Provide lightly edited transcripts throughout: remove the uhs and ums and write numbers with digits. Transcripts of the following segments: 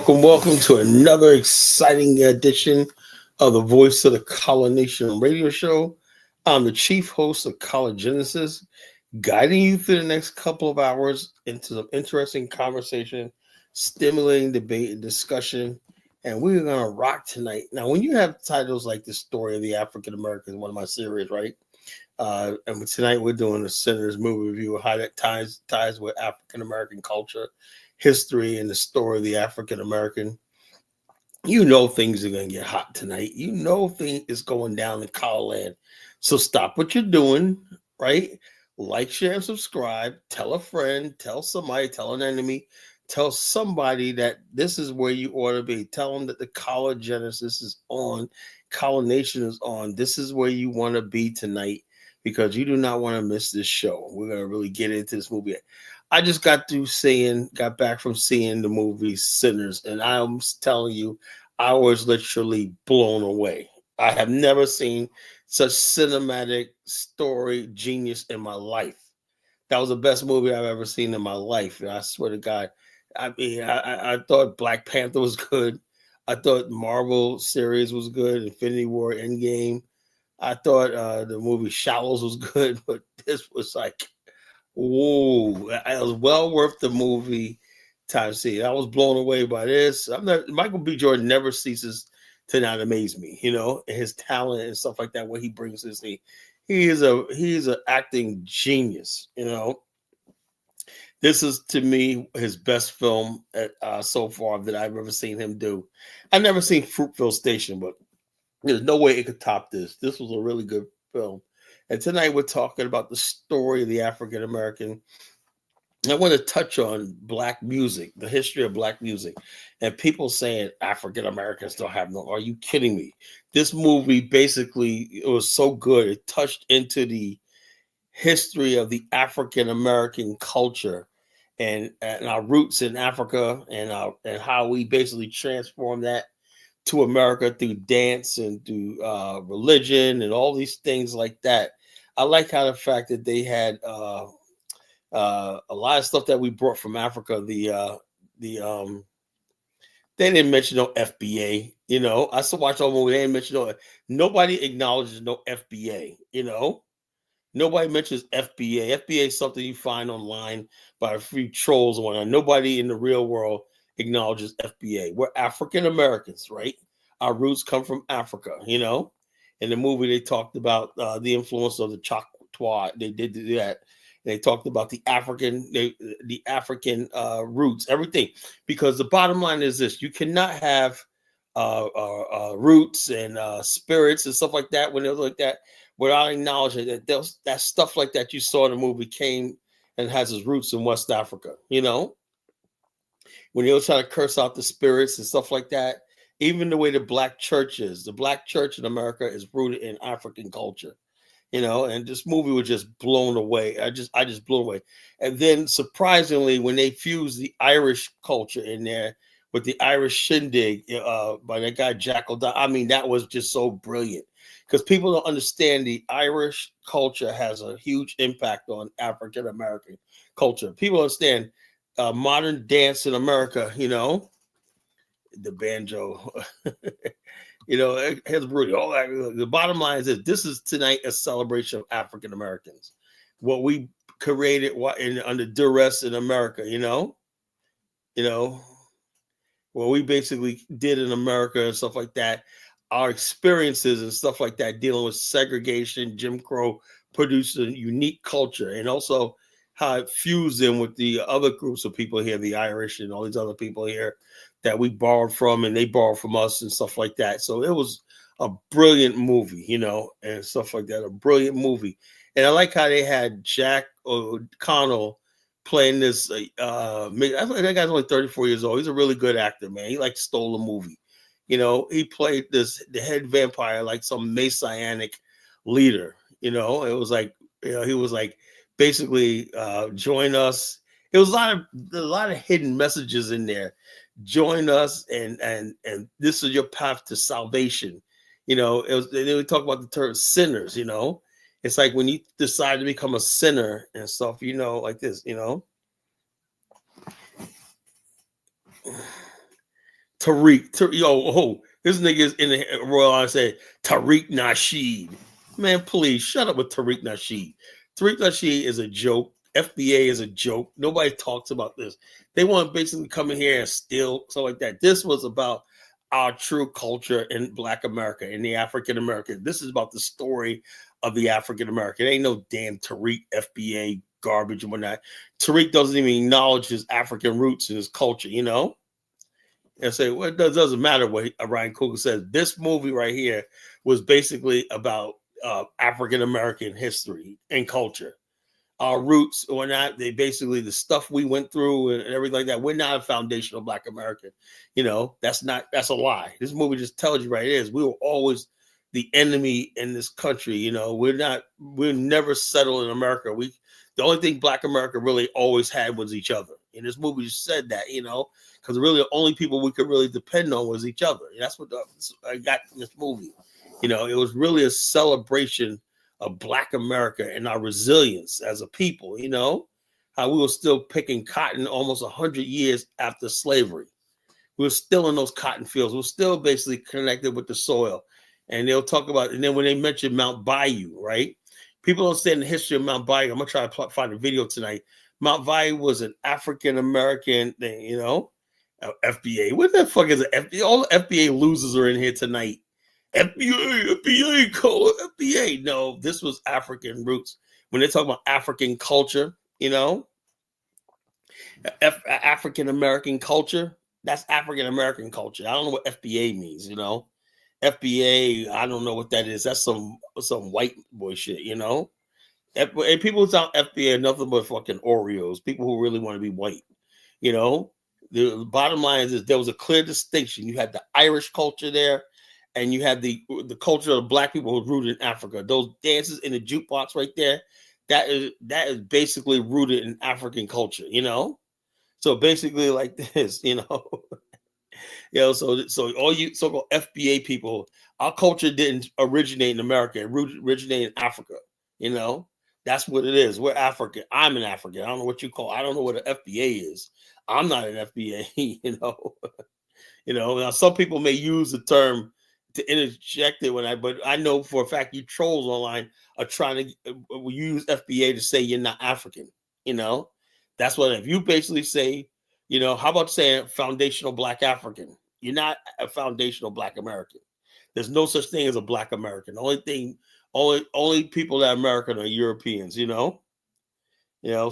Welcome to another exciting edition of the Voice of the Color Nation radio show. I'm the chief host of Color Genesis, guiding you through the next couple of hours into some interesting conversation, stimulating debate and discussion, and we're going to rock tonight. Now, when you have titles like The Story of the African Americans, one of my series, right? And tonight we're doing the Sinners movie review, how that ties with African American culture, history, and the story of the African American. You know things are going to get hot tonight. You know things is going down in color land. So stop what you're doing, right? Like, share, and subscribe. Tell a friend, tell somebody, tell an enemy, tell somebody that this is where you ought to be. Tell them that the Color Genesis is on, Color Nation is on. This is where you want to be tonight because you do not want to miss this show. We're going to really get into this movie. I just got back from seeing the movie Sinners, and I'm telling you, I was literally blown away. I have never seen such cinematic story genius in my life. That was the best movie I've ever seen in my life. And I swear to God, I mean, I thought Black Panther was good. I thought Marvel series was good. Infinity War, Endgame. I thought the movie Shallows was good, but this was like, whoa, it was well worth the movie time see. I was blown away by this. Michael B. Jordan never ceases to not amaze me, his talent and stuff like that, what he brings to the he is an acting genius, This is, to me, his best film so far that I've ever seen him do. I've never seen Fruitvale Station, but there's no way it could top this. This was a really good film. And tonight we're talking about the story of the African American. I want to touch on Black music, the history of Black music, and people saying African Americans don't have no. Are you kidding me? This movie basically, it was so good. It touched into the history of the African American culture and our roots in Africa and how we basically transformed that to America through dance and through religion and all these things like that. I like how the fact that they had a lot of stuff that we brought from Africa. They didn't mention no FBA. I still watch all the movie. They didn't mention nobody acknowledges no FBA. Nobody mentions FBA. FBA is something you find online by a few trolls and whatnot. Nobody in the real world acknowledges FBA. We're African Americans, right? Our roots come from Africa, In the movie, they talked about the influence of the Choctaw. They did that. They talked about the African roots, everything. Because the bottom line is this: you cannot have roots and spirits and stuff like that when it was like that without acknowledging that stuff like that you saw in the movie came and has its roots in West Africa. When they were trying to curse out the spirits and stuff like that. Even the way the Black church is, the Black church in America is rooted in African culture, and this movie was just blown away. I just blew away. And then surprisingly, when they fused the Irish culture in there with the Irish shindig by that guy, Jackal, I mean, that was just so brilliant because people don't understand the Irish culture has a huge impact on African American culture. People understand modern dance in America, the banjo, has Rudy. All that. The bottom line is this is tonight a celebration of African Americans. What we created under duress in America, what we basically did in America and stuff like that, our experiences and stuff like that, dealing with segregation, Jim Crow, produced a unique culture, and also how it fused in with the other groups of people here, the Irish and all these other people here that we borrowed from and they borrowed from us and stuff like that. So it was a brilliant movie, and stuff like that, a brilliant movie. And I like how they had Jack O'Connell playing this. I think that guy's only 34 years old. He's a really good actor, man. He like stole a movie. He played the head vampire, like some messianic leader. It was like, he was like basically join us. It was a lot of hidden messages in there. Join us, and this is your path to salvation. They would talk about the term sinners. It's like when you decide to become a sinner and stuff. Like this. Tariq, this nigga is in the Royal Army said Tariq Nasheed. Man, please shut up with Tariq Nasheed. Tariq Nasheed is a joke. FBA is a joke. Nobody talks about this. They want to basically come in here and steal, stuff like that. This was about our true culture in Black America, in the African American. This is about the story of the African American. It ain't no damn Tariq FBA garbage and whatnot. Tariq doesn't even acknowledge his African roots and his culture, And say, well, it doesn't matter what Ryan Coogler says. This movie right here was basically about African American history and culture. Our roots or not, they basically the stuff we went through and everything like that. We're not a foundational Black American. That's a lie. This movie just tells you right it is. We were always the enemy in this country. We're never settled in America. The only thing Black America really always had was each other. And this movie just said that, because really the only people we could really depend on was each other. And that's what I got from this movie. It was really a celebration of Black America and our resilience as a people, how we were still picking cotton almost 100 years after slavery. We were still in those cotton fields. We're still basically connected with the soil. And they'll talk about, and then when they mention Mount Bayou, right? People don't understand the history of Mount Bayou. I'm going to try to find a video tonight. Mount Bayou was an African American thing, FBA. What the fuck is it? FBA? All the FBA losers are in here tonight. FBA, call it FBA. No, this was African roots. When they talk about African culture, African American culture, that's African American culture. I don't know what FBA means, FBA, I don't know what that is. That's some white boy shit, And people who sound FBA are nothing but fucking Oreos, people who really want to be white, The bottom line is there was a clear distinction. You had the Irish culture there, and you had the culture of the Black people who were rooted in Africa. Those dances in the jukebox right there, that is basically rooted in African culture, So basically like this, So all you so-called FBA people, our culture didn't originate in America. It originated in Africa, That's what it is. We're African. I'm an African. I don't know what you call. I don't know what an FBA is. I'm not an FBA, Now some people may use the term to interject it but I know for a fact you trolls online are trying to use FBA to say you're not African. That's what if you basically say, how about saying foundational Black African? You're not a foundational Black American. There's no such thing as a Black American. The only people that are American are Europeans.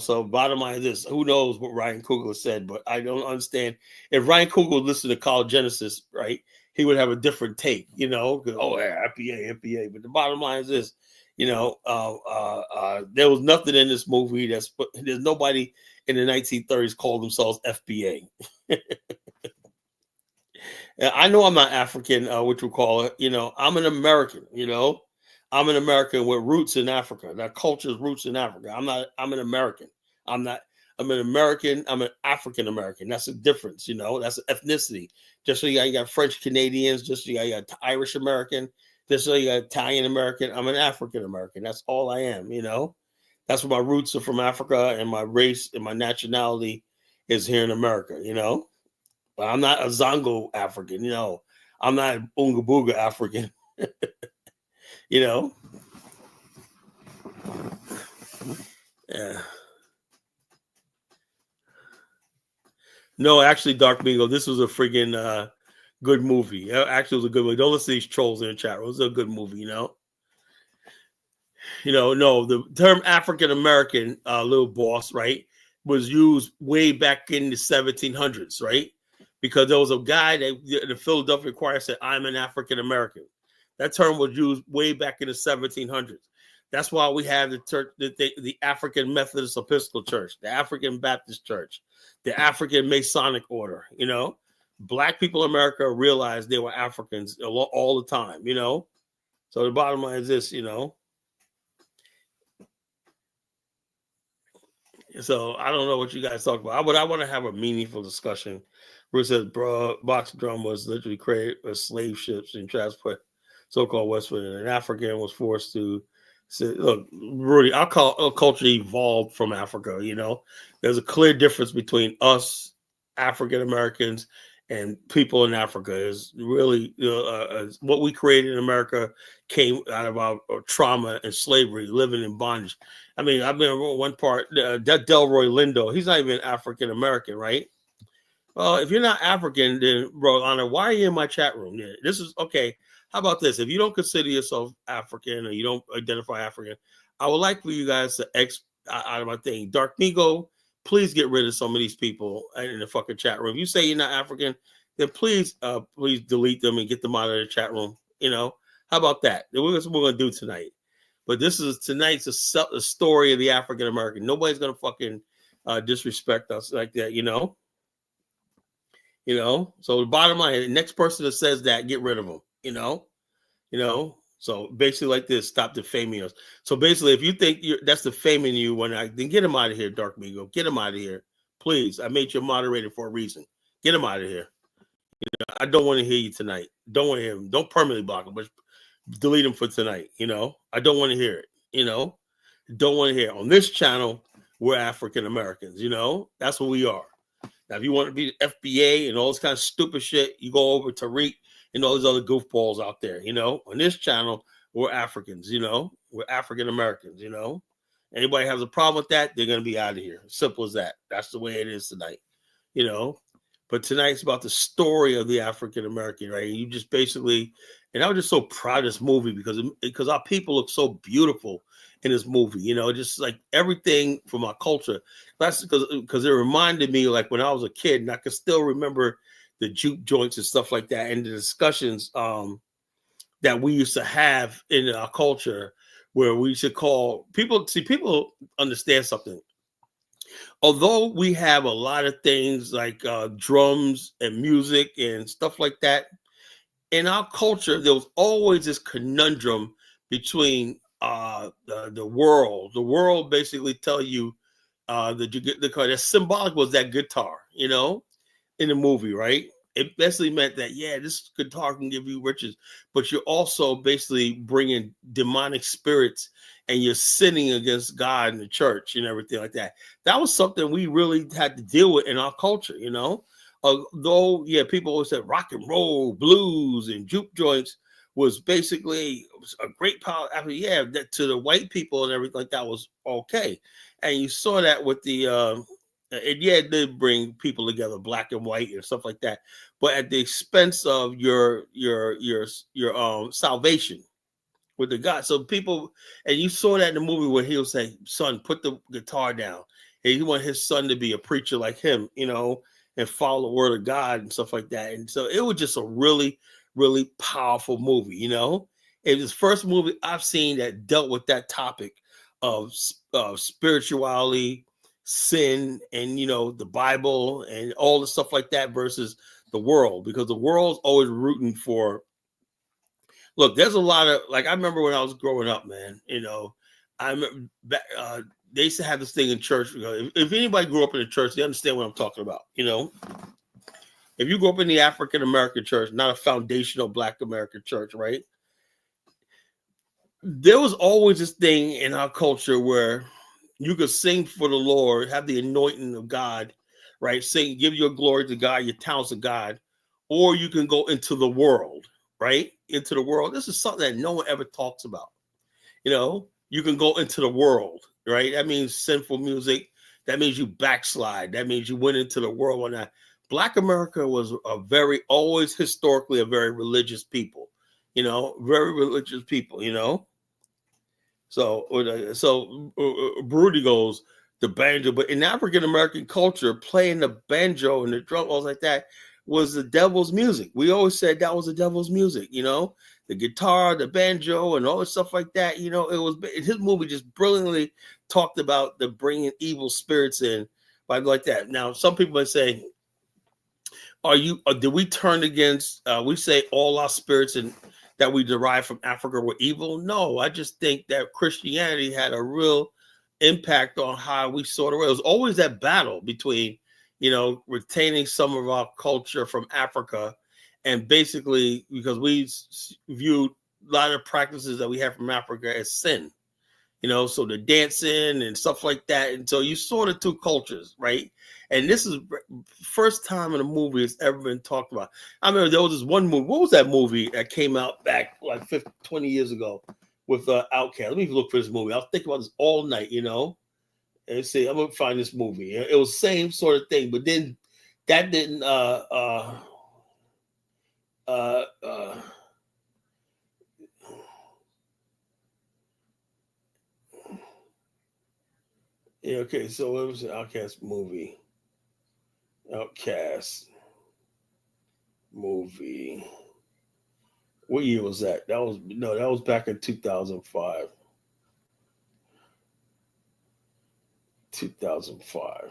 So bottom line is this: who knows what Ryan Coogler said? But I don't understand. If Ryan Coogler listened to College Genesis, right, he would have a different take. Because FBA. But the bottom line is this: there was nothing in this movie there's nobody in the 1930s called themselves FBA. I know I'm not African, what you call it. I'm an American. I'm an American with roots in Africa. That culture's roots in Africa. I'm an American. I'm an American. I'm an African American. That's a difference. That's an ethnicity. Just so you got French Canadians. Just so you got Irish American. Just so you got Italian American. I'm an African American. That's all I am. That's where my roots are from, Africa, and my race and my nationality is here in America. But I'm not a Zongo African. I'm not an Oonga Booga African. Yeah. No, actually, Dark Bingo, this was a friggin' good movie. Actually, it was a good movie. Don't listen to these trolls in the chat. It was a good movie, No, the term African American, little boss, right, was used way back in the 1700s, right? Because there was a guy that the Philadelphia Choir said, "I'm an African American." That term was used way back in the 1700s. That's why we have the church, the African Methodist Episcopal Church, the African Baptist Church, the African Masonic Order. Black people in America realized they were Africans all the time. So the bottom line is this. So I don't know what you guys talk about, but I want to have a meaningful discussion. Bruce says, bro, box drum was literally created as slave ships and transport so-called westward, and an African was forced to say, look, Rudy, our culture evolved from Africa. There's a clear difference between us, African Americans, and people in Africa. Is really what we created in America came out of our trauma and slavery, living in bondage. I mean, I've been one part, that Delroy Lindo, he's not even African American, right? Well, if you're not African, then, bro, Honor, why are you in my chat room? Yeah, this is okay. How about this? If you don't consider yourself African or you don't identify African, I would like for you guys to out of my thing. Dark Migo, please get rid of some of these people in the fucking chat room. If you say you're not African, then please delete them and get them out of the chat room. How about that? That's what we're going to do tonight. But tonight's a story of the African American. Nobody's going to fucking disrespect us like that, So the bottom line, the next person that says that, get rid of them, So basically like this, stop defaming us. So basically, if you think that's defaming you, then get him out of here, Dark Migo. Get him out of here. Please. I made you a moderator for a reason. Get him out of here. I don't want to hear you tonight. Don't want to hear him. Don't permanently block him, but delete him for tonight. I don't want to hear it. Don't want to hear it. On this channel, we're African Americans. That's what we are. Now, if you want to be the FBA and all this kind of stupid shit, you go over to Tariq and all those other goofballs out there. On this channel, we're Africans. We're African Americans. Anybody has a problem with that, they're gonna be out of here. Simple as that. That's the way it is tonight. But tonight's about the story of the African American, right? You just basically, and I was just so proud of this movie because our people look so beautiful in this movie, just like everything from our culture. That's because it reminded me like when I was a kid, and I can still remember the juke joints and stuff like that, and the discussions that we used to have in our culture where we should call people. See, people understand something. Although we have a lot of things like drums and music and stuff like that, in our culture, there was always this conundrum between the world. The world basically tell you that you get the car. That symbolic was that guitar, in the movie, right? It basically meant that, yeah, this guitar can give you riches, but you're also basically bringing demonic spirits and you're sinning against God and the church and everything like that. That was something we really had to deal with in our culture, Although, yeah, people always said rock and roll, blues, and juke joints was basically a great power. I mean, yeah, that to the white people and everything like that was okay. And you saw that with the it did bring people together, black and white and stuff like that, but at the expense of your salvation with the God. So people, and you saw that in the movie where he'll say, "Son, put the guitar down." And he wanted his son to be a preacher like him, and follow the word of God and stuff like that. And so it was just a really, really powerful movie. It was the first movie I've seen that dealt with that topic of spirituality, sin, and the Bible and all the stuff like that versus the world, because the world's always rooting for. Look, there's a lot of, like, I remember when I was growing up, man. I remember they used to have this thing in church. If anybody grew up in the church, they understand what I'm talking about. If you grew up in the African American church, not a foundational Black American church, right? There was always this thing in our culture where you could sing for the Lord, have the anointing of God, right? Sing, give your glory to God, your talents to God, or you can go into the world, right? Into the world. This is something that no one ever talks about. You can go into the world, right? That means sinful music. That means you backslide. That means you went into the world. When Black America was always historically a very religious people, very religious people, So Broody goes, the banjo, but in African American culture, playing the banjo and the drum, all like that was the devil's music. We always said that was the devil's music, the guitar, the banjo, and all the stuff like that. It was his movie just brilliantly talked about the bringing evil spirits in by like that. Now, some people might say, did we turn against, we say all our spirits and that we derive from Africa were evil? No, I just think that Christianity had a real impact on how we saw the world. It was always that battle between, retaining some of our culture from Africa, and basically because we viewed a lot of practices that we have from Africa as sin, so the dancing and stuff like that. And so you saw the two cultures, right? And this is first time in a movie it's ever been talked about. I remember there was this one movie. What was that movie that came out back like 20 years ago with Outkast? Let me look for this movie. I was thinking about this all night, and see, I'm gonna find this movie. It was the same sort of thing, but then that didn't yeah, okay, so it was an Outkast movie. Outkast movie. What year was that? That was back in 2005. 2005.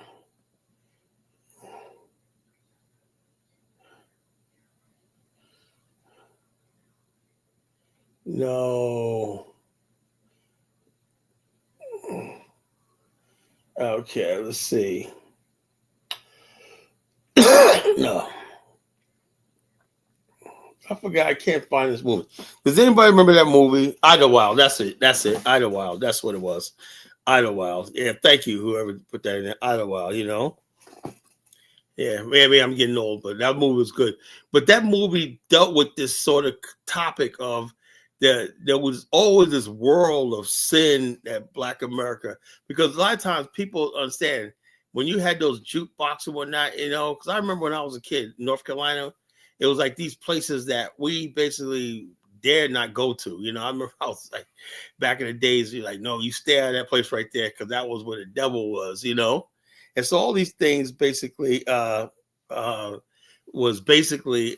No. Okay, let's see. No. I forgot. I can't find this movie. Does anybody remember that movie? Idlewild. That's it. Idlewild. That's what it was. Idlewild. Yeah, thank you, whoever put that in there. Idlewild, Yeah, maybe I'm getting old, but that movie was good. But that movie dealt with this sort of topic of that there was always this world of sin that Black America, because a lot of times people understand when you had those jukebox and whatnot, because I remember when I was a kid in North Carolina, it was like these places that we basically dared not go to. I remember I was like, back in the days, you're like, no, you stay at that place right there because that was where the devil was, And so all these things basically was basically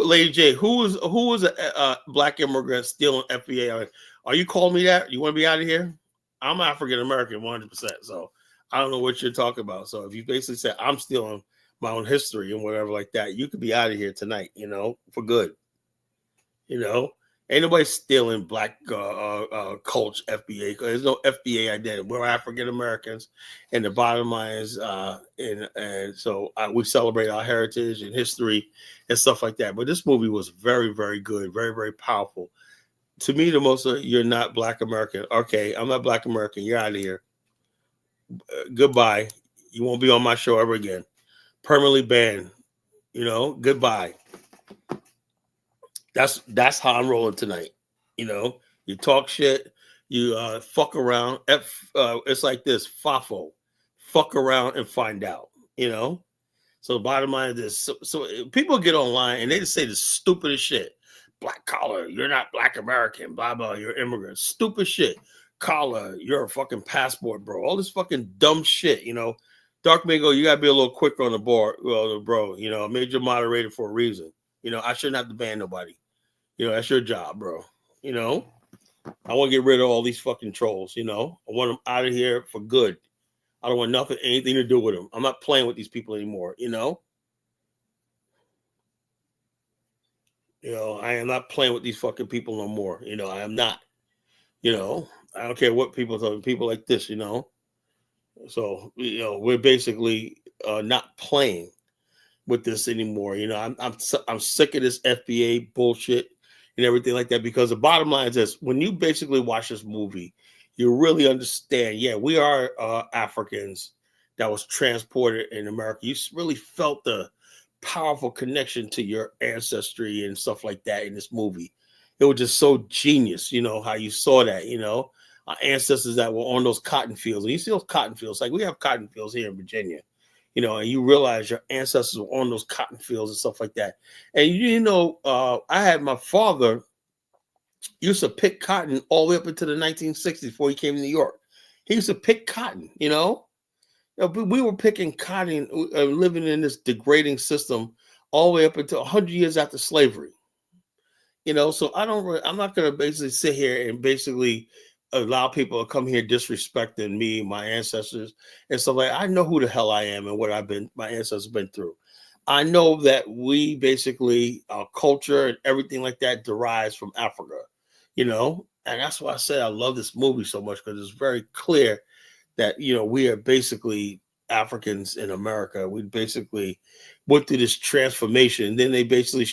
Lady J, who was a Black immigrant stealing FBA? Are you calling me that? You want to be out of here? I'm African American 100%, so I don't know what you're talking about. So if you basically say I'm stealing my own history and whatever like that, you could be out of here tonight, for good. Ain't nobody stealing Black culture, FBA. There's no FBA identity. We're African Americans, and the bottom line is, and so we celebrate our heritage and history and stuff like that. But this movie was very, very good, very, very powerful. To me, the most you're not Black American. Okay, I'm not Black American. You're out of here. Goodbye. You won't be on my show ever again. Permanently banned. Goodbye. That's how I'm rolling tonight. You talk shit, you fuck around. It's like this, FAFO, fuck around and find out. So the bottom line is this: so people get online and they just say the stupidest shit. Black collar, you're not Black American. Blah blah, you're immigrant. Stupid shit. Collar, you're a fucking passport, bro. All this fucking dumb shit. Dark Mingo, you gotta be a little quicker on the board, bro. I made you moderator for a reason. I shouldn't have to ban nobody. That's your job, bro. I want to get rid of all these fucking trolls. I want them out of here for good. I don't want anything to do with them. I'm not playing with these people anymore. I am not playing with these fucking people no more. I am not. I don't care what people tell me. People like this. So we're basically not playing with this anymore. I'm sick of this FBA bullshit and everything like that, because the bottom line is this: when you basically watch this movie, you really understand, we are Africans that was transported in America. You really felt the powerful connection to your ancestry and stuff like that in this movie. It was just so genius, how you saw that, our ancestors that were on those cotton fields. And you see those cotton fields, like we have cotton fields here in Virginia, and you realize your ancestors were on those cotton fields and stuff like that. And, I had my father used to pick cotton all the way up into the 1960s before he came to New York. He used to pick cotton, But we were picking cotton, living in this degrading system all the way up until 100 years after slavery. So I'm not going to basically sit here and basically allow people to come here disrespecting me, my ancestors, and stuff like I know who the hell I am and what my ancestors been through. I know that we basically, our culture and everything like that derives from Africa, and that's why I said I love this movie so much, because it's very clear that, we are basically Africans in America. We basically went through this transformation. And then they basically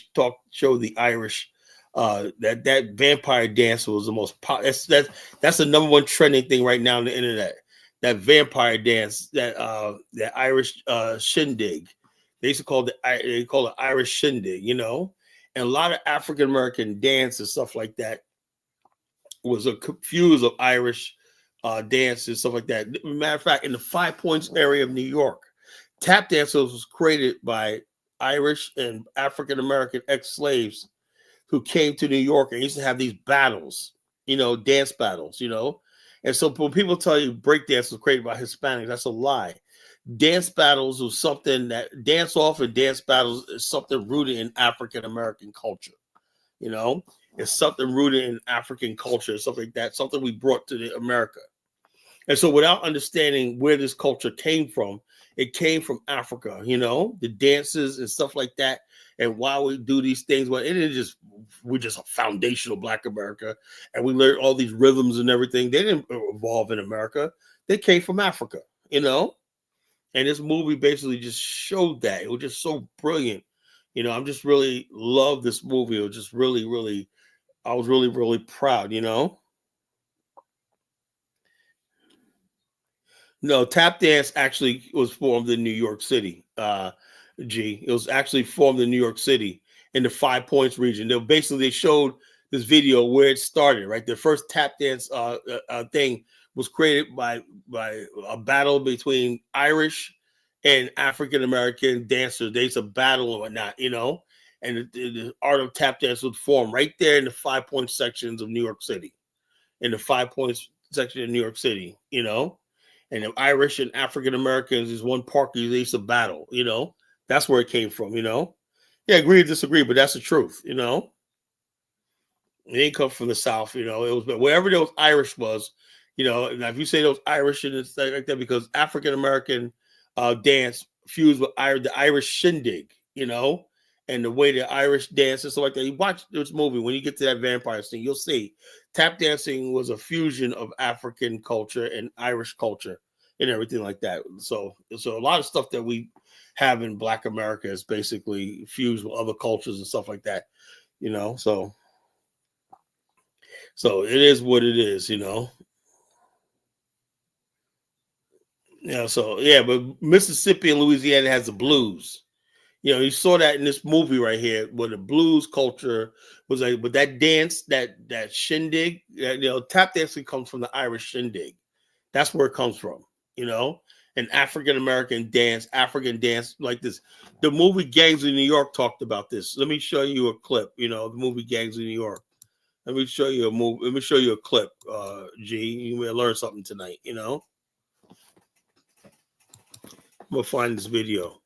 show the Irish, that vampire dance was the most that's the number one trending thing right now on the internet. That vampire dance, that Irish shindig. They call it Irish shindig, and a lot of African American dance and stuff like that was a confuse of Irish dance and stuff like that. Matter of fact, in the Five Points area of New York, tap dancers was created by Irish and African American ex-slaves who came to New York and used to have these battles, dance battles, And so when people tell you breakdance was created by Hispanics, that's a lie. Dance battles was something that dance off and dance battles is something rooted in African American culture. It's something rooted in African culture, something like that, something we brought to America. And so without understanding where this culture came from, it came from Africa, the dances and stuff like that. And why we do these things, well, we're just a foundational Black America. And we learned all these rhythms and everything. They didn't evolve in America. They came from Africa, And this movie basically just showed that. It was just so brilliant. I'm just really love this movie. It was just really, really, I was really, really proud, No, tap dance actually was formed in New York City. It was actually formed in New York City in the Five Points region. They showed this video where it started. Right, the first tap dance thing was created by a battle between Irish and African American dancers. There's a battle and whatnot, And the art of tap dance was formed right there in the 5 Point sections of New York City, in the 5 Points section of New York City, And the Irish and African Americans is one park they used to battle, That's where it came from, Yeah, agree or disagree, but that's the truth, It didn't come from the South, It was wherever those Irish was, Now if you say those Irish and it's like that, because African American dance fused with the Irish shindig, And the way the Irish dance and stuff like that. You watch this movie, when you get to that vampire scene, you'll see tap dancing was a fusion of African culture and Irish culture and everything like that. So a lot of stuff that we have in Black America is basically fused with other cultures and stuff like that, So it is what it is, Yeah, so yeah, but Mississippi and Louisiana has the blues. You saw that in this movie right here, where the blues culture was like, but that dance, that shindig, tap dancing comes from the Irish shindig. That's where it comes from, an African American dance, African dance like this. The movie Gangs of New York talked about this. Let me show you a clip, the movie Gangs of New York. Let me show you a movie. Let me show you a clip, G. You may learn something tonight, I'm gonna find this video.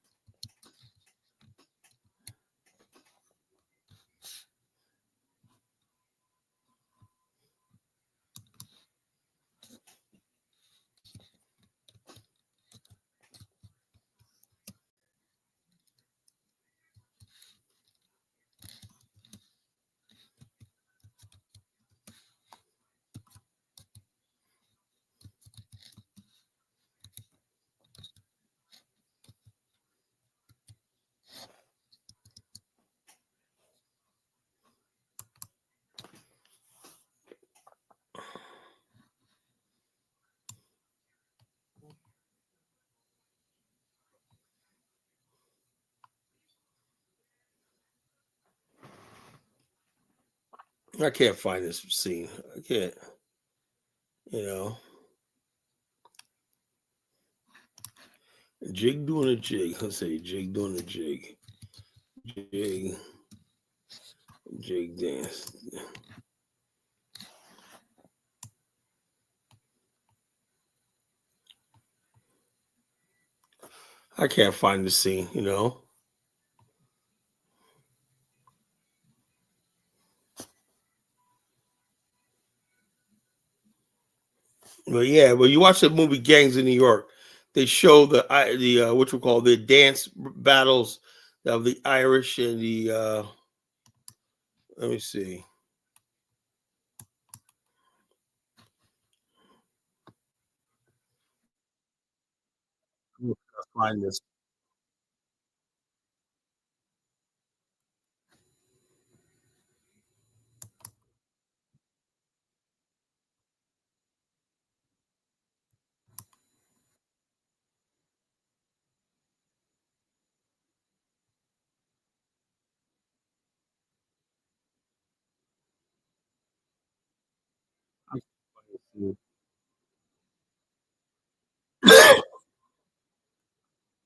I can't find this scene. I can't, you know. Jig doing a jig. Let's say jig doing a jig. Jig. Jig dance. I can't find the scene, you know. But yeah, when you watch the movie Gangs in New York, they show the what you call the dance battles of the Irish and the let me see. I'll find this.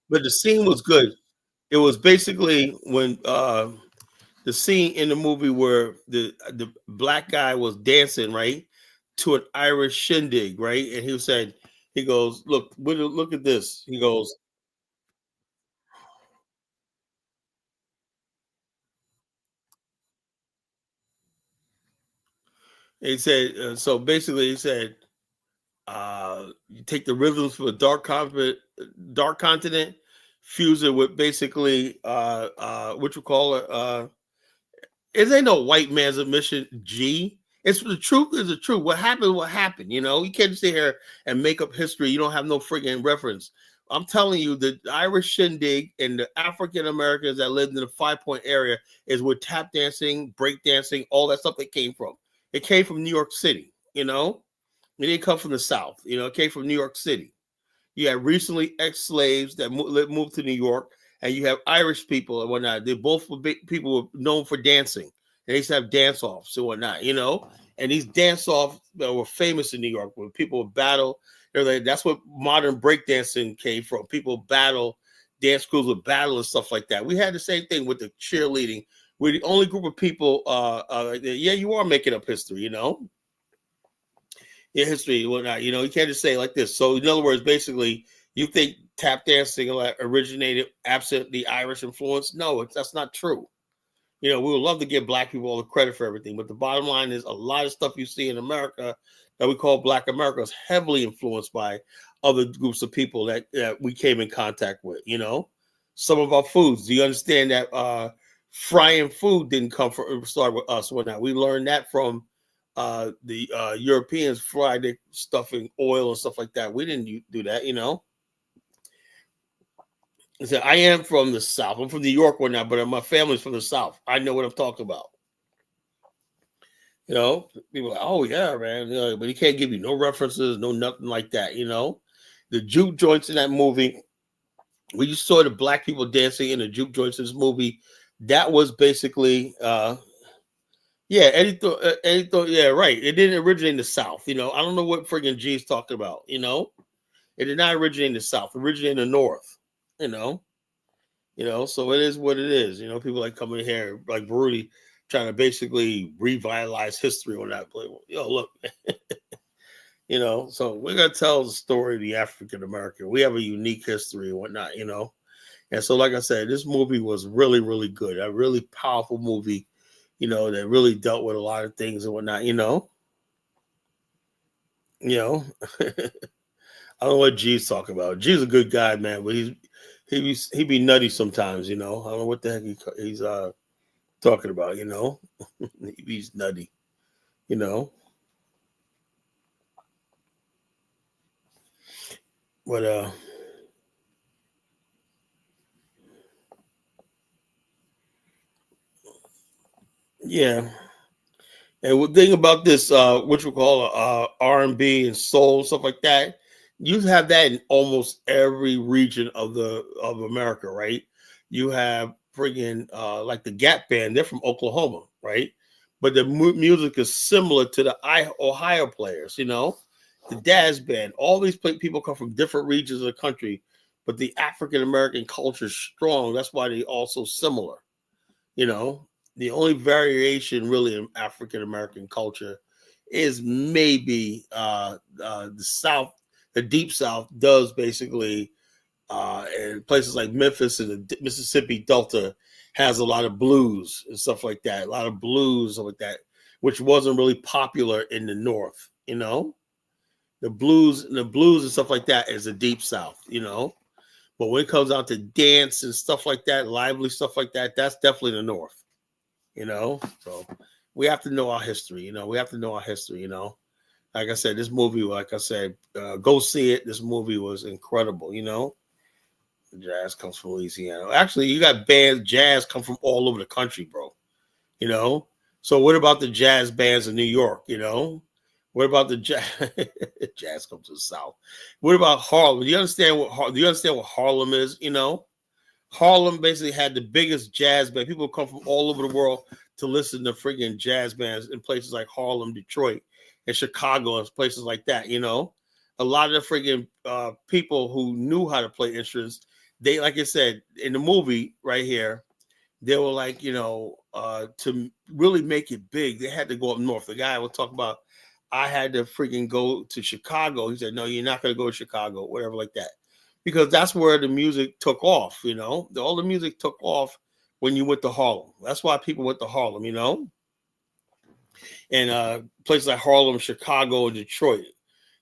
But the scene was good. It was basically when the scene in the movie where the black guy was dancing right to an Irish shindig, right? And he said, he goes, look at this. He goes, he said, so basically he said, you take the rhythms from a dark continent, fuse it with basically what you call it, it ain't no white man's admission. G. It's the truth is the truth. What happened? What happened? You know, you can't sit here and make up history. You don't have no friggin' reference. I'm telling you, the Irish shindig and the African Americans that lived in the 5 Point area is where tap dancing, break dancing, all that stuff that came from. It came from New York City. You know, it didn't come from the South. You know, it came from New York City. You had recently ex-slaves that moved to New York, and you have Irish people and whatnot. They both were people known for dancing. They used to have dance-offs and whatnot, you know. And these dance-offs were famous in New York, where people would battle. That's what modern breakdancing came from. People battle, dance crews would battle and stuff like that. We had the same thing with the cheerleading. We're the only group of people. Yeah, you are making up history, you know. Yeah, history and whatnot. You know, you can't just say it like this. So, in other words, basically, you think tap dancing originated absent the Irish influence? No, that's not true. You know, we would love to give black people all the credit for everything, but the bottom line is a lot of stuff you see in America that we call Black America is heavily influenced by other groups of people that we came in contact with. You know, some of our foods. Do you understand that frying food didn't come from start with us? Whatnot. We learned that from the Europeans fried their stuff in oil and stuff like that. We didn't do that. You know. I said, I am from the South. I'm from New York right now, but my family's from the South. I know what I'm talking about. You know, people are like, oh yeah, man. You know, but he can't give you no references, no nothing like that. You know, the juke joints in that movie, when you saw the black people dancing in the juke joints in this movie, that was basically, yeah, Eddie thought, yeah, right. It didn't originate in the South. You know, I don't know what friggin' G's talking about. You know, it did not originate in the South. It originated in the North. You know. So it is what it is. You know, people like coming here like Rudy trying to basically revitalize history on that play. Look, so we're gonna tell the story of the African American. We have a unique history and whatnot. And so, like I said, this movie was really, really good. A really powerful movie, that really dealt with a lot of things and whatnot. You know, I don't know what G's talking about. G's a good guy, man, but he be nutty sometimes. I don't know what the heck he's talking about. He's nutty. You know, but yeah. And the thing about this, which we call R&B and soul stuff like that, you have that in almost every region of America, right? You have friggin' like the Gap Band, they're from Oklahoma, right? But the music is similar to the Ohio players, the Daz Band. All these people come from different regions of the country, but the African American culture is strong. That's why they all so similar. You know, the only variation really in African American culture is maybe the South, the Deep South does basically and places like Memphis and the Mississippi Delta has a lot of blues and stuff like that. A lot of blues like that, which wasn't really popular in the North. The blues and stuff like that is the Deep South. But when it comes out to dance and stuff like that, lively stuff like that, that's definitely the North. So we have to know our history. We have to know our history. Like I said, this movie, go see it. This movie was incredible. Jazz comes from Louisiana. Actually, you got jazz come from all over the country, bro. So what about the jazz bands in New York? What about the jazz? Jazz comes to the South. What about Harlem? Do you understand what Harlem is? Harlem basically had the biggest jazz band. People come from all over the world to listen to freaking jazz bands in places like Harlem, Detroit, and Chicago, and places like that. A lot of the freaking people who knew how to play instruments, they, like I said, in the movie right here, they were like, to really make it big, they had to go up north. The guy will talk about, I had to freaking go to Chicago. He said, no, you're not going to go to Chicago, whatever like that. Because that's where the music took off, all the music took off when you went to Harlem. That's why people went to Harlem, and places like Harlem, Chicago, and Detroit.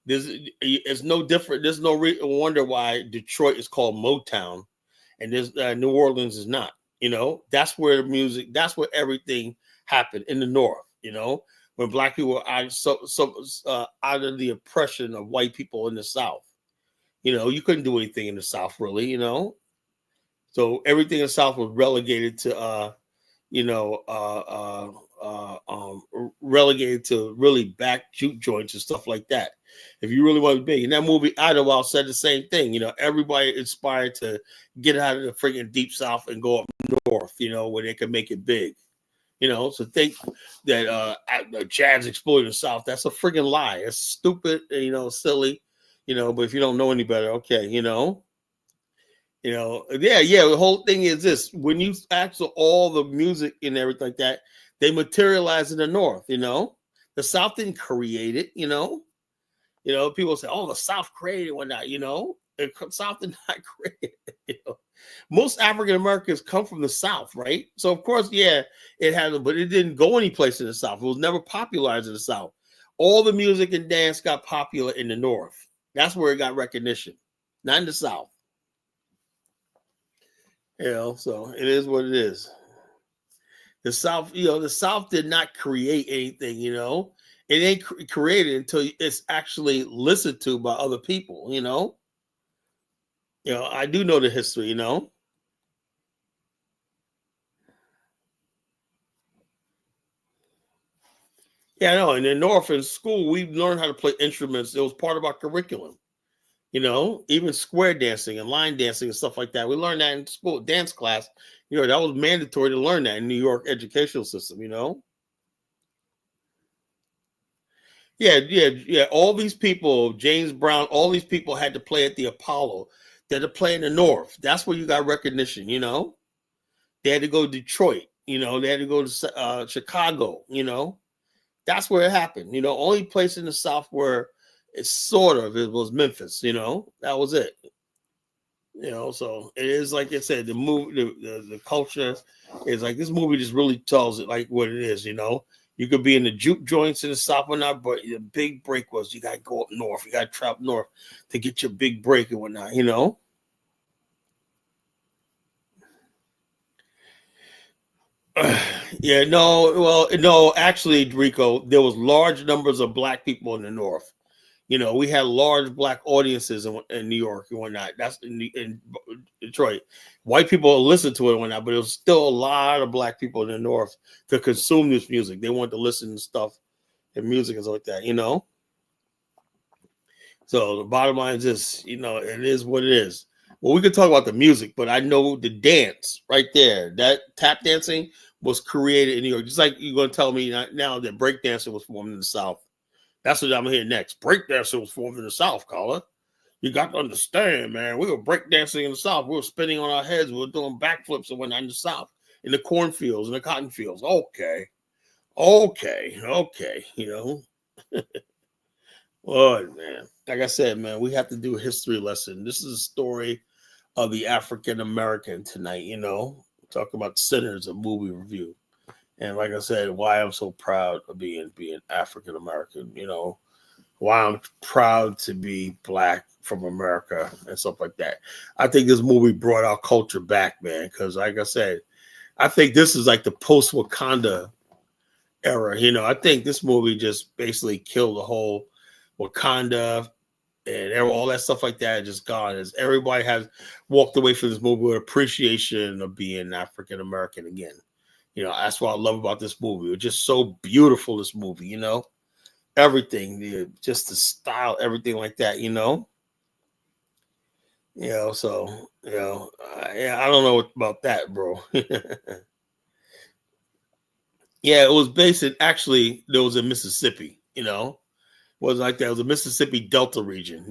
It's no different. There's no wonder why Detroit is called Motown, and there's New Orleans is not. That's where the music, that's where everything happened in the North. When black people were out of the oppression of white people in the South. You couldn't do anything in the South, really. So everything in the South was relegated to relegated to really back juke joints and stuff like that. If you really want to be big, in that movie, Idlewild said the same thing. Everybody inspired to get out of the freaking Deep South and go up north. Where they could make it big. So think that jazz exploded in the South. That's a freaking lie. It's stupid. Silly. But if you don't know any better, okay. Yeah. The whole thing is this: when you actually all the music and everything like that, they materialize in the North. The South didn't create it. People say, "Oh, the South created whatnot." The South did not create it. Most African Americans come from the South, right? So of course, yeah, it had, but it didn't go anyplace in the South. It was never popularized in the South. All the music and dance got popular in the North. That's where it got recognition, not in the South. So it is what it is. The South, the South did not create anything, It ain't created until it's actually listened to by other people, I do know the history, Yeah, I know. In the North, in school, we learned how to play instruments. It was part of our curriculum. Even square dancing and line dancing and stuff like that. We learned that in school, dance class. That was mandatory to learn that in New York educational system, Yeah. All these people, James Brown, all these people had to play at the Apollo. They had to play in the North. That's where you got recognition, They had to go to Detroit, They had to go to Chicago, That's where it happened. Only place in the South where it was Memphis, That was it. So it is like I said, the movie, the culture is like this movie just really tells it like what it is, You could be in the juke joints in the South or not, but the big break was you gotta go up north, you gotta travel north to get your big break and whatnot, Yeah, no, well, no, actually, Rico, there was large numbers of black people in the North. We had large black audiences in New York and whatnot. That's in Detroit. White people listened to it and whatnot, but there was still a lot of black people in the North to consume this music. They wanted to listen to stuff and music and stuff like that, So the bottom line is this, it is what it is. Well, we could talk about the music, but I know the dance right there, that tap dancing was created in New York. Just like you're going to tell me now that breakdancing was formed in the South. That's what I'm hearing next. Breakdancing was formed in the South, caller. You got to understand, man. We were breakdancing in the South. We were spinning on our heads. We were doing backflips and whatnot in the South, in the cornfields, in the cotton fields. Okay. Lord, man. Like I said, man, we have to do a history lesson. This is a story of the African American tonight. Talk about Sinners, a movie review, and like I said, why I'm so proud of being African American. Why I'm proud to be Black from America and stuff like that. I think this movie brought our culture back, man. Because like I said, I think this is like the post Wakanda era. I think this movie just basically killed the whole Wakanda and all that stuff like that. Just gone. As everybody has walked away from this movie with appreciation of being African American again. That's what I love about this movie. It's just so beautiful. This movie, everything, just the style, everything like that. So I don't know about that, bro. Yeah, it was based in, actually, there was in Mississippi, wasn't like that. It was a Mississippi Delta region,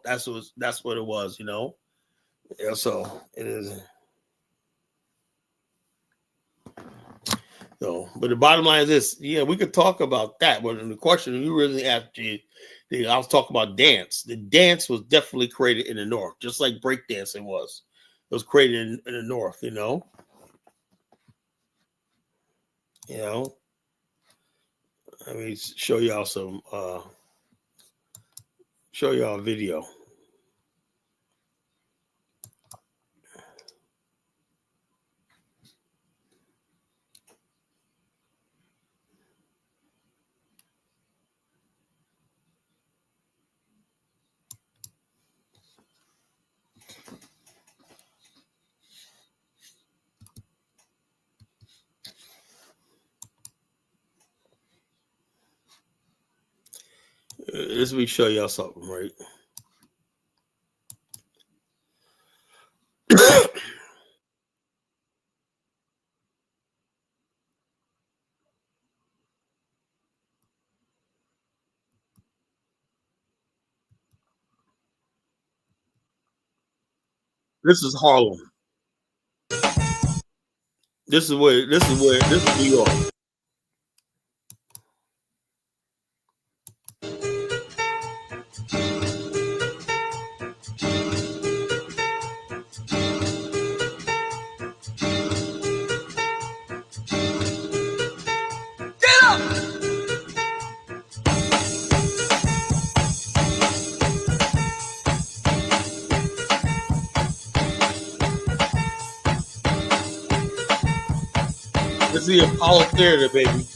that's what it was, so it is. So, but the bottom line is this: we could talk about that. But the question you really asked, I was talking about dance. The dance was definitely created in the North, just like breakdancing was. It was created in the North, Let me show y'all a video. Let me show y'all something, right? This is Harlem. This is New York. This is the Apollo Theater, baby.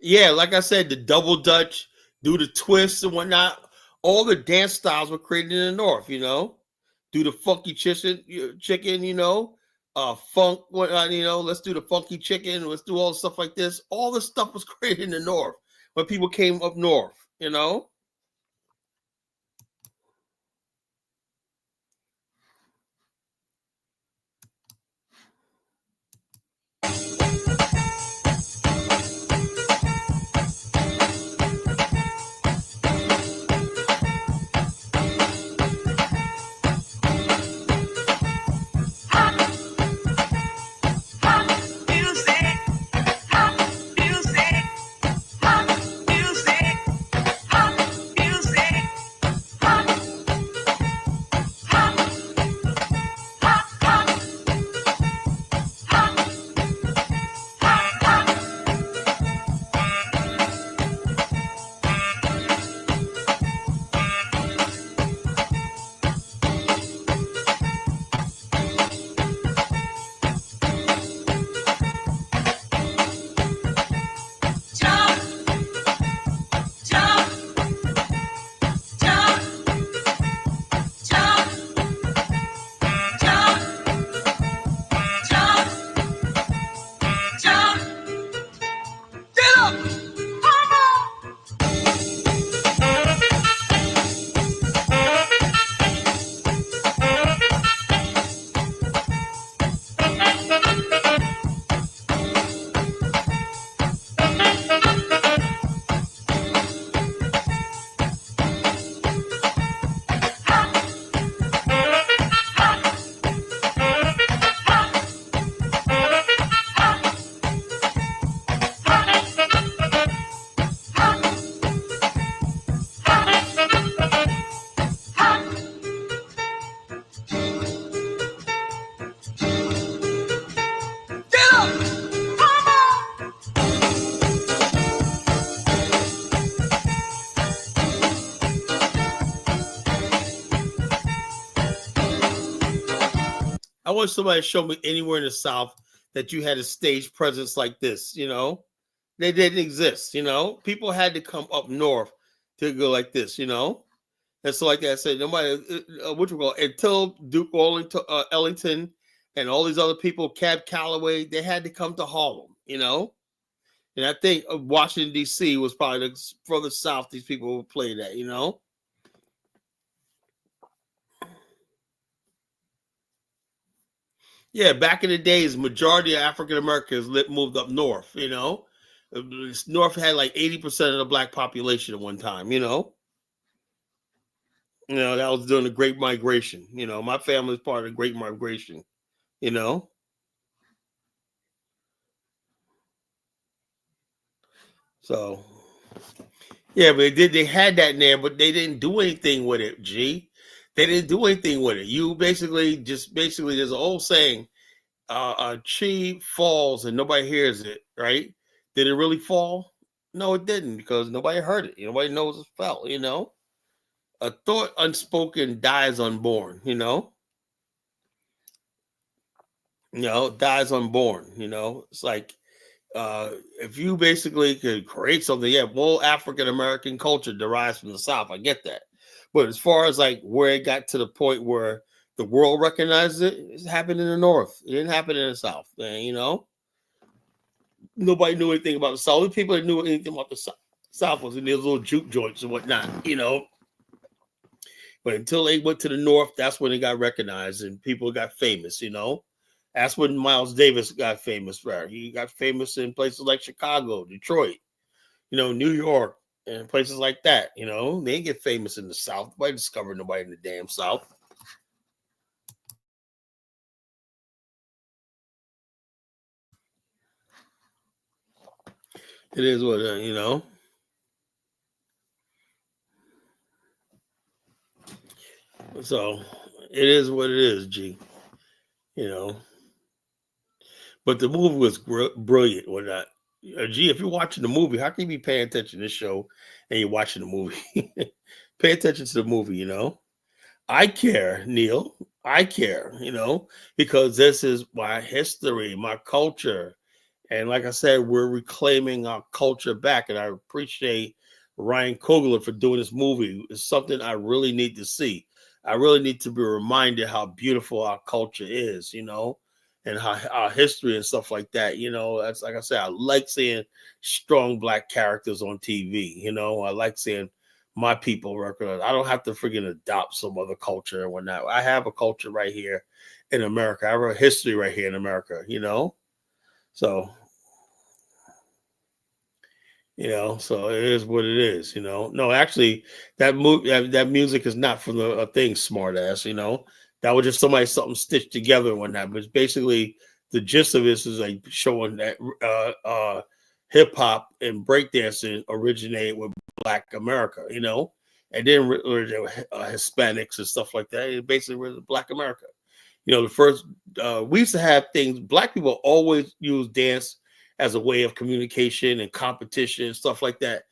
Yeah, like I said, the double dutch, do the twists and whatnot. All the dance styles were created in the North, Do the funky chicken, funk, whatnot, let's do the funky chicken. Let's do all the stuff like this. All the stuff was created in the North when people came up North, I want somebody to show me anywhere in the South that you had a stage presence like this. They didn't exist. People had to come up north to go like this. And so, like I said, nobody, what you call until Duke Ellington, and all these other people, Cab Calloway, they had to come to Harlem. And I think Washington D.C. was probably the further south these people would play that. Yeah, back in the days, majority of African Americans moved up north. North had like 80% of the black population at one time. That was during the Great Migration. My family is part of the Great Migration. You know, so yeah, but they had that in there, but they didn't do anything with it. They didn't do anything with it. You basically there's an old saying, a tree falls and nobody hears it, right? Did it really fall? No, it didn't, because nobody heard it. Nobody knows it fell. A thought unspoken dies unborn. Dies unborn. It's like, if you basically could create something, yeah, well, African American culture derives from the South. I get that. But as far as like where it got to the point where the world recognized it, it happened in the North. It didn't happen in the South. And, nobody knew anything about the South. The people that knew anything about the South was in these little juke joints and whatnot. But until they went to the North, that's when they got recognized and people got famous. That's when Miles Davis got famous. Right? He got famous in places like Chicago, Detroit, New York, and places like that. They didn't get famous in the South. Nobody discovered nobody in the damn South. It is what So it is what it is, G. You know. But the movie was brilliant. Or not? Gee, if you're watching the movie, how can you be paying attention to this show and you're watching the movie? Pay attention to the movie. I care, Neil. I care, because this is my history, my culture. And like I said, we're reclaiming our culture back. And I appreciate Ryan Coogler for doing this movie. It's something I really need to see. I really need to be reminded how beautiful our culture is, and how our history and stuff like that. That's like I said, I like seeing strong black characters on TV. I like seeing my people recognized. I don't have to freaking adopt some other culture and whatnot. I have a culture right here in America. I have a history right here in America, So, so it is what it is, No, actually, that music is not from the thing, smart ass, That was just something stitched together and whatnot. But it's basically the gist of this is like showing that hip hop and breakdancing originated with Black America, and then Hispanics and stuff like that. It basically was Black America. The first we used to have things. Black people always use dance as a way of communication and competition and stuff like that.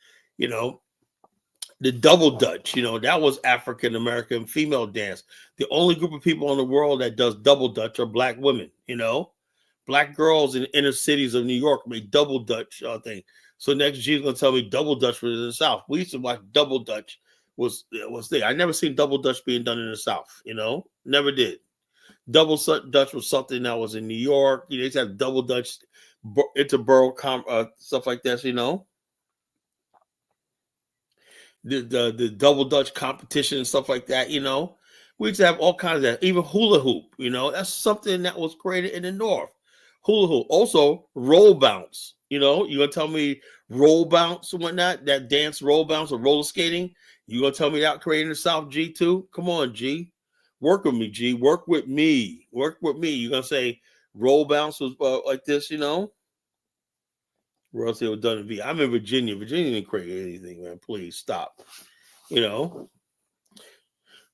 The double Dutch, that was African American female dance. The only group of people in the world that does double Dutch are Black women. Black girls in inner cities of New York make double Dutch thing. So next she's gonna tell me double Dutch was in the South. We used to watch double Dutch was there. I never seen double Dutch being done in the South. Never did. Double Dutch was something that was in New York. They used to have double Dutch interborough stuff like that. The double Dutch competition and stuff like that. We used to have all kinds of that. Even hula hoop. That's something that was created in the North. Hula hoop. Also, roll bounce. You gonna tell me roll bounce and whatnot? That dance roll bounce or roller skating? You gonna tell me that created in the South, G too? Come on, G. Work with me, G. Work with me. Work with me. You gonna say roll bounce was like this? Where else they were done in V? I'm in Virginia. Virginia didn't create anything, man. Please stop.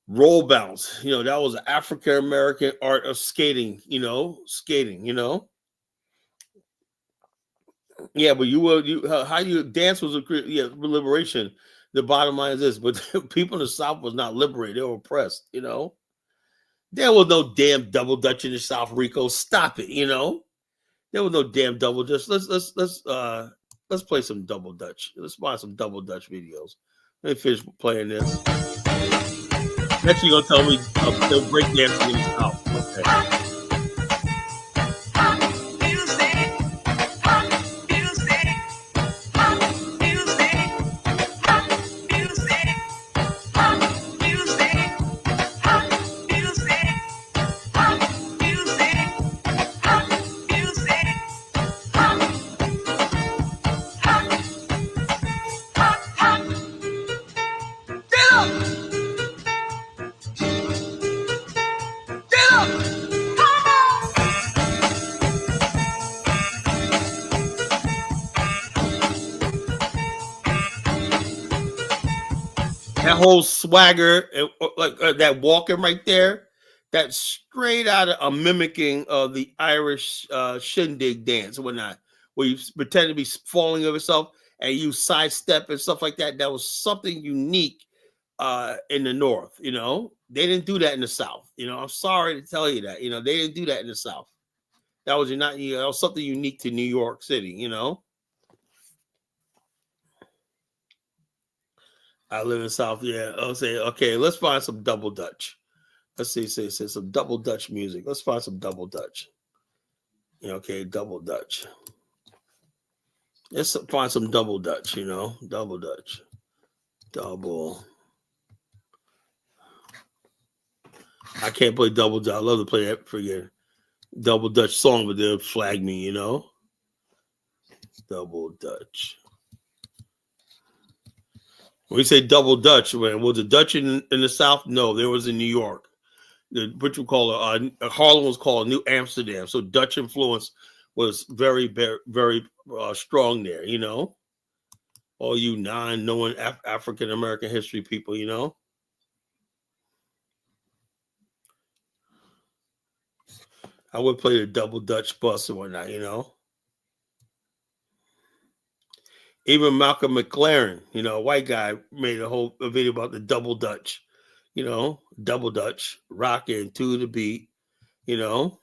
Roll bounce. That was an African American art of skating. Skating. Yeah, but how you dance was liberation. The bottom line is this, but people in the South was not liberated; they were oppressed. There was no damn double dutch in the South, Rico. Stop it, you know. There was no damn double dutch. Let's play some double dutch. Let's find some double dutch videos. Let me finish playing this. Next, you're gonna tell me they'll break dancing in the South. Okay. That whole swagger, like that walking right there, that's straight out of a mimicking of the Irish shindig dance and whatnot, where you pretend to be falling over yourself and you sidestep and stuff like that. That was something unique in the North. You know, they didn't do that in the South. You know, I'm sorry to tell you that. You know, they didn't do that in the South. That was not. You know, that was something unique to New York City. You know. I live in South. Yeah, I'll say okay. Let's find some double Dutch. Let's see. Say some double Dutch music. Let's find some double Dutch. Yeah, okay, double Dutch. Let's find some double Dutch. You know, double Dutch, double. I can't play double Dutch. I love to play that freaking double Dutch song, but they'll flag me. You know, double Dutch. When we say double Dutch, man, was the Dutch in the South? No, there was in New York. What you call Harlem was called New Amsterdam. So Dutch influence was very, very, very strong there. You know, all you non-knowing African American history people. You know, I would play the double Dutch bus and whatnot. You know. Even Malcolm McLaren, you know, a white guy, made a video about the double Dutch, you know, double Dutch, rocking to the beat, you know.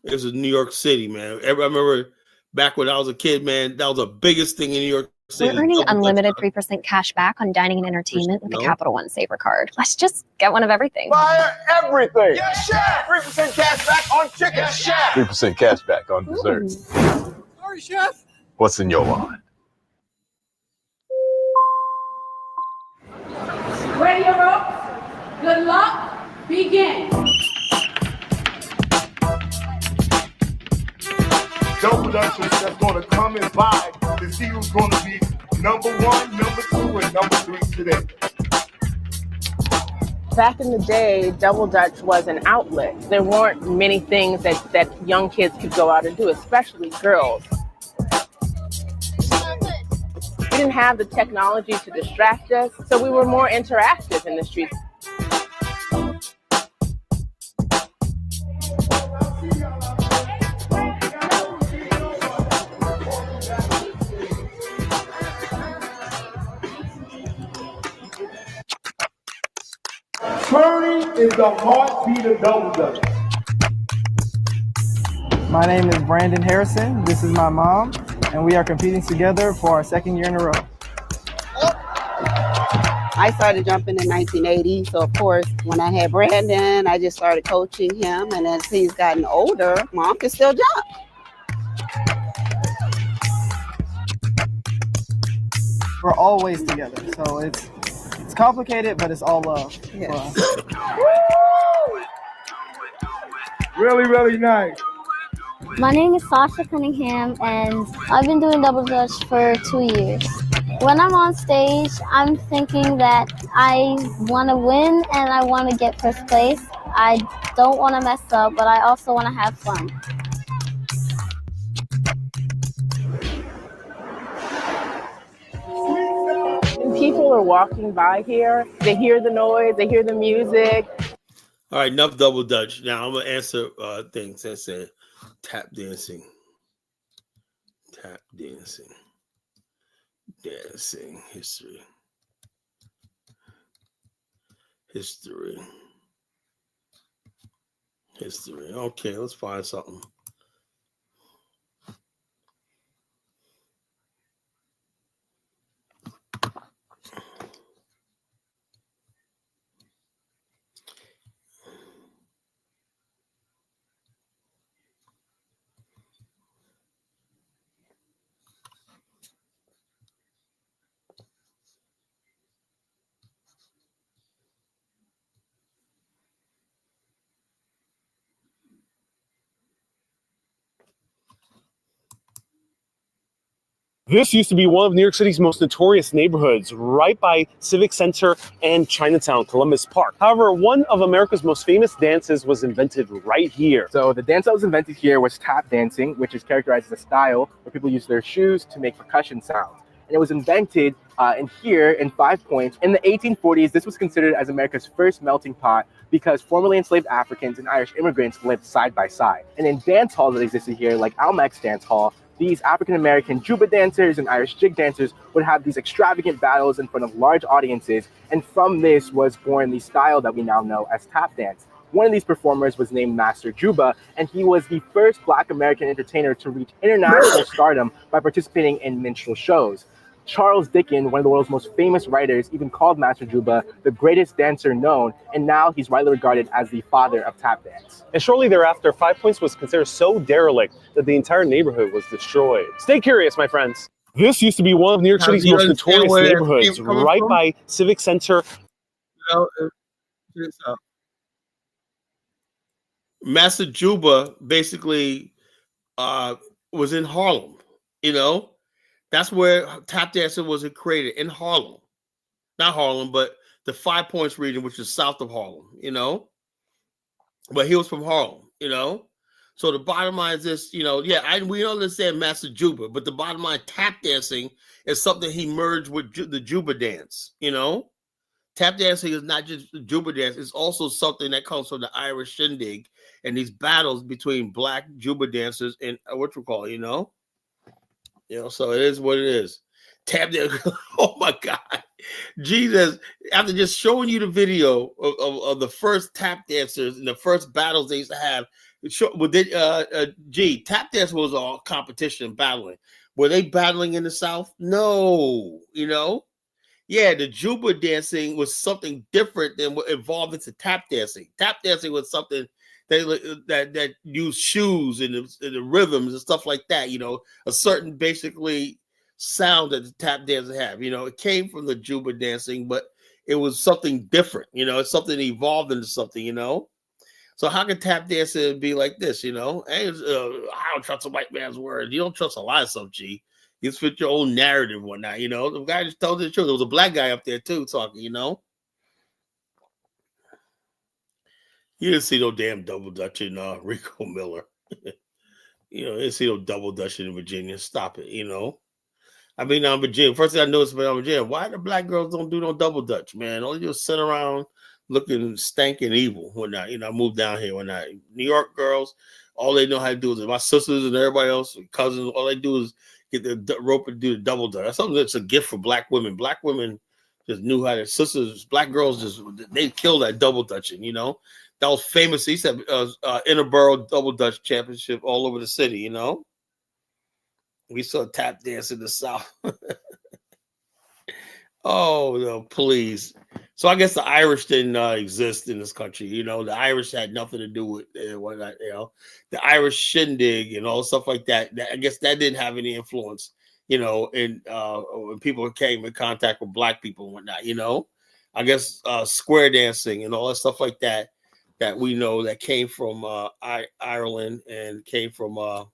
It was New York City, man. I remember back when I was a kid, man, that was the biggest thing in New York City. We're earning unlimited 3% cash back on dining and entertainment with the Capital One Saver card. Let's just get one of everything. Fire everything! Yes, chef! 3% cash back on chicken. Yes, chef! 3% cash back on desserts. Sorry, chef. What's in your wallet? Ready your ropes? Good luck. Begin. Double Dutchers that's going to come and buy to see who's going to be number one, number two, and number three today. Back in the day, Double Dutch was an outlet. There weren't many things that young kids could go out and do, especially girls. We didn't have the technology to distract us, so we were more interactive in the streets. Turning is the heartbeat of Double Dutch. My name is Brandon Harrison. This is my mom, and we are competing together for our second year in a row. I started jumping in 1980, so of course, when I had Brandon, I just started coaching him, and as he's gotten older, Mom can still jump. We're always together, so it's complicated, but it's all love. Yes. Really, really nice. My name is Sasha Cunningham, and I've been doing double dutch for 2 years. When I'm on stage, I'm thinking that I want to win and I want to get first place. I don't want to mess up, but I also want to have fun. When people are walking by here, they hear the noise, they hear the music. All right, enough double Dutch. Now I'm gonna answer things that said tap dancing, dancing history. History. Okay, let's find something. This used to be one of New York City's most notorious neighborhoods, right by Civic Center and Chinatown, Columbus Park. However, one of America's most famous dances was invented right here. So the dance that was invented here was tap dancing, which is characterized as a style where people use their shoes to make percussion sounds. And it was invented in here in 5 Points. In the 1840s, this was considered as America's first melting pot because formerly enslaved Africans and Irish immigrants lived side by side. And in dance halls that existed here, like Almack's Dance Hall, these African American Juba dancers and Irish jig dancers would have these extravagant battles in front of large audiences, and from this was born the style that we now know as tap dance. One of these performers was named Master Juba, and he was the first Black American entertainer to reach international stardom by participating in minstrel shows. Charles Dickens, one of the world's most famous writers, even called Master Juba the greatest dancer known, and now he's widely regarded as the father of tap dance. And shortly thereafter, 5 Points was considered so derelict that the entire neighborhood was destroyed. Stay curious, my friends. This used to be one of New York City's most notorious neighborhoods, right by Civic Center. Master Juba basically was in Harlem, you know? That's where tap dancing was created, in Harlem. Not Harlem, but the 5 Points region, which is south of Harlem, you know? But he was from Harlem, you know? So the bottom line is this, you know, we understand Master Juba, but the bottom line, tap dancing is something he merged with the Juba dance, you know? Tap dancing is not just the Juba dance, it's also something that comes from the Irish shindig and these battles between Black Juba dancers and you know? You know, so it is what it is. Tap dance. Oh my God. Jesus, after just showing you the video of the first tap dancers and the first battles they used to have, tap dance was all competition battling. Were they battling in the South? No, you know? Yeah, the Juba dancing was something different than what evolved into tap dancing. Tap dancing was something that used shoes and the rhythms and stuff like that, you know, a certain basically sound that the tap dancers have. You know, it came from the Juba dancing, but it was something different, you know, it's something that evolved into something, you know. So how can tap dancing be like this, you know? Hey, I don't trust a white man's word. You don't trust a lot of stuff, G. You fit your own narrative and whatnot, you know. The guy just told the truth. There was a black guy up there too talking, you know. You didn't see no damn double dutch in Rico Miller. You know, you didn't see no double dutch in Virginia. Stop it, you know. I mean, I'm Virginia. First thing I noticed about Virginia, why the black girls don't do no double dutch, man? All you just sit around looking stank and evil when I moved down here. When New York girls, all they know how to do is my sisters and everybody else, cousins, all they do is get the rope and do the double dutch. That's something that's a gift for black women. Black women just knew how to. Sisters, black girls they killed that double dutching, you know. That was famous. He said interborough double dutch championship all over the city, you know. We saw tap dance in the South. Oh, no, please. So I guess the Irish didn't exist in this country. You know, the Irish had nothing to do with whatnot, you know, the Irish shindig and all stuff like that. I guess that didn't have any influence, you know, in when people came in contact with black people and whatnot, you know. I guess square dancing and all that stuff like that we know that came from Ireland and came from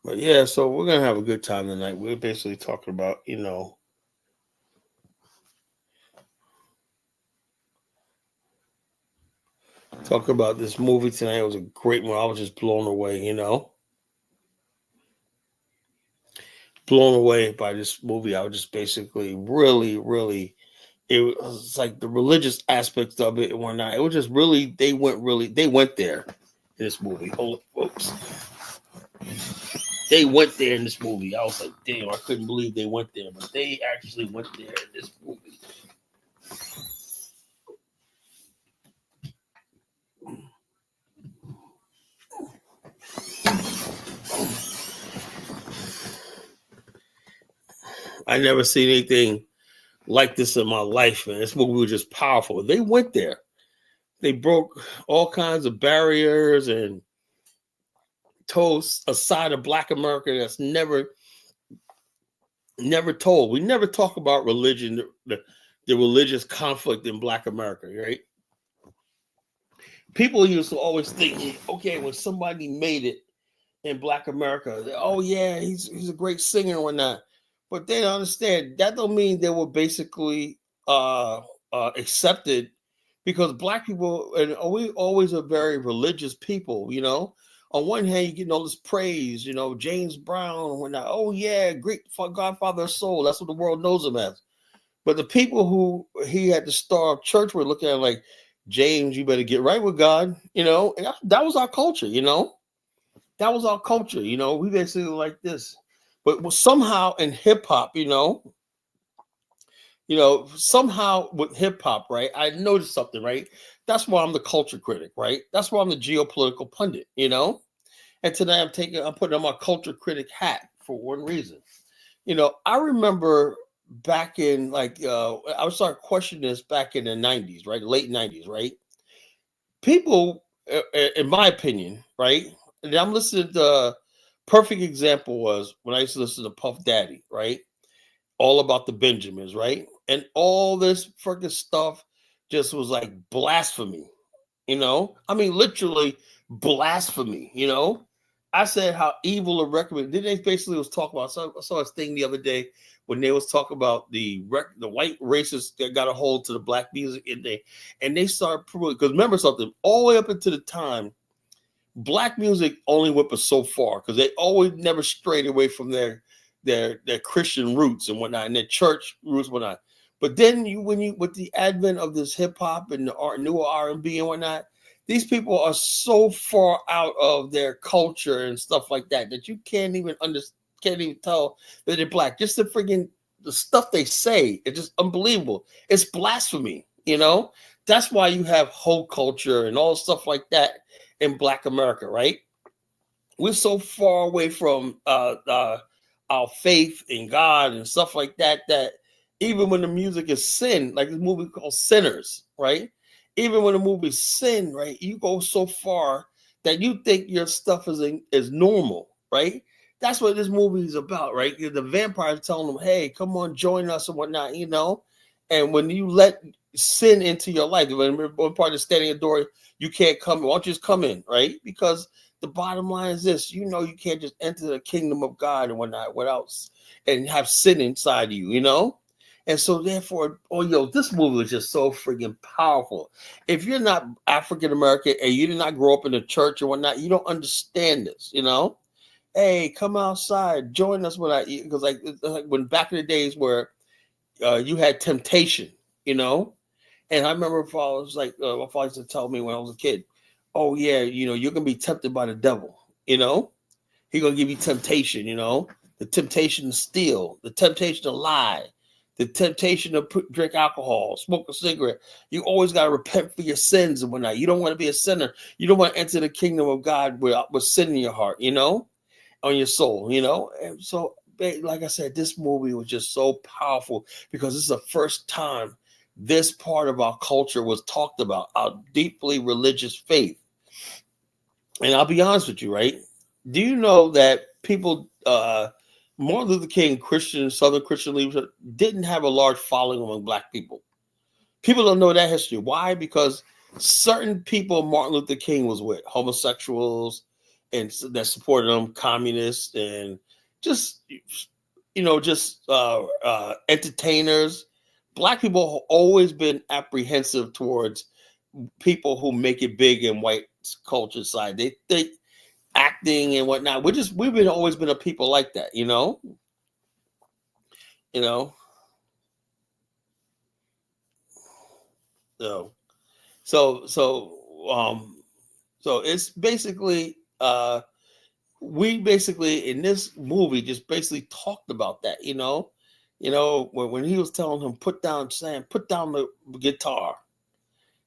But yeah, so we're gonna have a good time tonight. We're basically talking about, talking about this movie tonight. It was a great one. I was just blown away, blown away by this movie. I was just basically really, really, it was like the religious aspects of it and whatnot. It was just really, they went there in this movie. Oh, folks. They went there in this movie. I was like, damn, I couldn't believe they went there, but they actually went there in this movie. I never seen anything like this in my life, man. This movie was just powerful. They went there. They broke all kinds of barriers and told a side of Black America that's never told. We never talk about religion, the religious conflict in Black America, right? People used to always think, okay, when somebody made it in Black America, oh yeah, he's a great singer and whatnot. But they don't understand that don't mean they were basically accepted, because Black people, and we always are very religious people, On one hand, you get all this praise, James Brown and whatnot. Oh yeah, great Godfather of Soul. That's what the world knows him as. But the people who he had to start church with looking at him like, James, you better get right with God, and that was our culture, That was our culture, We basically like this. But somehow in hip hop, somehow with hip hop, right? I noticed something, right? That's why I'm the culture critic, right? That's why I'm the geopolitical pundit, And today I'm putting on my culture critic hat for one reason. I remember back in I started questioning this back in the 90s, right? Late 90s, right? People, in my opinion, right? And I'm listening to perfect example was when I used to listen to Puff Daddy, right? All about the Benjamins, right? And all this freaking stuff just was like blasphemy, I mean, literally blasphemy, I said how evil a record. Then they basically was talking about. I saw this thing the other day when they was talking about the white racists that got a hold to the Black music, and they started proving, because remember something, all the way up into the time, Black music only went but so far, because they always never strayed away from their Christian roots and whatnot, and their church roots and whatnot. But then with the advent of this hip hop and the newer R&B and whatnot, these people are so far out of their culture and stuff like that you can't even tell that they're Black. Just the stuff they say, it's just unbelievable. It's blasphemy, That's why you have whole culture and all stuff like that in Black America, right? We're so far away from our faith in God and stuff like that even when the music is sin, like this movie called Sinners, right? Even when the movie is sin, right? You go so far that you think your stuff is normal, right? That's what this movie is about, right? The vampires telling them, hey, come on, join us and whatnot, And when you let sin into your life, when one part is standing at the door, you can't come. Why don't you just come in, right? Because the bottom line is this: you can't just enter the kingdom of God and whatnot, and have sin inside you, And so therefore, this movie was just so freaking powerful. If you're not African American and you did not grow up in the church or whatnot, you don't understand this, Hey, come outside, join us because like when back in the days where you had temptation, And I remember my father used to tell me when I was a kid, oh yeah, you're gonna be tempted by the devil, He's gonna give you temptation, the temptation to steal, the temptation to lie, the temptation to drink alcohol, smoke a cigarette. You always gotta repent for your sins and whatnot. You don't want to be a sinner. You don't want to enter the kingdom of God with sin in your heart, on your soul, And so, like I said, this movie was just so powerful because this is the first time this part of our culture was talked about, our deeply religious faith. And I'll be honest with you, right? Do you know that people, Martin Luther King, Southern Christian leadership, didn't have a large following among Black people? People don't know that history. Why? Because certain people Martin Luther King was with, homosexuals and that supported them, communists and just entertainers. Black people have always been apprehensive towards people who make it big in white culture side. They think acting and whatnot. We've always been a people like that, So it's basically we basically in this movie just basically talked about that, when he was telling him put down the guitar,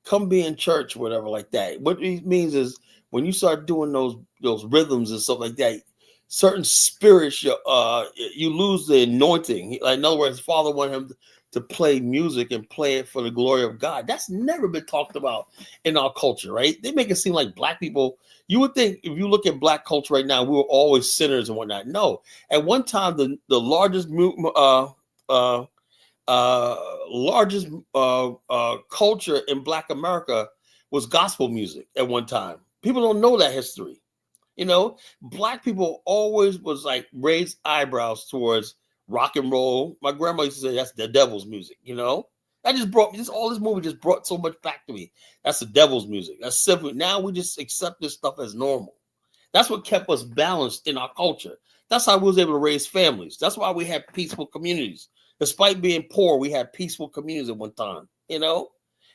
come be in church, whatever like that. What it means is when you start doing those rhythms and stuff like that, certain spirits you lose the anointing. Like, in other words, Father wanted him to play music and play it for the glory of God. That's never been talked about in our culture, right? They make it seem like black people, you would think if you look at black culture right now, we were always sinners and whatnot. No, at one time, the largest culture in Black America was gospel music at one time. People don't know that history. Black people always was like raised eyebrows towards rock and roll. My grandma used to say that's the devil's music. That just brought all this movie just brought so much back to me. That's the devil's music. That's simple. Now we just accept this stuff as normal. That's what kept us balanced in our culture. That's how we was able to raise families. That's why we had peaceful communities. Despite being poor, we had peaceful communities at one time.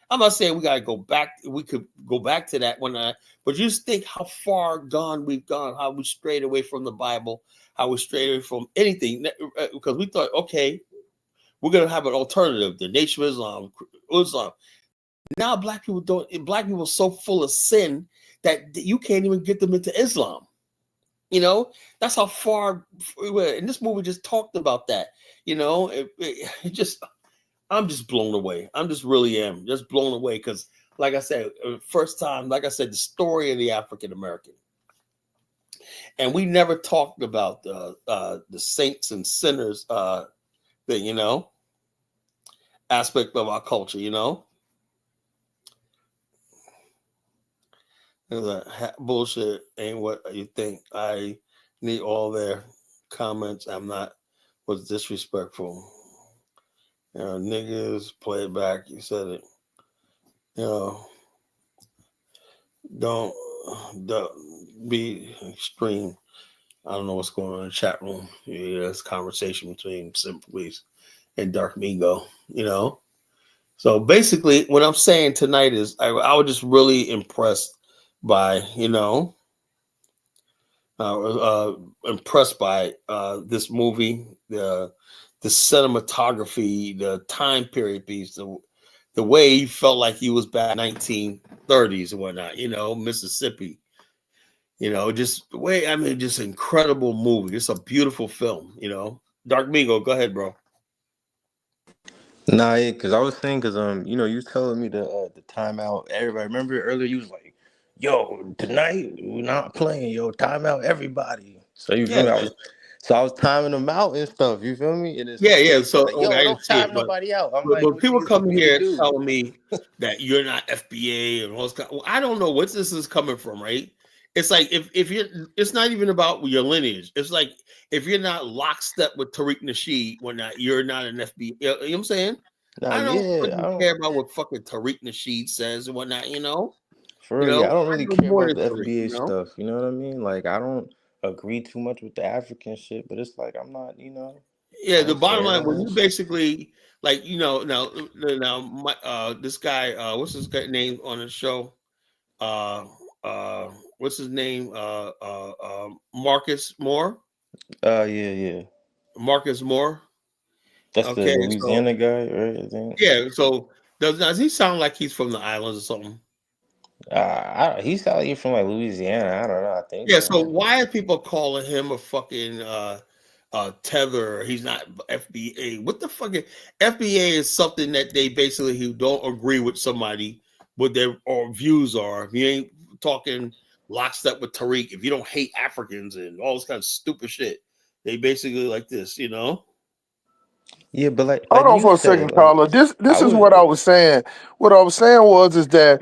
I'm not saying we gotta go back. We could go back to that but just think how far gone we've gone, how we strayed away from the Bible, how we strayed away from anything, because we thought, okay, we're gonna have an alternative, the Nation of Islam. Now black people are so full of sin that you can't even get them into Islam. That's how far we went. And this movie just talked about that. I'm just blown away. I'm just really am just blown away because, like I said, first time, like I said, the story of the African American, and we never talked about the saints and sinners thing, aspect of our culture, That bullshit ain't what you think. I need all their comments. Was disrespectful. Niggas, play it back. You said it. Don't be extreme. I don't know what's going on in the chat room. It's conversation between Simple Police and Dark Mingo, So basically, what I'm saying tonight is I was just really impressed by, this movie, the cinematography, the time period piece, the way he felt like he was back in 1930s and whatnot, Mississippi, just the way, just incredible movie. It's a beautiful film, Dark Mingo, go ahead, bro. Nah, yeah, because I was saying, you was telling me the timeout. Everybody, remember earlier you was like, yo, tonight we're not playing, yo, timeout everybody. So you feel me? I was timing them out and stuff. You feel me? And yeah. So like, yo, don't time nobody out. I'm like, but people come here telling me that you're not FBA and all this kind. Well, I don't know what this is coming from, right? It's like if you're, it's not even about your lineage. It's like if you're not lockstep with Tariq Nasheed, whatnot, you're not an FBA. You know what I'm saying? I don't care about what fucking Tariq Nasheed says and whatnot. For real, I don't really care about the FBA stuff. You know what I mean? Like, I don't agree too much with the African shit, but it's like I'm not, Yeah, the bottom line, when you basically like, now this guy, what's his guy name on the show? What's his name? Marcus Moore. Yeah. Marcus Moore. That's the Louisiana guy, right? I think. Yeah. So does he sound like he's from the islands or something? He sounds like he's from like Louisiana. I don't know. I think. Yeah. So why are people calling him a fucking tether? He's not FBA. What the fuck? FBA is something that they basically who don't agree with somebody, what their views are. If you ain't talking lockstep with Tariq, if you don't hate Africans and all this kind of stupid shit, they basically like this, Yeah, but like hold on for a second, Carla. This is what I was saying. What I was saying is that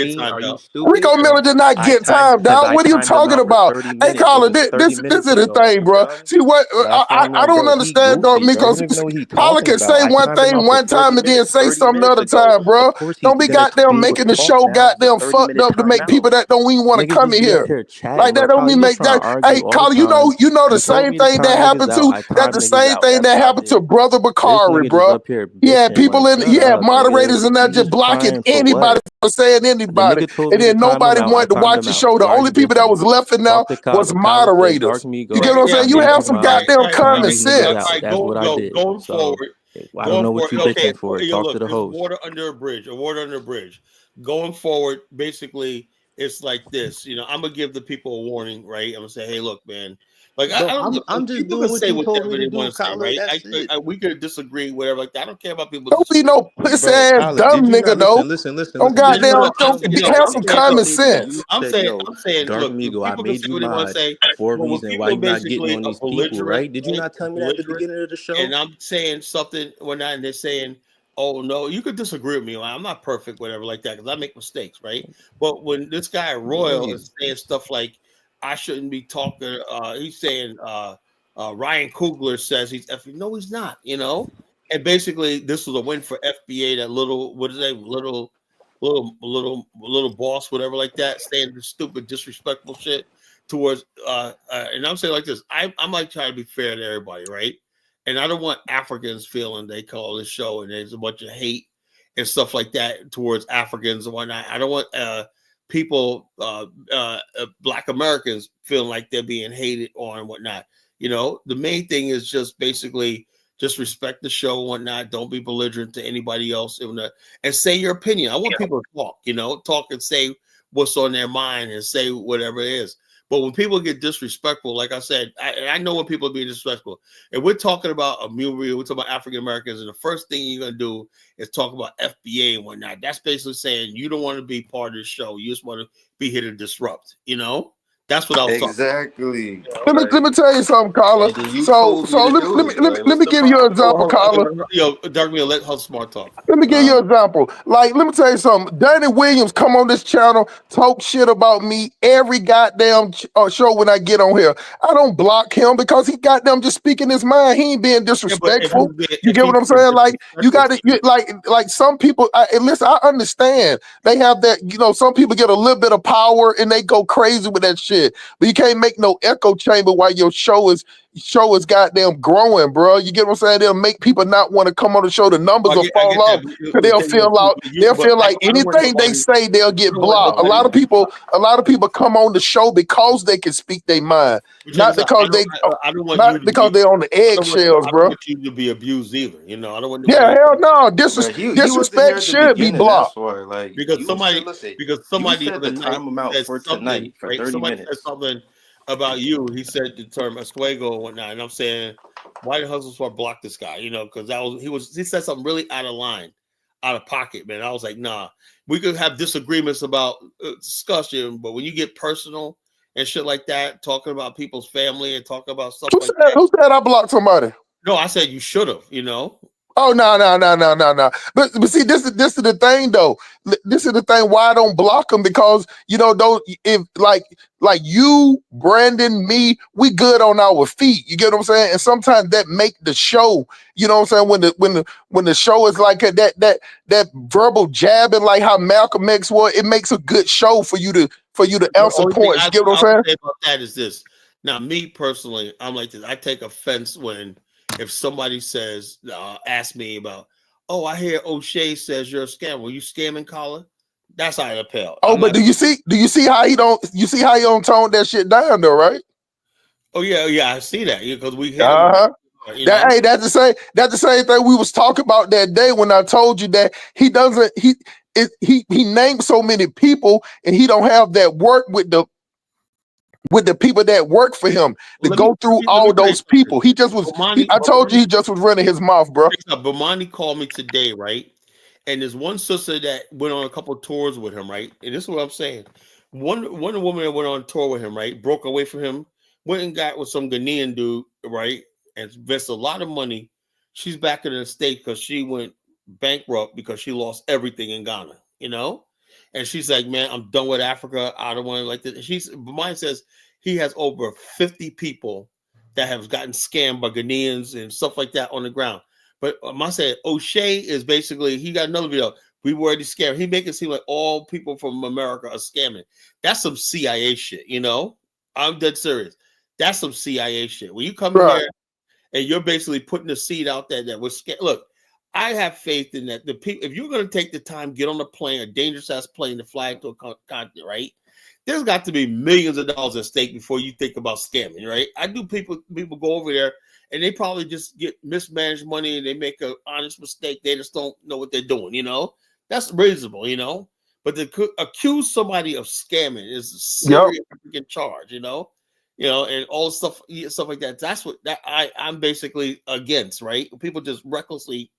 get me? timed Are you out. stupid? Rico Miller did not I get timed timed because out. I What are you timed him talking out for about? 30 Hey, minutes. It Carla, was 30 this minutes is the ago. thing, You bro. feel me? See what That's why I'm I like, don't bro, he understand, though, goofy, bro. He Miko. don't even know what he Carla talking can about. say I one timed him thing out for one 30 time and then minutes. say 30 something minutes another ago. time, bro. Of course he's Don't be gonna goddamn be able to making the talk show now. It's a goddamn 30 fucked minute up to make timeout. people that don't even want to Niggas come just in be up here. here chatting. Like Real that don't talk. mean You just make trying that. to argue Hey, all the Carla, time. you know the You told same me to thing that time niggas happened out. to I that's timed the niggas same out. thing That's that what I happened to did. Brother This Bakari, nigga just bro. up here Yeah, bitching. people Like, in shut up, moderators nigga. and that You just just blocking crying for anybody what? for saying The anybody. nigga told And me to then time him nobody out. I wanted to timed watch him the out. show. So The why are only you people that bitching? was left in now Talk to was Kyle said, moderators. Dark me, You go. get what I'm saying? I You made have you some mine. goddamn Time common these niggas sense. out. That's what I did. Going So forward, I don't know what you okay. bitching for. Yo, Talk to look, the there's host. water under a bridge. A water under a bridge. Going forward, basically, it's like this. I'm gonna give the people a warning, right? I'm gonna say, hey, look, man. Like I Bro, don't. I'm just People can doing what say you told whatever me to they do, want to say, Kyler. right? That's it. We could disagree, whatever like that. I don't care about people Don't be disagreeing. no pussy Bro, ass Kyler, dumb did you nigga not though. listen? Don't Did you goddamn not listen to what I have some said? common I said that sense. you said, yo, I'm saying, Dark look, Migo, I people can made say you what they want to mad say, for a but when reason why people you not getting basically on are these people, belligerent, right? Did you right? not tell me that at the Belligerent, beginning of the show? and I'm saying something when not, and they're saying, "Oh no, you could disagree with me. I'm not perfect, whatever, like that, because I make mistakes, right?" But when this guy Royal is saying stuff like, "I shouldn't be talking," he's saying, Ryan Coogler says he's effing. No, he's not. And basically, this was a win for FBA. That little, what is that? Little boss, whatever, like that, saying the stupid, disrespectful shit towards. And I'm saying like this. I'm like trying to be fair to everybody, right? And I don't want Africans feeling they call this show and there's a bunch of hate and stuff like that towards Africans and whatnot. I don't want people, Black Americans, feeling like they're being hated on and whatnot. The main thing is just basically just respect the show and whatnot. Don't be belligerent to anybody else and say your opinion. I want people to talk and say what's on their mind and say whatever it is. But when people get disrespectful, like I said, I know when people are being disrespectful. If we're talking about a movie, we're talking about African Americans, and the first thing you're going to do is talk about FBA and whatnot. That's basically saying you don't want to be part of the show. You just want to be here to disrupt, That's what I was Exactly. Let me tell you something, Carla. So let me give you an example, Carla. Yo, Dark Me, let her smart talk. Let me give you an example. Like, let me tell you something. Danny Williams come on this channel, talk shit about me every goddamn show when I get on here. I don't block him because he goddamn just speaking his mind. He ain't being disrespectful. You get what I'm saying? Like, you got to like some people. Listen, I understand they have that. Some people get a little bit of power and they go crazy with that shit. But you can't make no echo chamber while your show is goddamn growing, bro. You get what I'm saying? They'll make people not want to come on the show. The numbers will fall off because they'll feel like anything they say they'll get blocked. A lot of people come on the show because they can speak their mind, not because they're on the eggshells, I don't bro. want you to be abused either. I don't want Yeah, hell no. He wasn't here Disrespect at the should be beginning. blocked. That's why, like, because somebody you said the to other time him out said for something, tonight for right? 30 Somebody said minutes. something about you. He said the term "esfuego" and whatnot, and I'm saying, why did Hustle Smart block this guy? Because he said something really out of line, out of pocket, man. I was like, nah, we could have disagreements about discussion, but when you get personal and shit like that, talking about people's family and talking about stuff like that. Who said I blocked somebody? No, I said you should have. Oh no. But see, this is the thing though. This is the thing why I don't block them, because those, if like you, Brandon, me, we good on our feet. You get what I'm saying? And sometimes that make the show. You know what I'm saying? When the show is like that verbal jabbing, like how Malcolm X was, it makes a good show for you to answer points. You get what I'm saying? Say about that is this. Now, me personally, I'm like this. I take offense if somebody says, ask me about, oh, I hear O'Shea says you're a scammer. Were you scamming, Colin? That's how I appeal. Oh, but do you see how he don't tone that shit down though, right? Oh yeah, I see that because we hit him. That's the same thing we was talking about that day when I told you that he named so many people and he don't have that work with the people that work for him to go through all those people. He just was. I told you he just was running his mouth, bro. Bomani called me today, right? And there's one sister that went on a couple of tours with him, right? And this is what I'm saying. One woman that went on tour with him, right? Broke away from him, went and got with some Ghanaian dude, right? And invested a lot of money. She's back in the States because she went bankrupt because she lost everything in Ghana, And she's like, man, I'm done with Africa. I don't want to like this. Mine says he has over 50 people that have gotten scammed by Ghanaians and stuff like that on the ground. But mine said O'Shea is basically, he got another video. We were already scamming. He make it seem like all people from America are scamming. That's some CIA shit, I'm dead serious. That's some CIA shit. When you come Right. here and you're basically putting the seed out there that was scared. Look, I have faith in that. The people, if you're going to take the time, get on a plane, a dangerous ass plane to fly into a continent, right? There's got to be millions of dollars at stake before you think about scamming, right? I do. People go over there and they probably just get mismanaged money and they make an honest mistake. They just don't know what they're doing, you know? That's reasonable, you know? But to accuse somebody of scamming is a serious charge, you know, and all stuff like that. That's what I'm basically against, right? People just recklessly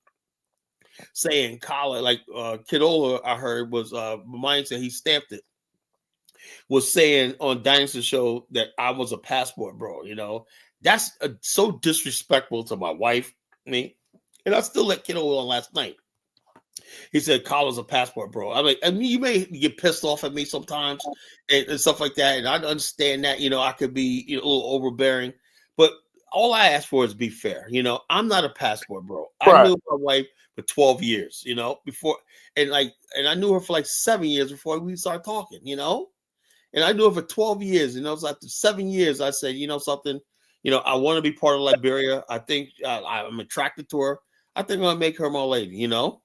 saying collar, like Kidola, I heard was mine said he stamped it, was saying on Dynasty Show that I was a passport bro, you know. That's so disrespectful to my wife, me, and I still let Kidola on last night. He said, "Collar's a passport, bro." I mean, you may get pissed off at me sometimes and stuff like that, and I understand that. You know, I could be a little overbearing, but all I ask for is be fair. You know, I'm not a passport, bro. I knew my wife for 12 years. You know, before and I knew her for like 7 years before we started talking. You know, and I knew her for 12 years. And it was after 7 years, I said, you know something, I want to be part of Liberia. I think I'm attracted to her. I think I'm gonna make her my lady. You know.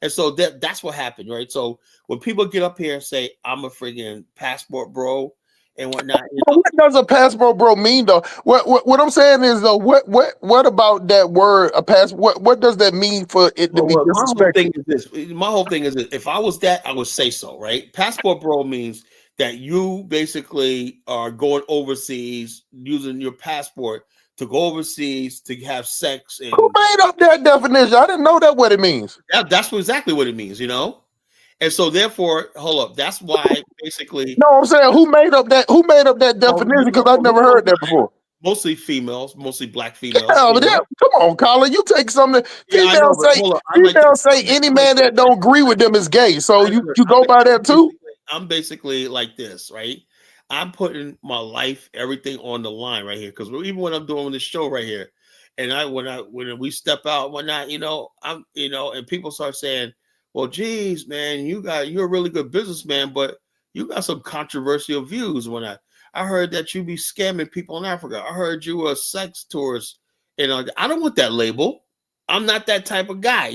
And so that's what happened, right? So when people get up here and say, I'm a friggin' passport bro and whatnot. What does a passport bro mean though? What I'm saying is though, what about that word, a passport? What does that mean for it to be disrespectful? My whole thing is this. If I was that, I would say so, right? Passport bro means that you basically are going overseas using your passport to go overseas to have sex. And who made up that definition? I didn't know that what it means. That's exactly what it means, And so therefore, hold up. That's why basically. No, I'm saying who made up that definition? Because I've never heard that before. Mostly females, mostly black females. Hell, come on, Colin. You take something. Females say any man that don't agree with them is gay. So you go by that too. I'm basically like this, right? I'm putting my life, everything on the line right here. Because even when I'm doing this show right here, and when we step out, whatnot, I'm, and people start saying, well, geez, man, you're a really good businessman, but you got some controversial views. When I heard that you be scamming people in Africa. I heard you were a sex tourist. I don't want that label. I'm not that type of guy,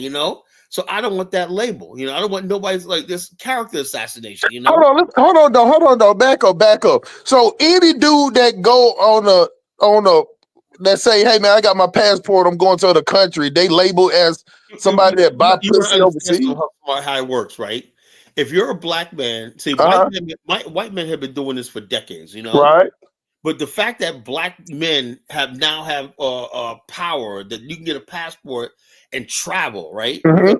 So I don't want that label. I don't want nobody's like this character assassination. Hold on, though. Back up. So any dude that go on a that say, hey man, I got my passport, I'm going to the country, they label as somebody that buy pussy overseas. How it works, right? If you're a black man, see, white men have been doing this for decades, Right. But the fact that black men have power that you can get a passport and travel, right? Mm-hmm.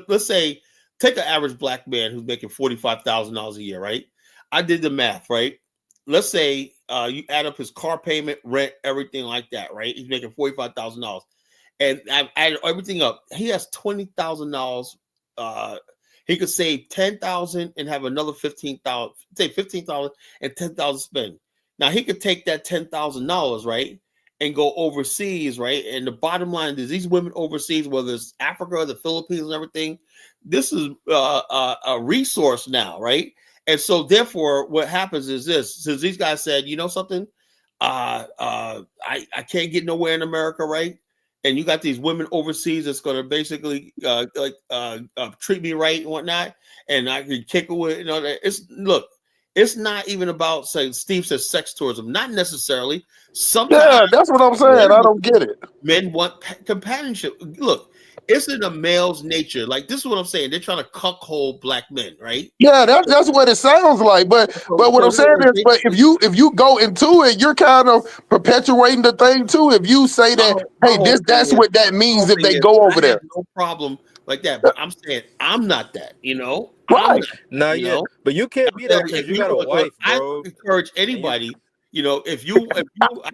Let's say, take an average black man who's making $45,000 a year, right? I did the math, right? Let's say you add up his car payment, rent, everything like that, right? He's making $45,000, and I've added everything up. He has $20,000. He could save $10,000 and have another $15,000. Say $15,000 and $10,000 spend. Now he could take that $10,000, right, and go overseas, right? And the bottom line is these women overseas, whether it's Africa or the Philippines and everything, this is a resource now, right? And so therefore, what happens is this: since these guys said, something, I can't get nowhere in America, right? And you got these women overseas that's going to basically treat me right and whatnot, and I can kick away. It's not even about, say, Steve says sex tourism. Not necessarily. Sometimes, that's what I'm saying. I don't get it. Men want companionship. Look, it's in a male's nature. Like, this is what I'm saying. They're trying to cuckold black men, right? Yeah, that's what it sounds like. But what I'm saying is, but if you go into it, you're kind of perpetuating the thing too. If you say that, that's what that means if they go over there. No problem like that. But I'm saying I'm not that, Right. But you can't be that because you got a wife, bro. I encourage anybody, if you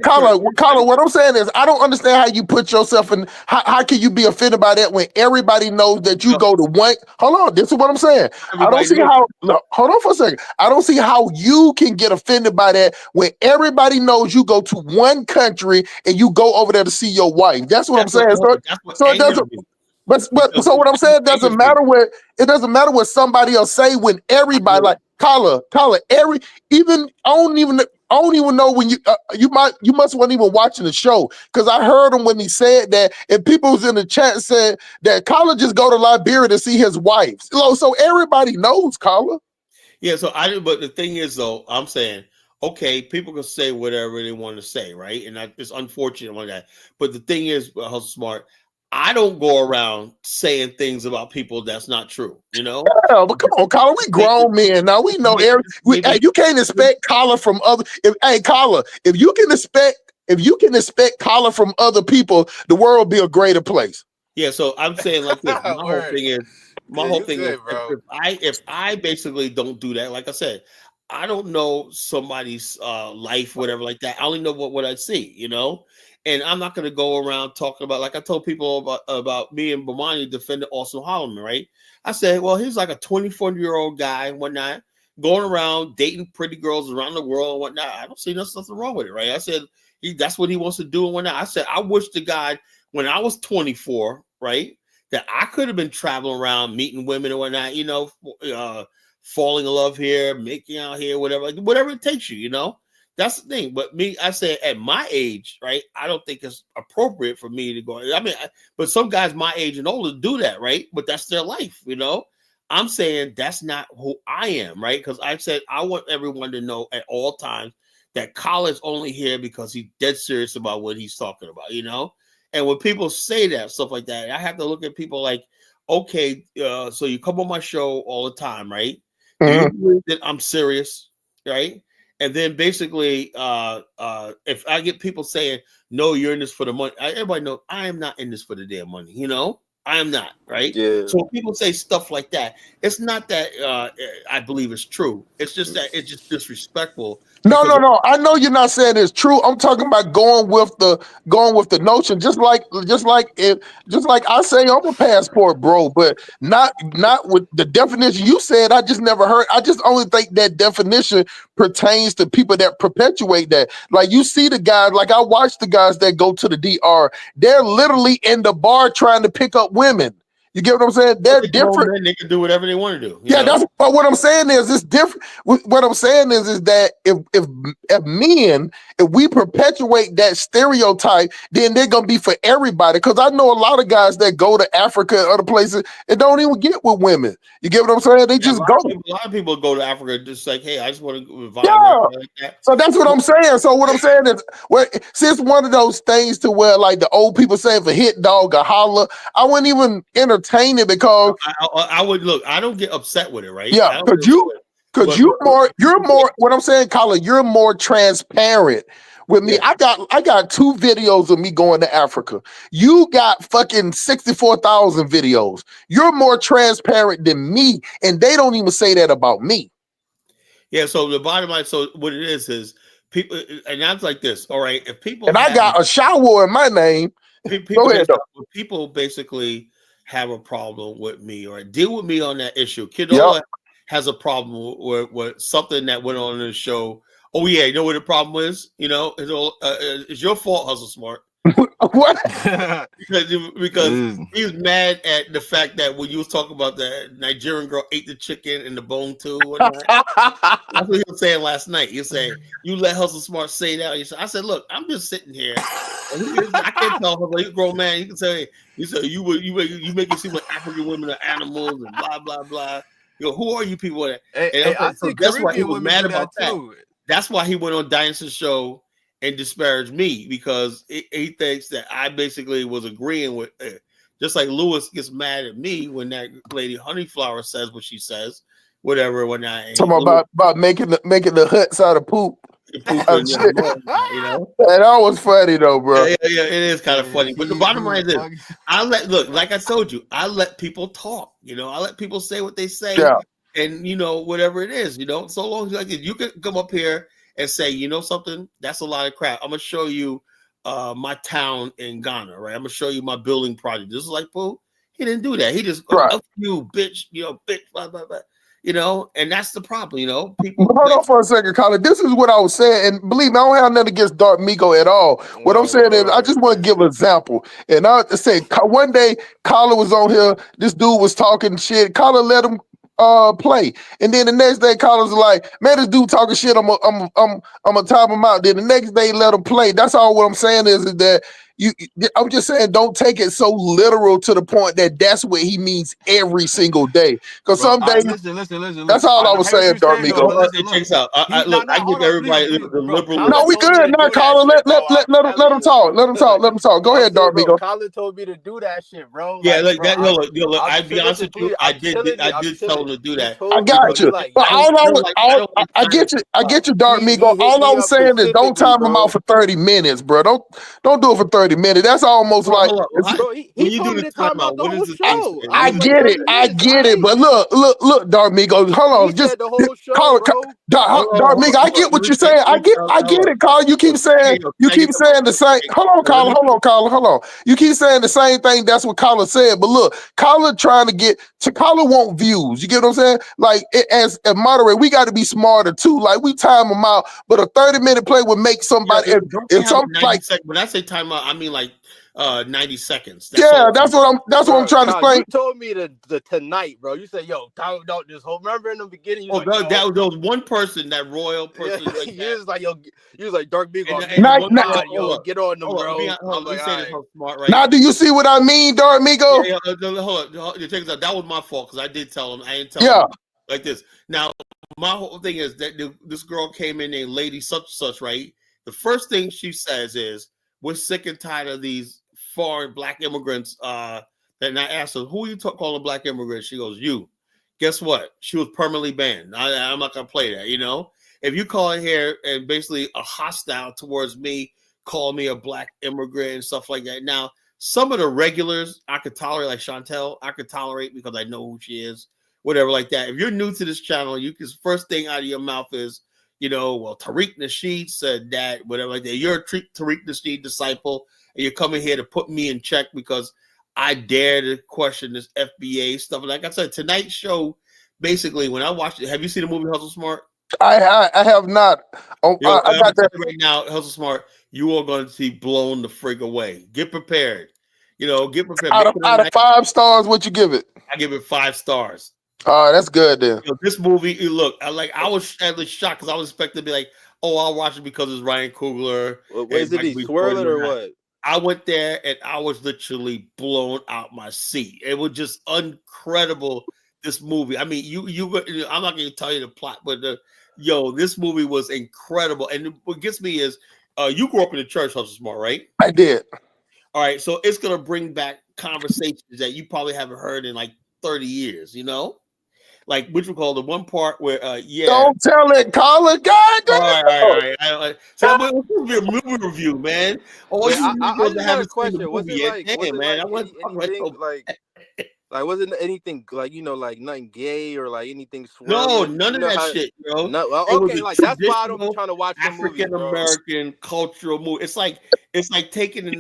Carla, what I'm saying is I don't understand how you put yourself in. How can you be offended by that when everybody knows that you go to one? Hold on, this is what I'm saying. I don't see how. Look, hold on for a second. I don't see how you can get offended by that when everybody knows you go to one country and you go over there to see your wife. That's what I'm saying. So it doesn't. But so what I'm saying, it doesn't matter what somebody else say when everybody like Carla, I don't I don't even know when you must wasn't even watching the show because I heard him when he said that, and people was in the chat said that Collar just go to Liberia to see his wife. So everybody knows Collar. Yeah, but the thing is though, I'm saying, okay, people can say whatever they want to say, right? And it's unfortunate on that. But the thing is, how smart. I don't go around saying things about people that's not true, you know? Yeah, but come on, Collar, we grown men now. We know hey, you can't expect Collar from other. Collar, if you can expect Collar from other people, the world will be a greater place. Yeah, so I'm saying like this. My whole thing is, if I basically don't do that, like I said, I don't know somebody's life, whatever like that. I only know what I see, you know. And I'm not going to go around talking about, like I told people about me and Bomani defending Austin Holloman, right? I said, well, he's like a 24-year-old guy and whatnot, going around dating pretty girls around the world and whatnot. I don't see nothing wrong with it, right? I said, that's what he wants to do and whatnot. I said, I wish the guy, when I was 24, right, that I could have been traveling around, meeting women and whatnot, you know, falling in love here, making out here, whatever it takes you, you know. That's the thing. But me, I say at my age, right, I don't think it's appropriate for me to go. I mean, but some guys my age and older do that, right? But that's their life, you know. I'm saying that's not who I am, right? Because I said I want everyone to know at all times that Colin's only here because he's dead serious about what he's talking about, you know. And when people say that, stuff like that, I have to look at people like, okay, so you come on my show all the time, right? Do you believe that I'm serious, right? And then basically, if I get people saying, no, you're in this for the money, everybody knows I am not in this for the damn money, you know? I am not, right? Yeah. So when people say stuff like that, it's not that I believe it's true. It's just that it's just disrespectful. No. I know you're not saying it's true. I'm talking about going with the notion, just like I say I'm a passport bro, but not with the definition you said. I just never heard. I just only think that definition pertains to people that perpetuate that. Like you see the guys, like I watch the guys that go to the DR. They're literally in the bar trying to pick up women. You get what I'm saying? They're different. They can do whatever they want to do. Yeah, that's but what I'm saying is it's different. What I'm saying is that if we perpetuate that stereotype, then they're gonna be for everybody. Because I know a lot of guys that go to Africa and other places and don't even get with women. You get what I'm saying? They just go. A lot of people go to Africa just like, hey, I just want to vibe like that. So that's what I'm saying. So what I'm saying is, since one of those things to where like the old people say if a hit dog a holler, I wouldn't even entertain it because I would look. I don't get upset with it, right? Yeah, because you're more. What I'm saying, Colin, you're more transparent with me. Yeah. I got 2 videos of me going to Africa. You got fucking 64,000 videos. You're more transparent than me, and they don't even say that about me. Yeah. So the bottom line. So what it is people, and that's like this. All right, if people I got a shower in my name. People basically have a problem with me or deal with me on that issue. Kidola has a problem with something that went on in the show. Oh yeah, you know what the problem is? You know, it's your fault, Hustle Smart. What? because he was mad at the fact that when you was talking about the Nigerian girl ate the chicken and the bone too. That's what he was saying last night. He was saying, you let Hustle Smart say that. I said, look, I'm just sitting here. I can't tell Hustle, he's a grown man. You can say, you make it seem like African women are animals and blah, blah, blah. You know, who are you people? So that's why he was mad about that. That's why he went on Dynasty's show and disparage me because he thinks that I basically was agreeing with just like Lewis gets mad at me when that lady Honeyflower says what she says, whatever. When I talking about making the huts out of poop. You know, and that was funny though, bro. Yeah, it is kind of funny. But the bottom line is, like I told you, I let people talk. You know, I let people say what they say, and you know, whatever it is, you know. So long as you can come up here and say, you know something, that's a lot of crap. I'm gonna show you my town in Ghana, right? I'm gonna show you my building project. This is like, Pooh, he didn't do that. He just you bitch, bitch, blah, blah, blah. You know, and that's the problem, you know. People hold on for a second, Colin. This is what I was saying, and believe me, I don't have nothing against Dark Miko at all. What I'm saying is, I just want to give an example. And I say, one day, Colin was on here. This dude was talking shit. Colin let him play. And then the next day, callers are like, man, this dude talking shit. I'm gonna top him out. Then the next day, let him play. That's all. What I'm saying is that I'm just saying, don't take it so literal to the point that that's what he means every single day. Because some days, listen. That's all I was saying, Darmigo. It checks out. I give everybody the liberal. No, we good. Now, Colin, let him talk. Let him talk. Go ahead, Darmigo. Colin told me to do that shit, bro. Yeah, like, look, bro, look. I'll be honest with you. I did tell him to do that. I got you. But I get you, Darmigo. All I was saying is don't time him out for 30 minutes, bro. Don't do it for 30 minutes. That's almost like he told me to time out. What is the show? I get it. But look, Darmigo. Hold on, just Darmigo. I get what you're saying. I get it, Colin. You keep saying the same. Hold on, Colin. You keep saying the same thing. That's what Colin said. But look, Colin trying to get to Colin want views. You get what I'm saying? Like as a moderator, we got to be smarter too. Like we time them out, but a 30-minute play would make somebody. If something like when I say time out, I mean like 90 seconds. That's what I'm trying to explain. You told me the tonight, bro. You said, yo, don't just hold. Remember in the beginning, there was one person, that royal person. You was like, yo, you was like Dark Big. Yo, get on them, bro. I'm like, smart, right? Now, do you see what I mean, Darmigo? Hold on. Check this out. That was my fault because I did tell him. I didn't tell him like this. Now, my whole thing is that this girl came in named Lady such, right? The first thing she says is, we're sick and tired of these foreign black immigrants. Then I asked her, who are you calling black immigrants? She goes, you. Guess what? She was permanently banned. I'm not going to play that, you know? If you call in here and basically a hostile towards me, call me a black immigrant and stuff like that. Now, some of the regulars I could tolerate, like Chantel, I could tolerate because I know who she is, whatever like that. If you're new to this channel, first thing out of your mouth is, you know, well, Tariq Nasheed said that, whatever like that. You're a Tariq Nasheed disciple, and you're coming here to put me in check because I dare to question this FBA stuff. Like I said, tonight's show, basically, when I watched it, have you seen the movie Hustle Smart? I have not. I got that right now. Hustle Smart, you are going to see blown the frig away. Get prepared. You know, get prepared. Out of 5 stars, what you give it? I give it 5 stars. That's good then. You know, this movie, look, I was actually shocked because I was expecting to be like, oh, I'll watch it because it's Ryan Coogler. Is it he swirling or what? I went there and I was literally blown out my seat. It was just incredible. This movie. I mean, I'm not going to tell you the plot, but this movie was incredible. And what gets me is, you grew up in the church, Hustle Smart, right? I did. All right, so it's going to bring back conversations that you probably haven't heard in like 30 years, you know? Like, which we call the one part where, Don't tell it, Colin. God damn. All right. So, it's supposed to be a movie review, man. I just have a question. Was it wasn't anything like, like nothing gay or like anything swirling? No, none of that shit, bro. Okay, like that's why I'm trying to watch the movie. African American cultural movie. It's like taking the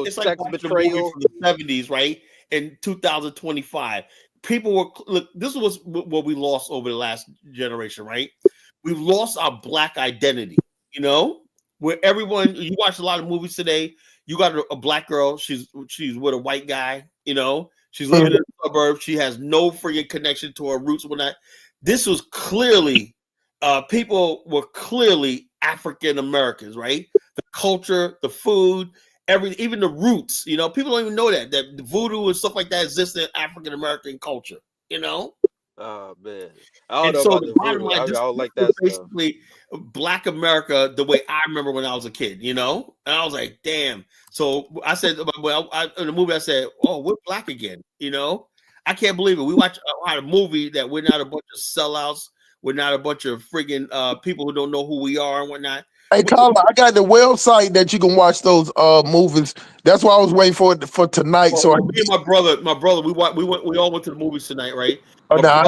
it's like betrayal from the 70s, right? In 2025. People this was what we lost over the last generation, right? We've lost our black identity, you know, where you watch a lot of movies today. You got a black girl, she's with a white guy, you know, she's living in the suburbs. She has no freaking connection to her roots. This was clearly, people were clearly African Americans, right? The culture, the food, even the roots, you know, people don't even know that the voodoo and stuff like that exists in African American culture, you know. Oh man, I don't know about the voodoo. I don't like that. Basically, Black America the way I remember when I was a kid, you know. And I was like, damn. So I said, well, in the movie, I said, oh, we're black again, you know. I can't believe it. We watch a movie that we're not a bunch of sellouts. We're not a bunch of friggin' people who don't know who we are and whatnot. Hey, Colin, I got the website that you can watch those movies. That's why I was waiting for tonight. Me and my brother, we all went to the movies tonight, right? I got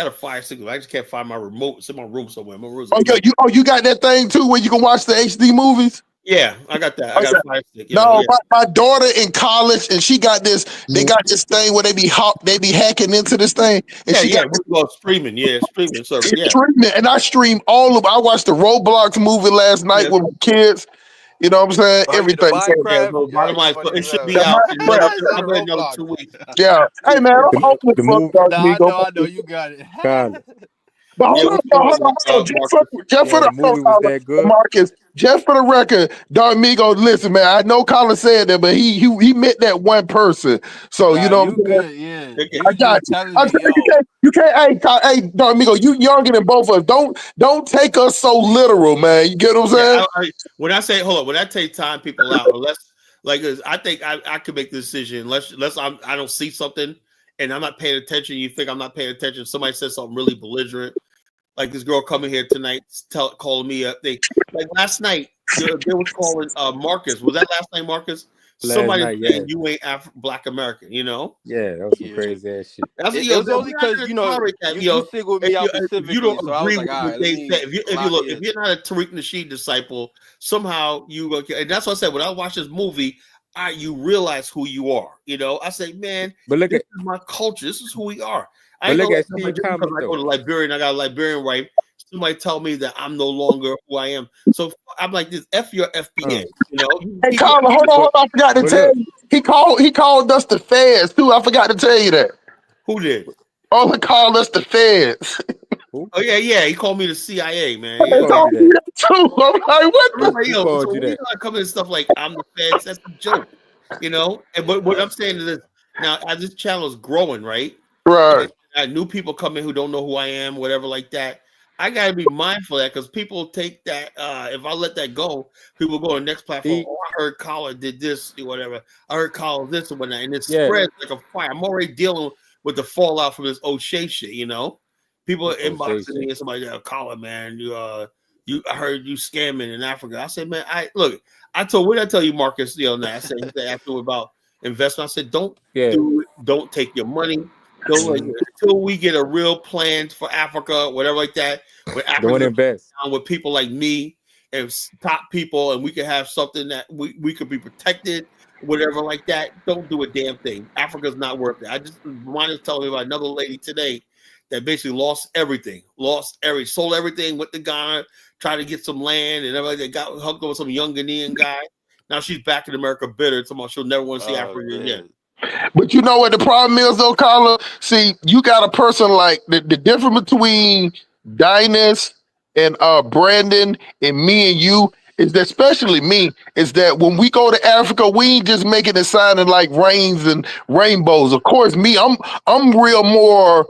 a fire signal. I just can't find my remote. It's in my room somewhere. You got that thing too where you can watch the HD movies? Yeah, I got that. I got a fire stick. My daughter in college, and she got this. They got this thing where they be hacking into this thing, and streaming service. Streaming, and I stream all of. I watched the Roblox movie last night with my kids. You know what I'm saying? Oh, yeah, the Everything. So, Yeah, Minecraft. so Yeah, bottom you line, funny it as should hell. be that out might, in but, another, He said I a bet another Roblox. 2 weeks. yeah. Hey man, I'm hoping The for move, Dark Nah, Migo. I know, you got it. But Yeah, hold on, what's though, going hold on, hold on. on, Marcus? Just for yeah, the the movie was that good. Marcus, just for the record, Dark Migo, listen, man. I know Colin said that, but he meant that one person. So you Nah, know what you I'm saying? good, yeah. Okay. He I was got just you. telling I'm me, saying yo, you can't. Hey, Dark Migo, you younger than both of us. Don't take us so literal, man. You get what I'm saying? Yeah, when I say hold on, when I take time people out, unless like I think I could make the decision unless I don't see something and I'm not paying attention. You think I'm not paying attention? Somebody says something really belligerent, like this girl coming here tonight, calling me up. They like last night they was calling Marcus. Was that last night, Marcus? Last Somebody night, yeah. saying you ain't Black American. You know. Yeah, that was some yeah. crazy ass shit. That's It yo, was we're only not because, gonna you know, tolerate that. you singled me out If you specifically, don't so I was agree like, with all what right, let they me say, if you clock look, in. if you're not a Tariq Nasheed disciple, somehow you and that's what I said when I watched this movie. You realize who you are. You know, I say, man, But look this at is my culture. This is who we are. I but ain't look gonna at let somebody Steve just because Thomas I go though. to Liberian, I got a Liberian wife. Somebody tell me that I'm no longer who I am. So I'm like this. F your FBA. You know, you Hey, keep your Colin, hold on. I forgot to But tell look, you. He called us the feds too. I forgot to tell you that. who did. Oh, he called us the feds. who Oh yeah. He called me the CIA, man. who They Yeah. called you told me that? that too. I'm like, what the? Everybody Who else. called So you we that? not coming to stuff like I'm the feds. That's a joke, you know. And but what I'm saying is this: now, as this channel is growing, right? Right. And new people come in who don't know who I am, whatever, like that. I gotta be mindful of that because people take that. If I let that go, people go to the next platform. He, Oh, I heard Colin did this, or whatever. I heard Colin this or whatnot, and it yeah. spreads like a fire. I'm already dealing with the fallout from this O'Shea shit, you know. People are Oh, say inboxing me shit. and somebody, Colin, man, I heard you scamming in Africa. I said, man, what did I tell you, Marcus, the other night? I said, he said after about investment, I said, don't Yeah. do it, don't take your money. Don't like until we get a real plan for Africa, whatever like that. When Don't Africa invest. down with people like me and top people, and we can have something that we could be protected, whatever like that. Don't do a damn thing. Africa's not worth it. I just mine is telling me about another lady today that basically lost everything, sold everything, went to Ghana, tried to get some land, and everybody got hooked up with some young Ghanaian guy. Now she's back in America bitter, talking about she'll never want to see Africa again. But you know what the problem is, though, Colin? See, you got a person like the difference between Dynas and Brandon and me and you is that, especially me, is that when we go to Africa, we ain't just making it sounding like rains and rainbows. Of course, me, I'm real more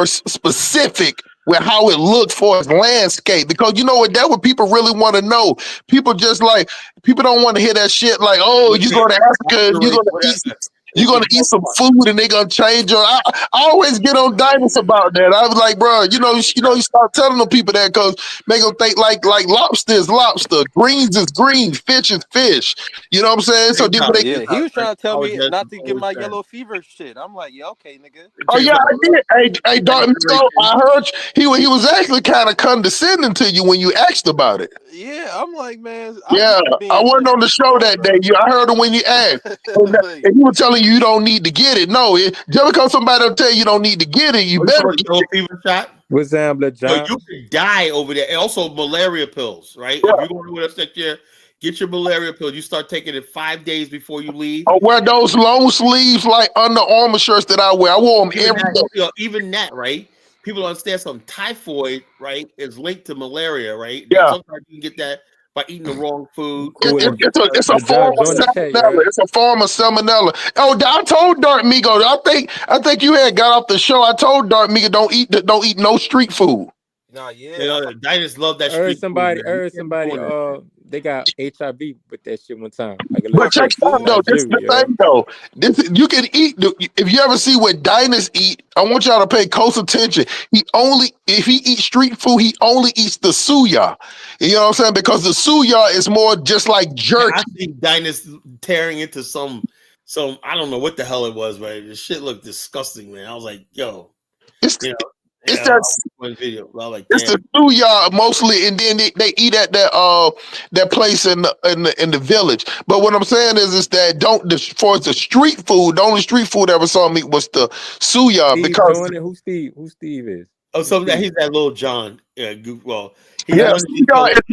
specific with how it looks for its landscape, because you know what, that what people really want to know. People don't want to hear that shit like, oh, you go to Africa and you're gonna eat some food and they gonna change your. I always get on Dynas about that. I was like, bro, you start telling them people that because make them think like lobster is lobster, greens is green, fish is fish. You know what I'm saying? So Yeah, he was trying to tell me not to get my yellow fever shit. I'm like, yeah, okay, nigga. Oh yeah, I did. Hey, Darton, so I heard he was actually kind of condescending to you when you asked about it. Yeah, I'm like, man. Yeah, I wasn't on the show that day. I heard him when you asked, and he was telling you don't need to get it. No, just because somebody will tell you don't need to get it, you better get yellow fever shot. What's that, John? You could die over there. And also malaria pills, right? Yeah. If you're going with us next year, get your malaria pills. You start taking it 5 days before you leave. I wear those long sleeves like Under Armour shirts that I wear. I wore them every day. Even that, right? People don't understand some typhoid, right, is linked to malaria, right? Yeah. Sometimes you can get that by eating the wrong food. It's a form of salmonella. It's a form of salmonella. Oh, I told Dark Migo. I think you had got off the show. I told Dark Migo don't eat no street food. Nah, yeah. I just love that. I heard somebody. They got HIV with that shit one time. Like a But check it out though. This is the thing though. You can eat. If you ever see what Dynas eat, I want y'all to pay close attention. If he eats street food, he only eats the suya. You know what I'm saying? Because the suya is more just like jerky. I see Dynas tearing into some. I don't know what the hell it was, but the shit looked disgusting, man. I was like, yo, It's just one video. I was like, it's the suya mostly, and then they eat at that place in the village. But what I'm saying is that for the street food, the only street food I ever saw me was the suya. Steve because who Steve is? Oh, so he's that little John. Yeah, well, Yes, it's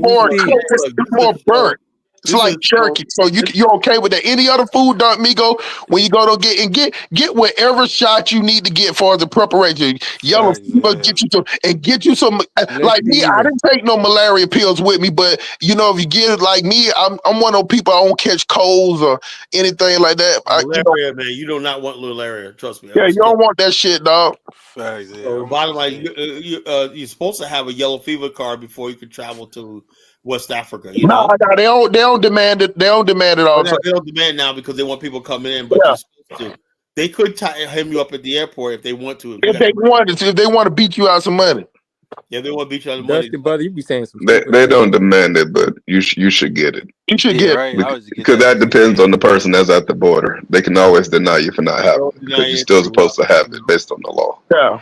more burnt. It's like jerky. So you're okay with that. Any other food, Dark Migo, when you go to get whatever shot you need to get for the preparation. Yellow fever, get you some like me. I didn't take no malaria pills with me, but you know, if you get it like me, I'm one of those people I don't catch colds or anything like that. Malaria, man, you do not want malaria. Trust me. Yeah, you don't want that shit, dog. So bottom line, you're supposed to have a yellow fever card before you can travel to West Africa. You know, they don't demand it. They don't demand it all the time. They don't demand now because they want people coming in, but you're supposed to. They could hem you up at the airport if they want to. If they want to beat you out some money. Yeah, they want to beat you out of money. Brother, you be saying some. They don't demand it, but you should get it. You should get it because that depends on the person that's at the border. They can always deny you for not having it because you're still supposed to have it based on the law. Yeah.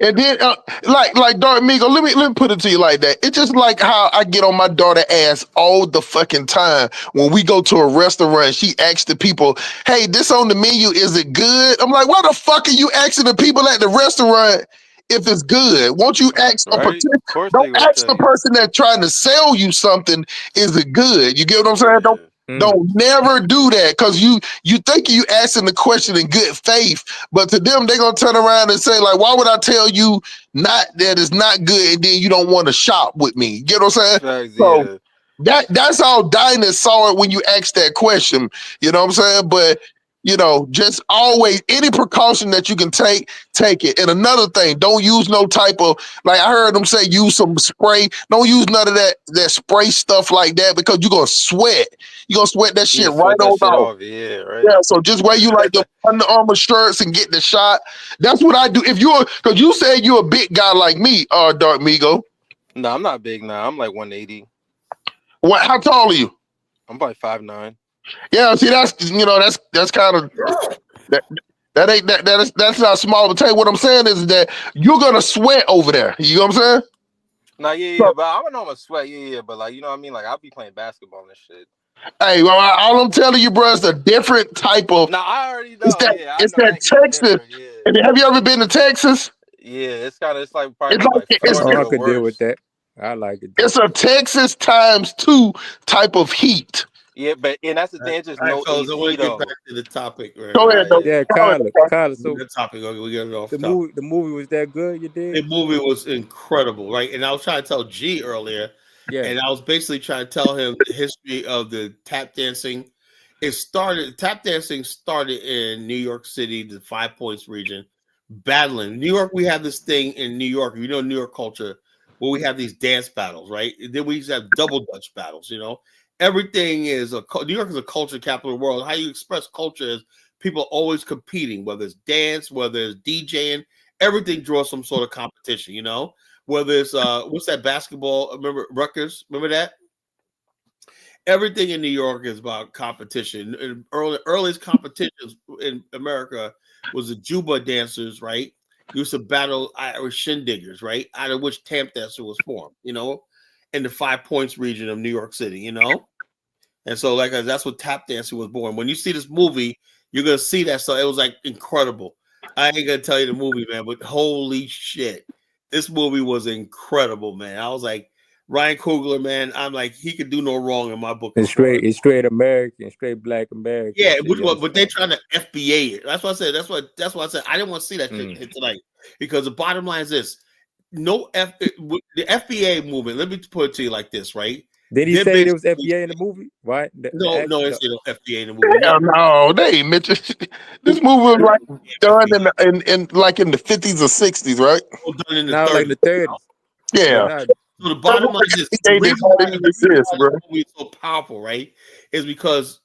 And then, like Dark Migo, let me put it to you like that. It's just like how I get on my daughter's ass all the fucking time when we go to a restaurant. She asks the people, "Hey, this on the menu, is it good?" I'm like, "Why the fuck are you asking the people at the restaurant if it's good? Won't you ask don't ask the person that's trying to sell you something, is it good?" You get what I'm saying? Don't never do that because you think you asking the question in good faith, but to them they're gonna turn around and say like, "Why would I tell you not that it's not good and then you don't want to shop with me?" You get what I'm saying? So that's how diners saw it when you asked that question. You know what I'm saying? But you know, just always any precaution that you can take it. And another thing, don't use no type of, like I heard them say, use some spray. Don't use none of that spray stuff like that because you're gonna sweat. You're gonna sweat that shit right on off. Yeah, so just wear you like the Under Armour shirts and get the shot. That's what I do. If you're, because you said you're a big guy like me, Dark Migo. No, I'm not big now. I'm like 180. What? How tall are you? I'm probably 5'9". Yeah, see, that's kind of that's not small. But tell you what I'm saying is that you're gonna sweat over there. You know what I'm saying? Nah, yeah, but I don't know I'm a sweat, but like you know what I mean. Like I'll be playing basketball and shit. Hey, well, all I'm telling you, bro, is a different type of. Nah, I already know. It's that Texas. Have you ever been to Texas? Yeah, it's like probably I could deal with that. I like it. It's a Texas ×2 type of heat. Yeah, and that's the thing. Just no AC, so we'll get back to the topic. Right? Go ahead, though. Yeah, Kyler. So the topic, we get it off. The movie was that good? You did? The movie was incredible, right? And I was trying to tell G earlier, and I was basically trying to tell him the history of the tap dancing. Tap dancing started in New York City, the 5 Points region, battling. New York, we have this thing in New York, you know, New York culture, where we have these dance battles, right? And then we used to have double Dutch battles, you know. Everything is New York is a culture capital of the world. How you express culture is people always competing, whether it's dance, whether it's DJing, everything draws some sort of competition, you know, whether it's what's that basketball? Remember Rutgers? Remember that? Everything in New York is about competition. And earliest competitions in America was the Juba dancers, right? Used to battle Irish shindiggers, right? Out of which tap dancer was formed, you know, in the 5 Points region of New York City, you know? And so, like, that's what tap dancing was born. When you see this movie, you're going to see that. So it was, like, incredible. I ain't going to tell you the movie, man, but holy shit. This movie was incredible, man. I was like, Ryan Coogler, man, I'm like, he could do no wrong in my book. It's straight American, straight Black American. Yeah, but they're trying to FBA it. That's what I said. That's why I said I didn't want to see that shit tonight. Because the bottom line is this. The FBA movement, let me put it to you like this, right? Did he say there was FBA in the movie? Right? No, it's no FBA in the movie. Hell no, they ain't mentioned. This movie was like done in like in the 50s or 60s, right? Done in the 30s. Like the 30s. Yeah. So the bottom line is this: movie is so powerful, right? Is because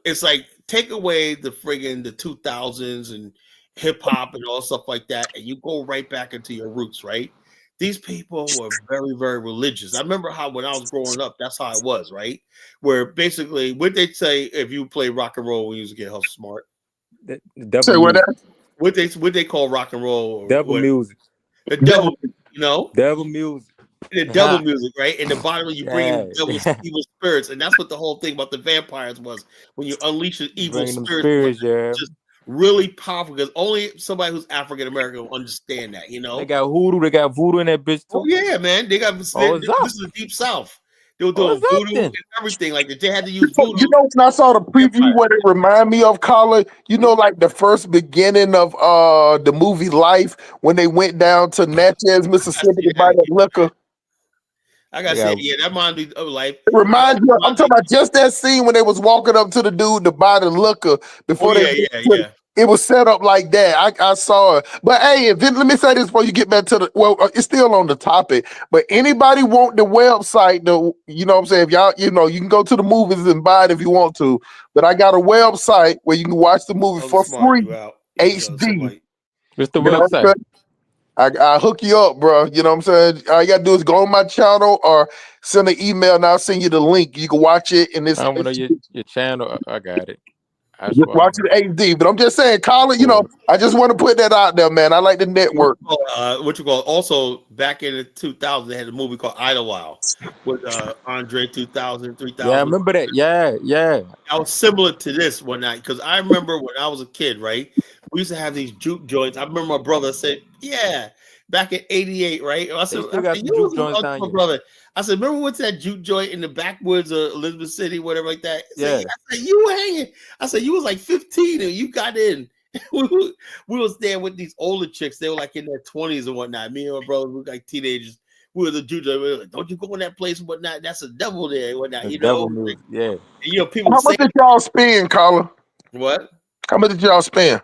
it's like take away the 2000s and hip hop and all stuff like that, and you go right back into your roots, right? These people were very, very religious. I remember how when I was growing up, that's how it was, right? Where basically, what they say if you play rock and roll when you used to get Hustle Smart. Say what that? What they call rock and roll? Devil music. The devil, you know? Devil music. The devil music, right? And the bottom you bring in devil's evil spirits, and that's what the whole thing about the vampires was. When you unleash the evil spirits, just really powerful because only somebody who's African American will understand that. They got hoodoo. They got voodoo in that bitch Oh too. yeah, man. They got this Oh, it's up. is the deep south. They were Oh, doing it's up voodoo then. and everything. Like they had to use So, voodoo. when I saw the preview, what it remind me of, Colin, like the first beginning of the movie Life when they went down to Natchez, Mississippi to buy that liquor. I gotta say, yeah, that reminds me of Life. It reminds you. I'm talking about just that scene when they was walking up to the dude to buy the liquor before it was set up like that. I saw it. But hey, let me say this before you get back to the it's still on the topic. But anybody want the website, you know what I'm saying? If y'all, you can go to the movies and buy it if you want to. But I got a website where you can watch the movie for free. HD. What's the website? I hook you up, bro. You know what I'm saying? All you gotta do is go on my channel or send an email and I'll send you the link. You can watch it in this. I don't know your channel. I got it. Just watch it HD. But I'm just saying, Colin, I just want to put that out there, man. I like the network. What you call also back in the 2000s, they had a movie called Idlewild with Andre 3000. Yeah, I remember that. Yeah. I was similar to this one night because I remember when I was a kid, right? We used to have these juke joints. I remember my brother said, "Yeah, back in '88, right?" I said, my brother. I said, "Remember what's that juke joint in the backwoods of Elizabeth City, whatever like that?" Yeah. I said, "You were hanging." I said, "You was like 15 and you got in." we was there with these older chicks. They were like in their 20s and whatnot. Me and my brother were like teenagers. We were the juke joint. We were like, "Don't you go in that place and whatnot? That's a devil there and whatnot." The you know, devil yeah. And, people. How much did y'all spend, Colin? What? How much did y'all spend?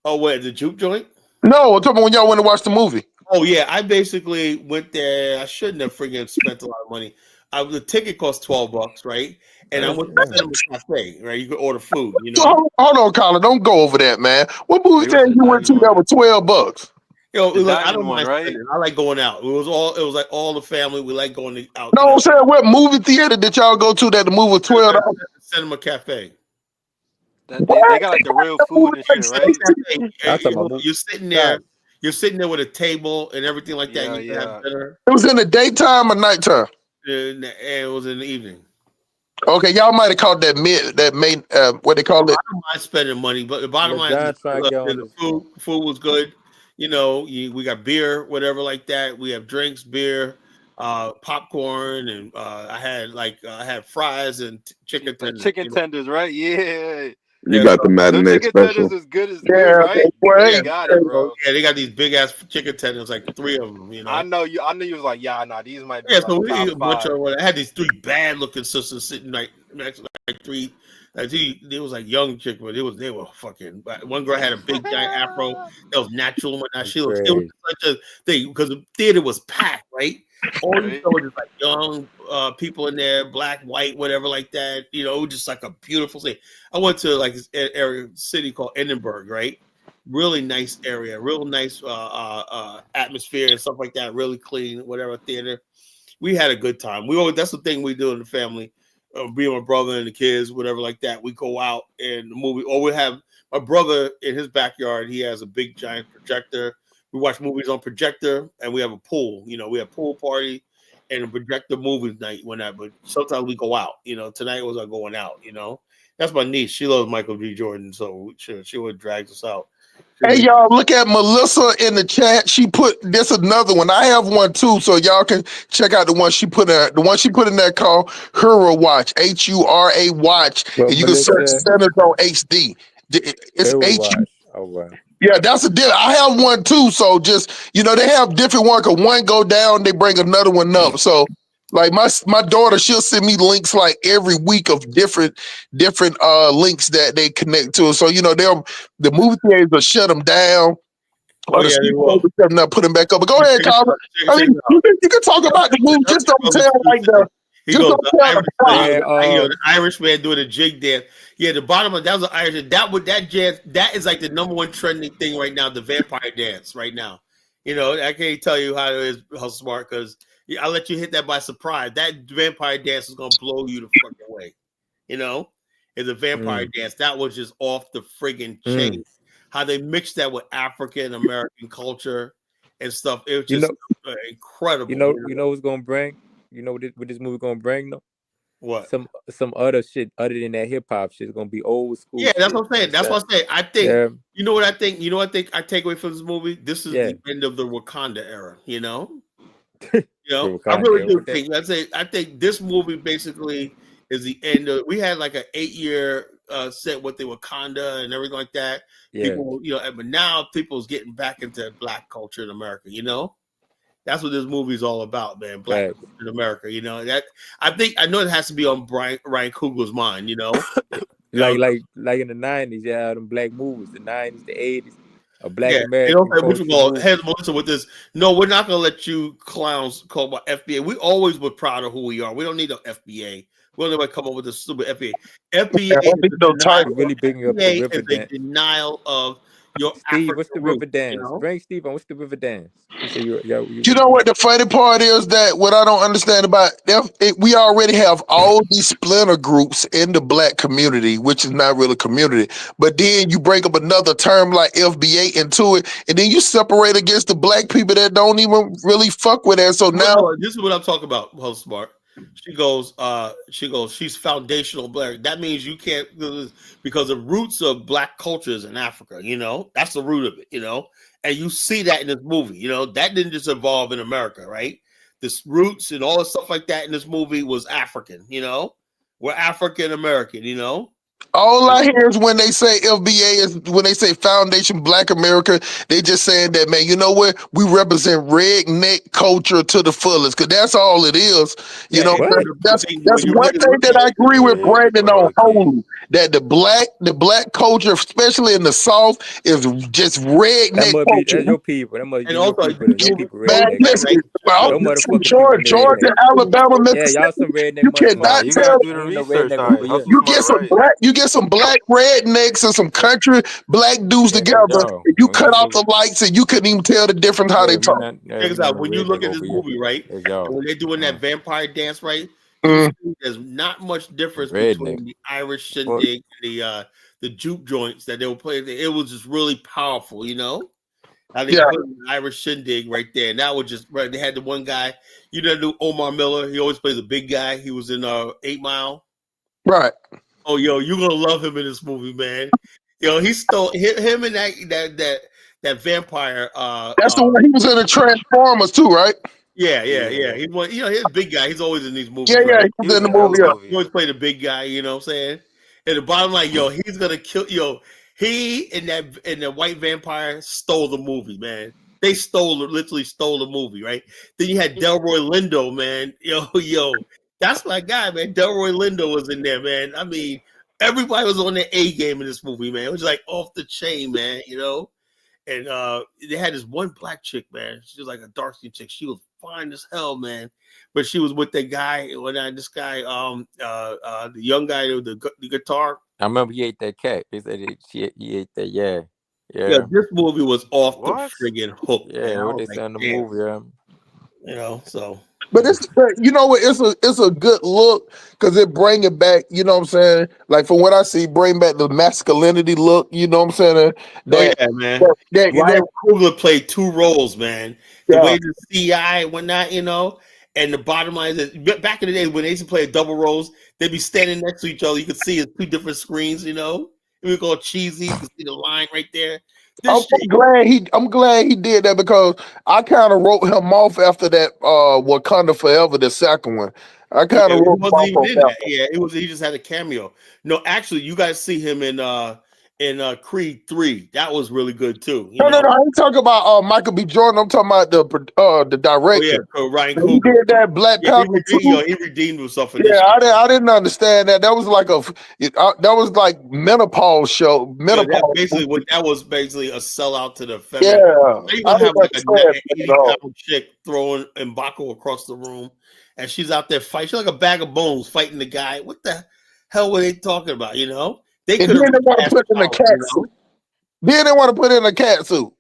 Oh, what, the juke joint? No, I'm talking about when y'all went to watch the movie. Oh yeah, I basically went there. I shouldn't have freaking spent a lot of money. The ticket cost $12, right? And I went to Cinema Cafe, right? You could order food, Hold on, Colin. Don't go over that, man. What movie theater you went to that was $12? Look, I don't mind spending. I like going out. It was like all the family. We like going out. No, I'm saying what movie theater did y'all go to that the movie was $12? Cinema Cafe. They got like the real food and shit, right? You're sitting there with a table and everything like that. And you can have dinner. It was in the daytime or nighttime? And it was in the evening. Okay, y'all might have called that main what they call it. I don't mind spending money, but the bottom line is the food was good. We got beer, whatever like that. We have drinks, beer, popcorn, and I had fries and chicken tenders. Chicken tenders, right? Yeah. You got the matinee chicken special. Tenders is good as good, right? Yeah, got it, bro. Yeah, they got these big ass chicken tenders, like 3 of them. I know you was like, these might be. Yeah, so we ate a bunch of. I had these 3 bad looking sisters sitting like next to like 3. They was like young chick, but they were fucking. One girl had a big giant afro that was natural and whatnot. It was such a thing because the theater was packed, right? All you saw was just like young people in there, black, white, whatever like that. It was just like a beautiful thing. I went to like this city called Edinburgh, right? Really nice area, real nice atmosphere and stuff like that. Really clean, whatever theater. We had a good time. That's the thing we do in the family. Me and my brother and the kids, whatever like that. We go out and the movie, or we have my brother in his backyard. He has a big giant projector. We watch movies on projector, and we have a pool. We have pool party and a projector movie night when that. But sometimes we go out. Tonight was our going out. That's my niece. She loves Michael B. Jordan, so she would drag us out. Hey y'all, look at Melissa in the chat. She put this another one. I have one too, so y'all can check out the one she put in. The one she put in there called Hura Watch, HURA Watch, and you can search Centers on HD. It's H. Oh wow. Yeah, that's a deal. I have one too. So just they have different ones. Cause one go down, they bring another one up. So like my daughter, she'll send me links like every week of different links that they connect to. So the movie theaters will shut them down. Or they will. Put them back up. But go ahead, Colin. You can talk about the movie. Just don't tell like the. The Irish man doing a jig dance. Yeah, the bottom of that was an Irish. That is like the number one trending thing right now. The vampire dance right now. I can't tell you how smart because I'll let you hit that by surprise. That vampire dance is gonna blow you the fucking away. It's a vampire dance that was just off the friggin' chain. How they mixed that with African American culture and stuff. It was just incredible. You know what's gonna bring. What this movie gonna bring though? What? Some other shit other than that hip hop shit is gonna be old school. Yeah, that's shit. what I'm saying. That's what I'm saying. I think Yeah. you know what I think. You know what I think I take away from this movie. This is the end of the Wakanda era. You know, I really do think. I think this movie basically is the end of. We had like an 8-year set with the Wakanda and everything like that. Yeah. People, but now people's getting back into Black culture in America. That's what this movie is all about, man. Black culture in America. That I know it has to be on Ryan Coogler's mind. Like in the 90s, them black movies, the 90s, the 80s, a Black American Melissa with this. No, we're not gonna let you clowns call about FBA. We always were proud of who we are. We don't need no FBA. We don't ever come up with a stupid FBA. FBA is really bigging up the river dance. A denial of your Steve, what's the river dance? Bring Steve on. What's the river dance? You know what the funny part is that what I don't understand about them, we already have all these splinter groups in the Black community, which is not really a community. But then you bring up another term like FBA into it, and then you separate against the Black people that don't even really fuck with that. So now this is what I'm talking about. How smart. She goes, she's foundational Black. That means you can't, because the roots of Black culture is in Africa, that's the root of it, and you see that in this movie, that didn't just evolve in America, right? This roots and all the stuff like that in this movie was African, we're African American, All I hear is when they say FBA is when they say Foundation Black America, they just saying that, man, you know what? We represent redneck culture to the fullest, because that's all it is. That's one thing that I agree with Brandon on wholly, that the black culture, especially in the South, is just redneck culture. That's your people. That must be your people. Georgia, Alabama, Mississippi. Yeah, y'all some redneck. You cannot tell. You get some black rednecks and some country black dudes together, and you cut off the lights, and you couldn't even tell the difference how they talk. Check this out. When you look at this movie, right, when they're doing that vampire dance, right, there's not much difference between the Irish shindig and the juke joints that they were playing. It was just really powerful, I think put an Irish shindig right there, and that was just right. They had the one guy, knew Omar Miller. He always plays a big guy. He was in 8 Mile. Right. Oh, you're gonna love him in this movie, man. He stole him and that vampire. That's the one he was in the Transformers too, right? Yeah. He's one. He's a big guy. He's always in these movies. Yeah, right? he was in the movie. He always played a big guy. You know what I'm saying? And the bottom line, he's gonna kill. He and the white vampire stole the movie, man. They literally stole the movie, right? Then you had Delroy Lindo, man. That's my guy, man. Delroy Lindo was in there, man. I mean, everybody was on their A game in this movie, man. It was like off the chain, man, And they had this one black chick, man. She was like a dark skin chick. She was fine as hell, man. But she was with that guy, the young guy with the guitar. I remember he ate that cat. He said he ate that, yeah. This movie was off the friggin' hook. Yeah, what they said in the movie, so. But it's a good look because it bring it back, you know what I'm saying? Like from what I see, bring back the masculinity look, you know what I'm saying? Man. Ryan Coogler played 2 roles, man. The way the CI and whatnot, and the bottom line is that back in the day when they used to play double roles, they'd be standing next to each other. You could see it's 2 different screens, It would go cheesy. You could see the line right there. I'm glad he did that because I kind of wrote him off after that Wakanda Forever, the second one. I kind of wrote him off. He just had a cameo. No, actually, you guys see him in Creed 3. That was really good too. No, I ain't talking about Michael B. Jordan. I'm talking about the director. Ryan Coogler. He did that Black Panther. He redeemed himself. I didn't understand that. That was like menopause show. Basically, that was basically a sellout to the feminine. You gonna have like a 80-pound chick throwing M'Baku across the room, and she's out there fighting. She's like a bag of bones fighting the guy. What the hell were they talking about? They want to put in a cat suit. Then they want to put in a cat suit.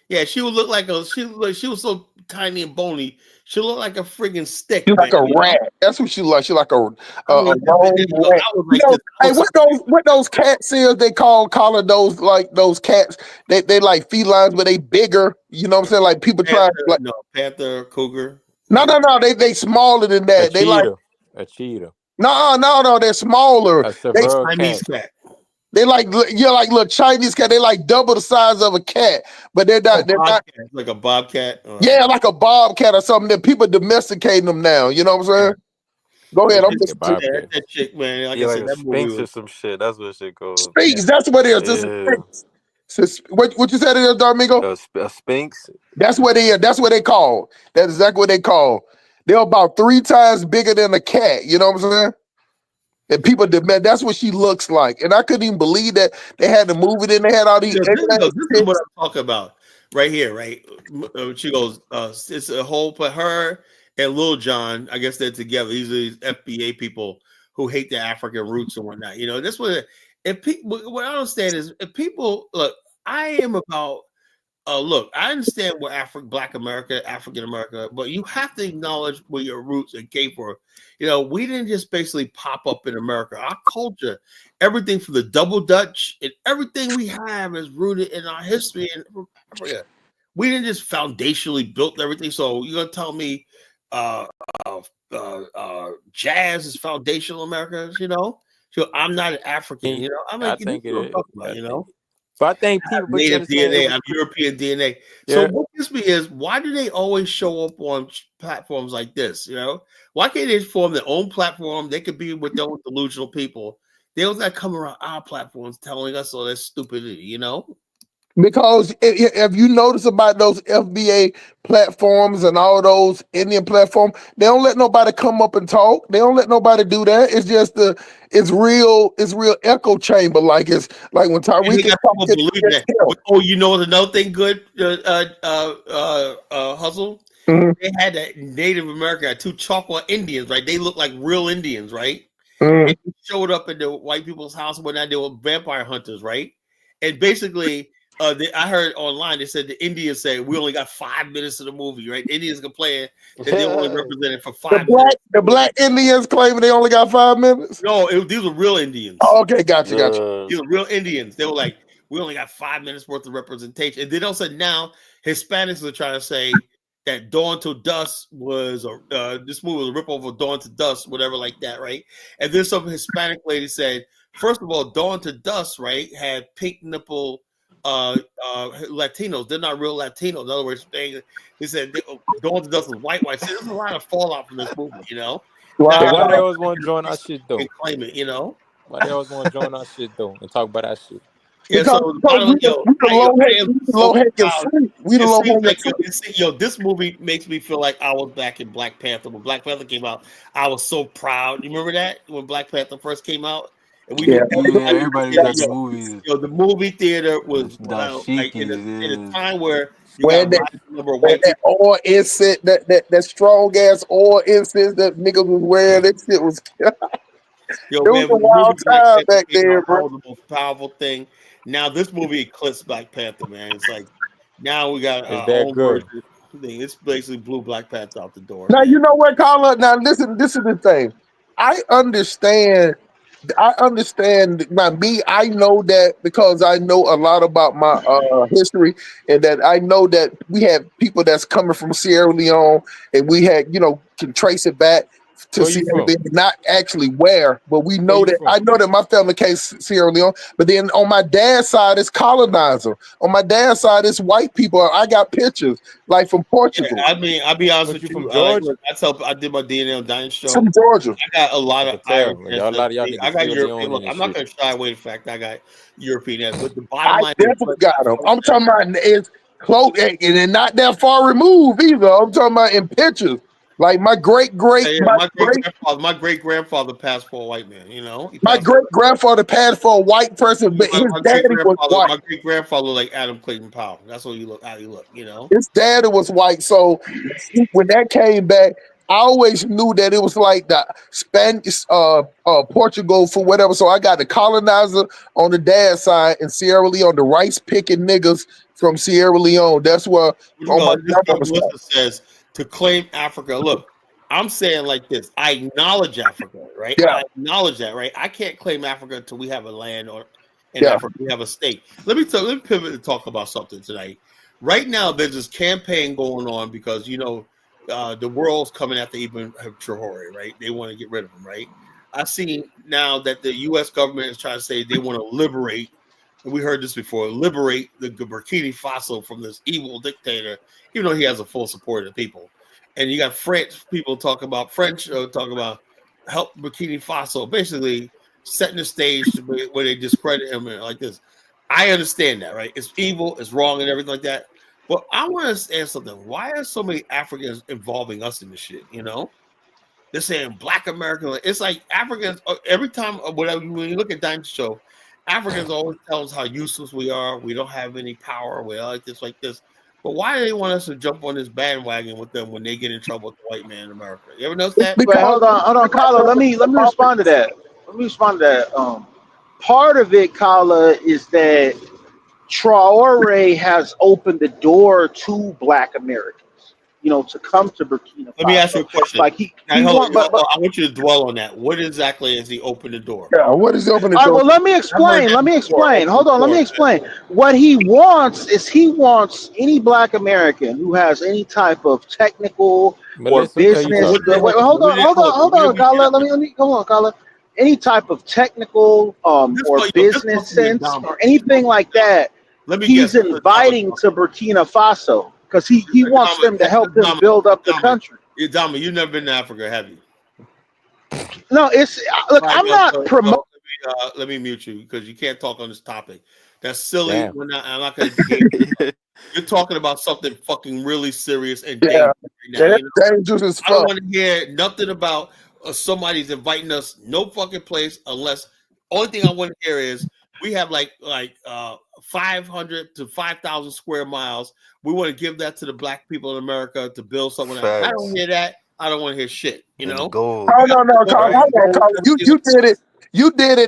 Yeah, she would look like she was so tiny and bony. She looked like a friggin' stick. She's like a rat. That's what she like. She like a rat. What those cat seals they collar those cats? They like felines, but they bigger. You know what I'm saying? Like people try Panther, cougar. No. They smaller than that. A cheetah. No, they're smaller. A They Seville Chinese cat. cat. they like little Chinese cat. They like double the size of a cat, but they're not. They're not. Bobcat, like a bobcat. Yeah, like a bobcat or something. That people domesticating them now. You know what I'm saying? Go ahead. I'm just that chick, man. Like I like said, a that movie Sphinx or was some shit. That's what shit called. Sphinx. That's what it is. This is Sphinx. What you said it is, Darmigo? A Sphinx. That's what they are. That's what they call. That's exactly what they call. They're about 3 times bigger than a cat. You know what I'm saying? And people demand that's what she looks like. And I couldn't even believe that they had to move it in. They had all these. this is what I'm talking about right here, right? She goes, it's a whole but her and Lil Jon, I guess they're together. These are these FBA people who hate the African roots and whatnot. You know, that's what what I understand is if people look, I am about look, I understand what Black America, African America, but you have to acknowledge where your roots and came from. You know, we didn't just basically pop up in America. Our culture, everything from the double Dutch and everything we have is rooted in our history in Africa. We didn't just foundationally build everything. So you're gonna tell me jazz is foundational America, you know? So I'm not an African, you know. I think it is. You know. But I think people native DNA, I'm European DNA. So what gets me is why do they always show up on platforms like this? You know, why can't they form their own platform? They could be with their own delusional people. They don't got to come around our platforms telling us all that stupidity, you know? Because if you notice about those FBA platforms and all those Indian platforms, they don't let nobody come up and talk. They don't let nobody do that. It's just it's real echo chamber. Like it's like when Tyreek believe that. Oh, you know another thing good, Hustle? Mm-hmm. They had that Native American, 2 Choctaw Indians, right? They look like real Indians, right? Mm-hmm. And they showed up at the white people's house when they were vampire hunters, right? And basically, I heard online they said the Indians say we only got 5 minutes of the movie, right? The Indians complaining that they only represented for 5 minutes. The black Indians claiming they only got 5 minutes. No, these were real Indians. Oh, okay, gotcha. These are real Indians. They were like, we only got 5 minutes worth of representation. And then also now Hispanics are trying to say that Dawn to Dusk was this movie was a ripoff of Dawn to Dusk, whatever like that, right? And then some Hispanic lady said, first of all, Dawn to Dusk, right, had pink nipple Latinos. They're not real Latinos. In other words, they said Dawn to Dusk was white. So there's a lot of fallout from this movie, you know. Wow. Why they always want to join our shit though? And claim it, you know. Why they always want to join our shit though and talk about that shit? Yeah, so this movie makes me feel like I was back in Black Panther. When Black Panther came out, I was so proud. You remember that when Black Panther first came out? And we everybody got the movies. The movie theater was like in a time where you when that oil incense, that strong ass oil incense that niggas was wearing, that shit was. Yo, it man, was a wild time back there, bro. The most powerful thing. Now this movie eclipsed Black Panther, man. It's like now we got our own version thing. It's basically blew Black Panther out the door. Now you know what, Carla. Now listen, this is the thing. I understand. I know that because I know a lot about my history, and that I know that we have people that's coming from Sierra Leone, and we had can trace it back to Sierra Leone, not actually where, but we know that I know that my family came Sierra Leone, but then on my dad's side it's colonizer. On my dad's side it's white people. I got pictures like from Portugal. Yeah, I mean, I'll be honest with you. From Georgia? I did my DNA on Diane Show. From Georgia. I got a lot of Irish. I got European. Look, I'm not going to shy away the fact that I got European. But the I bottom line, definitely got them. I'm talking about it's close and not that far removed either. I'm talking about in pictures. Like my great grandfather passed for a white man, you know. My great grandfather passed for a white person, but his daddy was white. My great grandfather like Adam Clayton Powell. That's what how you look, you know. His daddy was white, so when that came back, I always knew that it was like the Spanish, Portugal for whatever. So I got the colonizer on the dad's side and Sierra Leone, the rice picking niggas from Sierra Leone. That's where my grandfather says. To claim Africa, look, I'm saying like this. I acknowledge Africa, right? Yeah. I acknowledge that, right? I can't claim Africa until we have a land Africa, we have a state. Let me pivot and talk about something tonight. Right now, there's this campaign going on because the world's coming after Ibn Traore, right? They want to get rid of him, right? I see now that the U.S. government is trying to say they want to liberate, and we heard this before, liberate the Burkina Faso from this evil dictator, even though he has a full support of the people. And you got French people talking about help Burkina Faso, basically setting the stage where they discredit him and like this. I understand that, right? It's evil, it's wrong, and everything like that. But I want to understand something. Why are so many Africans involving us in this shit? You know, they're saying Black American. It's like Africans every time. When you look at Dynasty Show, Africans always tell us how useless we are. We don't have any power. We're like this, like this. But why do they want us to jump on this bandwagon with them when they get in trouble with the white man in America? You ever notice that? But hold on, Kyla. Let me respond to that. Part of it, Kyla, is that Traore has opened the door to Black Americans, to come to Burkina Faso. Let me ask you a question. Like I want you to dwell on that. What exactly is he opened the door? Yeah, what is he opening the All door? right, well, let me explain. Hold on, let me explain. What he wants any Black American who has any type of technical or business. Hold on, Kyla. Come on, Kyla. Any type of technical or business sense or anything like that, he's inviting to Burkina Faso because he wants them to help him build up the country. Dama, you've never been to Africa, have you? No, I'm not promoting. Let me mute you because you can't talk on this topic. That's silly. I'm not going to. You're talking about something fucking really serious and dangerous. Dangerous as fuck. I don't want to hear nothing about somebody's inviting us no fucking place unless only thing I want to hear is we have like 500 to 5,000 square miles. We want to give that to the Black people in America to build something. I don't hear that. I don't want to hear shit. No. Oh no, Colin. You did it. You did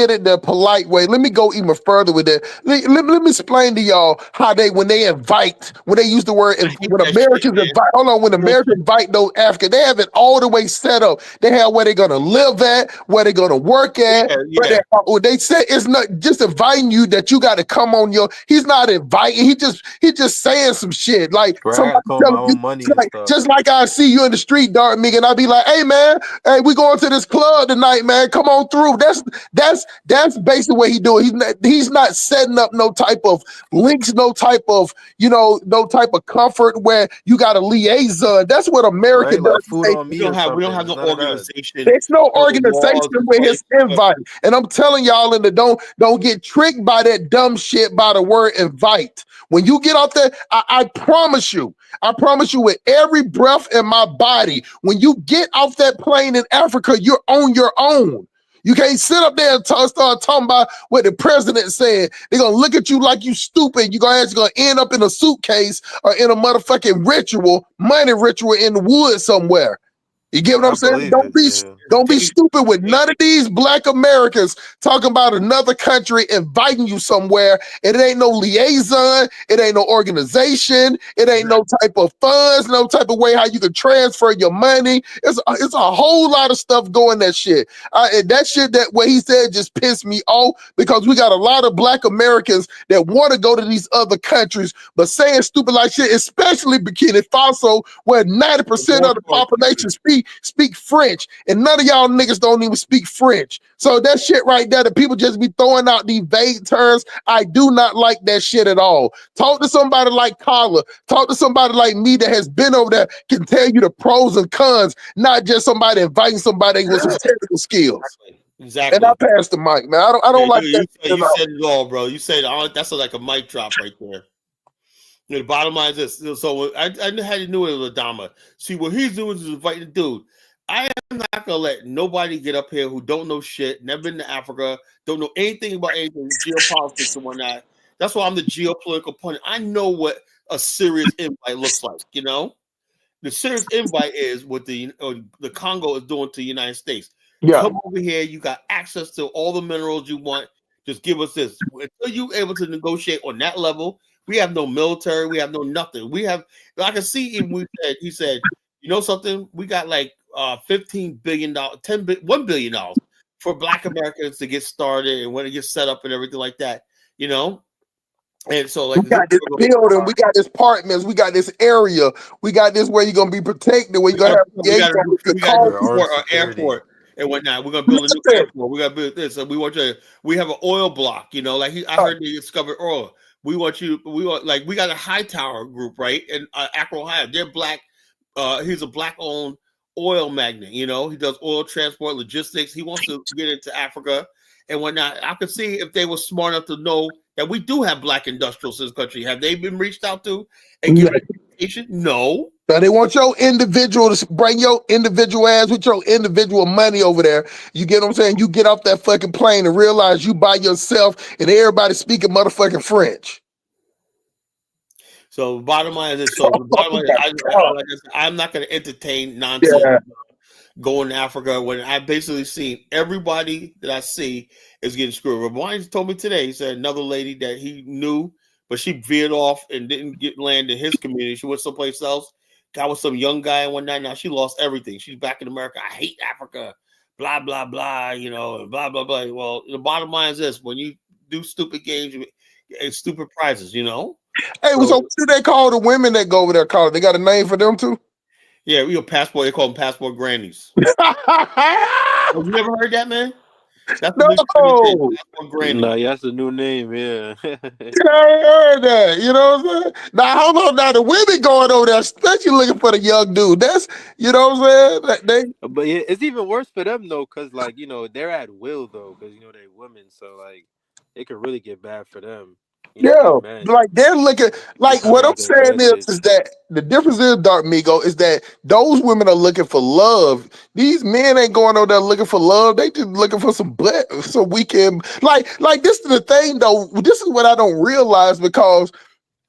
it the polite way. Let me go even further with that. Let me explain to y'all how when they use the word when Americans invite those Africans, they have it all the way set up. They have where they're gonna live at, where they're gonna work at. They said it's not just inviting you that you got to come on he's not inviting, he just saying some shit. Like somebody telling you, just like I see you in the street, Dark Megan, I'll be like, hey man, we going to this club tonight, man. Come on through. That's basically what he's doing. He's not setting up no type of links, no type of comfort where you got a liaison. That's what America does. We don't have no organization. There's no organization with his invite. And I'm telling y'all don't get tricked by that dumb shit by the word invite. When you get out there, I promise you with every breath in my body, when you get off that plane in Africa, you're on your own. You can't sit up there and start talking about what the president said. They're going to look at you like you stupid. You're going to end up in a suitcase or in a motherfucking money ritual in the woods somewhere. You get what I'm saying? Don't be stupid with none of these Black Americans talking about another country inviting you somewhere. And it ain't no liaison. It ain't no organization. It ain't no type of funds, no type of way how you can transfer your money. It's a whole lot of stuff going that shit. And that shit, that what he said just pissed me off because we got a lot of Black Americans that want to go to these other countries, but saying stupid like shit, especially Burkina Faso, where 90% of the population speak French, and none of y'all niggas don't even speak French. So that shit right there, that people just be throwing out these vague terms, I do not like that shit at all. Talk to somebody like Carla. Talk to somebody like me that has been over there, can tell you the pros and cons, not just somebody inviting somebody with some technical skills. Exactly. And I passed the mic, man. I don't like that. You said it all, bro. You said that's like a mic drop right there. The bottom line is this. So I had to know it was Adama. See, what he's doing is inviting the dude. I am not gonna let nobody get up here who don't know shit, never been to Africa, don't know anything about anything, geopolitics and whatnot. That's why I'm the geopolitical pundit. I know what a serious invite looks like. The serious invite is what the Congo is doing to the United States. Yeah. Come over here. You got access to all the minerals you want. Just give us this. Until you're able to negotiate on that level, we have no military. We have no nothing. We have. I can see even he said, you know something? We got like $15 billion, $1 billion for Black Americans to get started and when it gets set up and everything like that. And so like we got this building, we got this apartments, we got this area, we got this where you're gonna be protected, where you're gonna have an airport. and whatnot. We're gonna build a new airport. We're gonna build this. So we want you. We have an oil block. You know, like I heard they discovered oil. We want you. We want like we got a Hightower group, right? And Akron, Ohio. They're black. He's a black-owned oil magnate. You know, he does oil transport, logistics. He wants to get into Africa and whatnot. I could see if they were smart enough to know that we do have black industrials in this country. Have they been reached out to and given education? No. Now they want your individual to bring your individual ass with your individual money over there. You get what I'm saying? You get off that fucking plane and realize you by yourself and everybody speaking motherfucking French. So bottom line is, I'm not going to entertain nonsense going to Africa when I basically seen everybody that I see is getting screwed. Ramon told me today, he said another lady that he knew, but she veered off and didn't get land in his community. She went someplace else. Got with some young guy and whatnot. Now she lost everything. She's back in America. I hate Africa. Blah, blah, blah, you know, blah, blah, blah. Well, the bottom line is this. When you do stupid games and stupid prizes, you know? Hey, so what do they call the women that go over there? They got a name for them too? Yeah, we have passport. They call them passport grannies. Have you ever heard that, man? That's no. No, that's a new name, yeah. I heard that. You know what I'm saying? Now, hold on. Now, the women going over there, especially looking for the young dude. That's, you know what I'm saying? But yeah, it's even worse for them, though, because, like, you know, they're at will, though, because, you know, they're women. So, like, it could really get bad for them. Yeah, like they're looking like what I'm saying is that the difference is, Dark Migo, is that those women are looking for love. These men ain't going over there looking for love. They just looking for some butt so we can like this is the thing though. This is what I don't realize because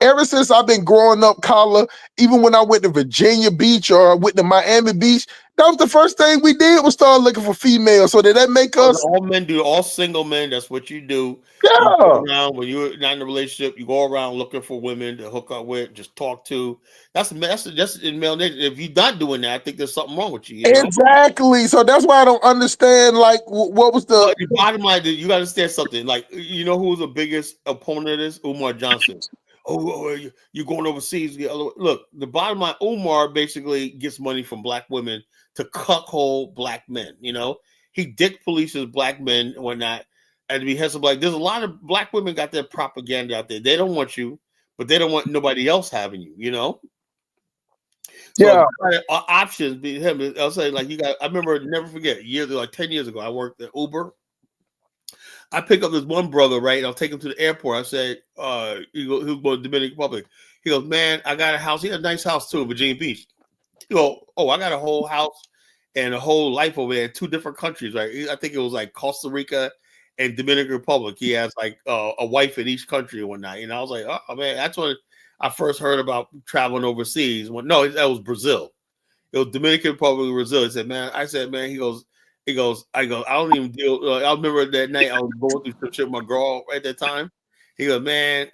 ever since I've been growing up, Carla, even when I went to Virginia Beach or I went to Miami Beach, that was the first thing we did was start looking for females. So did that make us? All men do, all single men, that's what you do. Yeah. You go around, when you're not in a relationship, you go around looking for women to hook up with, just talk to. That's in male nature. If you're not doing that, I think there's something wrong with you. You know? Exactly. So that's why I don't understand, like, what was the bottom line? You got to understand something. Like, you know who's the biggest opponent of this? Umar Johnson. You're going overseas. Look, the bottom line, Umar basically gets money from black women to cuckold black men. You know, he dick polices black men and whatnot, and to be handsome. Like, there's a lot of black women got their propaganda out there. They don't want you, but they don't want nobody else having you. You know. So options be him. I'll say like you got. I remember, never forget, 10 years ago, I worked at Uber. I pick up this one brother, right? I'll take him to the airport. I said, he was going to Dominican Republic. He goes, man, I got a house. He had a nice house too in Virginia Beach. He goes, I got a whole house and a whole life over there in 2 different countries, right? I think it was like Costa Rica and Dominican Republic. He has like a wife in each country and whatnot. And I was like, oh man, that's when I first heard about traveling overseas. No, that was Brazil. It was Dominican Republic, Brazil. He said, man, he goes, I don't even deal. I remember that night I was going through some shit with my girl at that time. He goes, man,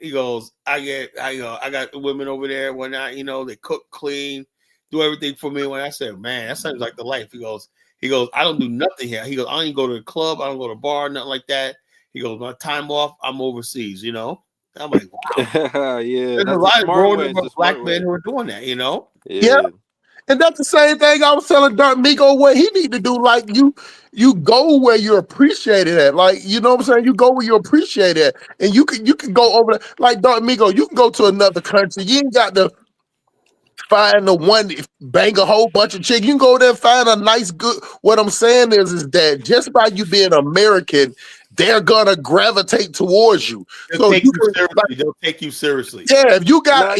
I got the women over there and whatnot, you know, they cook, clean, do everything for me. When I said, man, that sounds like the life. He goes, I don't do nothing here. He goes, I don't even go to the club, I don't go to the bar, nothing like that. He goes, my time off, I'm overseas, you know. I'm like, wow. Yeah, there's a lot of grown black men who are doing that, you know. Yeah. And that's the same thing I was telling Dark Migo what he need to do. Like you go where you're appreciated at. Like, you know what I'm saying? You go where you're appreciated at. And you can go over there. Like Dark Migo, you can go to another country. You ain't got to find the one, bang a whole bunch of chicks. You can go there and find a nice, good. What I'm saying is that just by you being American, they're gonna gravitate towards you. They'll take you seriously. Yeah, if you got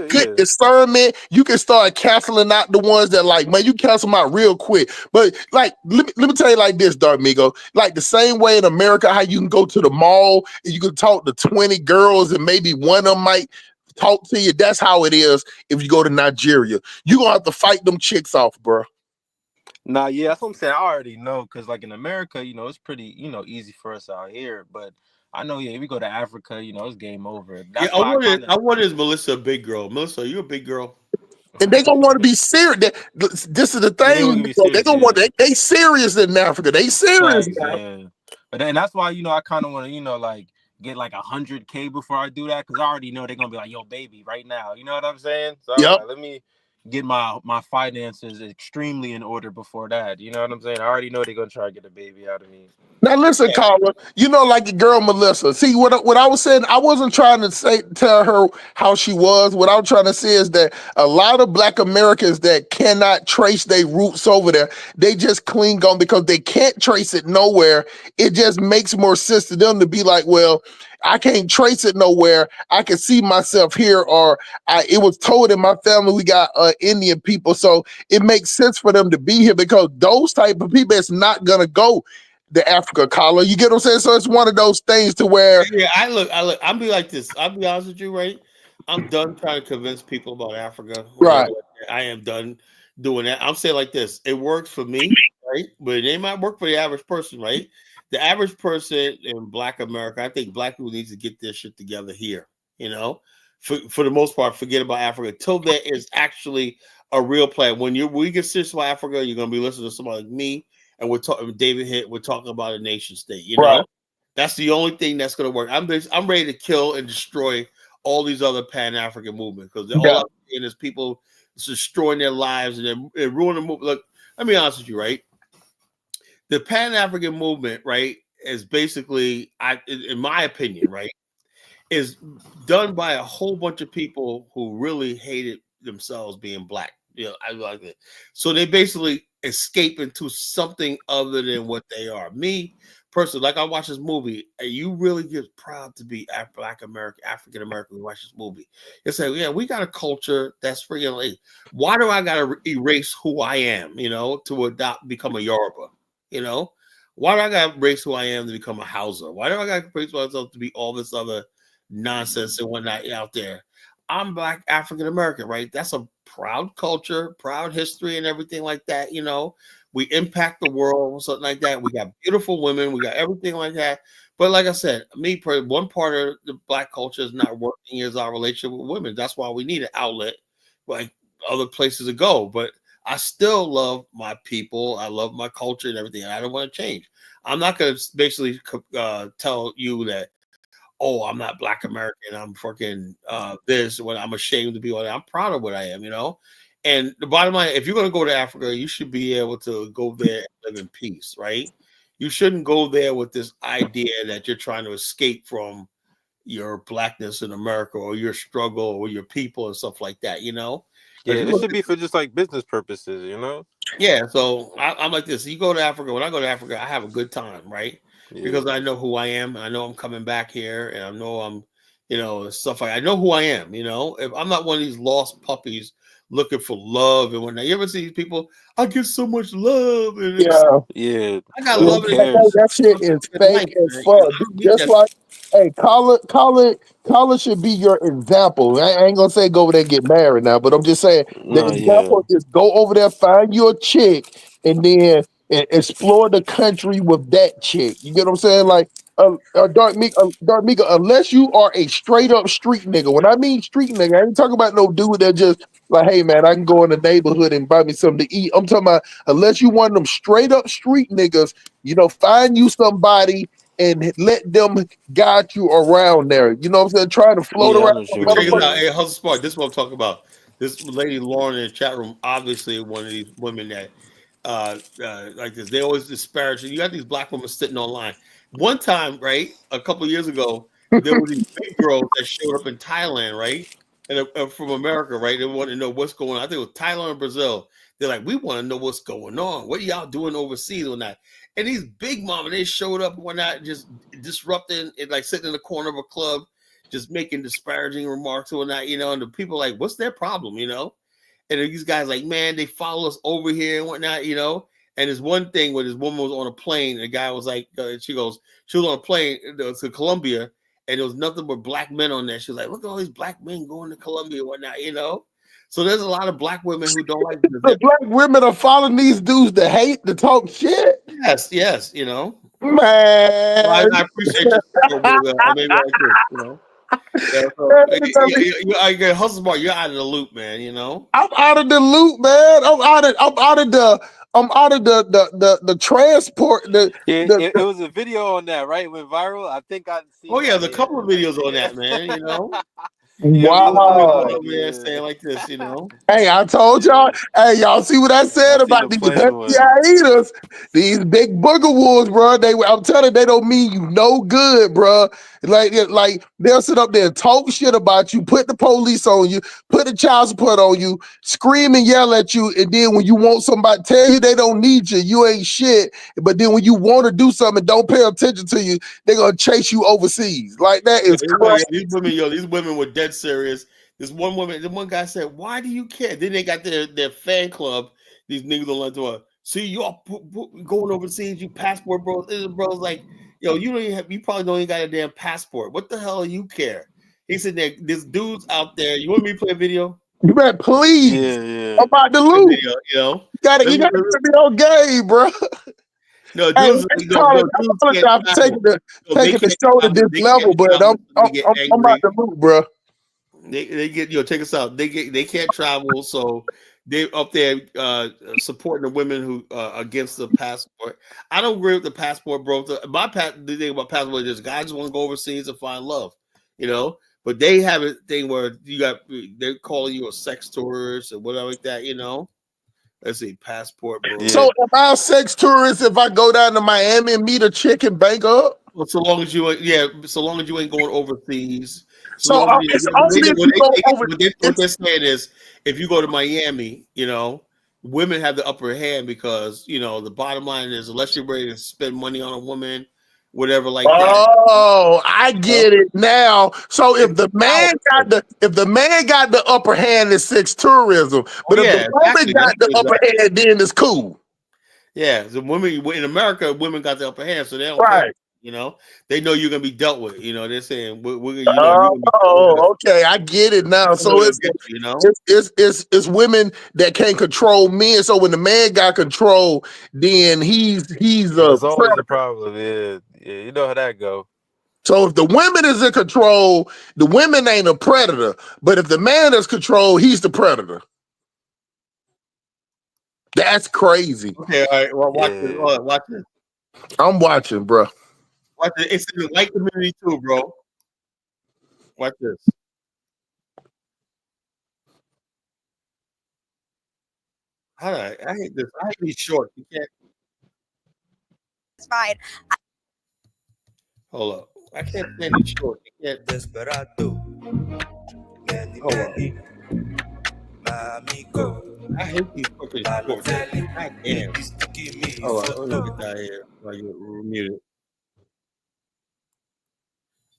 good discernment, you can start canceling out the ones that like, man, you cancel them out real quick. But like, let me tell you like this, Dark Migo. Like the same way in America, how you can go to the mall and you can talk to 20 girls and maybe one of them might talk to you. That's how it is if you go to Nigeria. You're gonna have to fight them chicks off, bro. Nah, yeah, that's what I'm saying. I already know, because like in America, you know, it's pretty, you know, easy for us out here. But I know, if we go to Africa, you know, it's game over. That's I wonder, is Melissa a big girl? Melissa, are you a big girl? And they gonna want to be serious. This is the thing. They gonna want they serious in Africa. They serious. Yeah. But then that's why, you know, I kind of want to, you know, like get like 100K before I do that, because I already know they're gonna be like, yo, baby, right now. You know what I'm saying? So like, let me get my finances extremely in order before that. You know what I'm saying? I already know they're gonna try to get a baby out of me. Now listen, Carla, you know, like the girl Melissa. See, what I was saying, I wasn't trying to tell her how she was. What I was trying to say is that a lot of Black Americans that cannot trace their roots over there, they just cling on because they can't trace it nowhere. It just makes more sense to them to be like, well, I can't trace it nowhere. I can see myself here, or it was told in my family we got Indian people, so it makes sense for them to be here because those type of people, it's not gonna go the Africa collar. You get what I'm saying? So it's one of those things to where I look, I'll be like this. I'll be honest with you, right? I'm done trying to convince people about Africa. Right. I am done doing that. I'm saying like this. It works for me, right? But it might work for the average person, right? The average person in Black America, I think Black people need to get their shit together here, you know? For the most part, forget about Africa until there is actually a real plan. When we get serious about Africa, you're gonna be listening to somebody like me, and we're talking David Hitt, we're talking about a nation state, you know. Right. That's the only thing that's gonna work. I'm ready to kill and destroy all these other Pan-African movements because all I'm seeing is people destroying their lives and they're ruining the movement. Look, let me be honest with you, right? The Pan-African movement, right, is basically, in my opinion, right, is done by a whole bunch of people who really hated themselves being Black. You know, I like it. So they basically escape into something other than what they are. Me personally, like I watch this movie, and you really get proud to be Black American, African American. Watch this movie. You say, yeah, we got a culture that's freaking like, why do I gotta erase who I am, you know, to become a Yoruba? You know, why do I got to erase who I am to become a Hausa? Why do I got to erase myself to be all this other nonsense and whatnot out there? I'm Black African American, right? That's a proud culture, proud history, and everything like that. You know, we impact the world, something like that. We got beautiful women, we got everything like that. But like I said, one part of the Black culture is not working is our relationship with women. That's why we need an outlet, like other places to go. But I still love my people. I love my culture and everything. And I don't want to change. I'm not going to basically tell you that, oh, I'm not Black American. I'm fucking this when I'm ashamed to be what I'm proud of what I am, you know? And the bottom line, if you're going to go to Africa, you should be able to go there and live in peace, right? You shouldn't go there with this idea that you're trying to escape from your Blackness in America or your struggle or your people and stuff like that, you know? Yeah, it should be for just like business purposes, you know? Yeah, so I'm like this. You go to Africa. When I go to Africa, I have a good time, right? Yeah. Because I know who I am. I know I'm coming back here, and I know I'm, you know, stuff like I know who I am. You know, if I'm not one of these lost puppies looking for love and whatnot. You ever see these people? I get so much love, and yeah, I got love. That shit is fake as fuck. Just like, hey, Colin should be your example. I ain't gonna say go over there and get married now, but I'm just saying the example is go over there, find you a chick, and then explore the country with that chick. You get what I'm saying? Like, Dark Mika, unless you are a straight up street nigga. When I mean street nigga, I ain't talking about no dude that just like, hey man, I can go in the neighborhood and buy me something to eat. I'm talking about unless you one of them straight up street niggas, you know, find you somebody and let them guide you around there. You know what I'm saying? Try to float around. Hey, Hustle Smart, this is what I'm talking about. This lady Lauren in the chat room, obviously one of these women that like this. They always disparage. You got these Black women sitting online. One time, right, a couple of years ago, there were these big girls that showed up in Thailand, right? And from America, right? They wanted to know what's going on. I think it was Thailand and Brazil. They're like, we want to know what's going on. What are y'all doing overseas or not? And these big mama, they showed up and whatnot, just disrupting and like sitting in the corner of a club, just making disparaging remarks or whatnot, you know. And the people like, what's their problem, you know? And these guys like, man, they follow us over here and whatnot, you know. And there's one thing where this woman was on a plane. And the guy was like, she was on a plane to Colombia, and there was nothing but Black men on there. She was like, look at all these Black men going to Colombia and whatnot, you know. So there's a lot of Black women who don't like the Black women are following these dudes to hate, to talk shit. Yes, you know. Man, well, I appreciate you. I mean, like this, you know. Yeah, so, I get Hustle Smart. You're out of the loop, man. You know. I'm out of the loop, man. I'm out of the transport. It was a video on that, right? It went viral. I think I see. Oh yeah, there's a couple of videos on that, man. You know. Wow. Saying like this, you know. Hey, I told y'all. Hey, y'all see what I said about these FBI eaters? These big booger wolves, bro. I'm telling you, they don't mean you no good, bro. Like they'll sit up there and talk shit about you, put the police on you, put the child support on you, scream and yell at you, and then when you want somebody tell you they don't need you, you ain't shit. But then when you want to do something and don't pay attention to you, they're gonna chase you overseas. Like that is crazy. These women were dead serious. This one guy said, "Why do you care?" Then they got their fan club. These niggas don't like to see y'all going overseas. You passport bros. This bro's like, yo, you probably don't even got a damn passport. What the hell do you care? He said, "There's dudes out there. You want me to play a video? You better please. Yeah. I'm about to lose. Video, you know, you gotta be on game, bro. No, dudes, I'm taking the show to this level, but I'm about to move, bro. They get check us out. They can't travel, so they up there supporting the women who against the passport. I don't agree with the passport, bro. The thing about passport is guys want to go overseas and find love, you know. But they have a thing where they're calling you a sex tourist or whatever like that, you know. Let's see, passport, bro. So am I a sex tourist if I go down to Miami and meet a chick and bank up? Well, so long as you ain't going overseas. What they're saying is, if you go to Miami, you know, women have the upper hand because, you know, the bottom line is unless you're ready to spend money on a woman, whatever like that. Oh, I get it now. So if the man got the upper hand, it's sex tourism. But if the woman got the upper hand, then it's cool. Yeah, the women in America, women got the upper hand, so they don't care. You know, they know you're gonna be dealt with. You know, they're saying, okay, I get it now. So it's women that can't control men. So when the man got control, then he's It's always a problem. Yeah, you know how that go. So if the women is in control, the women ain't a predator. But if the man is control, he's the predator. That's crazy. Okay, all right. Well, watch this. I'm watching, bro. Watch it. It's in the white community too, bro. Watch this. I hate this. I hate these shorts. You can't. It's fine. Hold up. I can't stand these shorts. You can't. Desperado. Hold up. I hate these fucking shorts. God damn. Hold on. Let me get that here while you're muted.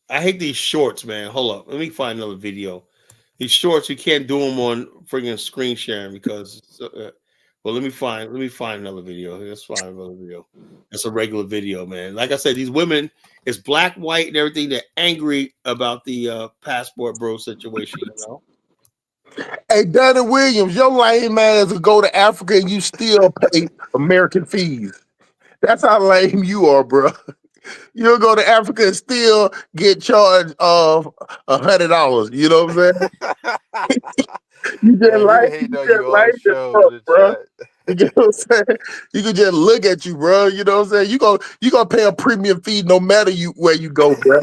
I hate these shorts, man. Hold up. Let me find another video. These shorts, you can't do them on friggin' screen sharing because. Well, let me find another video. Let's find another video. That's a regular video, man. Like I said, these women, it's black, white, and everything. They're angry about the passport bro situation. You know. Hey, Donnie Williams, your lame ass will go to Africa and you still pay American fees. That's how lame you are, bro. You'll go to Africa and still get charged of $100. You know what I'm saying? You just bro. You know what I'm saying? You can just look at you, bro. You know what I'm saying? You gonna pay a premium fee no matter where you go, bro.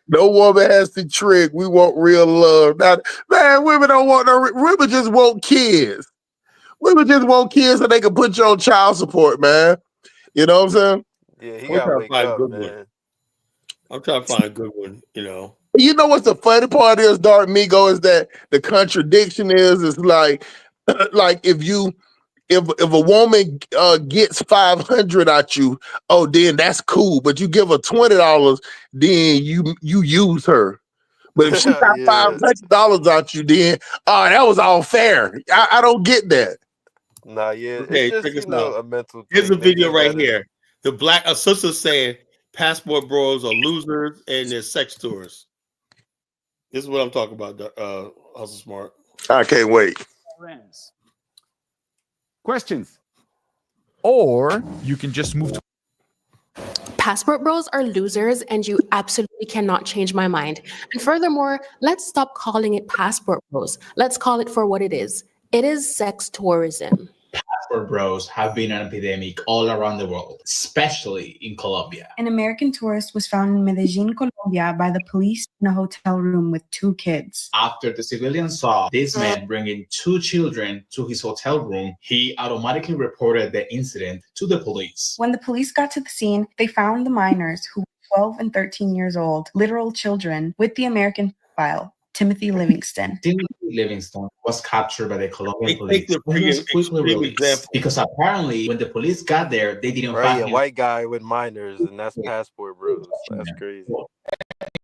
No woman has to trick. We want real love. Now, man, women don't want no. Women just want kids. Women just want kids so they can put you on child support, man. You know what I'm saying? Yeah, he got to wake up, man. I'm trying to find a good one, you know. You know what's the funny part is, Dark Migo, is that the contradiction is like if a woman gets 500 at you, oh, then that's cool. But you give her $20, then you use her. But if she got $500 at you, then that was all fair. I don't get that. Nah, yeah. Okay, it's check just, this out. a mental Here's a thing. video right here. The black sister saying passport bros are losers and they're sex tourists. This is what I'm talking about, Hustle Smart. I can't wait. Questions? Or you can just move to. Passport bros are losers, and you absolutely cannot change my mind. And furthermore, let's stop calling it passport bros. Let's call it for what it is. It is sex tourism. passport bros have been an epidemic all around the world, especially in Colombia. An American tourist was found in Medellin, Colombia by the police in a hotel room with 2 kids. After the civilians saw this man bringing 2 children to his hotel room, he automatically reported the incident to the police. When the police got to the scene, they found the minors, who were 12 and 13 years old, literal children, with the American profile, Timothy Livingston. Timothy Livingston was captured by the Colombian police. He was quickly released because apparently when the police got there, they didn't find A him. white guy with minors, and that's passport bros. That's crazy.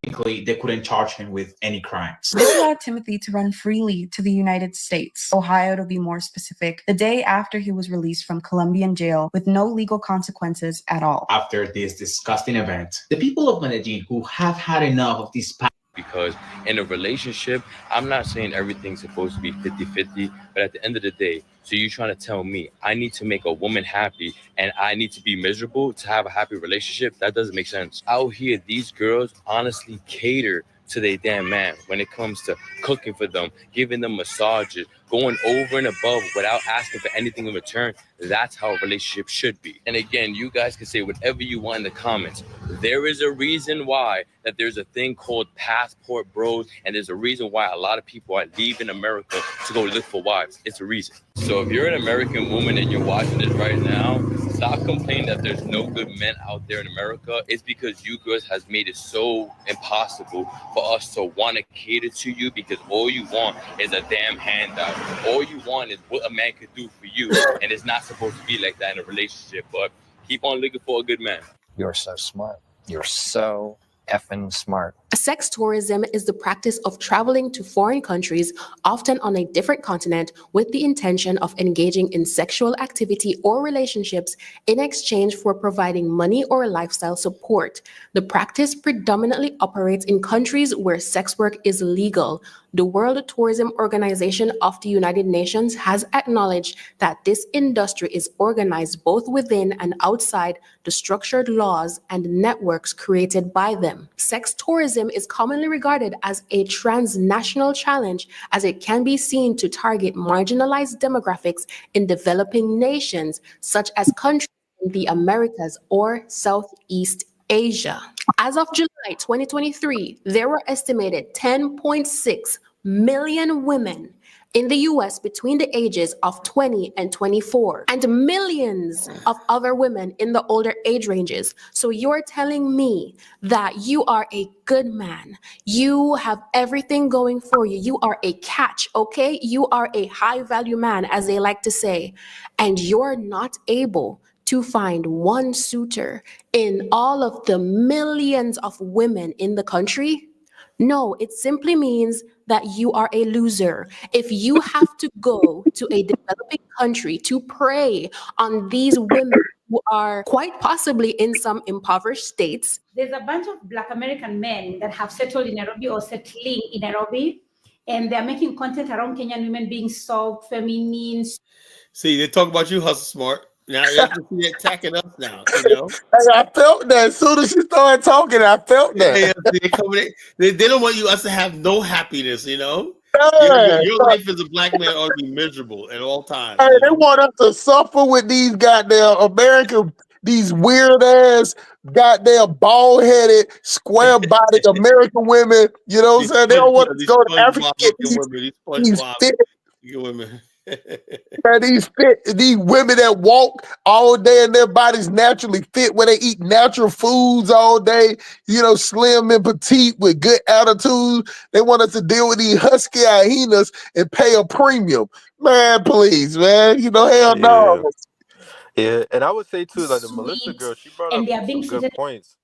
Technically, they couldn't charge him with any crimes. This allowed Timothy to run freely to the United States, Ohio to be more specific, the day after he was released from Colombian jail with no legal consequences at all. After this disgusting event, the people of Medellin who have had enough of this because in a relationship, I'm not saying everything's supposed to be 50-50, but at the end of the day, so you're trying to tell me I need to make a woman happy and I need to be miserable to have a happy relationship? That doesn't make sense. Out here, these girls honestly cater to their damn man when it comes to cooking for them, giving them massages, going over and above without asking for anything in return. That's how a relationship should be. And again, you guys can say whatever you want in the comments. There is a reason why that there's a thing called passport bros, and there's a reason why a lot of people are leaving America to go look for wives. It's a reason. So if you're an American woman and you're watching this right now, stop complaining that there's no good men out there in America. It's because you girls has made it so impossible for us to want to cater to you, because all you want is a damn handout. All you want is what a man could do for you, and it's not supposed to be like that in a relationship. But keep on looking for a good man. You're so smart. You're so effing smart. Sex tourism is the practice of traveling to foreign countries, often on a different continent, with the intention of engaging in sexual activity or relationships in exchange for providing money or lifestyle support. The practice predominantly operates in countries where sex work is legal. The World Tourism Organization of the United Nations has acknowledged that this industry is organized both within and outside the structured laws and networks created by them. Sex tourism is commonly regarded as a transnational challenge, as it can be seen to target marginalized demographics in developing nations, such as countries in the Americas or Southeast Asia. As of July 2023, there were estimated 10.6 million women in the US between the ages of 20 and 24, and millions of other women in the older age ranges. So you're telling me that you are a good man, you have everything going for you, you are a catch, okay? You are a high value man, as they like to say, and you're not able to find one suitor in all of the millions of women in the country? No, it simply means that you are a loser. If you have to go to a developing country to prey on these women who are quite possibly in some impoverished states. There's a bunch of Black American men that have settled in Nairobi or settling in Nairobi, and they're making content around Kenyan women being soft, feminine. See, they talk about you, Hustle Smart. Now you have to see it attacking us now, you know. I felt that as soon as she started talking. I felt that. They don't want us to have no happiness, you know. Your life as a black man ought to be miserable at all times. Hey, they want us to suffer with these goddamn American, these weird ass, goddamn bald headed, square bodied American women. You know what I'm saying? They don't want us to go to Africa. These fit women. These women that walk all day and their bodies naturally fit, where they eat natural foods all day, you know, slim and petite with good attitude. They want us to deal with these husky hyenas and pay a premium. Man, please, man. You know, hell no. Yeah, and I would say too, like the Melissa girl, she brought up some good points.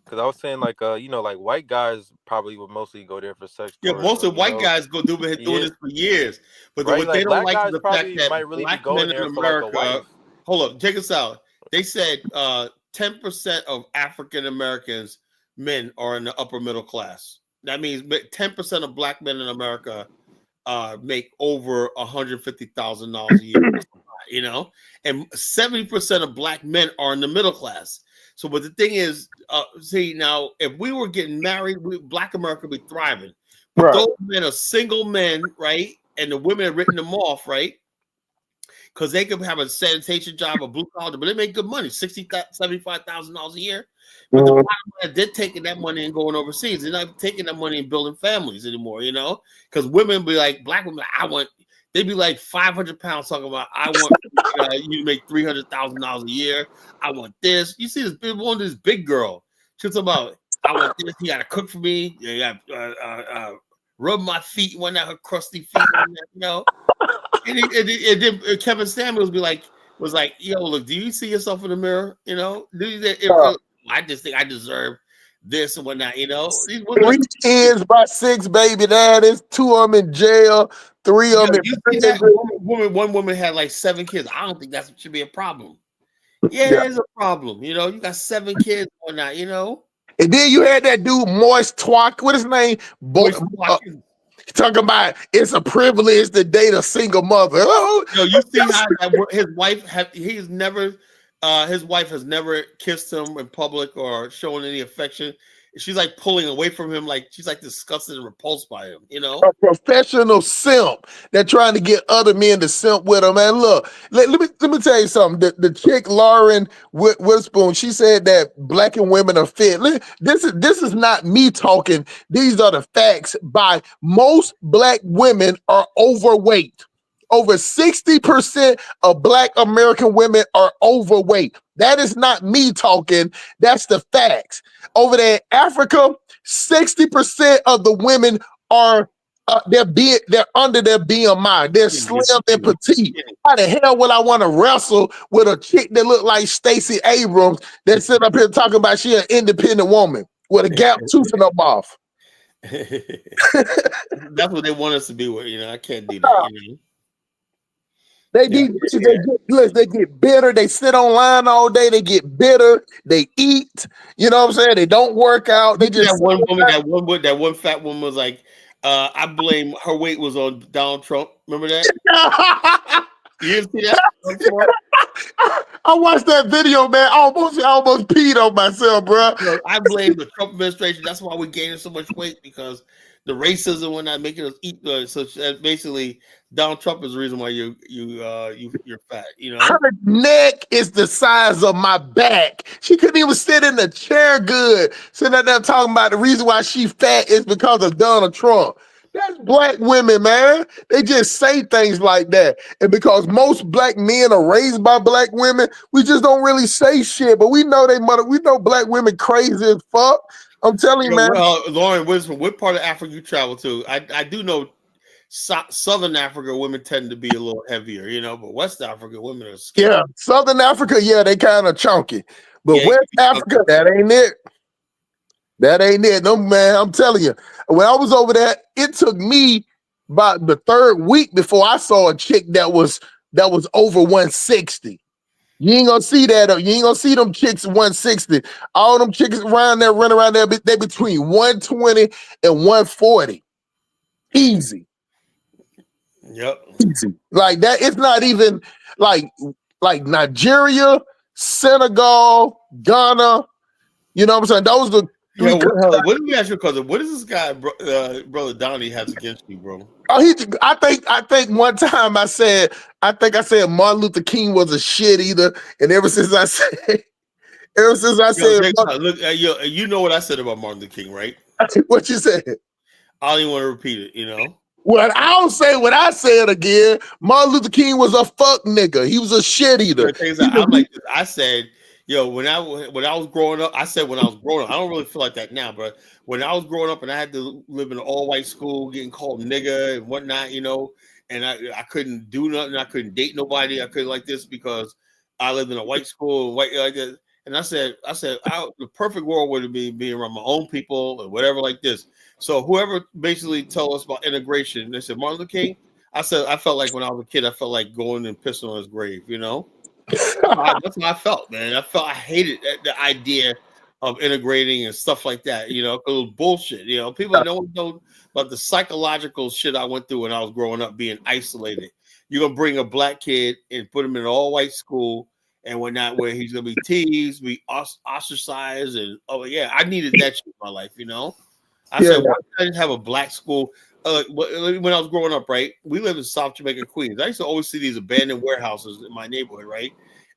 Because I was saying, like, you know, like white guys probably would mostly go there for sex. Yeah, most of white guys go doing this for years. But what they don't like is the fact that black men in America. Hold up, check us out. They said 10% of African Americans men are in the upper middle class. That means 10% of black men in America make over $150,000 a year. You know, and 70% of black men are in the middle class. So, but the thing is, see, now, if we were getting married, Black America would be thriving. But those men are single men, right? And the women have written them off, right? because they could have a sanitation job, a blue collar, but they make good money, $75,000 a year. But the bottom line, they're taking that money and going overseas. They're not taking that money and building families anymore, you know? Because women be like, black women, they'd be like 500 pounds talking about, I want you to make $300,000 a year. I want this. You see this big girl. She's talking about, I want this. You got to cook for me. You got rub my feet, one out her crusty feet, you know? And then Kevin Samuels was like, yo, look, do you see yourself in the mirror? You know, I just think I deserve this and whatnot, you know. 3 kids by 6 baby daddies, 2 of them in jail, 3 of them one woman had like 7 kids. I don't think that should be a problem. Yeah, it is a problem. You know, you got 7 kids and whatnot, you know. And then you had that dude, Moist Twak, what his name? Talking about it's a privilege to date a single mother. Oh, no, you see how his wife has never kissed him in public or shown any affection. She's like pulling away from him, like she's like disgusted and repulsed by him, you know. A professional simp. They're trying to get other men to simp with them. And look, let me tell you something. The chick Lauren Witherspoon, she said that black and women are fit. This is not me talking. These are the facts. By most black women are overweight. Over 60% of black American women are overweight. That is not me talking. That's the facts. Over there in Africa, 60% of the women are they're under their BMI. They're slim and petite. How the hell would I want to wrestle with a chick that look like Stacey Abrams that sit up here talking about she an independent woman with a gap tooth in her mouth? That's what they want us to be with. You know, I can't do that. You know? They get bitter. They sit online all day. They get bitter. They eat. You know what I'm saying? They don't work out. They just that one fat woman was like, I blame her weight was on Donald Trump. Remember that? You didn't see that? I watched that video, man. I almost peed on myself, bro. I blame the Trump administration. That's why we're gaining so much weight, because the racism when not making us eat. So basically, Donald Trump is the reason why you're fat. You know, her neck is the size of my back. She couldn't even sit in the chair good. Sitting out there talking about the reason why she fat is because of Donald Trump. That's black women, man. They just say things like that. And because most black men are raised by black women, we just don't really say shit. But we know we know black women crazy as fuck. I'm telling you, man. Well, Lauren, what part of Africa you travel to? I do know Southern Africa women tend to be a little heavier, you know, but West Africa women are skinny. Yeah, Southern Africa, yeah, they kind of chunky. But West Africa, that ain't it. That ain't it. No, man, I'm telling you. When I was over there, it took me about the 3rd week before I saw a chick that was over 160. You ain't gonna see that. You ain't gonna see them chicks 160. All them chicks around there, running around there, they between 120 and 140. Easy. Yep. Easy. Like that. It's not even like Nigeria, Senegal, Ghana. You know what I'm saying? Those are. Yeah, what did you ask your cousin? What does this guy, brother Donnie, has against you, bro? Oh, I think one time I said Martin Luther King was a shit eater, and ever since I said, look, you know what I said about Martin Luther King, right? What you said? I don't even want to repeat it. You know. Well, I'll say what I said again. Martin Luther King was a fuck nigga. He was a shit eater. I'm like this. I said. Yo, when I was growing up, I said when I was growing up, I don't really feel like that now, but when I was growing up and I had to live in an all-white school, getting called nigga and whatnot, you know, and I couldn't do nothing, I couldn't date nobody, I couldn't like this because I lived in a white school and white like that. And I said, the perfect world would be being around my own people and whatever like this. So whoever basically told us about integration, they said Martin Luther King. I said I felt like when I was a kid, I felt like going and pissing on his grave, you know. That's how I felt, man. I hated the idea of integrating and stuff like that. You know, it was bullshit. You know, people don't know about the psychological shit I went through when I was growing up, being isolated. You're gonna bring a black kid and put him in an all-white school and whatnot, where he's gonna be teased, be ostracized, and I needed that shit in my life. You know, I said, why can't I just have a black school? when I was growing up, right, we lived in South Jamaica, Queens. I used to always see these abandoned warehouses in my neighborhood, right?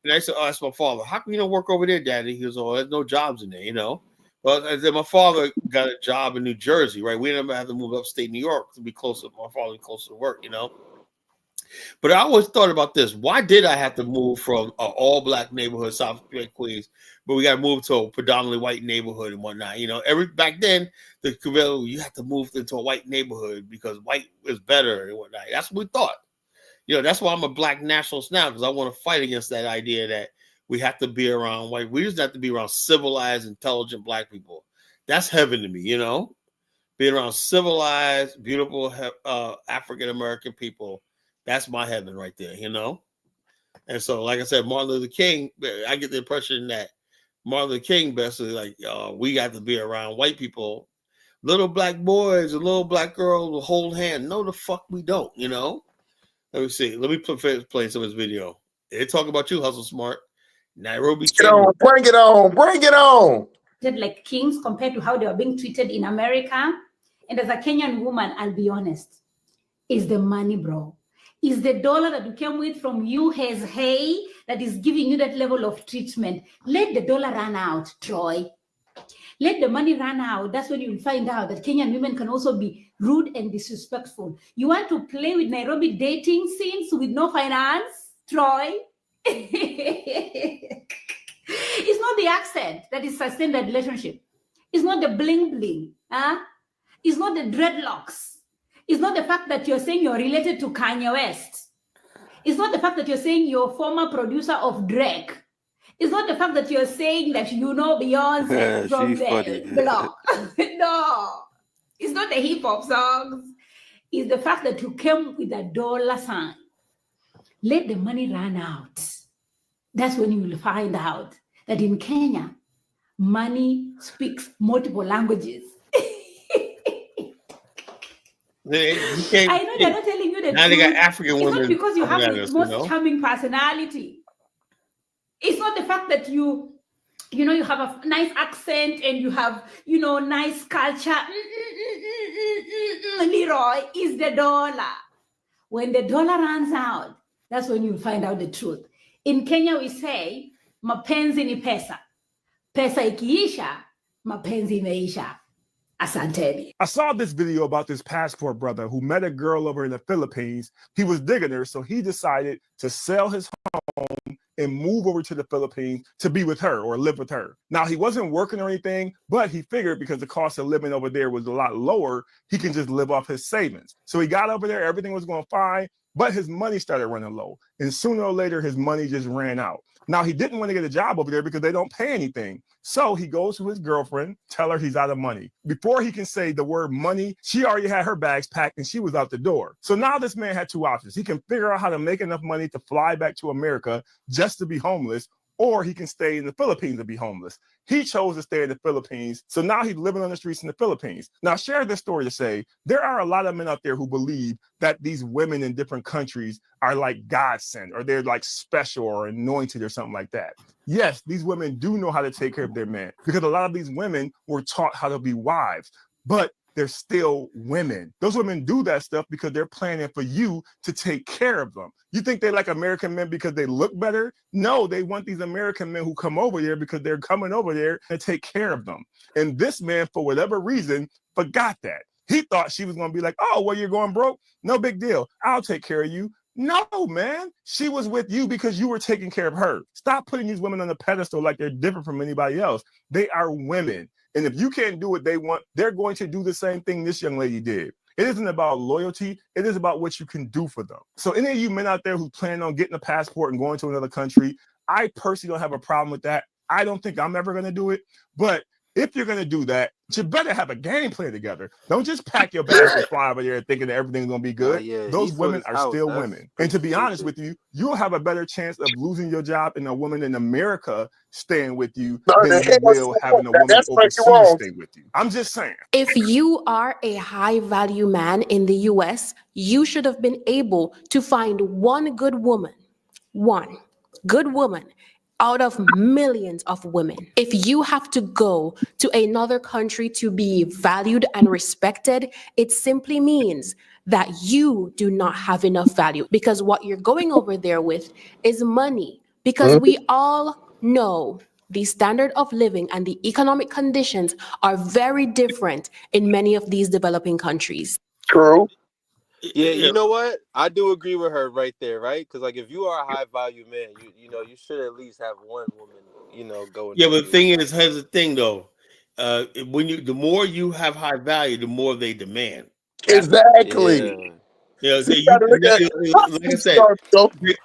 And I used to ask my father, how come you don't work over there, Daddy? He goes, oh, there's no jobs in there, you know? Well, I said, my father got a job in New Jersey, right? We didn't have to move upstate New York to be closer. My father was closer to work, you know? But I always thought about this. Why did I have to move from an all-black neighborhood, South Jamaica, Queens, but we got to move to a predominantly white neighborhood and whatnot? You know, back then, you have to move into a white neighborhood because white is better and whatnot. That's what we thought. You know, that's why I'm a black nationalist now, because I want to fight against that idea that we have to be around white. We just have to be around civilized, intelligent black people. That's heaven to me, you know? Being around civilized, beautiful African American people. That's my heaven right there, you know? And so, like I said, Martin Luther King, I get the impression that Martin Luther King basically like, we got to be around white people. Little black boys and little black girls will hold hands. No, the fuck we don't, you know? Let me see. Let me play some of this video. They talk about you, Hustle Smart. Nairobi. Bring it on. Like kings compared to how they are being treated in America. And as a Kenyan woman, I'll be honest, is the money, bro. Is the dollar that you came with from U.S. that is giving you that level of treatment. Let the dollar run out, Troy. Let the money run out. That's when you'll find out that Kenyan women can also be rude and disrespectful. You want to play with Nairobi dating scenes with no finance, Troy? It's not the accent that is sustained that relationship. It's not the bling bling. It's not the dreadlocks. It's not the fact that you're saying you're related to Kanye West. It's not the fact that you're saying you're former producer of Drake. It's not the fact that you're saying that you know Beyonce from the blog. No. It's not the hip hop songs. It's the fact that you came with a dollar sign. Let the money run out. That's when you will find out that in Kenya, money speaks multiple languages. I know they're not telling you that. Now they got African women. It's not because you have the most charming personality. It's not the fact that you have a nice accent and you have, nice culture. Leroy, is the dollar. When the dollar runs out, that's when you find out the truth. In Kenya, we say, mapenzi ni pesa. Pesa ikiisha, mapenzi imeisha. Asanteni. I saw this video about this passport brother who met a girl over in the Philippines. He was digging her, so he decided to sell his home and move over to the Philippines to be with her or live with her. Now, he wasn't working or anything, but he figured because the cost of living over there was a lot lower, he can just live off his savings. So he got over there, everything was going fine, but his money started running low. And sooner or later, his money just ran out. Now, he didn't want to get a job over there because they don't pay anything. So he goes to his girlfriend, tell her he's out of money. Before he can say the word money, she already had her bags packed and she was out the door. So now this man had two options. He can figure out how to make enough money to fly back to America just to be homeless, or he can stay in the Philippines and be homeless. He chose to stay in the Philippines, so now he's living on the streets in the Philippines. Now, I share this story to say there are a lot of men out there who believe that these women in different countries are like God sent, or they're like special or anointed or something like that. Yes, these women do know how to take care of their men because a lot of these women were taught how to be wives, but they're still women. Those women do that stuff because they're planning for you to take care of them. You think they like American men because they look better? No, they want these American men who come over there because they're coming over there to take care of them. And this man, for whatever reason, forgot that. He thought she was going to be like, oh, well, you're going broke? No big deal. I'll take care of you. No, man. She was with you because you were taking care of her. Stop putting these women on the pedestal like they're different from anybody else. They are women. And if you can't do what they want, they're going to do the same thing this young lady did. It isn't about loyalty. It is about what you can do for them. So any of you men out there who plan on getting a passport and going to another country, I personally don't have a problem with that. I don't think I'm ever going to do it. But if you're going to do that, you better have a game plan together. Don't just pack your bags and fly over there thinking that everything's going to be good. Those women are still women. And to be honest with you, you'll have a better chance of losing your job in a woman in America staying with you than you will having a woman overseas stay with you. I'm just saying. If you are a high value man in the US, you should have been able to find one good woman out of millions of women. If you have to go to another country to be valued and respected, it simply means that you do not have enough value, because what you're going over there with is money. Because we all know the standard of living and the economic conditions are very different in many of these developing countries. True. Yeah, you know what? I do agree with her right there, right? Because like if you are a high value man, you know you should at least have one woman, you know, going. Yeah, but the thing is, here's the thing though. The more you have high value, the more they demand. Exactly. Yeah, See, like I said,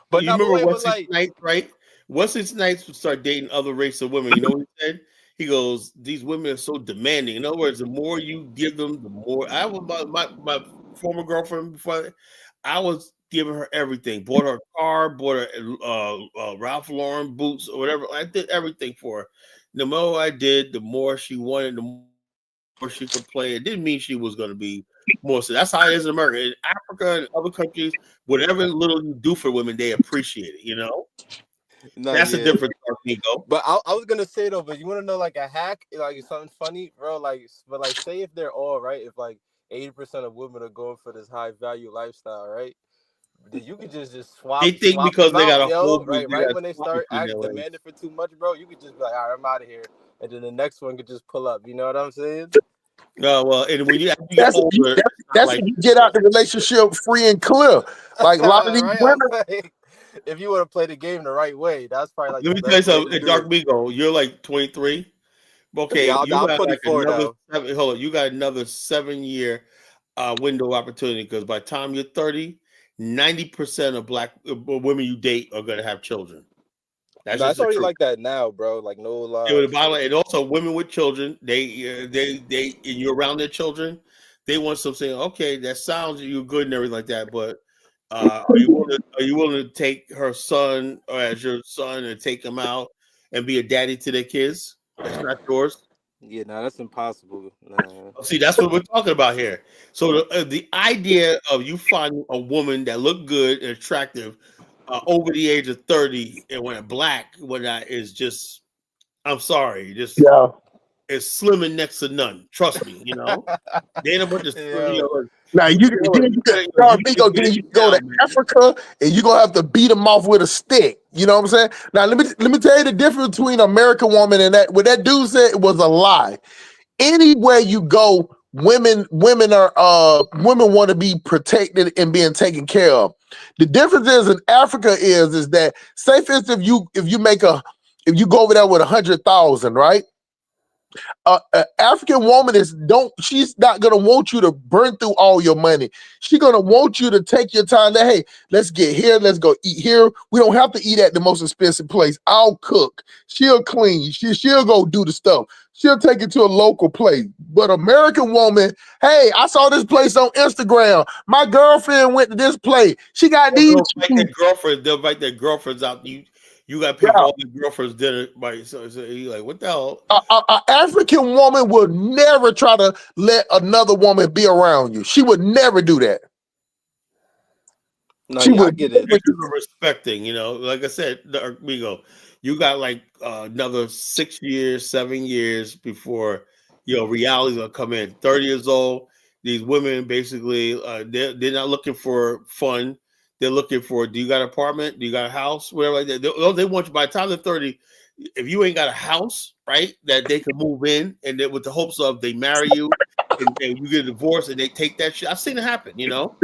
but you remember wait, Wesley Snipes, right? Wesley Snipes would start dating other race of women. You know what he said? He goes, "These women are so demanding." In other words, the more you give them, the more. I was my former girlfriend before. I was giving her everything. Bought her a car, bought her Ralph Lauren boots or whatever. I did everything for her. The more I did, the more she wanted, the more she could play. It didn't mean she was going to be more. So that's how it is in America. In Africa and other countries, whatever little you do for women, they appreciate it. You know, that's the difference. But I was gonna say though, but you want to know like a hack, like something funny, bro? Like, but like, say if they're all right, if like 80% of women are going for this high value lifestyle, right? Then you could just swap. They think because they got a whole right when they start demanding for too much, bro, you could just be like, all right, I'm out of here, and then the next one could just pull up. You know what I'm saying? Well, and when you get That's older, that's like when you get out the relationship free and clear. Like a lot of these right? women. Like, if you want to play the game the right way, that's probably like. Let me tell you something, Dark Migo. You're like 23. Okay, Yeah, you I'm got like 24 another now. 7. Hold on, you got another 7-year window opportunity because by the time you're 30, 90% of black women you date are going to have children. That's No, just it's the already truth. like that now, bro. Like no lie. Yeah, with the bottom, and also women with children, they and you're around their children, they want something. Okay, that sounds you're good and everything like that, but are you willing to take her son or as your son and take him out and be a daddy to their kids? That's not yours. Yeah, no, that's impossible. Nah. See, that's what we're talking about here. So the idea of you finding a woman that look good and attractive over the age of 30 and when black, whatnot is just, I'm sorry, just it's slim and next to none. Trust me, you know. They ain't a bunch of Now you go to Africa and you're gonna have to beat them off with a stick. You know what I'm saying? Now let me tell you the difference between an American woman and that. What that dude said was a lie. Anywhere you go, women want to be protected and being taken care of. The difference is in Africa is that say for instance if you go over there with 100,000, right? An African woman she's not gonna want you to burn through all your money. She's gonna want you to take your time. That hey, let's get here, let's go eat here. We don't have to eat at the most expensive place. I'll cook. She'll clean. She'll go do the stuff. She'll take it to a local place. But American woman, hey, I saw this place on Instagram. My girlfriend went to this place. She got these. They'll invite their girlfriends out. You got to pay for all the girlfriends' dinner. So you're like, what the hell? An African woman would never try to let another woman be around you. She would never do that. No, I get it. Respecting, you know, like I said, you got like another 6 years, 7 years before reality's gonna come in. 30 years old, these women basically they're not looking for fun. They're looking for, do you got an apartment? Do you got a house? Whatever like that. They want you by the time they're 30. If you ain't got a house, right, that they can move in, and then with the hopes of they marry you and you get a divorce and they take that shit. I've seen it happen, you know.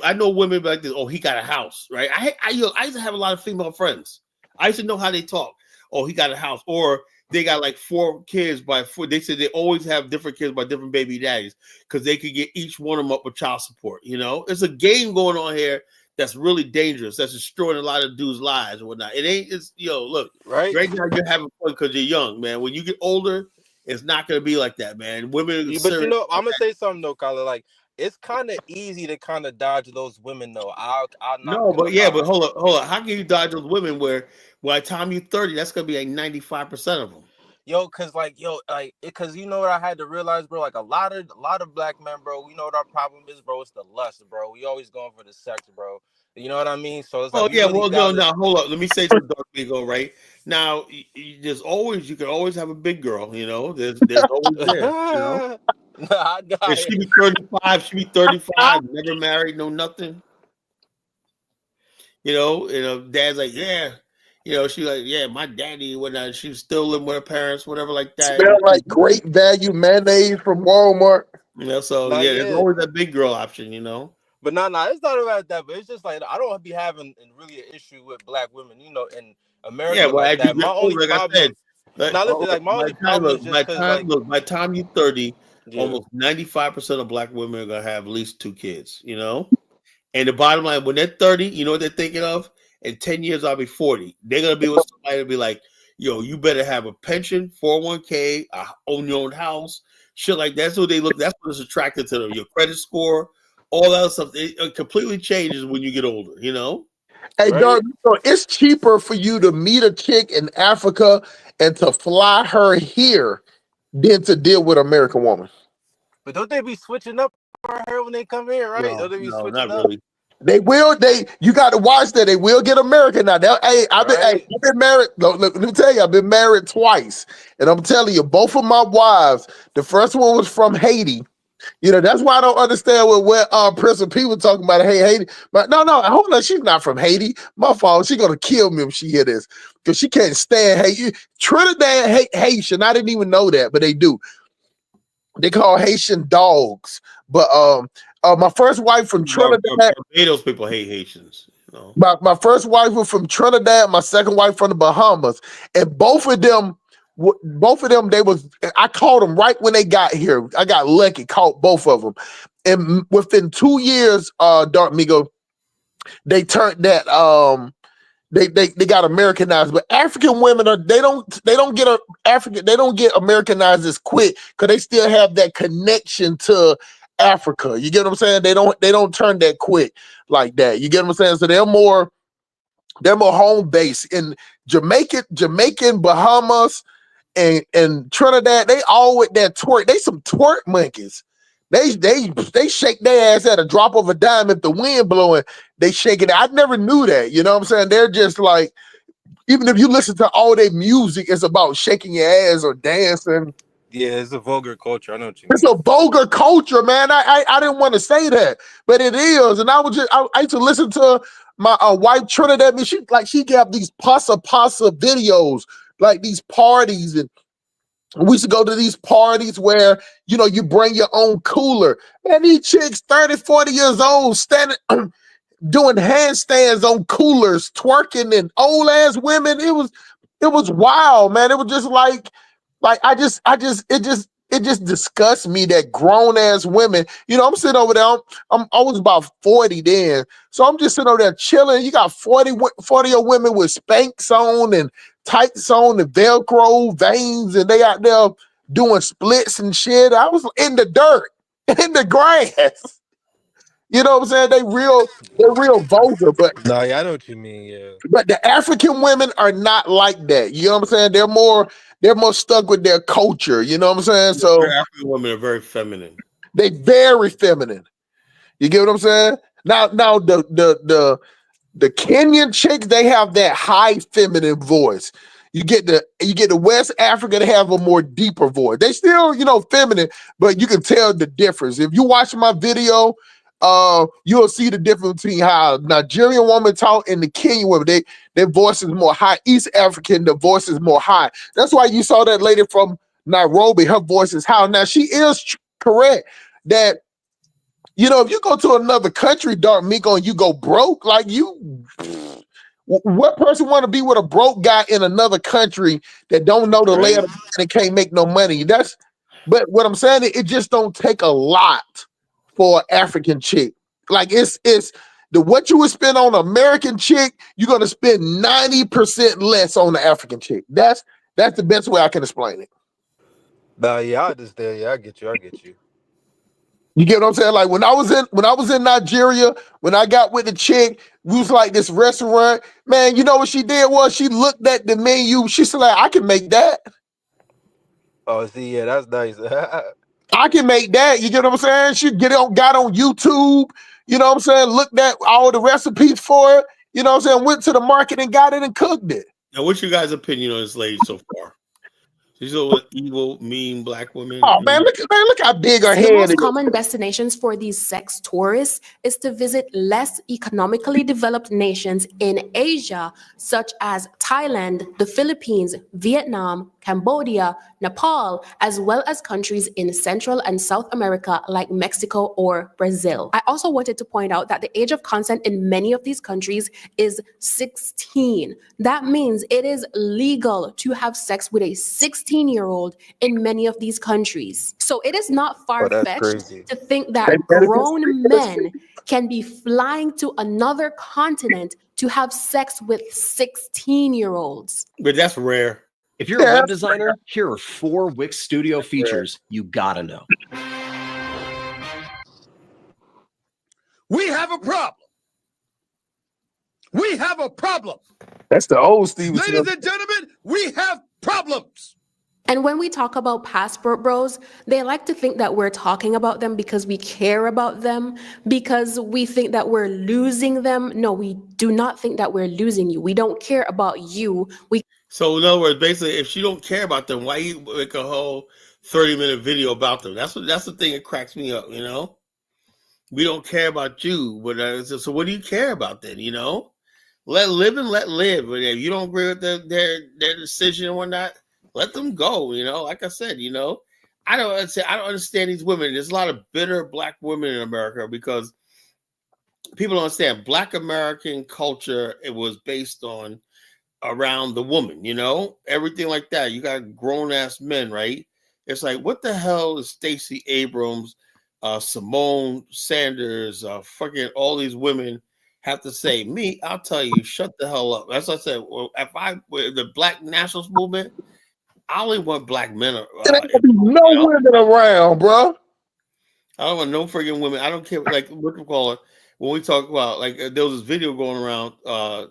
I know women like this. Oh, he got a house, right? I used to have a lot of female friends. I used to know how they talk. Oh, he got a house, or they got like 4 kids by 4. They said they always have different kids by different baby daddies because they could get each one of them up with child support. You know, it's a game going on here that's really dangerous. That's destroying a lot of dudes' lives and whatnot. It ain't. It's look right now you're having fun because you're young, man. When you get older, it's not going to be like that, man. Women, but you know, I'm gonna say something though, Kyler. Like, it's kind of easy to kind of dodge those women, though. But hold on. How can you dodge those women where by the time you're 30, that's gonna be like 95% of them? Because you know what I had to realize, bro. Like a lot of black men, bro. We know what our problem is, bro. It's the lust, bro. We always going for the sex, bro. You know what I mean? So it's like, Oh we yeah, really well, no, gotta. now hold up. Let me say something, Dark Ego, right? Now, you can always have a big girl, you know. There's always there, you know. Nah, And she be 35, she be 35, never married, no nothing. Dad's like, yeah. She like, yeah, my daddy, whatnot. She was still living with her parents, whatever like that. Smell like great value mayonnaise from Walmart. So Nah, yeah, there's yeah. always that big girl option, you know. But nah, it's not about that. But it's just like, I don't be having really an issue with black women, in America Yeah, well, like as you that. get My only older, like I said, problem. Now listen, like, my only problem is just because, like, by the time you're 30, yeah. almost 95% of black women are gonna have at least 2 kids, you know. And the bottom line, when they're 30, you know what they're thinking of? In 10 years, I'll be 40. They're gonna be with somebody to be like, yo, you better have a pension, 401k, own your own house, shit like that. That's what they look. That's what is attracted to them. Your credit score, all that stuff. It completely changes when you get older, you know. Hey, Dark, it's cheaper for you to meet a chick in Africa and to fly her here than to deal with an American woman. But don't they be switching up for her when they come here, right? Don't they be switching not up? really. They will. You got to watch that. They will get American now. I've been married. Let me tell you, I've been married twice, and I'm telling you, both of my wives. The first one was from Haiti. That's why I don't understand what Prince P was talking about. Hey, Haiti, but no, hold on. She's not from Haiti. My fault. She's gonna kill me if she hear this because she can't stand Haiti. Trinidad hate Haitian. I didn't even know that, but they do. They call Haitian dogs. But my first wife from Trinidad. Barbados people hate Haitians. My first wife was from Trinidad. My second wife from the Bahamas, and both of them, I caught them right when they got here. I got lucky, caught both of them, and within 2 years, Dark Migo, they turned that they got Americanized. But African women they don't get Americanized as quick because they still have that connection to Africa. You get what I'm saying? They don't turn that quick like that. You get what I'm saying? So they're more home base in Jamaican, Bahamas, and Trinidad. They all with that twerk. They some twerk monkeys. They shake their ass at a drop of a dime. If the wind blowing, they shake it. I never knew that. You know what I'm saying? They're just like, even if you listen to all their music, it's about shaking your ass or dancing. Yeah, it's a vulgar culture. I know what you mean. It's a vulgar culture, man. I didn't want to say that, but it is. And I used to listen to my wife Trinidad. She got these pasa videos, like these parties, and we used to go to these parties where, you bring your own cooler. Man, these chicks 30, 40 years old standing doing handstands on coolers, twerking, and old ass women. It was wild, man. It was just like it just disgusts me that grown ass women. I'm sitting over there. I was about 40 then, so I'm just sitting over there chilling. You got 40 women with Spanx on and tights on and Velcro veins, and they out there doing splits and shit. I was in the dirt, in the grass. You know what I'm saying? They're real vulgar, but No, yeah, I know what you mean. Yeah, but the African women are not like that. You know what I'm saying? They're more stuck with their culture. You know what I'm saying? So African women are very feminine. They very feminine. You get what I'm saying? Now the Kenyan chicks, they have that high feminine voice. You get the West Africa to have a more deeper voice. They still, feminine, but you can tell the difference. If you watch my video, you'll see the difference between how Nigerian woman talk and the Kenyan woman. Their voice is more high. East African, the voice is more high. That's why you saw that lady from Nairobi. Her voice is high. Now she is correct that, if you go to another country, Dark Miko, and you go broke, like what person want to be with a broke guy in another country that don't know the lay of the land and can't make no money? But what I'm saying, it just don't take a lot for an African chick. Like it's what you would spend on an American chick, you're gonna spend 90% less on the African chick. That's the best way I can explain it. yeah, I understand. Yeah, I get you. You get what I'm saying? Like when I was in Nigeria, when I got with the chick, we was like this restaurant. Man, you know what she did was she looked at the menu. She said, like, I can make that. Oh, see, yeah, that's nice. I can make that. You get what I'm saying? She got on YouTube, You know what I'm saying? Looked at all the recipes for it. You know what I'm saying? Went to the market and got it and cooked it. Now, what's your guys' opinion on this lady so far? She's all evil, mean black women. Oh man, look how big her The head most is. common destinations for these sex tourists is to visit less economically developed nations in Asia, such as Thailand, the Philippines, Vietnam, Cambodia, Nepal, as well as countries in Central and South America like Mexico or Brazil. I also wanted to point out that the age of consent in many of these countries is 16. That means it is legal to have sex with a 16-year-old in many of these countries. So it is not far-fetched crazy. to think that grown men can be flying to another continent to have sex with 16-year-olds. But that's rare. If you're a web designer, here are 4 Wix Studio features you gotta know. We have a problem. We have a problem. That's the old Steve. Ladies and gentlemen, we have problems. And when we talk about passport bros, they like to think that we're talking about them because we care about them, because we think that we're losing them. No, we do not think that we're losing you. We don't care about you. So in other words, basically, if you don't care about them, why you make a whole 30-minute video about them? That's the thing that cracks me up. You know, we don't care about you, but so what do you care about then? You know, let live and let live. But if you don't agree with their decision and whatnot, let them go. You know, like I said, you know, I don't understand these women. There's a lot of bitter black women in America because people don't understand Black American culture. It was based on around the woman, you know, everything like that. You got grown ass men, right? It's like, what the hell is Stacey Abrams, Simone Sanders, fucking all these women have to say? Me, I'll tell you, shut the hell up. That's what I said. Well, with the Black Nationalist movement, I only want black men. There ain't gonna be no women around, bro. I don't want no freaking women. I don't care. Like what you call it. When we talk about, like, there was this video going around, I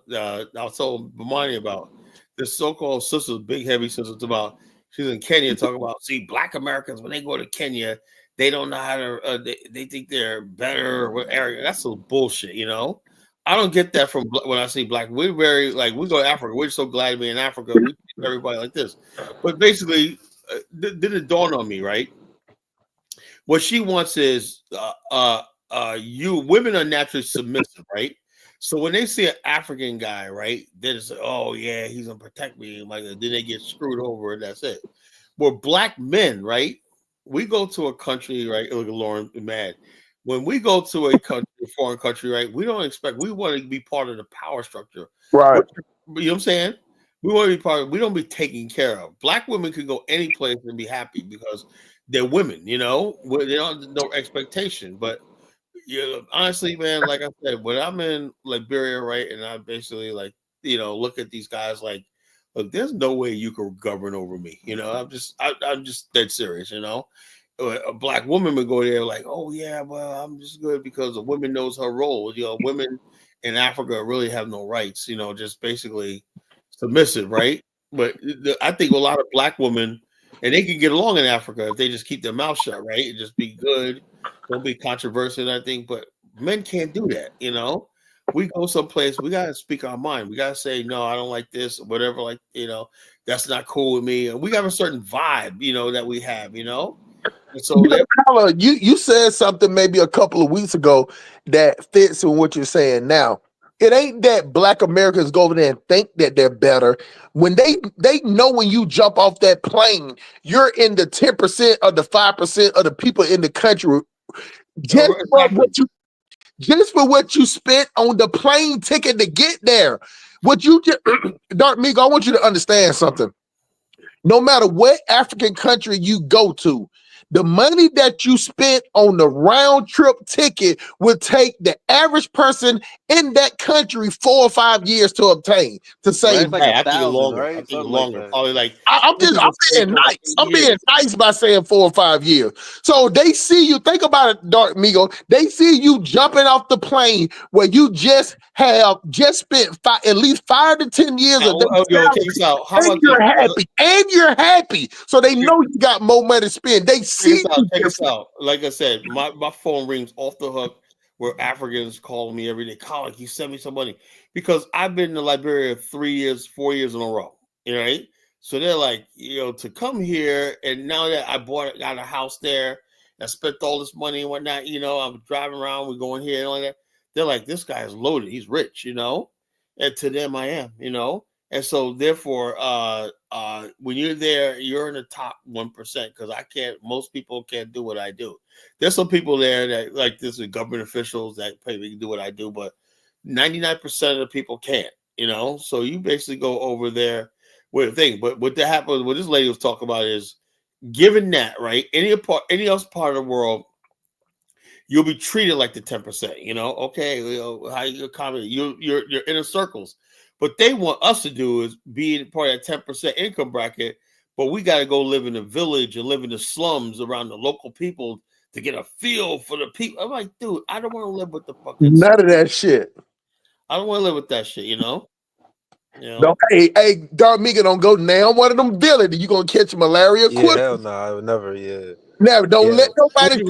was telling Bomani about this so-called sister, big heavy sister, about she's in Kenya talking about, see, Black Americans, when they go to Kenya, they don't know how to, they think they're better or whatever. That's some bullshit, you know? I don't get that from when I see black. We're very, like, we go to Africa. We're so glad to be in Africa. We treat everybody like this. But basically, did it dawn on me, right? What she wants is, you women are naturally submissive, right? So when they see an African guy, right, they just say, "Oh yeah, he's gonna protect me," like then they get screwed over, and that's it. We're black men, right? We go to a country, right? Look at Lauren mad. When we go to a country, a foreign country, right? We don't expect. We want to be part of the power structure, right? You know what I'm saying? We want to be part of. We don't be taken care of. Black women can go any place and be happy because they're women. You know, they don't have no expectation, but. Yeah, honestly, man, like I said, when I'm in Liberia, right, and I basically look at these guys like, look, there's no way you can govern over me. You know, I'm just dead serious. You know, a black woman would go there like, oh yeah, well, I'm just good because a woman knows her role. You know, women in Africa really have no rights. You know, just basically submissive, right? But I think a lot of black women, and they can get along in Africa if they just keep their mouth shut, right, and just be good. Don't be controversial, I think, but men can't do that. You know, we go someplace, we gotta speak our mind. We gotta say, no, I don't like this, or whatever. Like, you know, that's not cool with me. And we got a certain vibe, you know, that we have. You know, and so you said something maybe a couple of weeks ago that fits with what you're saying now. It ain't that black Americans go over there and think that they're better. When they know when you jump off that plane, you're in the 10% or the 5% of the people in the country. Just for what you spent on the plane ticket to get there. What you just Dark Migo, I want you to understand something. No matter what African country you go to, the money that you spent on the round trip ticket will take the average person in that country 4 or 5 years to obtain, to save. Like I think longer. Right? I think longer. Probably like I'm being nice. I'm being nice by saying 4 or 5 years. So they see you. Think about it, Dark Migo. They see you jumping off the plane where you just spent at least 5 to 10 years of and you're happy. So they know you got more money to spend. They see check this out. Like I said, my phone rings off the hook where Africans call me every day, Colin, you send me some money. Because I've been to Liberia 3 years, 4 years in a row. Right? So they're like, to come here, and now that I got a house there, I spent all this money and whatnot, I'm driving around, we're going here and all that. They're like, this guy is loaded, he's rich, and to them I am, and so therefore, when you're there, you're in the top 1%, because most people can't do what I do. There's some people there that, like, this is government officials that probably can do what I do, but 99% of the people can't, so you basically go over there with a thing. But what this lady was talking about is, given that, right, any else part of the world, you'll be treated like the 10%, okay, how you accommodate, your inner circles. What they want us to do is be part of that 10% income bracket, but we got to go live in the village and live in the slums around the local people to get a feel for the people. I'm like, dude, I don't want to live with the fucking none of that shit. I don't want to live with that shit, No, hey, Dark Mega, don't go now. One of them villains, you gonna catch malaria quick. Yeah, hell no, I would never. Yeah, never. Don't let nobody.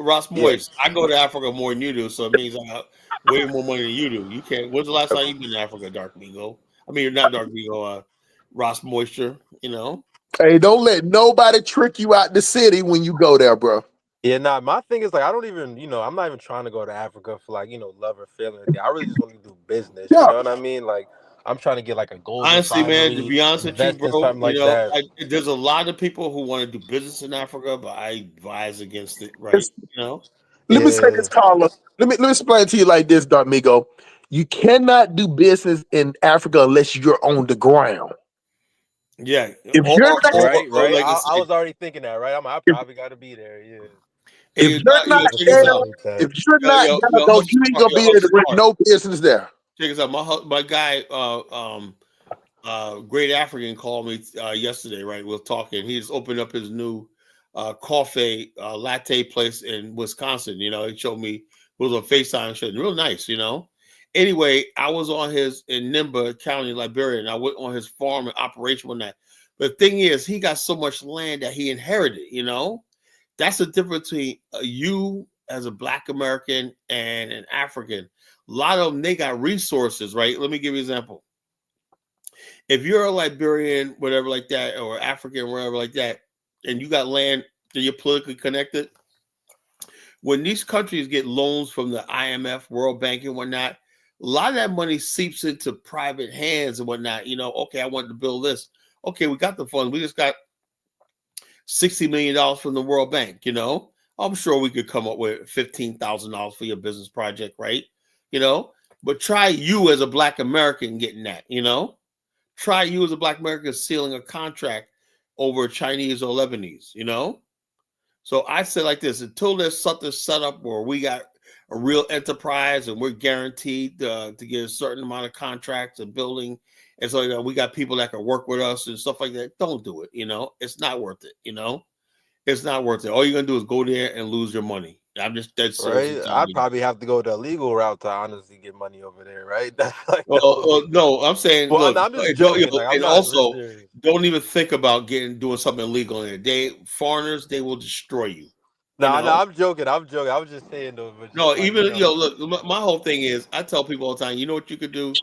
Ross Moist. I go to Africa more than you do, so it means I got way more money than you do. You can't. When's the last time you been to Africa, Dark Migo? I mean, you're not Dark Migo. Ross Moisture. Hey, don't let nobody trick you out the city when you go there, bro. Yeah, nah, my thing is, like, I don't even, I'm not even trying to go to Africa for, like, love or feeling. I really just want to do business. Yeah. You know what I mean? Like, I'm trying to get like a gold. Honestly, man, to be honest with you, bro, like that. There's a lot of people who want to do business in Africa, but I advise against it, right? Let me say this, Carla. Let me explain to you like this, Dark Migo. You cannot do business in Africa unless you're on the ground. Yeah. If you're not, right. Like I was already thinking that, right? I probably got to be there. Yeah. If you're not there, you ain't gonna be able to run no business there. Check this out. My guy, Great African, called me yesterday. Right, we were talking. He's opened up his new coffee latte place in Wisconsin. He showed me. It was on FaceTime. Showed real nice. Anyway, I was on his in Nimba County, Liberia, and I went on his farm and operation one night. But the thing is, he got so much land that he inherited. That's the difference between you as a Black American and an African. A lot of them, they got resources, right? Let me give you an example. If you're a Liberian, whatever like that, or African, whatever like that, and you got land that you're politically connected, when these countries get loans from the IMF, World Bank, and whatnot, a lot of that money seeps into private hands and whatnot. Okay, I wanted to build this. Okay, we got the funds. We just got $60 million from the World Bank. I'm sure we could come up with $15,000 for your business project, right? But try you as a Black American getting that, Try you as a Black American sealing a contract over Chinese or Lebanese, So I say like this, until there's something set up where we got a real enterprise and we're guaranteed to get a certain amount of contracts and building, and so we got people that can work with us and stuff like that, don't do it, It's not worth it, It's not worth it. All you're going to do is go there and lose your money. I'm just dead serious. Right? I'd probably have to go the legal route to honestly get money over there, right? No, I'm saying, look, I'm just joking. And also, don't even think about doing something illegal in there. Foreigners, they will destroy you. No, I'm joking. I was just saying though. No, look, my whole thing is, I tell people all the time, you know what you could do?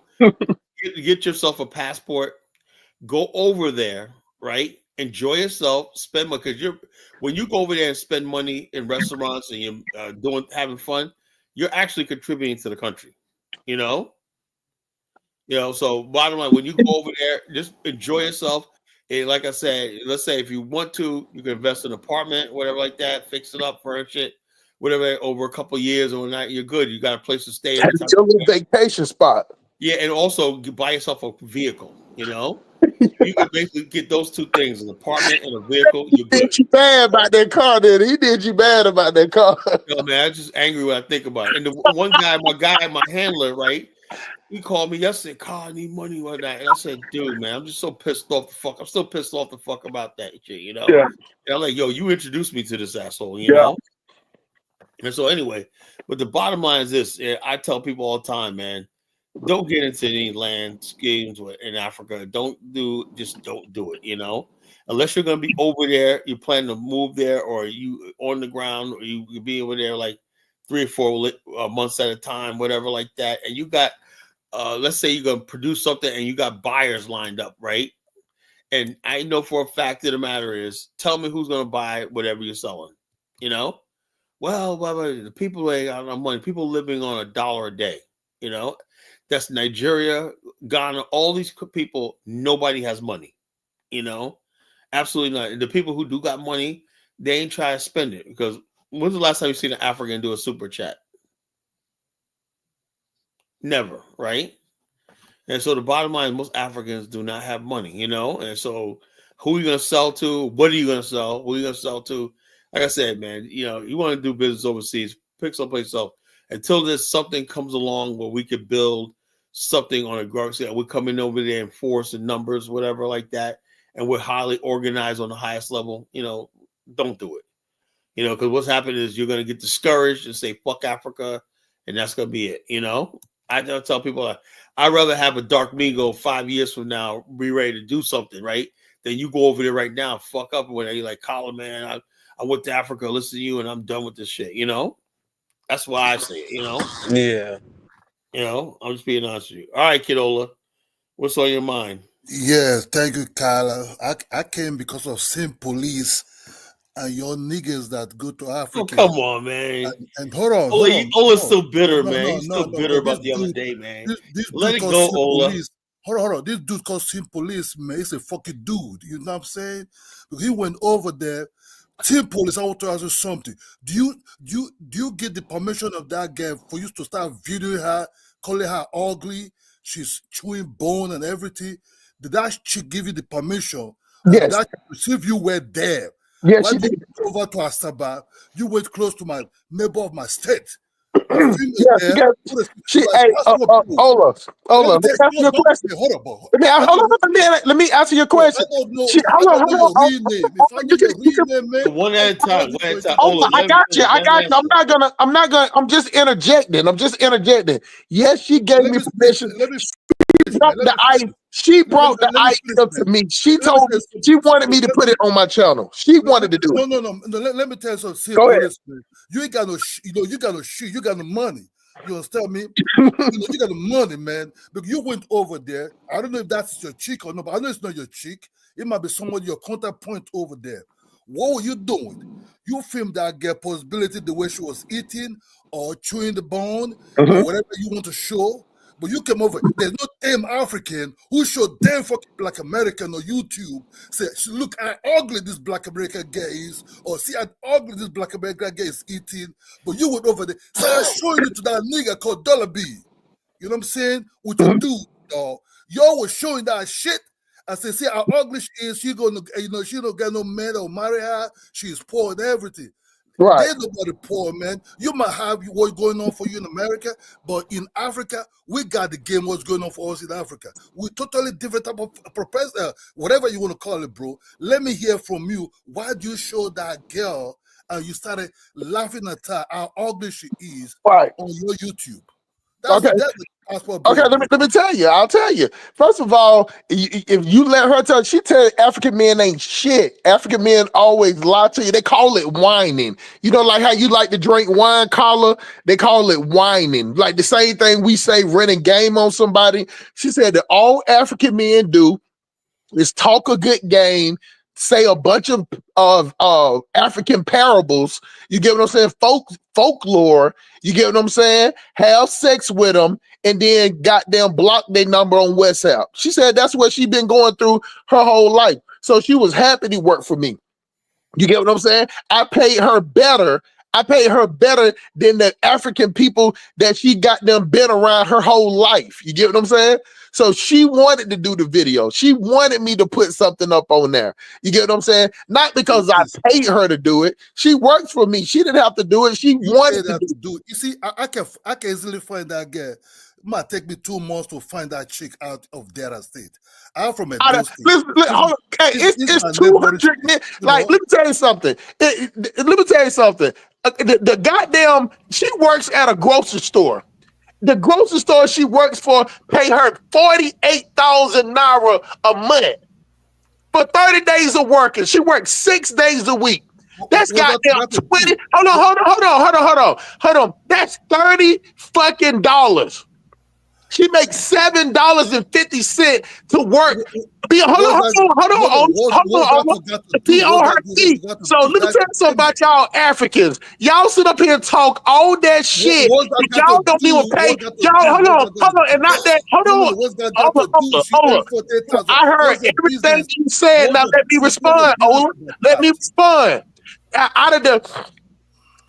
Get yourself a passport, go over there, right? Enjoy yourself, spend money, because when you go over there and spend money in restaurants and you're having fun, you're actually contributing to the country, So bottom line, when you go over there, just enjoy yourself. And like I said, let's say if you want to, you can invest in an apartment, whatever like that, fix it up, furnish it, whatever, over a couple of years or not, you're good. You got a place to stay. It's your little vacation spot. Yeah, and also buy yourself a vehicle, You can basically get those two things: an apartment and a vehicle. He did you bad about that car, did he? Did you bad about that car? No, man, I'm just angry when I think about it. And the one guy, my handler, right? He called me yesterday, Carl, I need money one night. And I said, dude, man, I'm just so pissed off the fuck. I'm still pissed off the fuck about that shit, Yeah. And I'm like, yo, you introduced me to this asshole, you know? And so anyway, but the bottom line is this. I tell people all the time, man, don't get into any land schemes in Africa. Don't do it, Unless you're going to be over there, you plan to move there, or you on the ground, or you be over there like 3 or 4 months at a time, whatever like that. And you got, let's say you're going to produce something and you got buyers lined up, right? And I know for a fact that the matter is, tell me who's going to buy whatever you're selling, you know? Well, the people ain't got no money. People living on $1 a day, you know? That's Nigeria, Ghana, all these people, nobody has money, you know? Absolutely not. And the people who do got money, they ain't trying to spend it, because when's the last time you seen an African do a super chat? Never, right? And so the bottom line is most Africans do not have money, you know? And so who are you going to sell to? What are you going to sell? Who are you going to sell to? Like I said, man, you know, you want to do business overseas, pick someplace else. Until there's something comes along where we could build something on a growth scale, we're coming over there in force and numbers, whatever like that, and we're highly organized on the highest level, you know, don't do it. You know, because what's happening is you're going to get discouraged and say, fuck Africa, and that's going to be it, you know? I tell people, I'd rather have a dark Migo 5 years from now be ready to do something, right? Than you go over there right now, fuck up when you're like, Colin, man, I went to Africa, listen to you, and I'm done with this shit, you know? That's why I say it, you know? Yeah. You know, I'm just being honest with you. All right, Kidola, what's on your mind? Yes, thank you, Kyla. I came because of Sim Police and your niggas that go to Africa. Oh, come on, man. And hold on. Ola's still bitter, man. He's still bitter about the other day, man. Let it go, Ola. Hold on. This dude called Sim Police, man, he's a fucking dude. You know what I'm saying? He went over there. Team Police, I want to ask you something. Do you get the permission of that guy for you to start videoing her, calling her ugly? She's chewing bone and everything. Did that chick give you the permission? Yes. That if you were there. Yes, Why she did did. you go over to Asaba? You went close to my neighbor of my state. Ola, let me ask you a question. Let me answer your question. One at a time. Ola, I got you. I'm just interjecting. Yes, she gave me permission. She brought the item to me. She told me she wanted me to put it on my channel. She wanted to do it. No. Let me tell you something. Go ahead. You ain't got no, you got no shit. You got no money. You understand me? You got the money, man. But you went over there. I don't know if that's your chick or not, but I know it's not your chick. It might be somebody your contact point over there. What were you doing? You filmed that girl possibility the way she was eating or chewing the bone or whatever you want to show. But you came over. There's no damn African who showed damn fucking Black American on YouTube. Say, look how ugly this Black American guy is, or see how ugly this Black American guy is eating. But you went over there, started showing it to that nigga called Dollar B. You know what I'm saying? With your dude, dog. Y'all was showing that shit. I said, see how ugly she is. She gonna, she don't get no man or marry her. She's poor and everything. Right. There's nobody poor, man. You might have what's going on for you in America, but in Africa, we got the game what's going on for us in Africa. We're totally different type of whatever you want to call it, bro. Let me hear from you. Why do you show that girl and you started laughing at her, how ugly she is on your YouTube? That's the passport. Okay, let me tell you. I'll tell you. First of all, if you let her tell, she tell African men ain't shit. African men always lie to you. They call it whining. You know, like how you like to drink wine, Carla? They call it whining. Like the same thing we say, running game on somebody. She said that all African men do is talk a good game, say a bunch of African parables. You get what I'm saying? Folklore. You get what I'm saying? Have sex with them and then goddamn block their number on WhatsApp. She said that's what she been going through her whole life. So she was happy to work for me. You get what I'm saying? I paid her better than the African people that she got them been around her whole life. You get what I'm saying? So she wanted to do the video. She wanted me to put something up on there. You get what I'm saying? Not because I paid her to do it. She worked for me. She didn't have to do it. She wanted to do it. You see, I can easily find that girl. It might take me 2 months to find that chick out of Delta State. I'm from a it's 200. Like, let me tell you something. The goddamn, she works at a grocery store. The grocery store she works for pay her 48,000 naira a month for 30 days of working. She works 6 days a week. That's goddamn 20. Hold on. That's $30 fucking dollars. She makes $7.50 to work. Be on her feet. So let me tell you something about y'all Africans. Y'all sit up here and talk all that shit. Y'all don't even pay. Y'all hold on, and not that. Hold on. I heard everything you said. Now let me respond, Ola. Let me respond.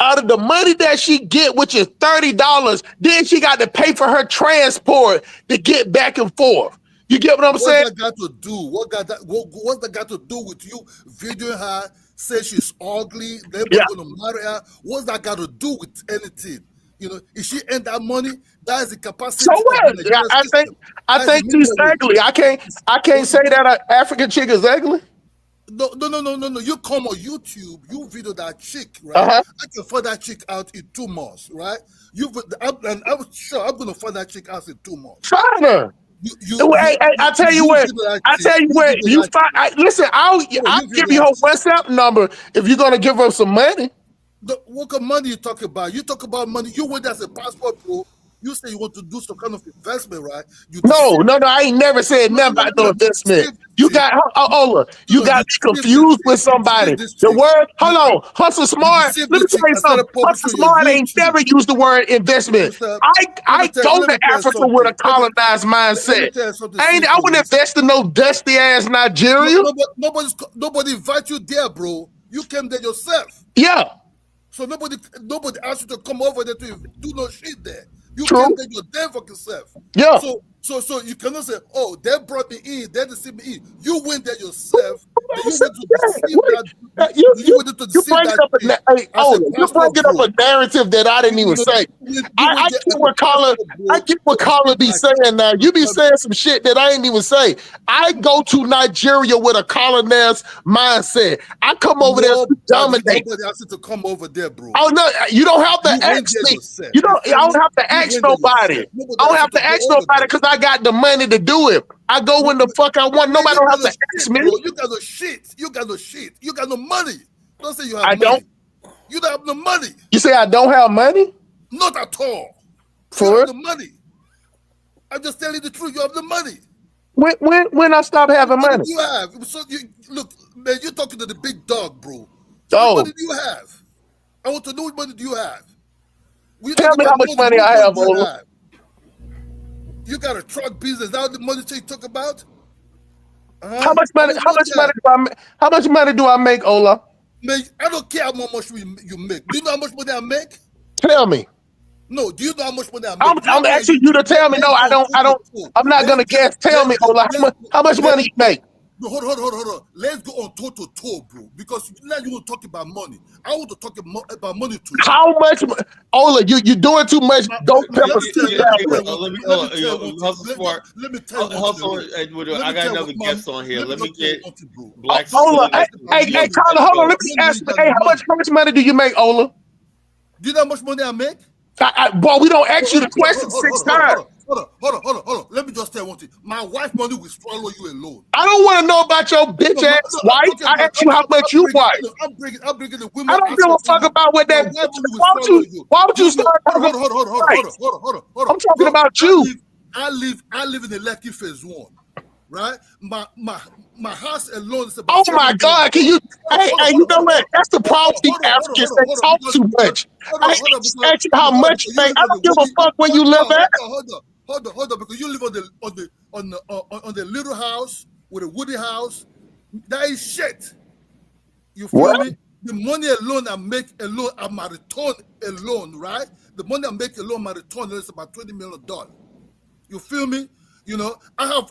Out of the money that she get, which is $30, then she got to pay for her transport to get back and forth. You get what I'm saying? What's that got to do? What's that got to do with you videoing her, say she's ugly, they're gonna marry her? What's that got to do with anything? You know, if she ain't that money, that is the capacity. So what? I think she's ugly. I can't say that an African chick is ugly. No. You come on YouTube, you video that chick, right? Uh-huh. I can find that chick out in 2 months, right? And I was sure I'm gonna find that chick out in 2 months. Find her. I tell you what. You find. Listen, I'll give you her WhatsApp number if you're gonna give her some money. What kind of money you talking about? You talk about money. You went as a passport, bro. You say you want to do some kind of investment, right? No. I ain't never said nothing about no investment. You got Ola. You got me confused with somebody. The word, hold on, Hustle Smart. Let me tell you something. Hustle Smart ain't never used the word investment. I go to Africa with a colonized mindset. I wouldn't invest in no dusty ass Nigeria. Nobody invite you there, bro. You came there yourself. Yeah. So nobody asked you to come over there to do no shit there. You True. came there your damn fucking self. Yeah. So you cannot say, oh, they brought me in, they deceived me in. You went there yourself. You went to deceive that. You went to deceive that. You bring up a narrative that I didn't even say. I get what Carla be saying now. You be saying some shit that I ain't even say. I go to Nigeria with a colonized mindset. I come over there to dominate. Nobody asked you to come over there, bro. Oh no, you don't have to ask me. I don't have to ask nobody. I don't have to ask nobody because I got the money to do it. I go when the fuck I want. Nobody don't have to ask me. You got no shit. You got no money. Don't say you have money. Don't. You don't have no money. You say I don't have money? Not at all. You have the money. I'm just telling you the truth. You have the money. When I stop having money? You have. So look, man, you're talking to the big dog, bro. So what money do you have? I want to know what money do you have. Tell me how much money I have, Ola. You got a truck business. Is that the money you talk about? How much money do I make, Ola? Man, I don't care how much you make. Do you know how much money I make? Tell me. No, do you know how much money I make? I'm asking you to tell me. No, I don't. I'm not gonna guess. Tell me, Ola, how much money you make? No, hold on. Let's go on toe to toe, bro. Because now you want to talk about money. I want to talk about money too. How much, Ola? You doing too much? Don't pepper seed. Let me tell you. I got another guest on here. Let me get Black. Ola, hey, Carla, hold on. Let me ask you. Hey, how much money do you make, Ola? Do you know how much money I make? Boy, we don't ask you the question 6 times. Hold on. Let me just tell you one thing. My wife money will swallow you alone. I don't want to know about your bitch ass wife. I asked you how much you wife. I'm bringing the women. I don't give a fuck about what that. Why would you start talking? Hold on. I'm talking about you. I live in the Lekki Phase 1, right? My house alone is about. Oh my God! Can you? Hey, you know what? That's the problem with Africans. They talk too much. I ask you how much you make. I don't give a fuck where you live at. Hold on, because you live on the little house with a woody house. That is shit. You feel me? The money alone I make alone, my return alone, right? The money I make alone, my return is about $20 million. You feel me? You know, I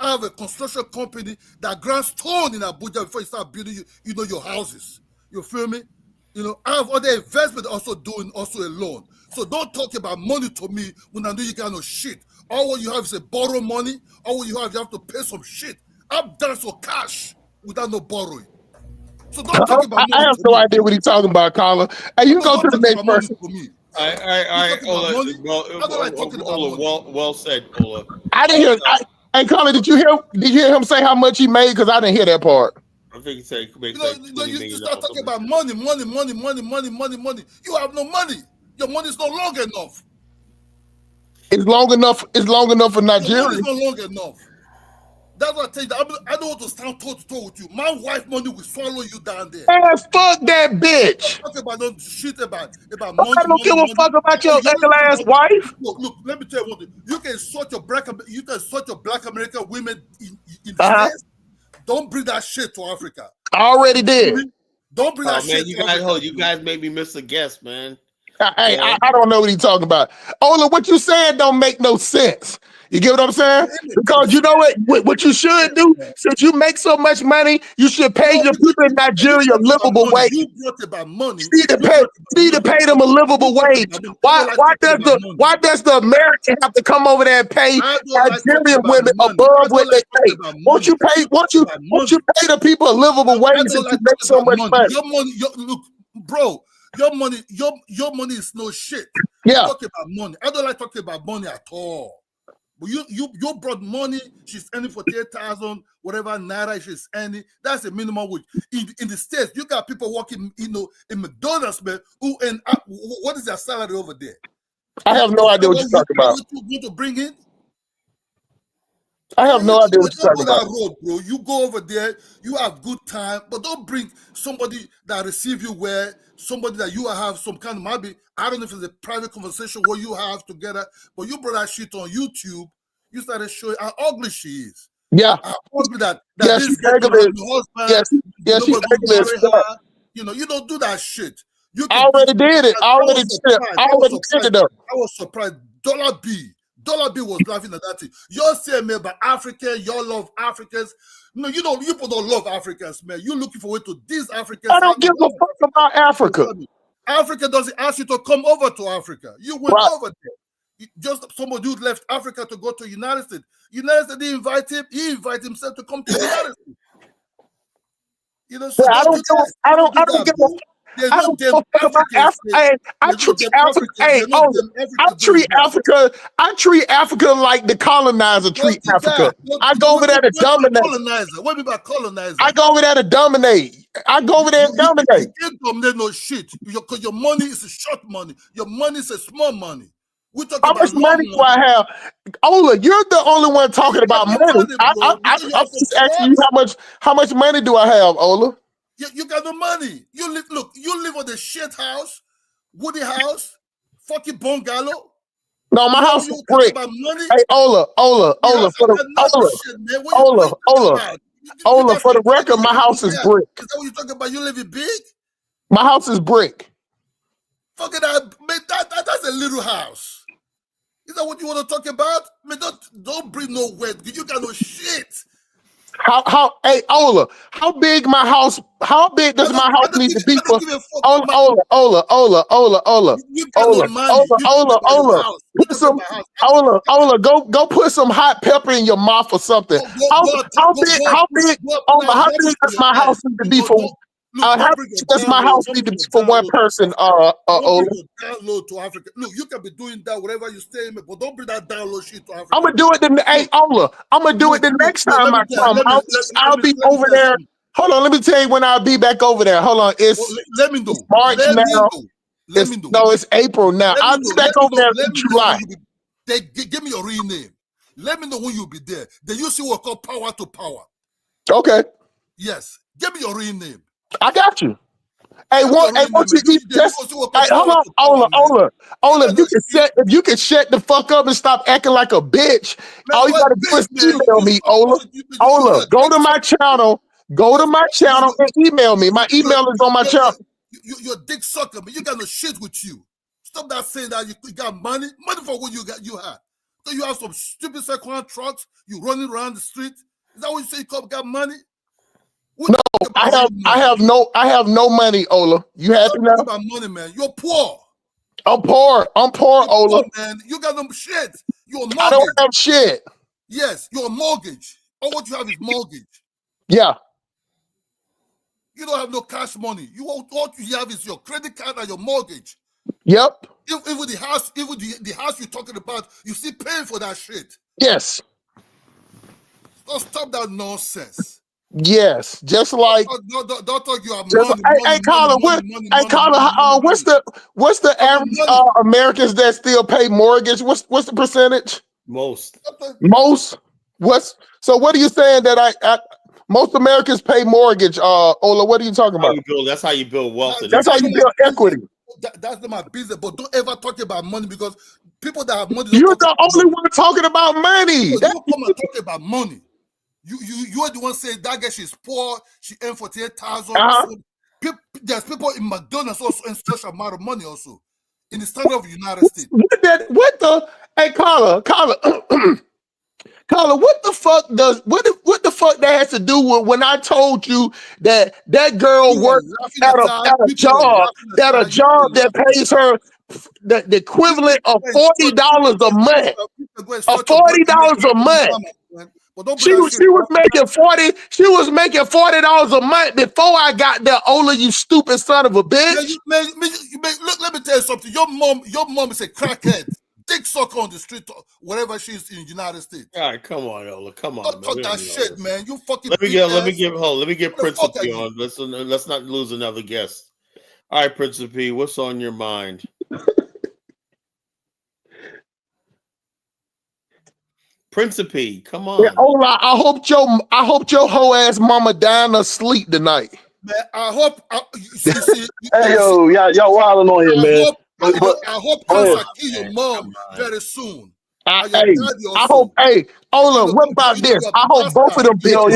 have a construction company that grants stone in Abuja before you start building, your houses. You feel me? You know, I have other investment also alone. So don't talk about money to me when I know you got no shit. All what you have is a borrow money. All what you have to pay some shit. I'm done for cash without no borrowing. So don't talk about money. I have no idea what he's talking about, Carla. Hey, you go to the next person. All right, Ola. Well said, Ola. I didn't hear. Hey, Carla, did you hear him say how much he made? Because I didn't hear that part. I think he said he could make You know, like $20 you million. start talking about money. You have no money. Your money is not long enough. It's long enough. It's long enough for Nigeria. Your money is not long enough. That's what I tell you. I don't want to stand toe to toe with you. My wife money will swallow you down there. Man, fuck that bitch. Talk about no shit about money. I don't give a fuck about your ugly ass wife. Look, let me tell you one thing. You can sort your black American women in the States. Don't bring that shit to Africa. I already did. Don't bring that shit you to guys, Africa. you guys made me miss a guest, man. Hey, I don't know what he's talking about. Ola, what you saying don't make no sense. You get what I'm saying? Because you know what you should do, since you make so much money, you should pay your people in Nigeria a livable wage. You brought about money. You need to pay them a livable wage. Why does the American have to come over there and pay Nigerian women above what they pay? Won't you pay the people a livable wage if you make so much money? Your money, look, bro. Your money is no shit. Yeah. You talk about money. I don't like talking about money at all. But you brought money. She's earning 48,000, whatever naira she's earning. That's the minimum wage. In the States, you got people working, in McDonald's, man, who earn what is their salary over there? I have no idea what you're talking about. You to bring in? I have no idea what you're talking about. Road, bro. You go over there, you have good time, but don't bring somebody that receive you well, somebody that you have some kind of, maybe, I don't know if it's a private conversation where you have together, but you brought that shit on YouTube. You started showing how ugly she is. Yeah. How ugly that this guy husband, she marry her. You don't do that shit. I already did it. I already did it. I was surprised. Dollar B was laughing at that thing. You're saying, man, about Africa, you love Africans. No, you people don't love Africans, man. You're looking for way to these Africans. I don't give a fuck about Africa. Africa doesn't ask you to come over to Africa. You went over there. Just somebody who left Africa to go to United States. United States didn't invite him. He invited himself to come to the United States. So I don't give a fuck. I don't give a fuck about Africa. I treat Africa like the colonizer treat Africa. I go over there to dominate. What about colonizer? I go over there to dominate. I go over there and dominate. You can't dominate no shit. Because your money is a short money. Your money is a small money. How much money do I have? Ola, you're the only one talking about money. I'm just asking you how much money do I have, Ola? You got the money. You live on the shit house, woody house, fucking bungalow. No, my house is brick. Hey, Ola, for the record, my house is brick. Is that what you're talking about? You live in big? My house is brick. Fucking that's a little house. Is that what you want to talk about? Man, don't bring no wet. You got no shit. Hey, Ola, how big does my house need to be for Ola? Go put some hot pepper in your mouth or something. How big does my house need to be for? How big does my house need to be for one person, Ola? Download to Africa. Look, you can be doing that wherever you stay, but don't bring that download shit to Africa. I'm gonna do it the next time I come. I'll be over there. Hold on, let me tell you when I'll be back over there. Hold on, it's March now. It's April now. I'll be back over there in July. Give me your real name. Let me know when you'll be there. Then you see what called power to power. Okay. Yes. Give me your real name. I got you. Hey, hold on, Ola. If you can shut the fuck up and stop acting like a bitch, all you gotta do is email me, Ola. Ola, go to my channel and email me. My email is on my channel. You're a dick sucker, but you got no shit with you. Stop that saying that you got money. Money for what you had. So you have some stupid second-hand trucks. You running around the street. Is that what you say? You got money? No, I have no money, Ola. You happy now? About money, man. You're poor. I'm poor, Ola. Poor, man. You got no shit. You're a mortgage. I don't have shit. Yes, you're a mortgage. All what you have is mortgage. Yeah. You don't have no cash money. What you have is your credit card and your mortgage. Yep. Even the house, the house you're talking about, you still paying for that shit. Yes. So stop that nonsense. Yes, just like Don't talk you have just money, hey Colin, what's the average Americans that still pay mortgage? What's the percentage? Most. What are you saying that most Americans pay mortgage? Ola, what are you talking about? That's how you build wealth. That's how you build equity. That's not my business, but don't ever talk about money because people that have money. You're the only one talking about money. You don't come and talk about money. You are the one saying that girl she's poor. She earned 48,000. There's people in McDonald's also earn such amount of money also in the standard of the United States. Hey, Carla, what the fuck that has to do with when I told you that girl worked at a job that pays her the equivalent of $40 a month. $40 a month. She was making $40 a month before I got there. Ola, you stupid son of a bitch. Look, let me tell you something. Your mom is a crackhead. Dick sucker on the street, wherever she is in the United States. All right, come on, Ola. Come on. Don't talk that shit, man. You fucking. Let me get Principe on. Let's not lose another guest. All right, Principe, what's on your mind? Principe, come on. Yeah, Ola, I hope your hoe ass mama dying asleep tonight. Man, I hope. Hey yo, y'all wilding on here, man. I hope cancer kill your mom very soon. I hope. Hey, Ola, what about this? I hope both of them bitches.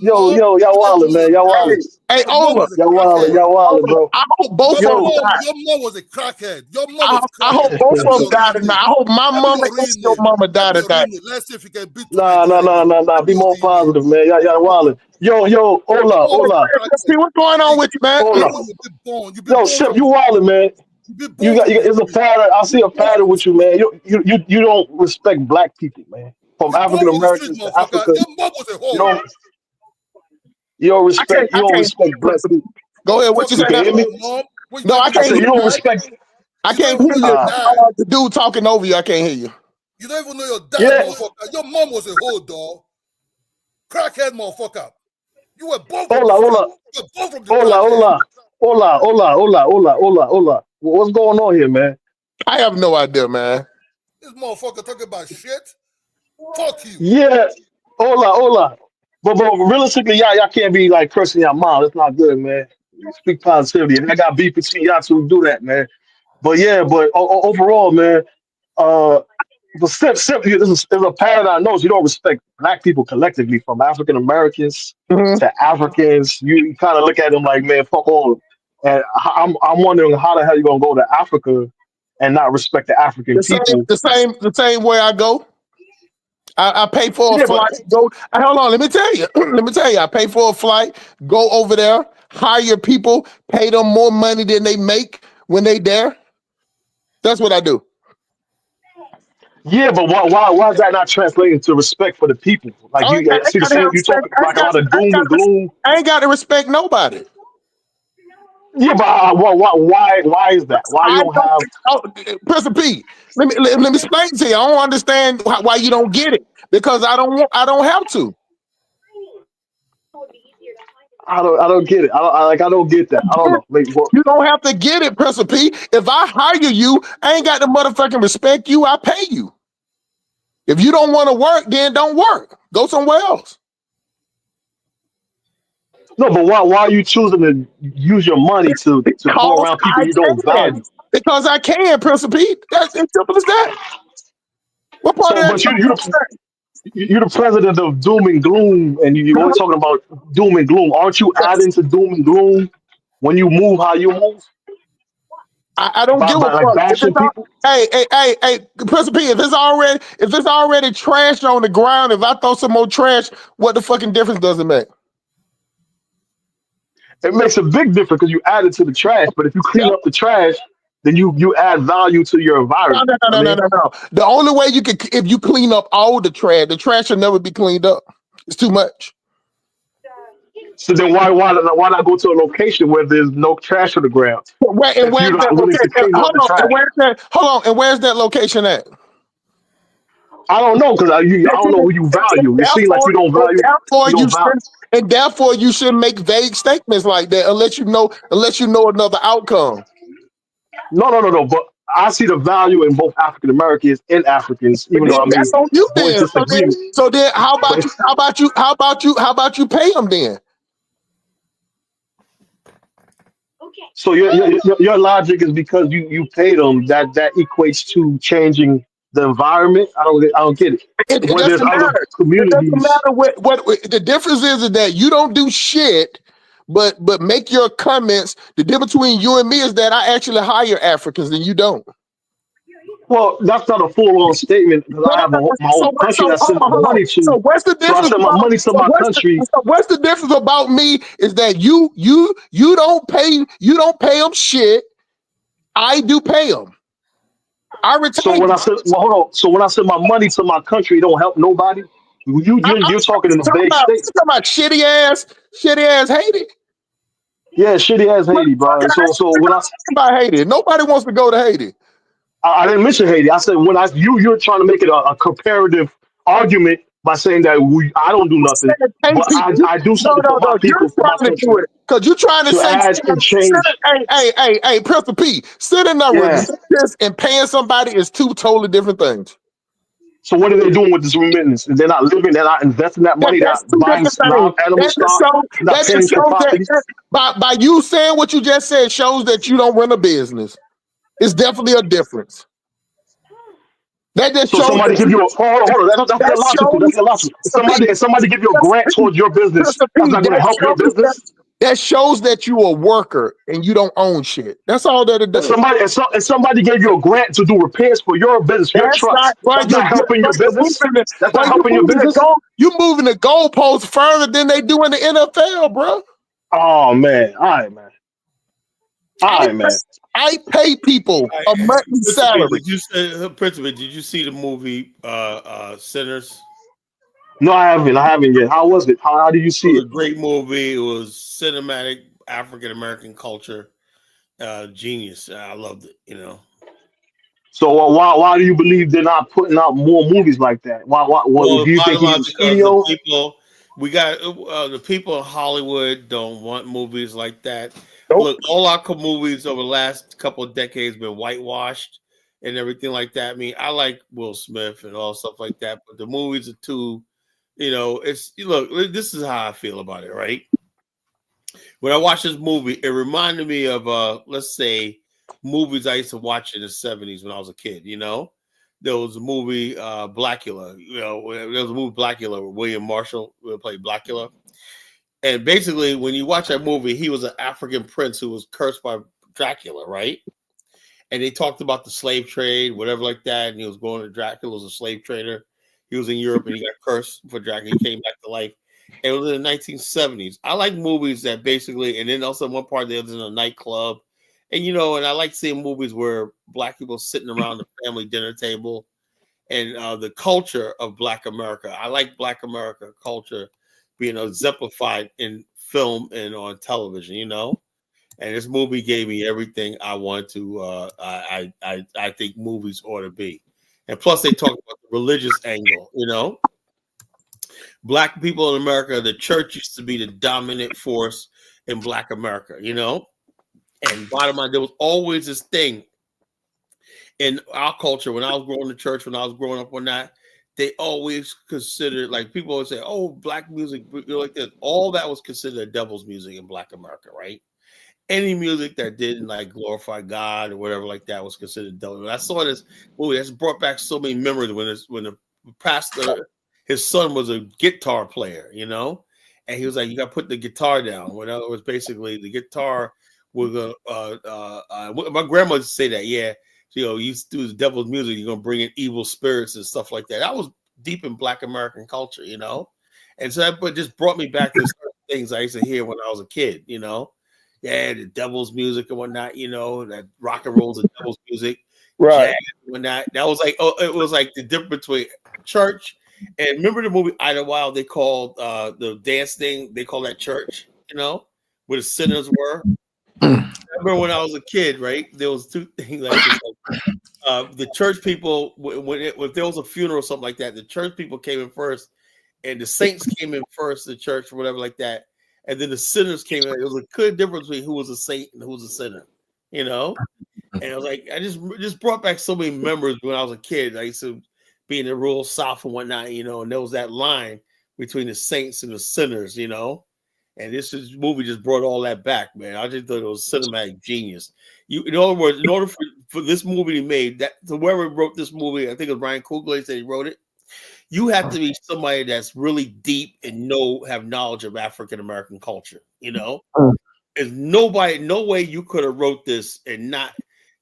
Yo, y'all wilding, man. Y'all wilding. Hey, Ola, y'all wilding, bro. I hope both of them die. Your mom was a crackhead. I hope both of them die tonight. I hope my mama and your mama die tonight. Let's see if we can beat. Nah. Be more positive, man. Y'all wilding. Yo, Ola. See what's going on with you, man. Ola. Yo, Shep, you wilding, man. You got it's a pattern. I see a pattern with you, man. You don't respect black people, man. From African Americans to Africa. You don't respect black people. Go ahead, what you say? No, I can't. You don't respect. I can't hear you. The dude talking over you. I can't hear you. You don't even know your dad, motherfucker. Your mom was a whole dog. Crackhead, motherfucker. You were both. Hola. What's going on here, man? I have no idea, man. This motherfucker talking about shit. Fuck you. Yeah. Hola. But realistically, y'all can't be like cursing your mom. That's not good, man. Speak positivity. And I got beef between y'all two do that, man. But overall, man, there's a pattern I know. You don't respect black people collectively, from African Americans to Africans. You kind of look at them like, man, fuck all of them. And I'm wondering how the hell you gonna go to Africa and not respect the African people. The same way I go. I pay for a flight. Hold on, let me tell you. I pay for a flight, go over there, hire people, pay them more money than they make when they there. That's what I do. Yeah, but why is that not translating to respect for the people? Like you talking like a lot of doom and gloom. I ain't got to respect nobody. Yeah, but why is that? Why you don't have President P? Let me explain to you. I don't understand why you don't get it, because I don't have to. I don't get it. I don't get that. I don't know. You don't have to get it, President P. If I hire you, I ain't got to motherfucking respect you. I pay you. If you don't want to work, then don't work. Go somewhere else. No, but why are you choosing to use your money to go around people you don't value? Because I can, Principal Pete. That's as simple as that. What part of that? You're the president of doom and gloom, and you're always talking about doom and gloom. Aren't you adding to doom and gloom when you move how you move? I don't give a fuck. Hey, Principal Pete, if it's already trash on the ground, if I throw some more trash, what the fucking difference does it make? It makes a big difference because you add it to the trash. But if you clean up the trash, then you add value to your environment. No. The only way you can, if you clean up all the trash will never be cleaned up. It's too much. So then why not go to a location where there's no trash on the ground? Where's that location at? I don't know because I don't know who you value. It seems like you don't value. You don't value. And therefore you shouldn't make vague statements like that unless you know another outcome. No. But I see the value in both African Americans and Africans, But even then though I may that's on you voice then. disagreement. So then how But about you pay them then? so your logic is because you pay them that equates to changing the environment. I don't get it. It When there's doesn't other matter. It doesn't communities, matter what the difference is that you don't do shit, but make your comments. The difference between you and me is that I actually hire Africans and you don't. well, that's not a full-on statement because I have my own country that I send my money So to. what's the So I difference send my about money to my country. what's the difference about me is that you don't pay them shit. I do pay them. I So retain. when I said, well, hold on. So when I send my money to my country, it don't help nobody. You're talking in a vague state. Talking about shitty ass Haiti. Yeah, shitty ass Haiti, bro. And so when I About Haiti, nobody wants to go to Haiti. I didn't mention Haiti. I said when you're trying to make it a comparative argument by saying that I don't do nothing, but I do something for my You're people, for my trying to do country it because you're trying to to say, add and change. hey, Prince P, sitting there Yeah. remittance and paying somebody is two totally different things. So what are they doing with this remittance? They're not living. They're not investing that money. They're That's not two buying different live things. animal stock. They're not That paying just for shows property. that by you saying what you just said shows that you don't run a business. It's definitely a difference. That just So shows somebody that give you a hold on. That's illogical. That's illogical. If somebody give you a grant towards your business, that's not going to help your business. That shows that you a worker and you don't own shit. That's all that it does. If somebody gave you a grant to do repairs for your business, your trucks, that's not helping your business. That's not helping your business. You moving the goalposts further than they do in the NFL, bro. Oh man, all right, man. I pay people a monthly salary. Did you say, Principal? Did you see the movie Sinners? No, I haven't yet. How was it? How did you see It was it? a great movie. It was cinematic African American culture. Genius. I loved it. So why do you believe they're not putting out more movies like that? Why Well, do you think bottom he line, needs a because the studio? people the people in Hollywood don't want movies like that. Nope. Look, all our movies over the last couple of decades been whitewashed and everything like that. I mean, I like Will Smith and all stuff like that, but the movies are too, look, this is how I feel about it, right? When I watched this movie, it reminded me of let's say movies I used to watch in the 70s when I was a kid, There was a movie Blackula, there was a movie Blackula with William Marshall who played Blackula. And basically when you watch that movie, he was an African prince who was cursed by Dracula, right? And they talked about the slave trade, whatever like that, and he was going to Dracula was a slave trader. He was in Europe and he got cursed for Dracula. He came back to life. It was in the 1970s. I like movies that basically, and then also one part there was in a nightclub. And, and I like seeing movies where Black people sitting around the family dinner table and the culture of Black America. I like Black America culture being exemplified in film and on television, And this movie gave me everything I want to, I think movies ought to be. And plus they talk about the religious angle, Black people in America, the church used to be the dominant force in Black America, And bottom line, there was always this thing in our culture when I was growing to church, when I was growing up on that, they always considered, like people always say, oh, Black music, like this. All that was considered devil's music in Black America, right? Any music that didn't like glorify God or whatever like that was considered devil. And I saw this movie that's brought back so many memories when the pastor, his son was a guitar player, and he was like, you got to put the guitar down. When it was basically the guitar was my grandmother used to say that, yeah, you do the devil's music, you're gonna bring in evil spirits and stuff like that. That was deep in Black American culture, and so that just brought me back to certain things I used to hear when I was a kid, Yeah, the devil's music and whatnot, that rock and roll's the devil's music, right? Jazz and whatnot. That was like, it was like the difference between church and remember the movie Idlewild? They called the dance thing, they call that church, where the sinners were. I remember when I was a kid, right? There was two things like this, like the church people, if there was a funeral or something like that, the church people came in first, and the saints came in first, the church or whatever like that, and then the sinners came in. It was a clear difference between who was a saint and who was a sinner, you know. And I was like, I just brought back so many memories when I was a kid. I used to be in the rural South and whatnot, you know, and there was that line between the saints and the sinners, you know. And this movie just brought all that back, man. I just thought it was cinematic genius. In other words, in order for this movie to be made, that whoever wrote this movie, I think it was Ryan Coogler said he wrote it. You have to be somebody that's really deep and have knowledge of African American culture. You know, there's no way you could have wrote this and not.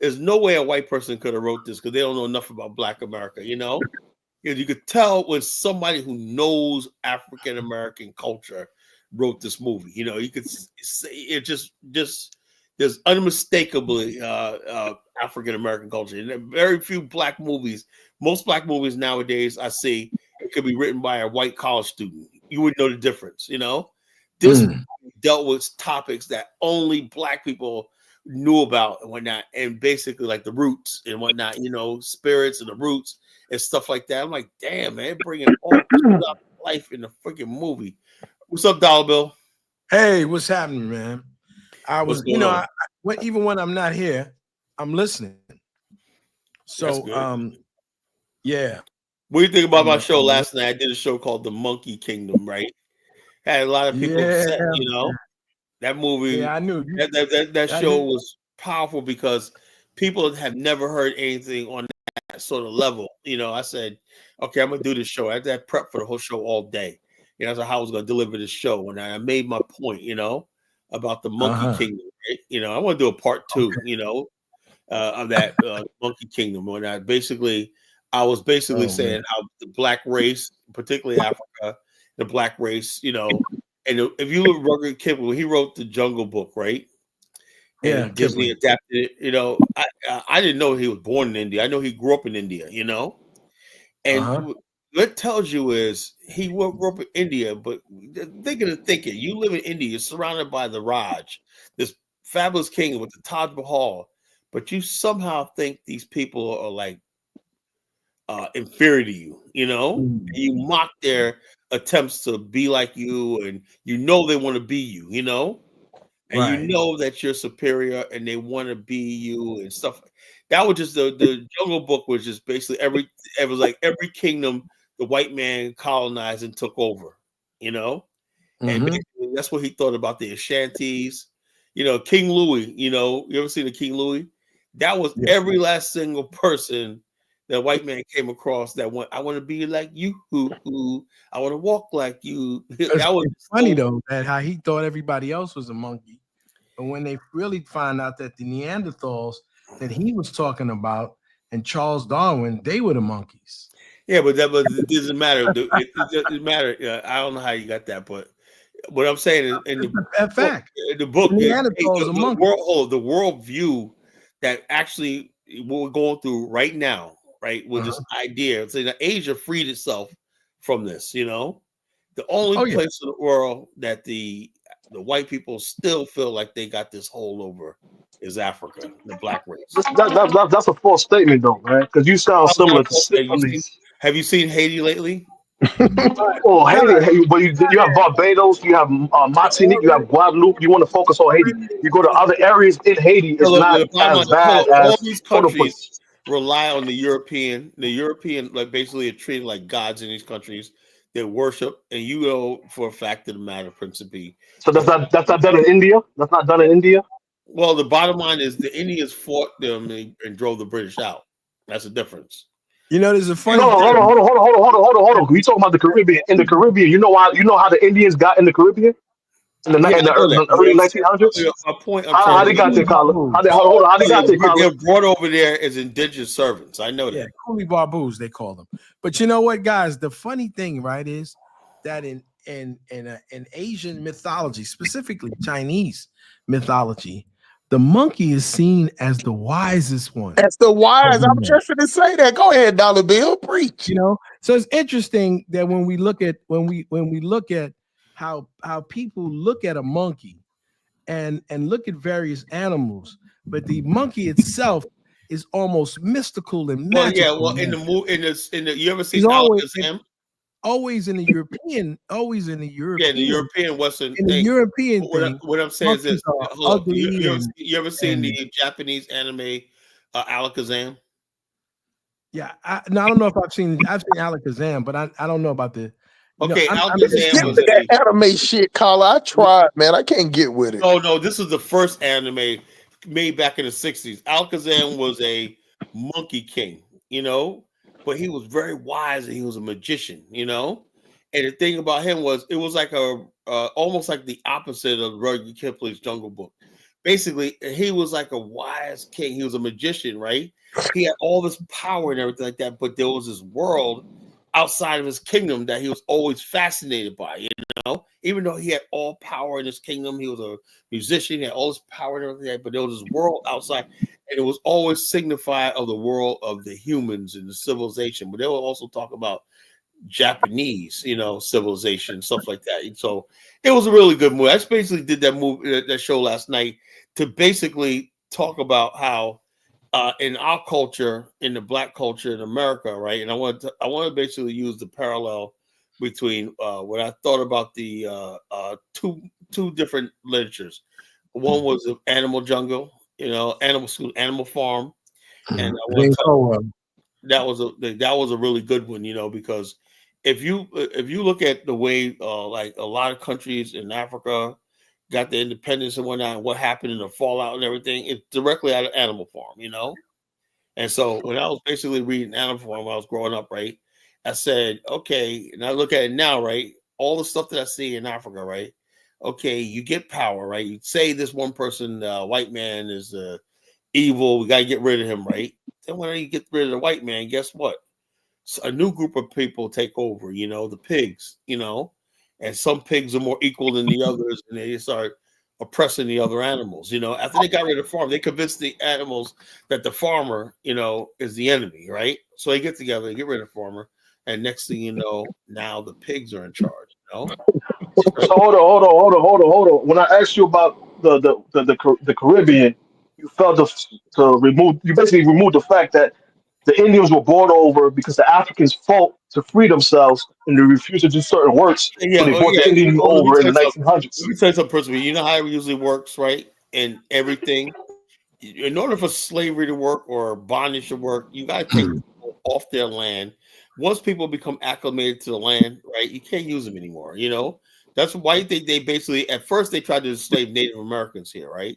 There's no way a white person could have wrote this because they don't know enough about Black America. You know, you could tell when somebody who knows African American culture wrote this movie. You know, you could say it just there's unmistakably African American culture. And very few Black movies. Most Black movies nowadays, I see, it could be written by a white college student. You would know the difference. You know, this dealt with topics that only Black people knew about and whatnot, and basically like the roots and whatnot. You know, spirits and the roots and stuff like that. I'm like, damn, man, bringing all this life in the freaking movie. What's up, Dollar Bill? Hey, what's happening, man? I was, you know, even when I'm not here, I'm listening. So, yeah. What do you think about my show last night? I did a show called The Monkey Kingdom, right? Had a lot of people upset, you know. That movie, yeah, I knew that show was powerful because people have never heard anything on that sort of level. You know, I said, okay, I'm gonna do this show. I had to prep for the whole show all day. You know, that's how I was going to deliver this show. And I made my point, you know, about the Monkey Kingdom. Right? You know, I want to do a part 2, you know, of that Monkey Kingdom. When I was basically saying how the Black race, particularly Africa, the Black race, you know, and if you look at Rudyard Kipling, when he wrote the Jungle Book, right? And Disney adapted it, you know, I didn't know he was born in India. I know he grew up in India, you know, and what it tells you is he grew up in India, but thinking, you live in India, you're surrounded by the Raj, this fabulous kingdom with the Taj Mahal, but you somehow think these people are like inferior to you, you know? And you mock their attempts to be like you, and you know they want to be you, you know? And you know that you're superior and they want to be you and stuff. That was just the Jungle Book was just basically every kingdom the white man colonized and took over, you know? And basically that's what he thought about the Ashantis. You know, King Louis, you know, you ever seen the King Louis? That was every last single person that white man came across that I want to be like you, I want to walk like you. That was funny though, that how he thought everybody else was a monkey. But when they really find out that the Neanderthals that he was talking about and Charles Darwin, they were the monkeys. Yeah, but it doesn't matter. It doesn't matter. I don't know how you got that, but what I'm saying is in the book, the world view that actually what we're going through right now, right, with this idea. So the Asia freed itself from this, you know. The only place in the world that the white people still feel like they got this hold over is Africa, the Black race. That's a false statement, though, man. Because you sound similar to. Have you seen Haiti lately? Oh, Haiti, but you have Barbados, you have Martinique, you have Guadeloupe. You want to focus on Haiti. You go to other areas in Haiti, it's not as bad as all these countries rely on the European, like basically are treated like gods in these countries. They worship, and you know for a fact of the matter, Principe. So that's not done in India. That's not done in India. Well, the bottom line is the Indians fought them and drove the British out. That's the difference. You know, there's a funny. Hold on. We talking about the Caribbean. In the Caribbean, you know how the Indians got in the Caribbean in the early 1900s. How they got there, Colin? How they got there, Colin? They're brought over there as indentured servants. I know that. Yeah, Coolie Barboos, they call them. But you know what, guys? The funny thing, right, is that in Asian mythology, specifically Chinese mythology, the monkey is seen as the wisest one. That's the wise. I'm just going to say that. Go ahead, Dollar Bill, preach. You know, so it's interesting that when we look at how people look at a monkey and look at various animals, but the monkey itself is almost mystical and Well, magical. yeah. Well, in the movie, you ever He's seen Alakazam? always in the European, always in the European. Yeah, the European Western in the thing. European What, thing. what I'm saying is this: monkeys are hold up, ugly you ever seen and the Japanese anime Alakazam? yeah. I don't know if I've seen Alakazam, but I don't know about the. Okay, Just Alakazam give was me that anime shit, Carla. I tried, man. I can't get with it. Oh no, this is the first anime made back in the 60s. Alakazam was a monkey king, but he was very wise and he was a magician, And the thing about him was it was like almost like the opposite of Rudyard Kipling's Jungle Book. Basically, he was like a wise king. He was a magician, right? He had all this power and everything like that, but there was this world outside of his kingdom that he was always fascinated by, even though he had all power in his kingdom. He was a musician, he had all this power and everything, but there was this world outside, and it was always signified of the world of the humans and the civilization. But they will also talk about Japanese, civilization, stuff like that. And so it was a really good movie. I just basically did that show last night to basically talk about how in our culture, in the Black culture in America, right? And I want to basically use the parallel between what I thought about the two different literatures. One was the Animal Jungle, Animal Farm, and that was a really good one, because if you look at the way like a lot of countries in Africa got the independence and whatnot, and what happened in the fallout and everything, it's directly out of Animal Farm, And so when I was basically reading Animal Farm when I was growing up, right, I said, okay, and I look at it now, right, all the stuff that I see in Africa, right, okay, you get power, right, you say this one person, white man is evil, we got to get rid of him, right, then when you get rid of the white man, guess what? So a new group of people take over, the pigs, and some pigs are more equal than the others, and they start oppressing the other animals. After they got rid of the farm, they convinced the animals that the farmer, is the enemy, right? So they get together, they get rid of the farmer, and next thing you know, now the pigs are in charge. So hold on. When I asked you about the Caribbean, you felt you basically removed the fact that the Indians were brought over because the Africans fought to free themselves and they refused to do certain works, so they brought the Indians over in the 1900s. Let me tell you something, principle. You know how it usually works, right? And everything. In order for slavery to work or bondage to work, you got to take people off their land. Once people become acclimated to the land, right, you can't use them anymore. That's why they basically, at first, they tried to enslave Native Americans here, right?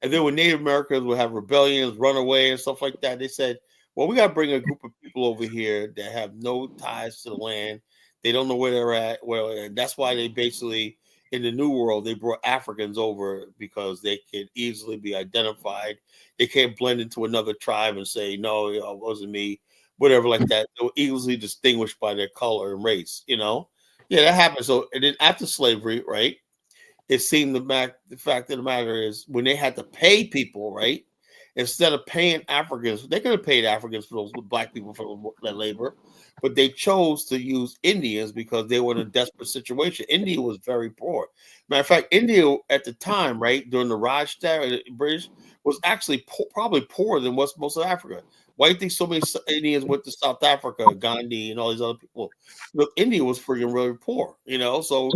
And then when Native Americans would have rebellions, run away, and stuff like that, they said, well, we got to bring a group of people over here that have no ties to the land. They don't know where they're at. Well, and that's why they basically, in the New World, they brought Africans over because they can easily be identified. They can't blend into another tribe and say, no, it wasn't me, whatever like that. They were easily distinguished by their color and race, Yeah, that happened. So, and then after slavery, right, it seemed the fact of the matter is when they had to pay people, right, instead of paying Africans, they could have paid Africans for those Black people for that labor, but they chose to use Indians because they were in a desperate situation. India was very poor. Matter of fact, India at the time, right, during the Raj era, British, was actually probably poorer than most of Africa. Why do you think so many Indians went to South Africa, Gandhi, and all these other people? Look, India was freaking really poor, So,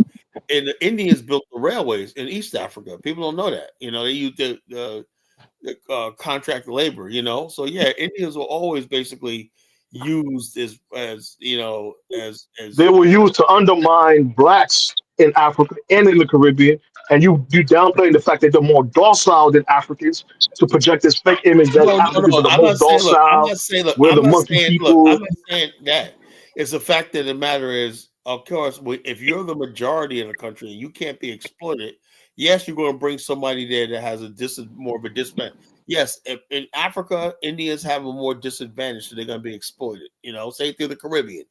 and the Indians built the railways in East Africa. People don't know that, They used the contract labor, So yeah, Indians were always basically used as they were used to undermine blacks in Africa and in the Caribbean, and you downplaying the fact that they're more docile than Africans to project this fake image that Africans are the most docile. I'm not saying that. It's the fact that the matter is, of course, if you're the majority in a country, you can't be exploited. Yes, you're going to bring somebody there that has more of a disadvantage. Yes, in Africa, Indians have a more disadvantage, so they're going to be exploited. Same through the Caribbean.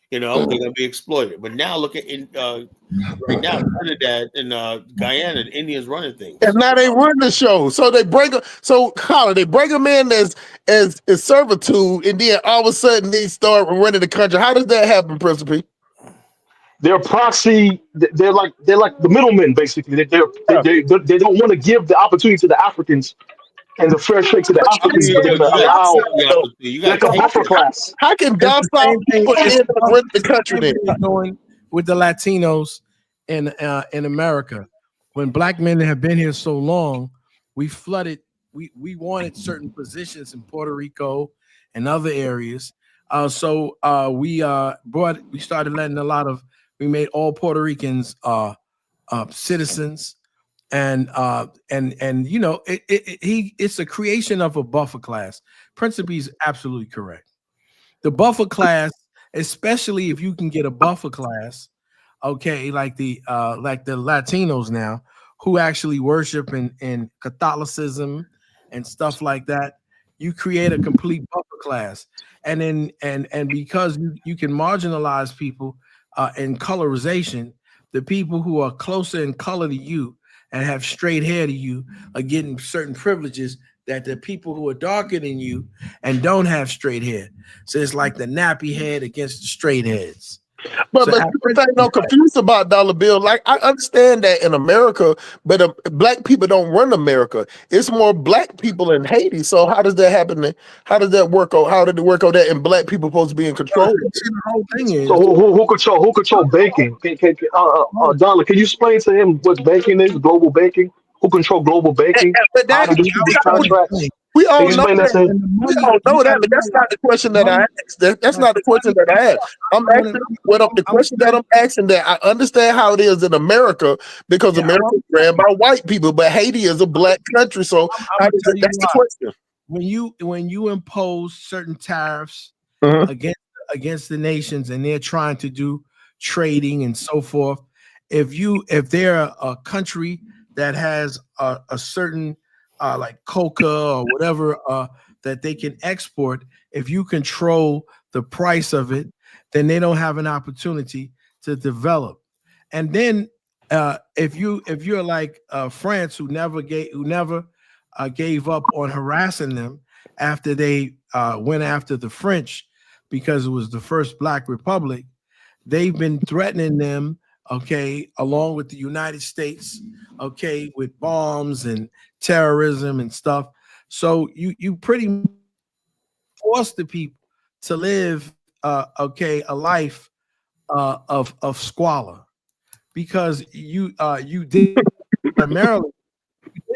They're going to be exploited. But now look at right now, Trinidad and Guyana, the Indians running things. And now they run the show. So they bring them in as servitude, and then all of a sudden they start running the country. How does that happen, Principal? They're proxy. They're like the middlemen, basically. They don't want to give the opportunity to the Africans And the fair shake to the Africans, but they're gonna allow like a buffer class. How can It's the docile same thing. people It's end up running the country same then? thing they're doing with the Latinos in America. When black men have been here so long, we flooded. We wanted certain positions in Puerto Rico and other areas. So we started letting we made all Puerto Ricans citizens, and you know, it's a creation of a buffer class. Principe is absolutely correct. The buffer class, especially if you can get a buffer class, okay, like the Latinos now who actually worship in Catholicism and stuff like that, you create a complete buffer class. And then and because you can marginalize people in colorization, the people who are closer in color to you and have straight hair to you are getting certain privileges that the people who are darker than you and don't have straight hair. So it's like the nappy head against the straight heads. But people think I'm confused about dollar bill. Like I understand that in America, but black people don't run America. It's more black people in Haiti. So how does that happen? How does that work out? How did it work out that and black people supposed to be in control? The whole thing is, So who control banking? Dollar, can you explain to him what banking is? Global banking. Who control global banking? How do these contracts? We all Can you know explain that to him? We all know that, but that's not the question that I asked. That's not the question that I asked. I'm asking the question that I'm asking that I understand how it is in America because America is ran by white people, but Haiti is a black country. So that's the question. When you impose certain tariffs against the nations and they're trying to do trading and so forth, if they're a country that has a certain like coca or whatever that they can export, if you control the price of it, then they don't have an opportunity to develop. And then if you're like France, who never gave up on harassing them after they went after the French because it was the first Black Republic, they've been threatening them, okay, along with the United States, okay, with bombs and terrorism and stuff. So you pretty much force the people to live a life of squalor, because you did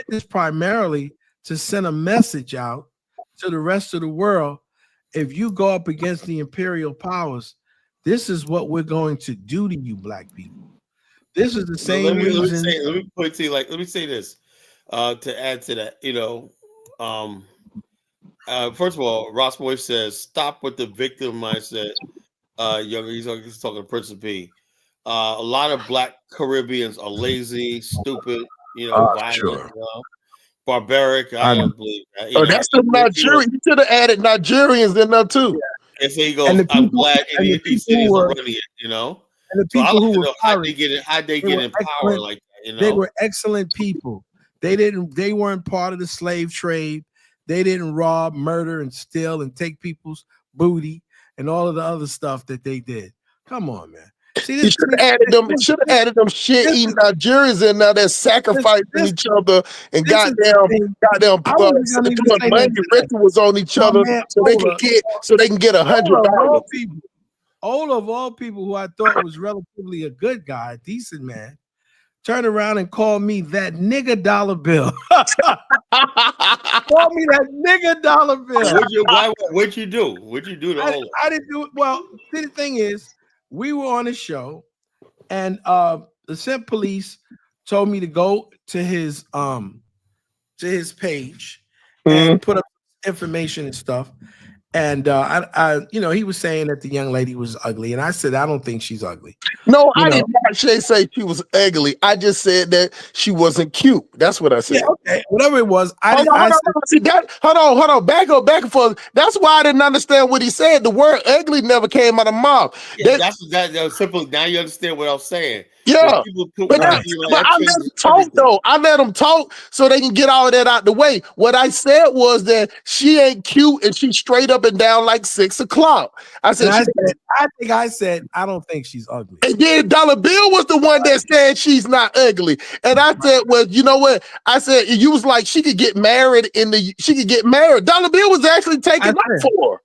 this primarily to send a message out to the rest of the world. If you go up against the imperial powers, this is what we're going to do to you, black people. This is the same reason. Let me say this to add to that. You know, first of all, Ross Boy says, "Stop with the victim mindset." He's talking to Principe. A lot of Black Caribbeans are lazy, stupid, violent, sure. Barbaric. I don't believe that. That's the Nigerian. You should have added Nigerians in there too. And so he goes, "I'm glad any of these cities are running it." And the people who were how they get in power like that. They were excellent people. They weren't part of the slave trade. They didn't rob, murder, and steal and take people's booty and all of the other stuff that they did. Come on, man. See, this should have added them shit-eating Nigerians in there that sacrificing each other and goddamn money rituals on each other so they can get $100. All of all people who I thought was relatively a good guy, a decent man, turn around and call me that nigga dollar bill. Call me that nigga dollar bill. What'd you do? What'd you do to Ola? I didn't do it. Well, see, the thing is, we were on a show, and the Scent Police told me to go to his page and put up information and stuff. And he was saying that the young lady was ugly, and I said I don't think she's ugly. No, I did not say she was ugly. I just said that she wasn't cute. That's what I said. Yeah, okay, whatever it was. Hold on, back and forth. That's why I didn't understand what he said. The word ugly never came out of mouth. Yeah, that's simple. Now you understand what I was saying. Yeah, but I let them talk though. I let them talk so they can get all of that out the way. What I said was that she ain't cute and she's straight up and down like 6 o'clock. I said, I said, I don't think she's ugly. And then Dollar Bill was the one that said she's not ugly. And I said, well, you know what? I said, you was like, she could get married Dollar Bill was actually taking up for her.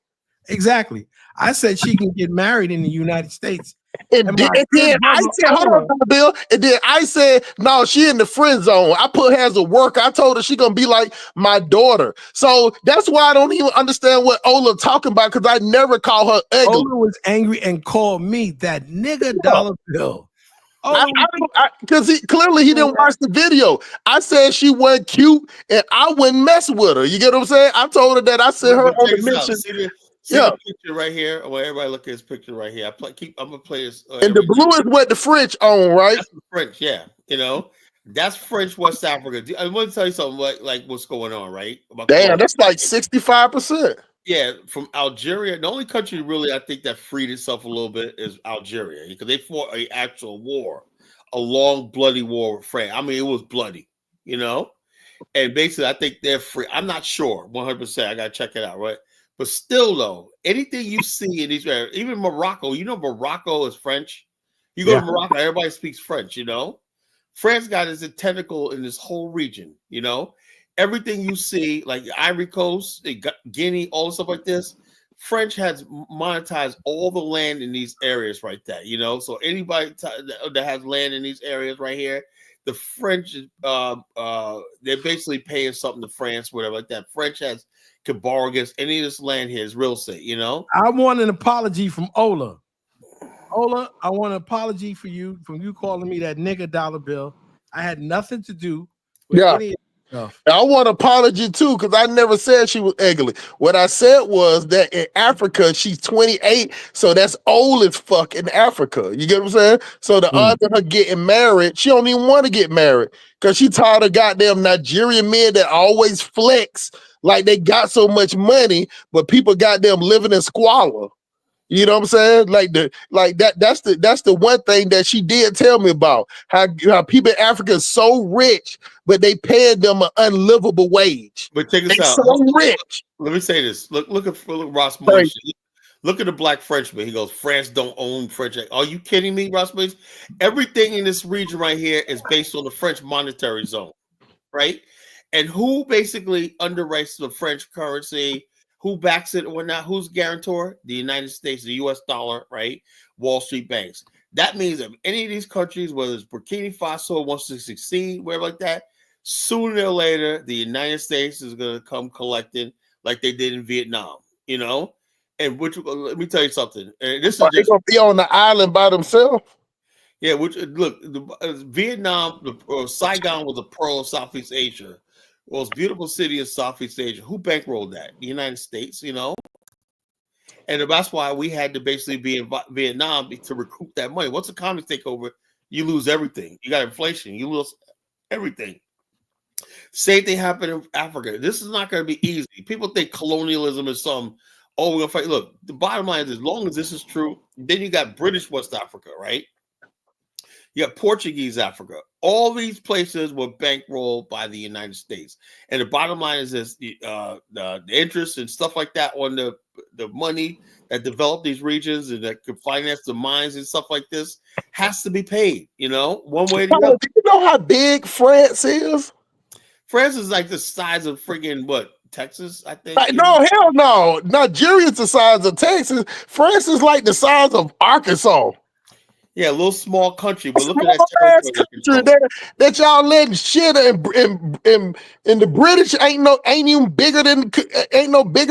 Exactly. I said she can get married in the United States. And then I said, hold on, Dollar Bill. And then I said, no, she in the friend zone. I put her as a worker. I told her she gonna be like my daughter. So that's why I don't even understand what Ola talking about, because I never call her ugly. Ola was angry and called me that nigga Dollar Bill. Because clearly he didn't watch the video. I said she wasn't cute and I wouldn't mess with her. You get what I'm saying? I told her that I sent her on the mission. See the picture right here? Well, everybody look at this picture right here. I'm gonna play this. And the blue is what the French own, right? That's the French, yeah. You know, that's French West Africa. I want to tell you something like what's going on, right? Damn, that's like 65%. Yeah, from Algeria. The only country really I think that freed itself a little bit is Algeria, because they fought an actual war, a long bloody war with France. I mean, it was bloody, you know. And basically, I think they're free. I'm not sure 100%. I gotta check it out, right? But still, though, anything you see in these areas, even Morocco, you know, Morocco is French. You go to Morocco, everybody speaks French, you know. France got its tentacle in this whole region, you know. Everything you see, like Ivory Coast, Guinea, all the stuff like this, French has monetized all the land in these areas right there, you know. So anybody that has land in these areas right here, the French, they're basically paying something to France, whatever like that. French can borrow against any of this land here is real estate, you know. I want an apology from Ola. Ola, I want an apology from you calling me that nigga Dollar Bill. I had nothing to do with any stuff. I want an apology too, because I never said she was ugly. What I said was that in Africa, she's 28, so that's old as fuck in Africa. You get what I'm saying? So the odds of her getting married, she don't even want to get married because she tired of goddamn Nigerian men that always flex like they got so much money, but people goddamn living in squalor. You know what I'm saying? That's the one thing that she did tell me about. How people in Africa are so rich, but they paying them an unlivable wage. But check this They're out. so rich. Let me say this. Look at Ross Moyes. Look at the black Frenchman. He goes, France don't own French. Are you kidding me, Ross Moyes? Everything in this region right here is based on the French monetary zone, right? And who basically underwrites the French currency? Who backs it or not? Who's guarantor? The United States, the U.S. dollar, right? Wall Street banks. That means if any of these countries, whether it's Burkina Faso wants to succeed, whatever like that, sooner or later, the United States is going to come collecting like they did in Vietnam, you know? And let me tell you something. And this is they're going to be on the island by themselves? Yeah, Vietnam, Saigon was a pearl of Southeast Asia. Most beautiful city in Southeast Asia. Who bankrolled that? The United States, you know? And that's why we had to basically be in Vietnam to recoup that money. Once the communists take over, you lose everything. You got inflation. You lose everything. Same thing happened in Africa. This is not going to be easy. People think colonialism is we're going to fight. Look, the bottom line is as long as this is true, then you got British West Africa, right? You got Portuguese Africa. All these places were bankrolled by the United States. And the bottom line is this, the interest and stuff like that on the money that developed these regions and that could finance the mines and stuff like this has to be paid, you know, one way or the other. Do you know how big France is? France is like the size of friggin' Texas, I think. No, hell no. Nigeria's the size of Texas. France is like the size of Arkansas. Yeah, a little small country, but look at that country that y'all letting shit and the British ain't no bigger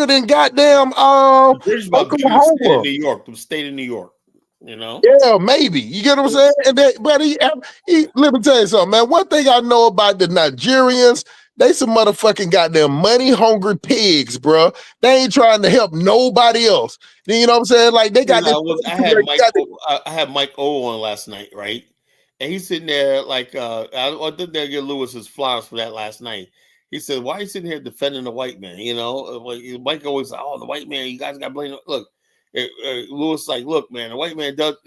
than goddamn Oklahoma. New York, the state of New York. You know? Yeah, maybe. You get what I'm saying? And but let me tell you something, man. One thing I know about the Nigerians, they some motherfucking goddamn money hungry pigs, bro. They ain't trying to help nobody else. You know what I'm saying? Like they got. I had Mike O on last night, right? And he's sitting there like I did give Lewis his flowers for that last night. He said, "Why are you sitting here defending the white man?" You know, like Mike always, "Oh, the white man, you guys got to blame." Look, Lewis like, look, man, the white man took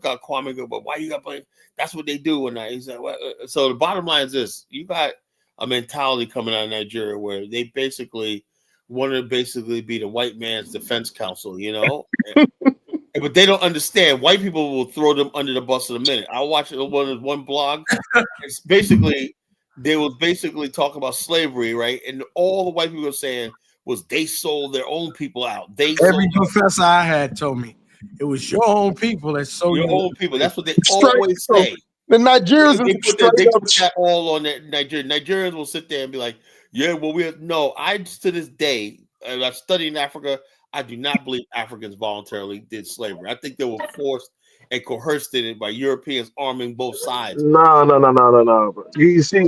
out Kwame Nkrumah, but why you got blame? That's what they do. And he said, well, so the bottom line is this: you got a mentality coming out of Nigeria where they basically want to be the white man's defense counsel, but they don't understand. White people will throw them under the bus in a minute. I watched one blog. It's basically they will basically talk about slavery, right? And all the white people were saying was they sold their own people out. Every professor I had told me it was your own people that sold your you own people. That's what they always say. The Nigerians they put that all on that Nigerians. Nigerians will sit there and be like, "Yeah, well, I to this day, and I've studied in Africa. I do not believe Africans voluntarily did slavery. I think they were forced and coerced in it by Europeans arming both sides." No. Bro. You see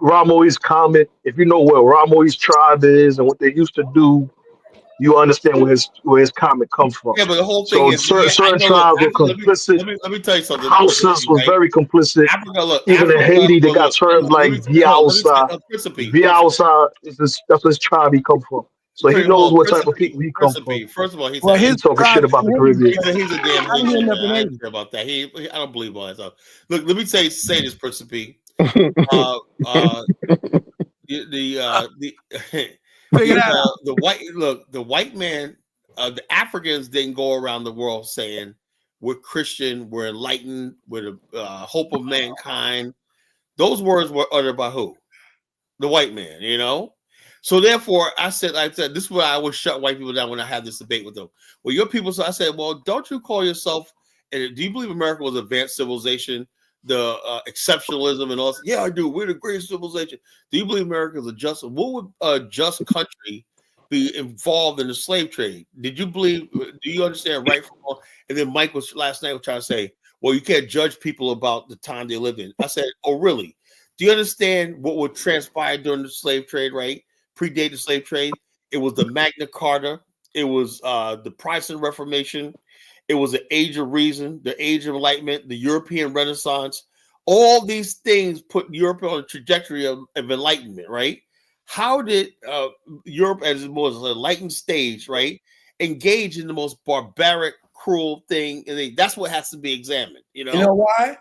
Ramoi's comment. If you know where Ramoi's tribe is and what they used to do, you understand where his comment comes from. Yeah, but the whole thing is certain tribes were complicit. Let me tell you something. Houses was very complicit. Even in Haiti, they got terms like Biausa. Biausa that's his tribe he comes from. So he knows what type of people he comes from. First of all, he's talking shit about the Caribbean. He's a damn Haitian. I don't care about that. I don't believe all that stuff. Look, let me say this, Principe. The white man, the Africans didn't go around the world saying we're Christian, we're enlightened, we're the hope of mankind. Those words were uttered by who? The white man, So therefore, I said, this is why I always shut white people down when I have this debate with them. Well, your people, so I said, well, don't you call yourself, and do you believe America was advanced civilization, the exceptionalism and all that? Yeah, I do. We're the greatest civilization. Do you believe America is a just? What would a just country be involved in the slave trade? Do you understand right from wrong? And then Mike was last night trying to say, well, you can't judge people about the time they live in. I said, oh, really? Do you understand what would transpire during the slave trade, right? Predate the slave trade. It was the Magna Carta. It was the Protestant Reformation. It was the Age of Reason, the Age of Enlightenment, the European Renaissance. All these things put Europe on a trajectory of enlightenment, right? How did Europe, as it was an enlightened stage, right, engage in the most barbaric, cruel thing? And that's what has to be examined. You know why?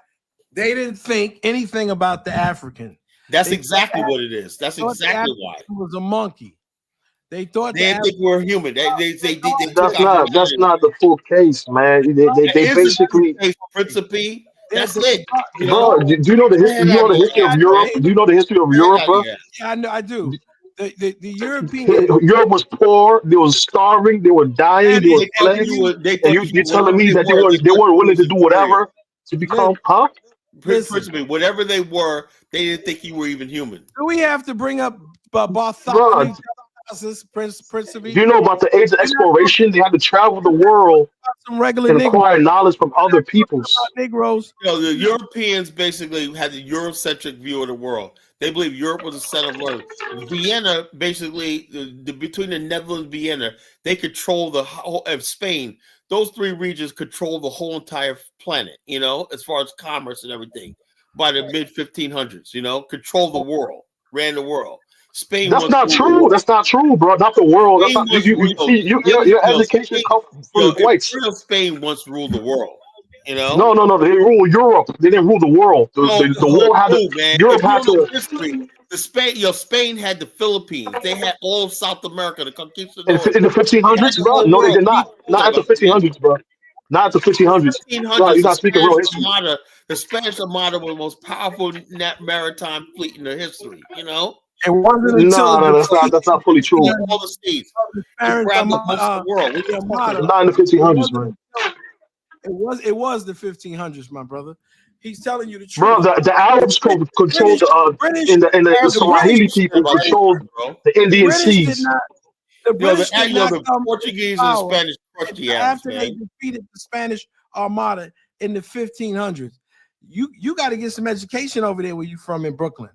They didn't think anything about the African. That's exactly what it is. That's exactly why. It was a monkey. They thought they didn't think we're human. That's not the full case, man. They basically Principe. That's it. Bro, do you know the history of Europe? Do you know the history of Europe, bro? Yeah, I do. The European Europe was poor. They were starving. They were dying. They were plagued. You're telling me that they weren't willing to do whatever to become, huh? Principally, whatever they were, they didn't think you were even human. Do we have to bring up Bartholomew? Do you know about the age of exploration? They had to travel the world and acquire knowledge from other peoples. Negroes. The Europeans basically had the Eurocentric view of the world. They believe Europe was a center of learning. Vienna, basically, between the Netherlands and Vienna, they control the whole of Spain. Those three regions control the whole entire planet, as far as commerce and everything. By the mid 1500s, control the world, ran the world. Spain. That's not true. That's not true, bro. Not the world. That's not, your education comes from the whites. Spain once ruled the world. No. They ruled Europe. They didn't rule the world. The world had to. Europe had to. Spain had the Philippines. They had all of South America. The conquistadors. In the 1500s, bro. No, they did not. Not at the 1500s, bro. Not at the 1500s. Bro, you're not speaking real history. The Spanish Armada was the most powerful maritime fleet in the history. It wasn't until that's not fully true. All the states. Grabbed most of the world. Not in the 1500s, man. It was the 1500s, my brother. He's telling you the truth. Bro, the Arabs controlled the Swahili people controlled the Indian seas. The British the Portuguese and the Spanish crushed the Arabs, after they defeated the Spanish Armada in the 1500s. You got to get some education over there where you from in Brooklyn.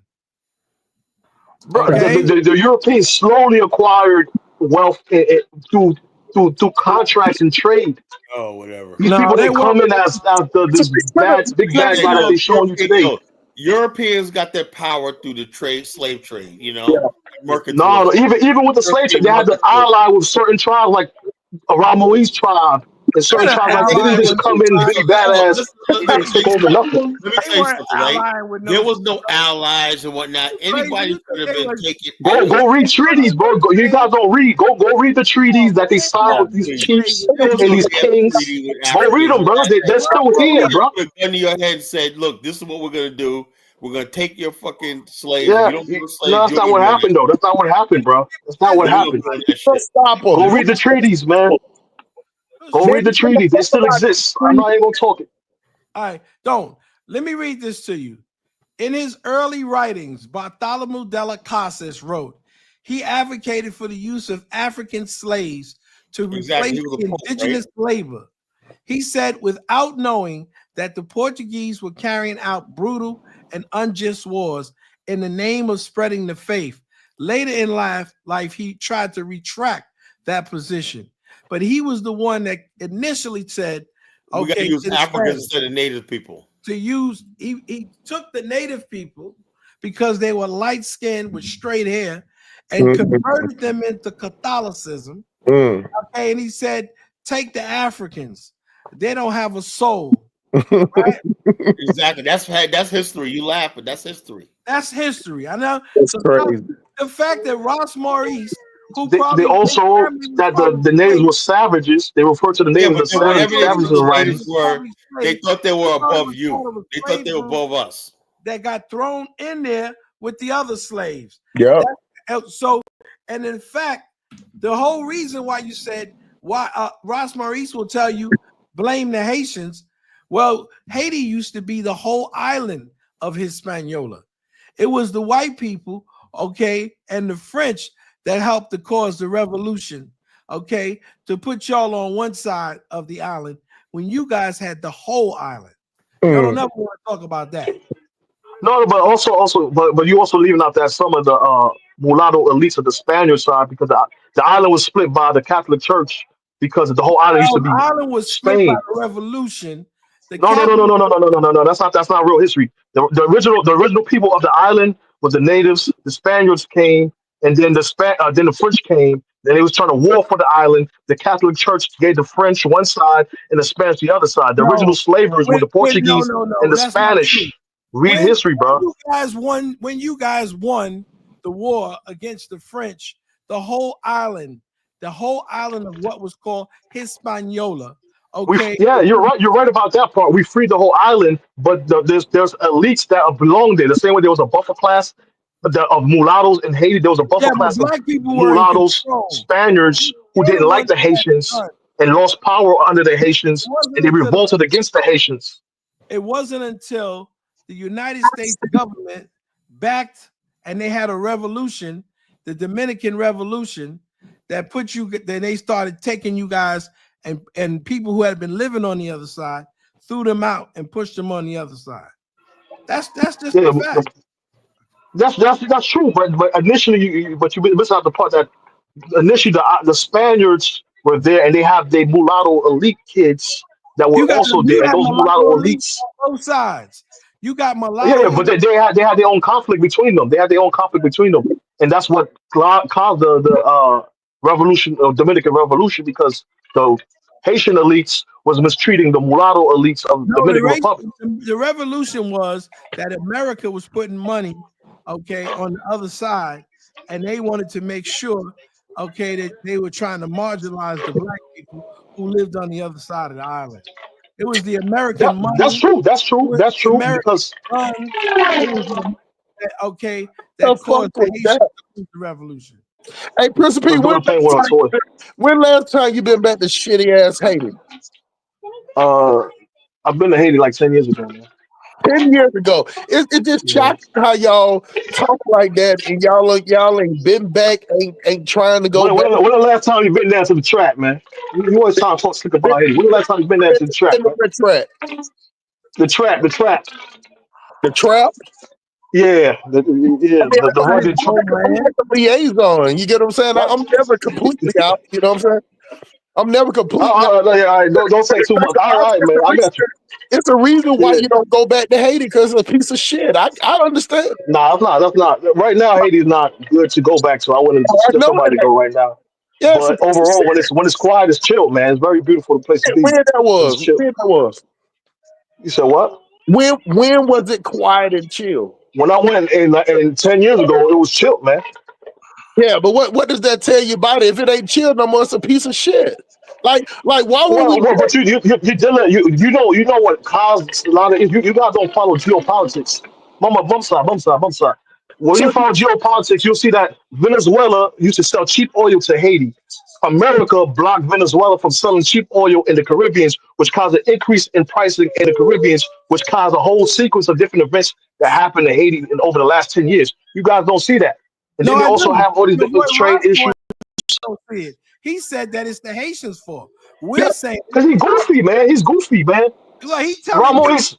Bro, the Europeans slowly acquired wealth through contracts and trade. Oh, whatever. These people they come in as the big bad guy that they showing you today. Europeans got their power through the slave trade. No, even with the slave trade, they had to ally with certain tribes like Moise tribe and certain They're tribes not like that. They didn't allying just with come no in and tribe. be badass Let me take tell you over something. nothing. Let me They tell you weren't something, right? allying with There no was no tribe. allies and whatnot. Crazy, Anybody you could think have they been was taken. Go read treaties, bro. You guys don't read. Go read the treaties that they signed Oh, with these please. chiefs There was and no these damn kings. treaty with Go read Africans. them, bro. They're still here, They bro. put a gun to your head and said, "Look, this is what we're gonna do. We're gonna take your fucking slaves. If Yeah, you don't give us no, slaves, that's you'll not be what with happened, though. That's not what happened, bro. That's not what We're gonna happened. burn that shit." Stop Go them. read the treaties, man. Go read the treaties. They still exist. I'm not even gonna talk it. All right, don't. Let me read this to you. In his early writings, Bartholomew de las Casas wrote, he advocated for the use of African slaves to Exactly. replace He was a poet, indigenous labor. He said, without knowing that the Portuguese were carrying out brutal and unjust wars in the name of spreading the faith. Later in life, he tried to retract that position. But he was the one that initially said, We got to okay, use to the Africans Spanish, instead of native people. to use, he took the native people because they were light-skinned with straight hair and converted them into Catholicism. Okay, and he said, take the Africans. They don't have a soul. Right? Exactly. That's history. You laugh, but that's history. That's history. I know. It's crazy. The fact that Ross Maurice, who They probably also that the natives were savages. They refer to the Yeah, natives but as whatever savages in the writing. natives were, they thought they were above you. They thought they were above us. That got thrown in there with the other slaves. Yeah. So, and in fact, the whole reason why you said why Ross Maurice will tell you blame the Haitians. Well, Haiti used to be the whole island of Hispaniola. It was the white people, okay, and the French that helped to cause the revolution, okay, to put y'all on one side of the island when you guys had the whole island. Y'all don't ever want to talk about that. No, but but you also leaving out that some of the mulatto elites of the Spaniard side because the island was split by the Catholic Church because the whole island used to be The island was split by Spain. the revolution. No. That's not real history. The original people of the island was the natives. The Spaniards came, and then then the French came. Then they was trying to war for the island. The Catholic Church gave the French one side and the Spanish the other side. The original slavers were the Portuguese and the That's not true. Spanish. Read history, bro. When you guys won the war against the French, the whole island of what was called Hispaniola. Okay. You're right. You're right about that part. We freed the whole island, but there's elites that belong there. The same way there was a buffer class of mulattoes in Haiti. There was a buffer class of black people were in mulattoes, control. Spaniards who didn't like the Haitians and lost power under the Haitians, and they revolted against the Haitians. It wasn't until the United States government backed and they had a revolution, the Dominican Revolution, that put you. Then they started taking you guys and people who had been living on the other side, threw them out and pushed them on the other side. That's just a fact. That's true. But initially, you missed out the part that initially the Spaniards were there and they mulatto elite kids that were also there. And those mulatto elites on both sides. You got mulatto. Yeah, but they had their own conflict between them. They had their own conflict between them, and that's what caused the revolution, Dominican Revolution, because the Haitian elites was mistreating the mulatto elites of the Dominican Republic. The revolution was that America was putting money, okay, on the other side, and they wanted to make sure, okay, that they were trying to marginalize the black people who lived on the other side of the island. It was the American money. That's true. That's true. That's true. Because that caused the revolution. Hey, Prince P, when last time you been back to shitty ass Haiti? I've been to Haiti like 10 years ago, man. 10 years ago. It just shocking how y'all talk like that and y'all ain't been back, ain't trying to go back. When the last time you been down to the trap, man? You always trying to talk slick about Haiti. When the last time you been down to the trap? The trap. The trap? Yeah, the rugged trap. Liaison. You get what I'm saying? I'm never completely out. You know what I'm saying? I'm never completely out. Don't say too much. All right, man. I got you. It's a reason why you don't go back to Haiti because it's a piece of shit. I understand. Nah, that's not. Right now, Haiti's not good to go back to. I wouldn't suggest somebody to go right now. Yeah, But overall, when it's quiet, it's chill, man. It's very beautiful place to be. When that It's was? chill. When that was? You said what? When was it quiet and chill? When I went in 10 years ago, it was chill, man. Yeah, but what does that tell you about it? If it ain't chill no more, it's a piece of shit. Like why would we? But you dealing you know what caused a lot of you guys don't follow geopolitics. Mama, bum side. When you So follow geopolitics, you'll see that Venezuela used to sell cheap oil to Haiti. America blocked Venezuela from selling cheap oil in the Caribbean, which caused an increase in pricing in the Caribbean, which caused a whole sequence of different events that happened to Haiti over the last 10 years. You guys don't see that. And No, then you I also do. have all these But what trade issues. Ross said, he said that it's the Haitians' fault. We're saying Because he's goofy, man. He's goofy, man. like he telling you, Ramos,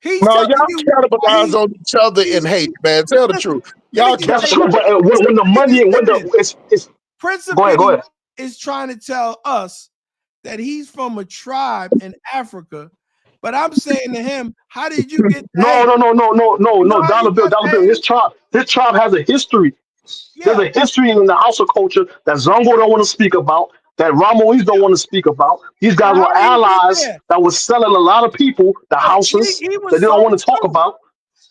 he's no, telling y'all you capitalize on each other and hate, man. Tell the truth. Y'all that's capitalize. true. But when the money and when the it's Prince of go ahead. Peace is trying to tell us that he's from a tribe in Africa. But I'm saying to him, how did you get No. Dollar bill. His tribe has a history. There's a history in the house of culture that Zongo don't want to speak about, that Ramos don't want to speak about. These guys How were did he get allies there? that was selling a lot of people the houses He that was they don't want sold to talk too. about.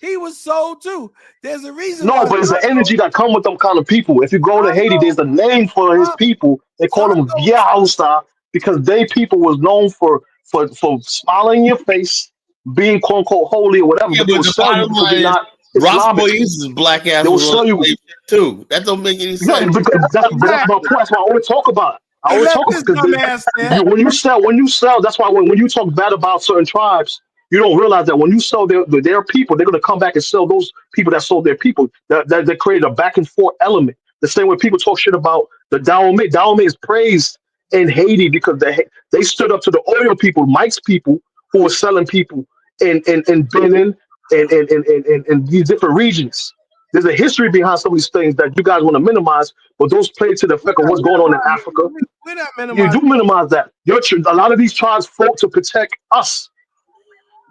He was sold too. There's a reason No, why but it's the Zongo, energy that come with them kind of people. If you go to Haiti, there's a name for his people. They call them Via Hausa because they people was known for smiling in your face, being quote unquote holy or whatever. Yeah, But they but would the sell you bottom because line you're is not Ross Islamic. Boy's black ass They will was on sell that you. slave ship too. That don't make any Right, sense. because that's my point. That's why I always talk about it. I and always let talk this about dumbass there. when you sell. That's why when you talk bad about certain tribes, you don't realize that when you sell their people, they're going to come back and sell those people that sold their people. That created a back and forth element. The same way people talk shit about the Dahomey. Dahomey is praised in Haiti because they stood up to the oil people, Mike's people, who were selling people in Benin and these different regions. There's a history behind some of these things that you guys want to minimize, but those play to the effect of what's going on in Africa. We're not You do minimizing. minimize that. A lot of these tribes fought to protect us,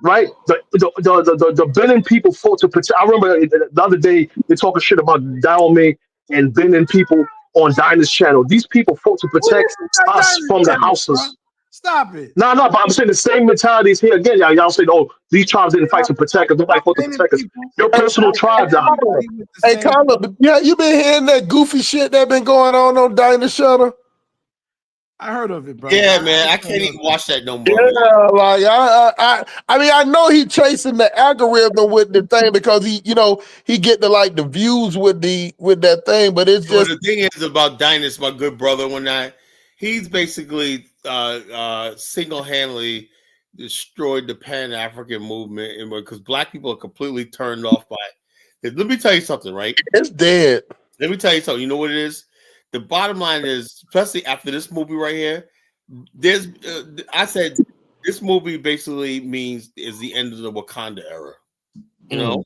right? The Benin people fought to protect. I remember the other day they talking shit about Dahomey and Benin people on Dinah's channel. These people fought to What protect is this got us done from the to bro? houses. Stop it. No, but I'm saying the same mentality is here again. Y'all say, oh, these tribes didn't fight to protect us. Nobody fought to protect us. Your personal tribes out here. Hey, Carla, yeah, you been hearing that goofy shit that been going on Dinah Shutter? I heard of it, bro. Yeah, man, I can't even watch that no more. Yeah, like I mean, I know he chasing the algorithm with the thing because he get the views with that thing, but it's Well, just the thing is about Dynas, my good brother, he's basically single-handedly destroyed the Pan-African movement, and because black people are completely turned off by it. Let me tell you something, right? It's dead. Let me tell you something. You know what it is? The bottom line is, especially after this movie right here, there's I said this movie basically is the end of the Wakanda era. You know,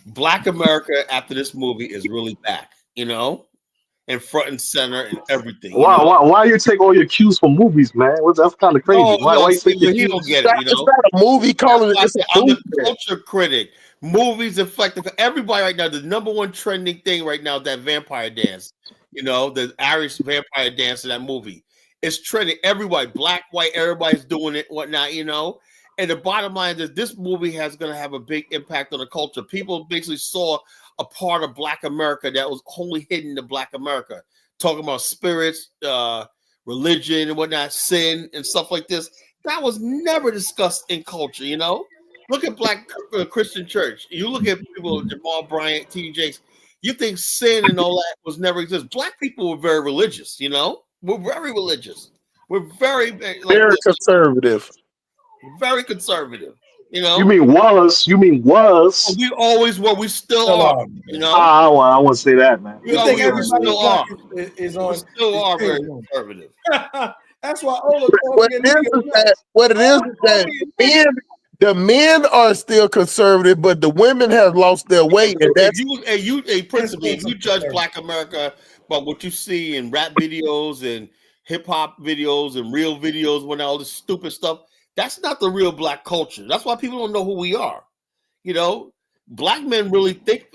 Black America after this movie is really back. You know, and front and center and everything. Why you take all your cues from movies, man? That's kind of crazy. Why you take your he cues? don't get it. You know, it's not a movie calling it. It's a I'm the movie. culture critic. Movies affect everybody right now. The number one trending thing right now is that vampire dance. You know, the Irish vampire dance in that movie. It's trending. Everybody, black, white, everybody's doing it, whatnot, you know. And the bottom line is this movie is going to have a big impact on the culture. People basically saw a part of Black America that was only hidden in Black America. Talking about spirits, religion and whatnot, sin and stuff like this. That was never discussed in culture, you know. Look at Black Christian Church. You look at people, Jamal Bryant, T.D. Jakes. You think sin and all that was never exist. Black people were very religious, you know. We're very religious. We're very conservative. Very conservative. You know. You mean was? We always were. We still are. You know. I want to say that, man. We always still are. Is on. We still are very conservative. That's why Ola. What it is that the men are still conservative, but the women have lost their way. And that's Principally, if you judge Black America by what you see in rap videos and hip hop videos and real videos, when all this stupid stuff, that's not the real Black culture. That's why people don't know who we are. You know, Black men really think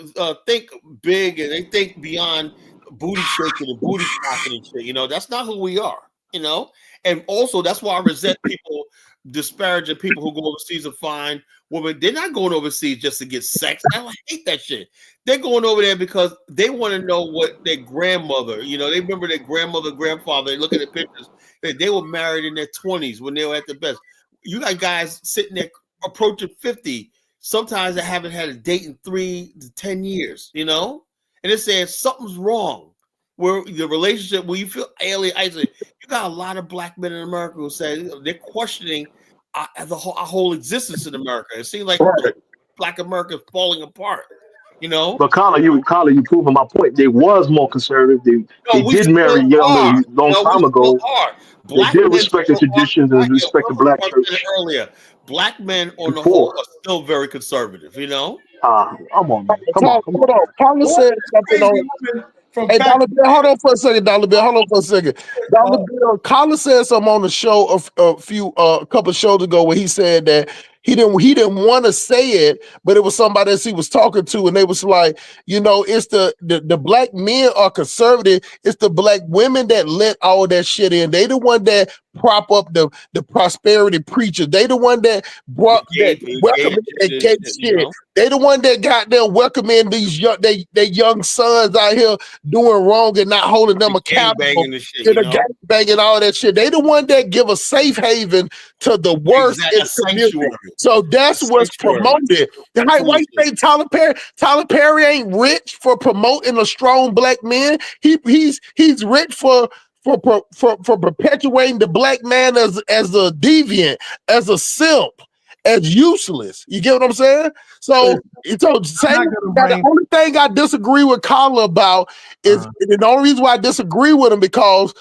big and they think beyond booty shaking and booty clapping and shit. You know, that's not who we are. You know, and also that's why I resent people disparaging people who go overseas and find women. They're not going overseas just to get sex. I hate that shit. They're going over there because they want to know what their grandmother, you know, they remember their grandmother, grandfather. They look at the pictures. They were married in their 20s when they were at the best. You got guys sitting there approaching 50. Sometimes they haven't had a date in 3 to 10 years, you know, and they're saying something's wrong. Where the relationship, where you feel alien, isolated. You got a lot of black men in America who say they're questioning our whole existence in America. It seems like black America is falling apart. You know, but Colin, you proving my point. They was more conservative. They did marry younger a long time ago. They did respect the traditions and respect the black church. Earlier, black men on the whole are still very conservative. You know, come on, man. Come on. Hold on. Paula said something on. Hey, Dollar Bill, hold on for a second. Dollar Bill, Colin said something on the show a couple of shows ago where he said that he didn't want to say it, but it was somebody else he was talking to, and they was like, you know, it's the black men are conservative. It's the black women that let all that shit in. They the one that prop up the prosperity preachers. They the one that brought that welcome that gay shit. They the one that got them welcoming these young sons out here doing wrong and not holding them accountable. Gang banging all that shit. They the one that give a safe haven to the worst in the community. So that's what's promoted. Why you say Tyler Perry? Tyler Perry ain't rich for promoting a strong black man. He's rich for perpetuating the black man as a deviant, as a simp, as useless. You get what I'm saying? So the only thing I disagree with Colin about is the only reason why I disagree with him because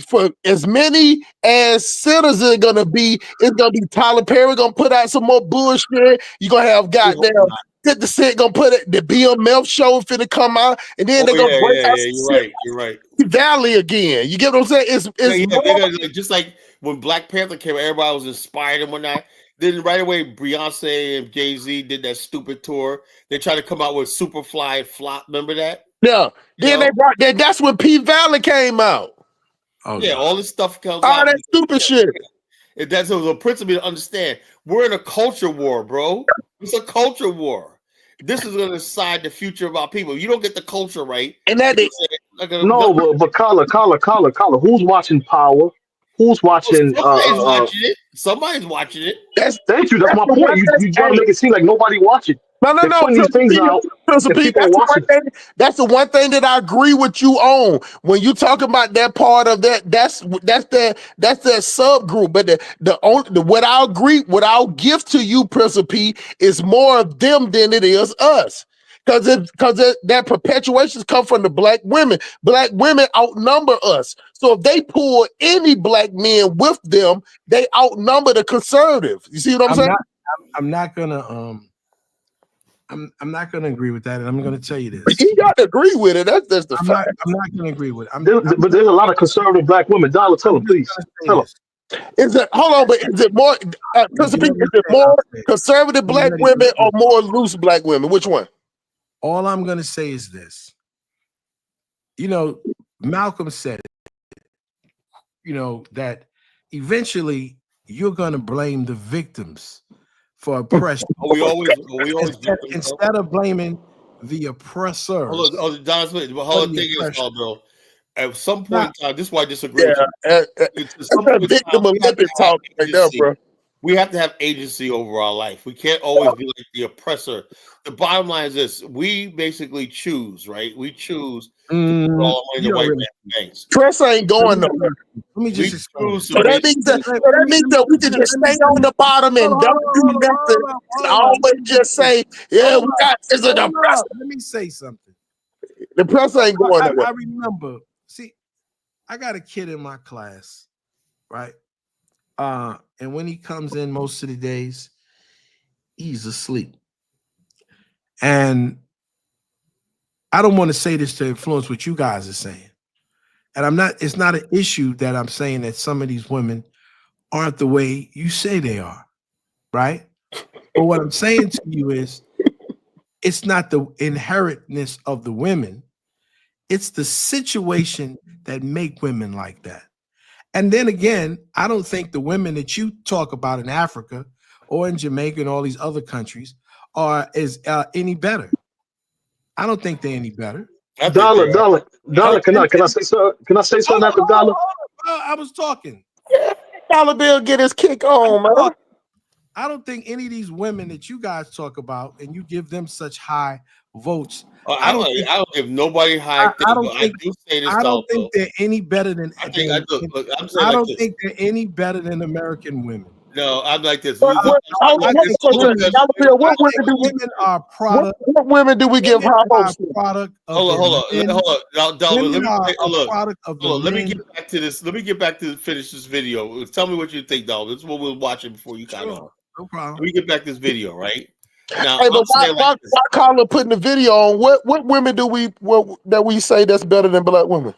for as many as sinners are gonna be, it's gonna be Tyler Perry gonna put out some more bullshit. You're gonna have goddamn 50 Cent gonna put it, the BMF show finna come out, and then they're gonna break out you're right. Valley again. You get what I'm saying? It's just like when Black Panther came, everybody was inspired and whatnot. Then right away, Beyonce and Jay-Z did that stupid tour. They tried to come out with Superfly and Flop. Remember that? Yeah. Then that's when P Valley came out. Oh, yeah, all this stuff comes all out. That stupid shit. That's a principle to understand. We're in a culture war, bro. It's a culture war. This is going to decide the future of our people. You don't get the culture right. And that is but Colin, who's watching Power? Who's watching? Somebody's watching it. Somebody's watching it. Thank you. That's my point. You trying to make it seem like nobody watching. No. That's the one thing that I agree with you on. When you talk about that part of that, that's that subgroup. But what I'll give to you, Prince of P, is more of them than it is us. Because that perpetuations come from the black women. Black women outnumber us. So if they pull any black men with them, they outnumber the conservative. You see what I'm saying? I'm not gonna I'm not gonna agree with that, and I'm gonna tell you this. You got to agree with it. That's the fact. I'm not gonna agree with it. But there's a lot of conservative black women. Dollar, tell them, please. Tell them. Is it more is it more conservative black women or more loose black women? Which one? All I'm gonna say is this. You know, Malcolm said it, you know, that eventually you're gonna blame the victims for oppression. We always instead of blaming the oppressors. Don Smith, but hold on, thing is, bro. At some point in time, this is why I disagree. We have to have agency over our life. We can't always be like the oppressor. The bottom line is this: we basically choose, right? We choose to put all the money in the white man's banks. Press ain't going nowhere. Let me just explain. So that means that we can just stay on the bottom and don't do nothing. Always just say, "Yeah, we got this is the press." Let me say something. The press ain't going nowhere. I remember. See, I got a kid in my class, right? And when he comes in most of the days, he's asleep. And I don't want to say this to influence what you guys are saying. And it's not an issue that I'm saying that some of these women aren't the way you say they are, right? But what I'm saying to you is it's not the inherentness of the women. It's the situation that make women like that. And then again, I don't think the women that you talk about in Africa or in Jamaica and all these other countries are any better. I don't think they're any better. Dollar. Can I say something? Can I say something after Dollar? I was talking. Dollar Bill get his kick on, man. I don't think any of these women that you guys talk about and you give them such high votes. I don't give nobody high. I do say this. I don't think they're any better than. I think I do. Look, I'm saying I like don't this. think they're any better than American women. No, I'm like this. What women do we give high hopes to? Hold on. Women are a product of the Let me men. get back to this. Let me get back to finish this video. Tell me what you think, Dollar. This is what we're watching before you got on. No problem. Let me get back to this video, right? Now, Hey, but why Carla putting the video on? What women do that we say that's better than black women?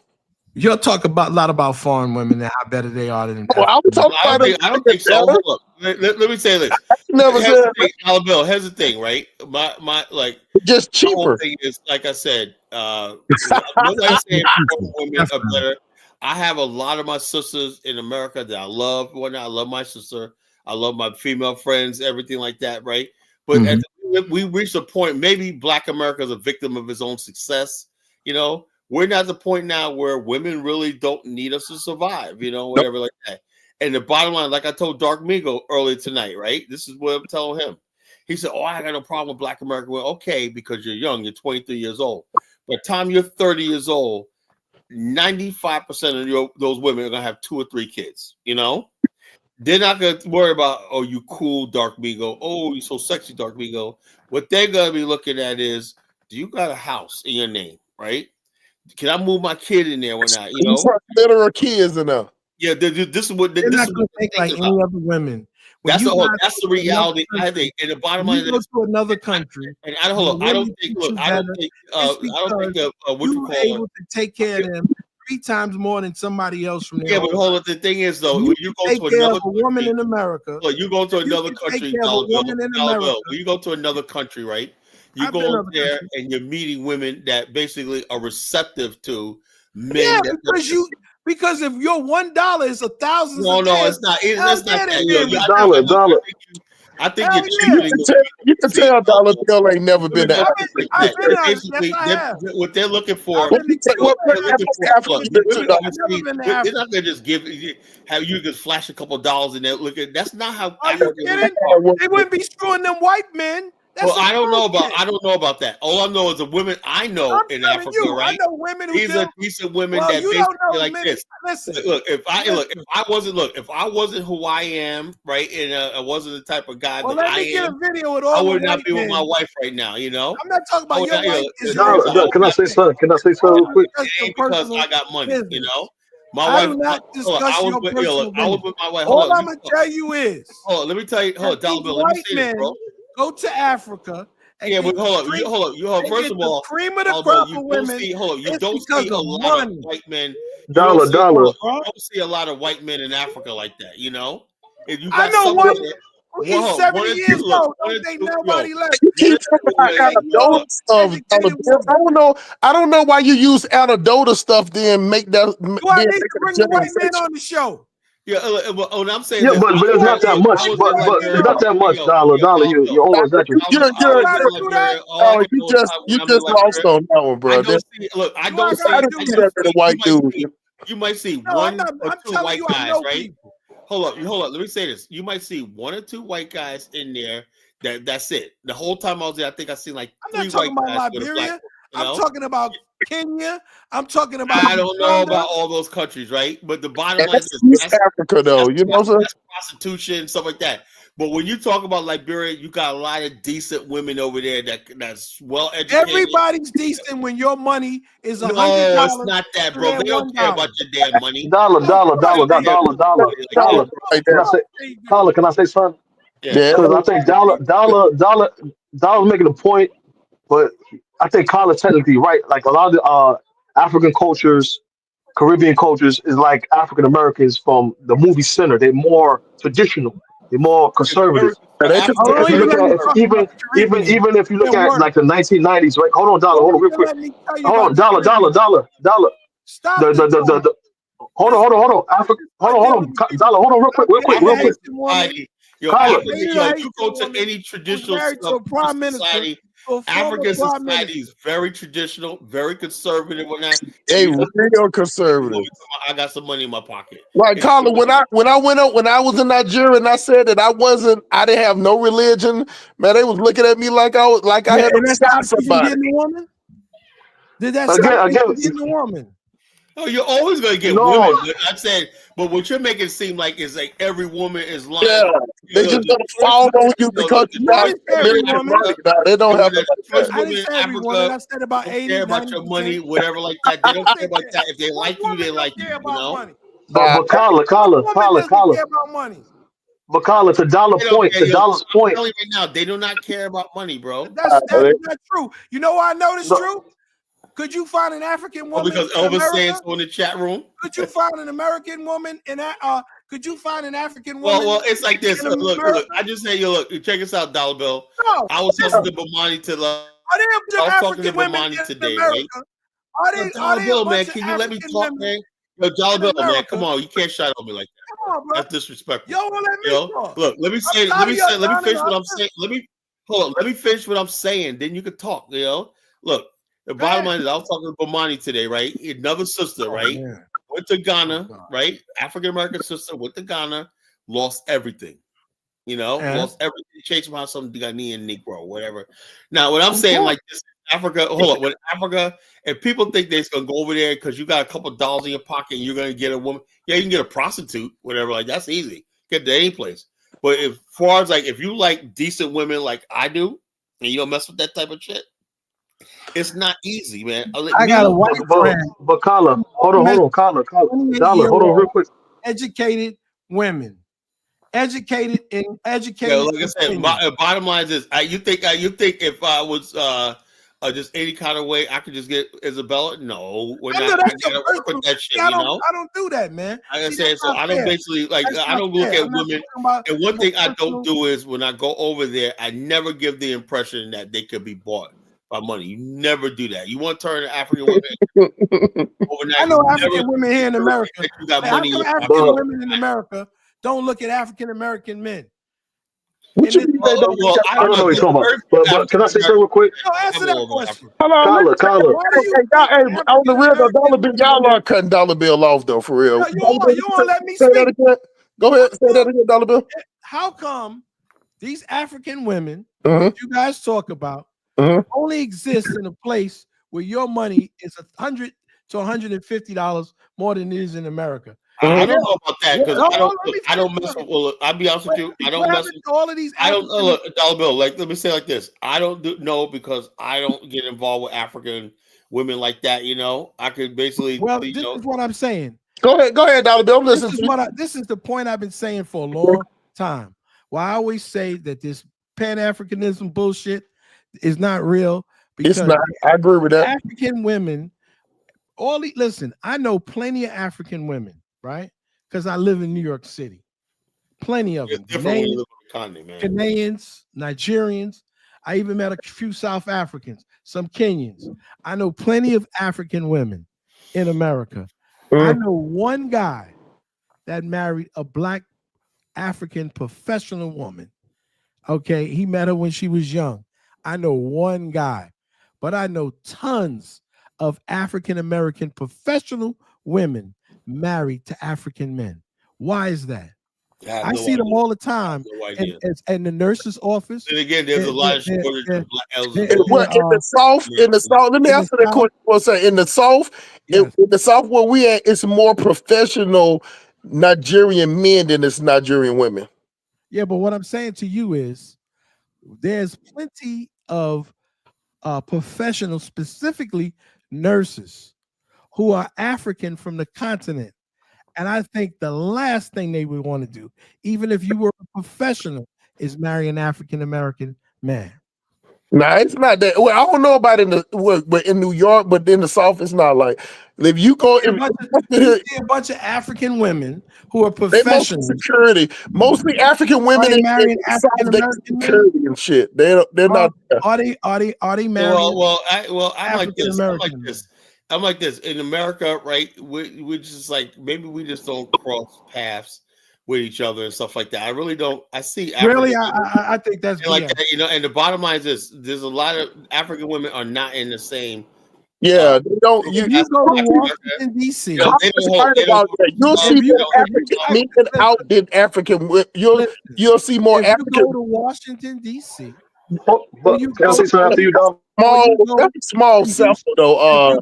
You're talking a lot about foreign women and how better they are than. I don't think so. Hold up. Let me say this. Here's the thing, right? My just cheaper. The whole thing is, like I said, nobody's saying women are better. I have a lot of my sisters in America that I love. I love my sister. I love my female friends, everything like that, right? But we reached a point, maybe Black America is a victim of his own success. You know, we're not at the point now where women really don't need us to survive, you know, whatever like that. And the bottom line, like I told Dark Migo earlier tonight, right? This is what I'm telling him. He said, "Oh, I got no problem with Black America." Well, okay, because you're young, you're 23 years old. By the time you're 30 years old, 95% of those women are gonna have 2 or 3 kids, you know? They're not going to worry about, oh, you cool, Dark Migo. Oh, you're so sexy, Dark Migo. What they're going to be looking at is, do you got a house in your name, right? Can I move my kid in there or not? You know, better kids enough. Yeah, this is what they're not going to think like any other women. That's the reality. I think, and the bottom line is, go to another country, and I don't think what you able to take care of them 3 times more than somebody else from there. Yeah, but hold on. The thing is, though, when you go to another woman in America, look, you go to another country. When you go to another country, right? You go there and you're meeting women that basically are receptive to men. Yeah, because if your $1 is $1,000. No, it's not. That's not that. Dollar. I think you can tell Dollar Bill ain't never been to Africa. Basically, what they're looking for. They're not gonna just have you just flash a couple of dollars in there. Look at that's not how. They wouldn't be screwing them white men. Well, I don't know about that. All I know is the women I know in Africa, right? I know women who these are decent women that basically like this. Listen, if I wasn't who I am, right, and I wasn't the type of guy that I am, I would not be with my wife right now. You know, I'm not talking about your wife. Can I say something? Real quick? It ain't because I got money, you know. My wife. I was with my wife. All I'm gonna tell you is. Hold on, let me tell you. Hold on, Dollar Bill. Let me say this, bro. Go to Africa. Yeah, but hold up. First of all, cream of the crop of women. You don't see a lot of white men. Dollar. You don't see a lot of white men in Africa like that. You know, if you got I know one. He's 70 years old. Don't think nobody left. I don't know why you use anecdotal stuff. Then make that. Do I need to bring the white men on the show? Yeah, I'm saying. Yeah, but it's not that much. But it's not that much. Dollar. You always that. You just lost on that one, bro. I don't see that to the white dude. You might see one or 2 white guys, right? Hold up. Let me say this. You might see 1 or 2 white guys in there. That's it. The whole time I was there, I think I seen like 3 white guys. I'm not talking about Liberia. I'm talking about Kenya. I'm talking about. I don't know about all those countries, right? But the bottom line is East Africa, though. You know, that's prostitution, stuff like that. But when you talk about Liberia, you got a lot of decent women over there that's well educated. Everybody's decent when your money is $100. No, it's not that, bro. They don't care about your damn money. Dollar. Can I say something? Yeah. Because I think Dollar making a point, but I think Carl is technically right. Like a lot of the African cultures, Caribbean cultures is like African Americans from the movie center. They're more traditional. They're more conservative. If you look at even if you look at like the 1990s, right? Hold on, dollar. Hold on, real quick. Hold on, dollar. Stop The hold on. Hold on, dollar. Hold on, real quick. You go to any traditional society. African society is very traditional, very conservative. They real conservative. I got some money in my pocket. Like Colin, when I was in Nigeria and I said that I didn't have no religion, man, they was looking at me like I had to stop somebody. Did that stop you getting a woman? Oh, you're always gonna get women. But I'm saying, but what you're making it seem like is like every woman is lying. Yeah, they just gonna fall on you because you got every woman. They don't have the first women in Africa. I said about 80, care about your money, whatever like that. They don't care about that. If they like you, they like you. You know. But Carla. But Carla, to dollar's point. Right now, they do not care about money, bro. That's not true. You know why I know this true? Could you find an African woman? Because Elvis saying so in the chat room. Could you find an American woman in that? Could you find an African woman? Well, it's like this. Look. I just say, look. Check us out, Dollar Bill. No, I was talking to Bomani to I was talking to Bomani today, right? Dollar Bill, man, can you let me talk, man? Yo, Dollar Bill, man, come on, you can't shout on me like that. Come on, bro. That's disrespectful. Yo, let me talk. Look, let me finish what I'm saying. Let me finish what I'm saying. Then you can talk. You know, look. The bottom line is, I was talking to Bomani today, right? Another sister, right? Went to Ghana, right? African American sister went to Ghana, lost everything. You know, lost everything. Chased behind some Ghanaian Negro, whatever. Now, what I'm saying, like this, Africa, hold on, with Africa, if people think they're gonna go over there because you got a couple dollars in your pocket and you're gonna get a woman, yeah, you can get a prostitute, whatever, like that's easy. Get to any place. But as far as like if you like decent women like I do, and you don't mess with that type of shit. It's not easy, man. I got a white friend. But Carla, hold on, Carla. Dollar, hold on real quick. Educated women. Educated. Yeah, like I said, bottom line is you think if I was just any kind of way I could just get Isabella? No, we're not. I gotta work with that shit, I don't do that, man. Like I said, so I don't basically like I don't look at women. And one thing I don't do is when I go over there, I never give the impression that they could be bought by money. You never do that. You want to turn to African women overnight. I know African women here in America. You got money. African women in America don't look at African American men. What you mean? I don't know what you're talking about. But can I say something real quick? No, answer that question. Carla. Hey, on the real though, Dollar Bill, y'all are cutting Dollar Bill off though, for real. No, you won't let me say speak. That again. Go ahead, say that again, Dollar Bill. How come these African women that you guys talk about only exist in a place where your money is $100 to $150 more than it is in America? I don't know about that because I don't mess with. Well, I'll be honest with you. I don't mess with all of these. I don't look, Dollar Bill. Like, let me say it like this. I don't know because I don't get involved with African women like that. You know, I could basically. Well, this is what I'm saying. Go ahead, Dollar Bill. Listen. This is the point I've been saying for a long time. Well, I always say that this Pan-Africanism bullshit is not real. Because it's not. I agree with that. African women, listen, I know plenty of African women, right? Because I live in New York City. Plenty of them. Ghanaians, Nigerians. I even met a few South Africans, some Kenyans. I know plenty of African women in America. I know one guy that married a black African professional woman. Okay, he met her when she was young. I know one guy, but I know tons of African American professional women married to African men. Why is that? I see them all the time in the nurse's office. And again, there's a lot of shortage of black elders. In the South, let me answer that question for a second. In the South, in the South where we at, it's more professional Nigerian men than it's Nigerian women. Yeah, but what I'm saying to you is there's plenty of professionals, specifically nurses, who are African from the continent. And I think the last thing they would want to do, even if you were a professional, is marry an African American man. Nah, it's not that. Well, I don't know about but in New York, but in the South, it's not like if you go. You see a bunch of African women who are They mostly professionals. security. Mostly African women in marrying the South, African they American men? security and shit. They're not. Are they marrying? I'm like this. African-American I'm like this. In America, right? We're just like maybe we just don't cross paths with each other and stuff like that. I really don't. I see. Really, African I think that's and like BS. that, And the bottom line is this: there's a lot of African women are not in the same. Yeah, they don't. If you go to Washington D.C., They don't hold- they don't- about that. You'll see you more know, African men out than African. You'll see more if you African. go to Washington D.C., But can I say something after you, Dom? That's a small sample though.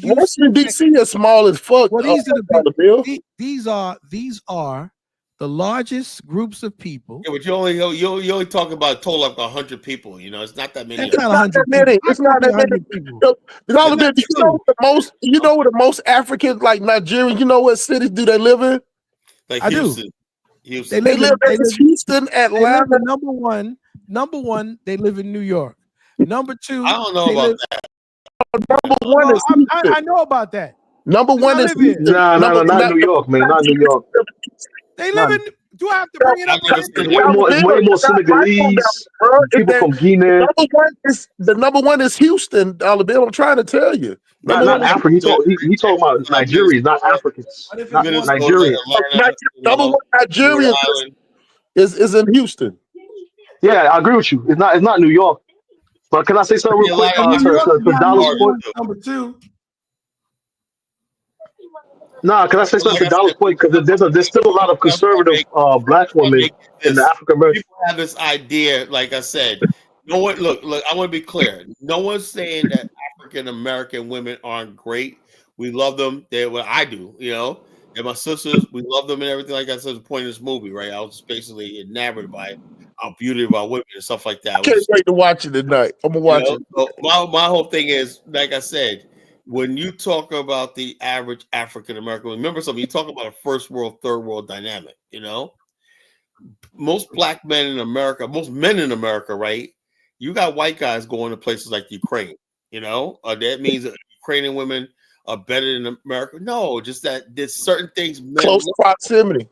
Washington D.C. is small as fuck. Well, these are the big. These are the largest groups of people. Yeah, but you only talk about a total of 100 people. It's not that many. It's not 100 many. people. It's not that many people. You know what the most African, like Nigerian, you know what cities do they live in? Like I Houston. do. Houston. They live in Houston, Atlanta. They live in number one, they live in New York. Number two, I don't know about that. Number one is Houston. I know about that. Number one is Houston. Nah, not New York, man. Not New York. They live in. Do I have to bring it up? It's way more Senegalese. People from Guinea. The number one is Houston, Dollar Bill. I'm trying to tell you. Not Africa. He talking about Nigerians, not Africans. Not Nigerians. Number one Nigerian is in Houston. Yeah, I agree with you. It's not New York. But can I say something real quick? To Dollar's point. Number two. Nah, can I say something to Dollar's point? Because there's still a lot of conservative black women in the African American. People have this idea, like I said. No one look. I want to be clear. No one's saying that African American women aren't great. We love them. They're what I do, And my sisters, we love them and everything. Like I said, the point of this movie, right? I was just basically enamored by our beauty of our women and stuff like that. I can't wait to watch it tonight. I'm gonna watch it. So my whole thing is, like I said, when you talk about the average African American, remember something. You talk about a first world, third world dynamic. Most black men in America, most men in America, right? You got white guys going to places like Ukraine. That means that Ukrainian women are better than America. No, just that there's certain things. Close proximity.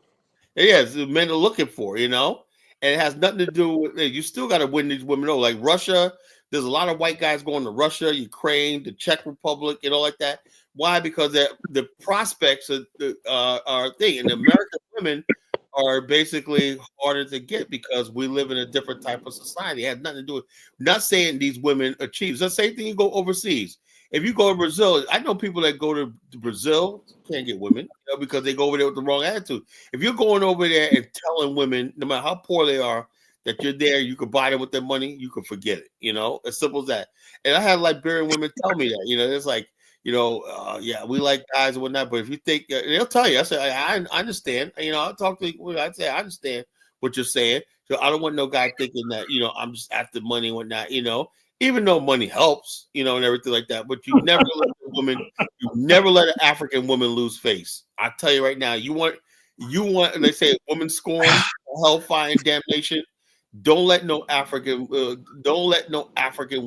Yes, men are looking for. And it has nothing to do with it. You still got to win these women over. Like Russia, there's a lot of white guys going to Russia, Ukraine, the Czech Republic, like that. Why? Because the prospects are a thing. And American women are basically harder to get because we live in a different type of society. It has nothing to do with, not saying these women achieve. It's the same thing you go overseas. If you go to Brazil, I know people that go to Brazil can't get women because they go over there with the wrong attitude. If you're going over there and telling women, no matter how poor they are, that you're there, you can buy them with their money, you can forget it. As simple as that. And I had Liberian women tell me that, it's like, yeah, we like guys and whatnot, but if you think, they'll tell you, I say, I understand. I'll talk to you, I'd say, I understand what you're saying. So I don't want no guy thinking that, I'm just after money and whatnot, even though money helps, and everything like that, but you never never let an African woman lose face. I tell you right now, you want, they say a woman scorned, hellfire and damnation. Don't let no African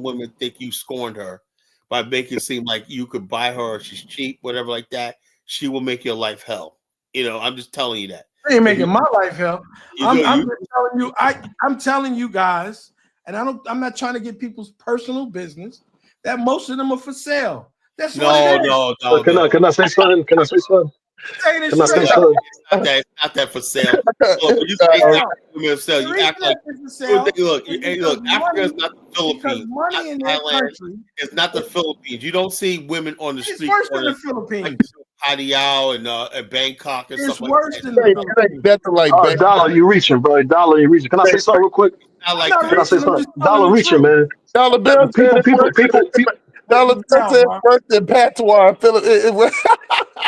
woman think you scorned her by making it seem like you could buy her or she's cheap, whatever like that. She will make your life hell. I'm just telling you that. I ain't making my life hell. I'm telling you guys, and I'm not trying to get people's personal business, that most of them are for sale. That's no. Can I say something? Can I say something? It's not that for sale. Look, you say African women for sale. You act like look. Africa is not the Philippines. Money in their country. It's not the Philippines. You don't see women on the street. It's worse than the Philippines. Hadiao and Bangkok and stuff like worse that. Than the Philippines. Dollar, you reaching, bro. Dollar, you reaching. Can I say something real quick? Can I say something? Dollar reaching, man. Dollar Bill. People. Dollar Bill said worse than patois.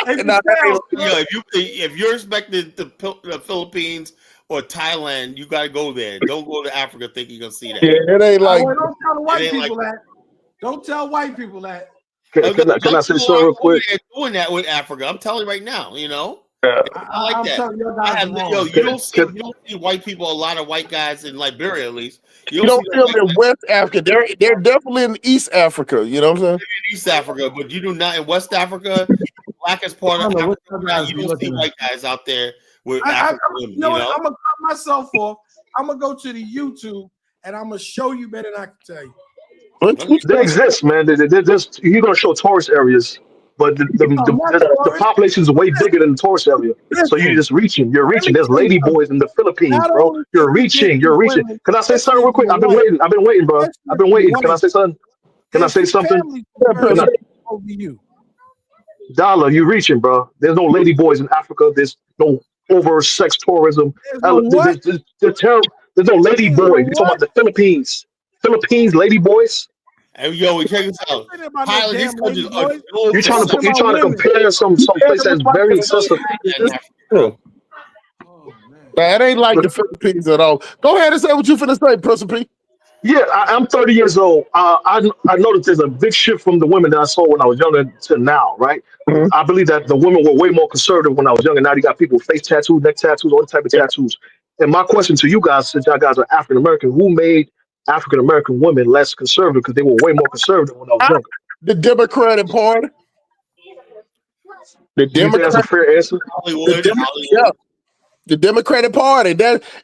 If you're expecting the Philippines or Thailand, you got to go there. Don't go to Africa thinking you're gonna see that. Yeah, it ain't like. Don't tell white people that. Don't tell white people that. Can I say something real quick? They're doing that with Africa. I'm telling you right now. I like I'm that. telling you guys are wrong. You don't see white people. A lot of white guys in Liberia, at least. You don't see them in West Africa. They're definitely in East Africa. You know what I'm saying? In East Africa, but you do not in West Africa. Blackest part of Africa, you don't see white guys out there with African women. You know what? I'm gonna cut myself off. I'm gonna go to the YouTube and I'm gonna show you better than I can tell you. They exist, man. You're gonna show tourist areas, but the population is way bigger than the tourist area. So you're just reaching. You're reaching. There's lady boys in the Philippines, bro. You're reaching. You're reaching. Can I say something real quick? I've been waiting, bro. I've been waiting. Can I say something? Can I say something? Dollar, you reaching, bro. There's no lady boys in Africa. There's no over sex tourism. There's no lady boys. You're talking about the Philippines. Philippines lady boys. Hey, yo, check this out. Pilot, these countries are You're trying to compare some place that's very excessive. That ain't like the Philippines at all. Go ahead and say what you finna say, Professor P. Yeah, I'm 30 years old. I noticed there's a big shift from the women that I saw when I was younger to now, right? I believe that the women were way more conservative when I was younger. Now you got people with face tattoos, neck tattoos, all type of tattoos. And my question to you guys, since y'all guys are African American, who made African American women less conservative? Because they were way more conservative when I was younger. The Democratic Party. The Democratic. That's a fair answer. The Democratic Party.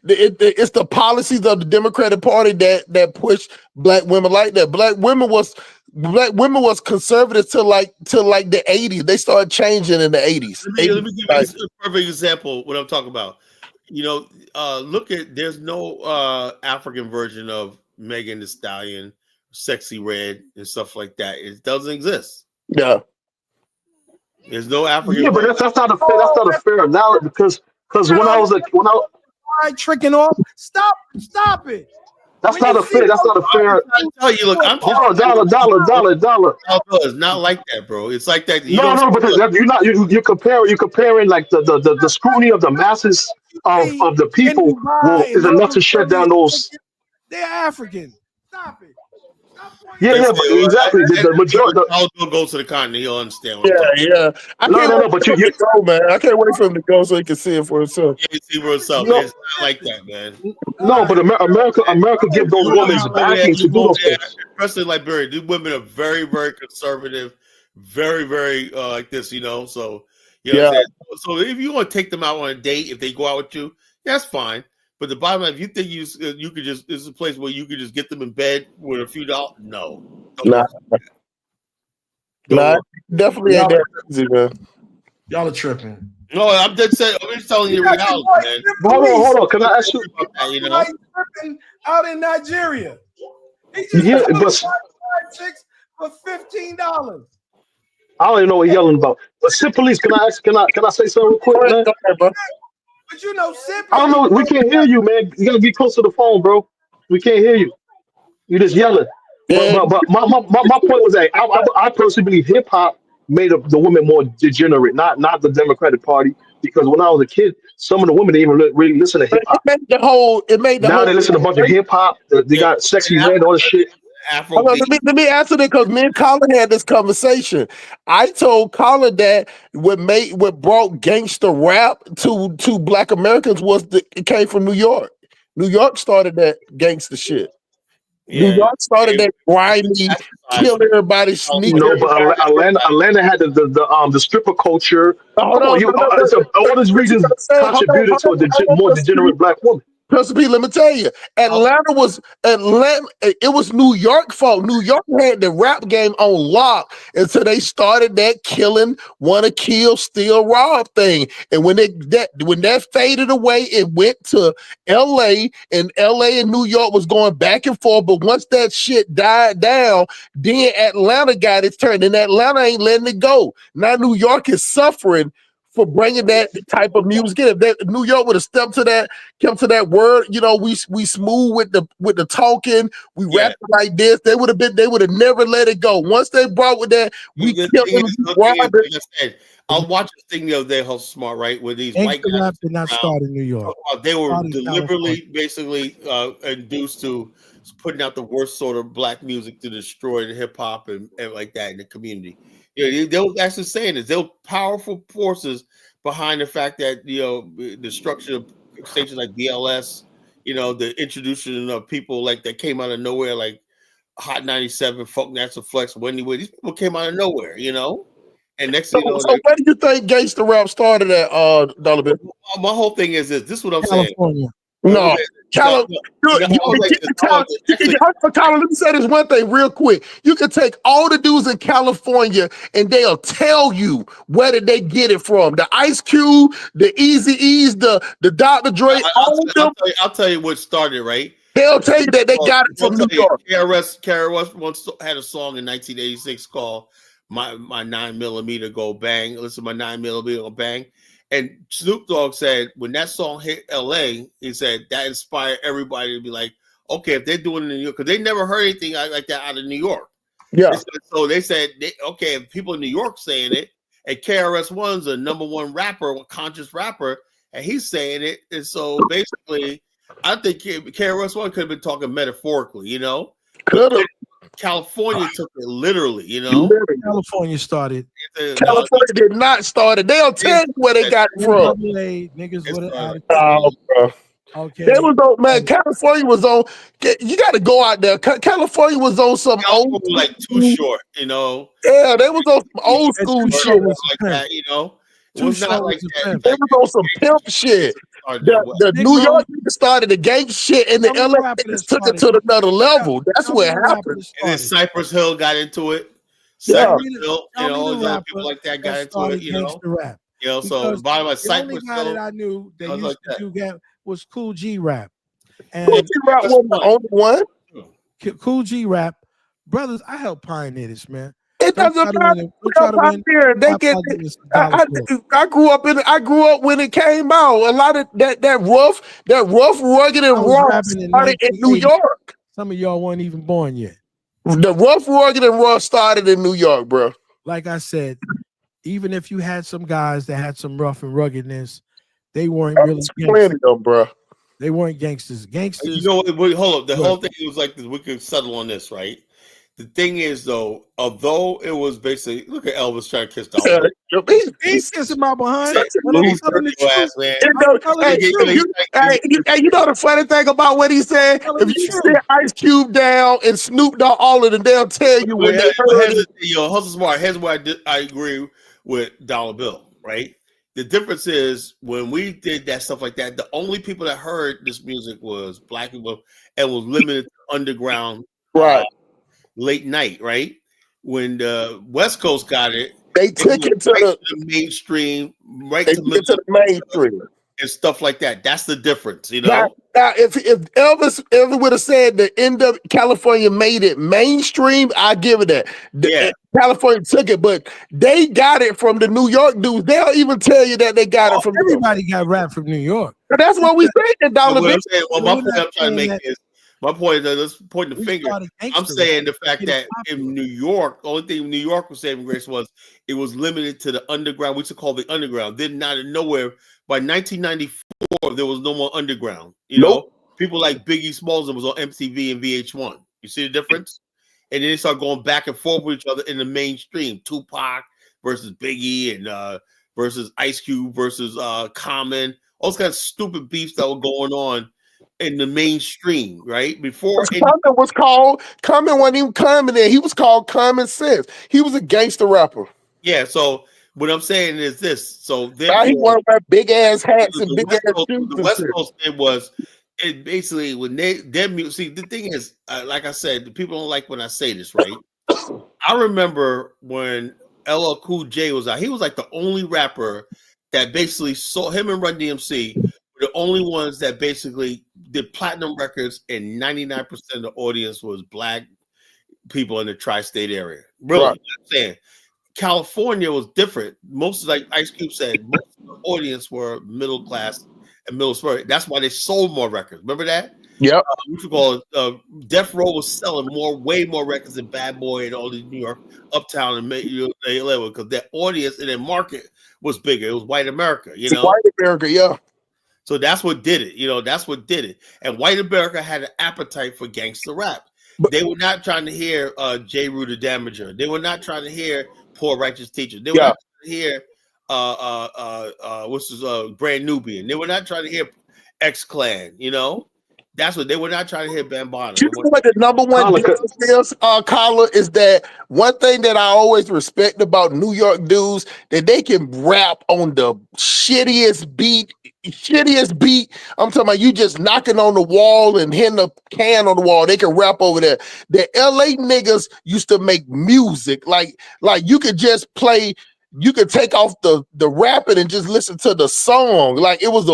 It's the policies of the Democratic Party that push black women like that. Black women was conservative till like the 80s. They started changing in the 80s. Let me give you a perfect example of what I'm talking about. Look at there's no African version of Megan Thee Stallion, Sexy Red, and stuff like that. It doesn't exist. Yeah. There's no African. Yeah, but that's not a fair analogy because when I was tricking off, stop it. That's not a fair. I tell you, look, I'm dollar. It's not like that, bro. It's like that. No, but you're comparing like the scrutiny of the masses of the people is enough to shut down those. They're African. Stop it. Yeah, but exactly. The majority. I'll go to the continent. He'll understand. Yeah. No, but you go, man. I can't wait for him to go so he can see it for himself. Yeah, see for himself. It's not like that, man. No, but America give those women backing to do those things. Especially Liberia, these women are very, very conservative, very, very like this. So So if you want to take them out on a date, if they go out with you, that's fine. But the bottom line, if you think you could just, this is a place where you could just get them in bed with a few dollars, no. Definitely ain't that easy, man. Y'all are tripping. No, I'm just telling you the reality, man. Hold on. Can I ask you about that, tripping out in Nigeria. He just chicks for $15. I don't even know what you're yelling about. But Sid Police, can I say something real quick, man? But Sid I don't know. We can't hear you, man. You gotta be close to the phone, bro. We can't hear you. You just yelling. But my point was that I personally believe hip hop made the women more degenerate, not the Democratic Party. Because when I was a kid, some of the women didn't even really listen to hip hop. Now they listen to a bunch of hip hop. They got Sexy Red, all this shit. Let me answer that because me and Colin had this conversation. I told Colin that what brought gangster rap to Black Americans it came from New York. New York started that gangster shit. New York started that grimy, kill everybody, sneak. But Atlanta had the stripper culture. All these reasons contributed to a more degenerate black woman. Professor P, let me tell you, Atlanta. It was New York fault. New York had the rap game on lock until they started that killing, wanna kill, steal, rob thing. And when that faded away, it went to LA, and LA and New York was going back and forth. But once that shit died down, then Atlanta got its turn, and Atlanta ain't letting it go. Now New York is suffering for bringing that type of music in. If New York would have kept to that word, we smooth with the talking, we rap like this, they would have never let it go. Once they brought with that, we killed them. I was watching this thing the other day, how smart, right? Where these white Gangsta guys rap did not start in New York. They were deliberately, basically, induced to putting out the worst sort of black music to destroy the hip hop and like that in the community. They were actually saying this. They were powerful forces behind the fact that the structure of stations like BLS, the introduction of people like that came out of nowhere, like Hot 97, Folk Natural Flex, Wendy Wood. These people came out of nowhere, and next So, thing you know, so where do you think gangster rap started at, Dollar Bill? my whole thing is this. This is what I'm California. No, saying. Let me say this one thing real quick. You can take all the dudes in California and they'll tell you where did they get it from. The Ice Cube, the Eazy-E's, the Dr. Dre, I'll tell you what started, right? They'll tell you that they got it from New York. KRS once had a song in 1986 called My 9mm Go Bang. Listen, my 9mm Go Bang. And Snoop Dogg said when that song hit LA, he said that inspired everybody to be like, okay, if they're doing it in New York, because they never heard anything like that out of New York. Yeah. So they said, okay, if people in New York saying it, and KRS-One's a number one rapper, a conscious rapper, and he's saying it. And so basically, I think KRS-One could have been talking metaphorically, Could have. California took it literally, California started. California did not start it. They'll tell you where they got it from. Niggas with an attitude. Oh, bro. Okay. They was on, man. California was on. You got to go out there. California was on some old, like Too Short, Yeah, they was on some old school shit like that, It was not like that. They was on some pimp shit. The New York niggas started the gang shit, and the LA niggas took it to another level. That's what happened. And then Cypress Hill got into it. Yeah. Cypress Hill, people like that got into it. Rap. So the bottom of the only Cypress guy Hill, that I knew that used like to do that was Cool G Rap. And Cool G Rap wasn't the only one. Cool G Rap, brothers, I helped pioneer this, man. It doesn't matter. They get. I grew up when it came out. A lot of that rough, rugged, and raw started in New York. Some of y'all weren't even born yet. The rough, rugged, and raw started in New York, bro. Like I said, even if you had some guys that had some rough and ruggedness, they weren't really plenty of them, bro. They weren't gangsters. Gangsters. Hold up. The whole thing was like this. We could settle on this, right? The thing is, though, although it was basically, look at Elvis trying to kiss the He's kissing my behind. You know the funny thing about what he said? If you sit Ice Cube down and Snoop Dogg, all of them, they'll tell you when they heard it. Hustle Smart. Here's where I agree with Dollar Bill, right? The difference is when we did that stuff like that, the only people that heard this music was black people and was limited to underground, right? Late night, right? When the West Coast got it, they took it to the mainstream, right to the mainstream and stuff like that. That's the difference, Now, if Elvis ever would have said the end of California made it mainstream, I give it that. California took it, but they got it from the New York dudes. They'll even tell you that they got it from everybody. Got rap from New York. But that's what we say. My point I'm trying to make is. My point is, let's point the finger. I'm saying the fact that in New York, the only thing New York was saving grace was it was limited to the underground, which is called the underground. Then out of nowhere, by 1994, there was no more underground. People like Biggie Smalls was on MTV and VH1. You see the difference? And then they start going back and forth with each other in the mainstream. Tupac versus Biggie and versus Ice Cube versus Common. All those kind of stupid beefs that were going on in the mainstream, right? Before Common wasn't even Common there. He was called Common Sense. He was a gangster rapper. Yeah, so what I'm saying is this. So now he wore big ass hats and big ass shoes. The West Coast thing was it basically when see the thing is, like I said, the people don't like when I say this, right? I remember when LL Cool J was out, he was like the only rapper that basically saw him and Run DMC were the only ones that basically did platinum records, and 99% of the audience was black people in the tri-state area. Really, right. I'm saying California was different. Most, like Ice Cube said, most of the audience were middle class and middle spur. That's why they sold more records. Remember that? Yeah. What you call it? Death Row was selling way more records than Bad Boy and all these New York Uptown and LA because their audience and their market was bigger. It was white America, White America, yeah. So that's what did it. That's what did it. And white America had an appetite for gangster rap. They were not trying to hear J. Rue the Damager. They were not trying to hear Poor Righteous Teacher. They were not trying to hear what's his Brand Nubian. They were not trying to hear X Clan. You know, that's what they were not trying to hear. Bambaataa. You know what the number one difference is, Collar, is that one thing that I always respect about New York dudes, that they can rap on the shittiest beat. I'm talking about you just knocking on the wall and hitting a can on the wall. They can rap over there. The LA niggas used to make music like you could just play. You could take off the rapping and just listen to the song. Like it was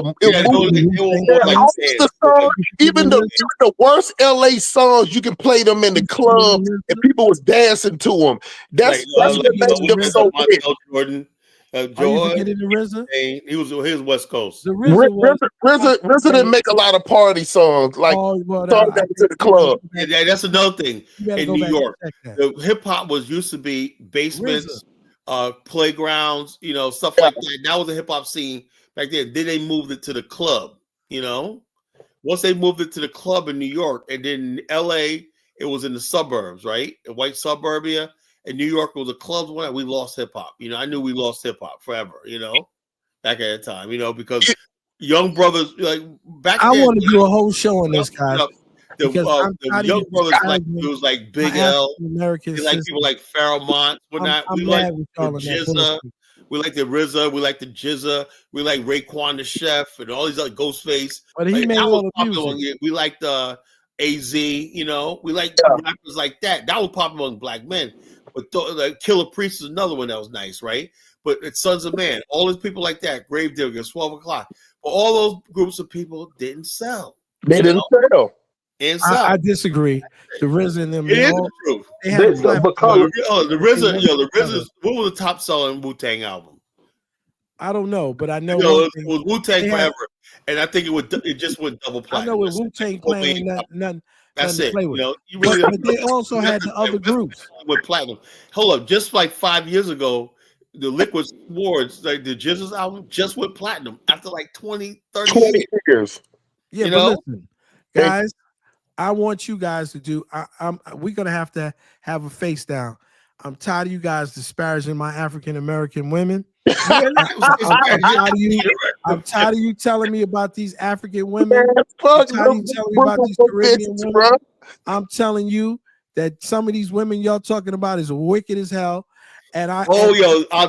even the worst LA songs, you can play them in the club and people was dancing to them. That's what makes them so big. Jordan. Jordan, he was West Coast. The RZA didn't make a lot of party songs like songs that was in the club. Yeah, that's another thing in New York. The hip hop was used to be basements, playgrounds, you know, stuff like that. That was a hip hop scene back then. Then they moved it to the club. You know, once they moved it to the club in New York, and then in LA, it was in the suburbs, right? In white suburbia. In New York, it was a club when we lost hip hop. You know, I knew we lost hip hop forever. You know, back at that time. You know, because young brothers like back. I then, want to do a whole show on this, guys. The young brothers like dudes like Big L. They like people like Pharoah. We like the Jizza. We like the RZA. We like the Jizza. We like Raekwon the Chef and all these other Ghostface. But he made all the music. We like the AZ. You know, we like rappers like that. That was popular among black men. But like Killer Priest is another one that was nice, right? But it's Sons of Man, all those people like that, Gravedigger, 12 O'Clock. But all those groups of people didn't sell. They didn't sell. I disagree. The RZA and them. It is the truth. They had the RZA. What was the top selling Wu-Tang album? I don't know, but I know it was Wu-Tang Forever, and I think it just went double platinum. I know with Wu-Tang playing nothing. That's it. You know, but they also had the other groups with platinum. Hold up, just like 5 years ago, the Liquid Swords, like the Jizza's album, just went platinum after like 20 years. Yeah, but listen, guys, I want you guys to do. We're gonna have to have a face down. I'm tired of you guys disparaging my African American women. I'm tired of you telling me about these African women. I'm tired of you telling me about these Caribbean women. I'm telling you that some of these women y'all talking about is wicked as hell. And I'll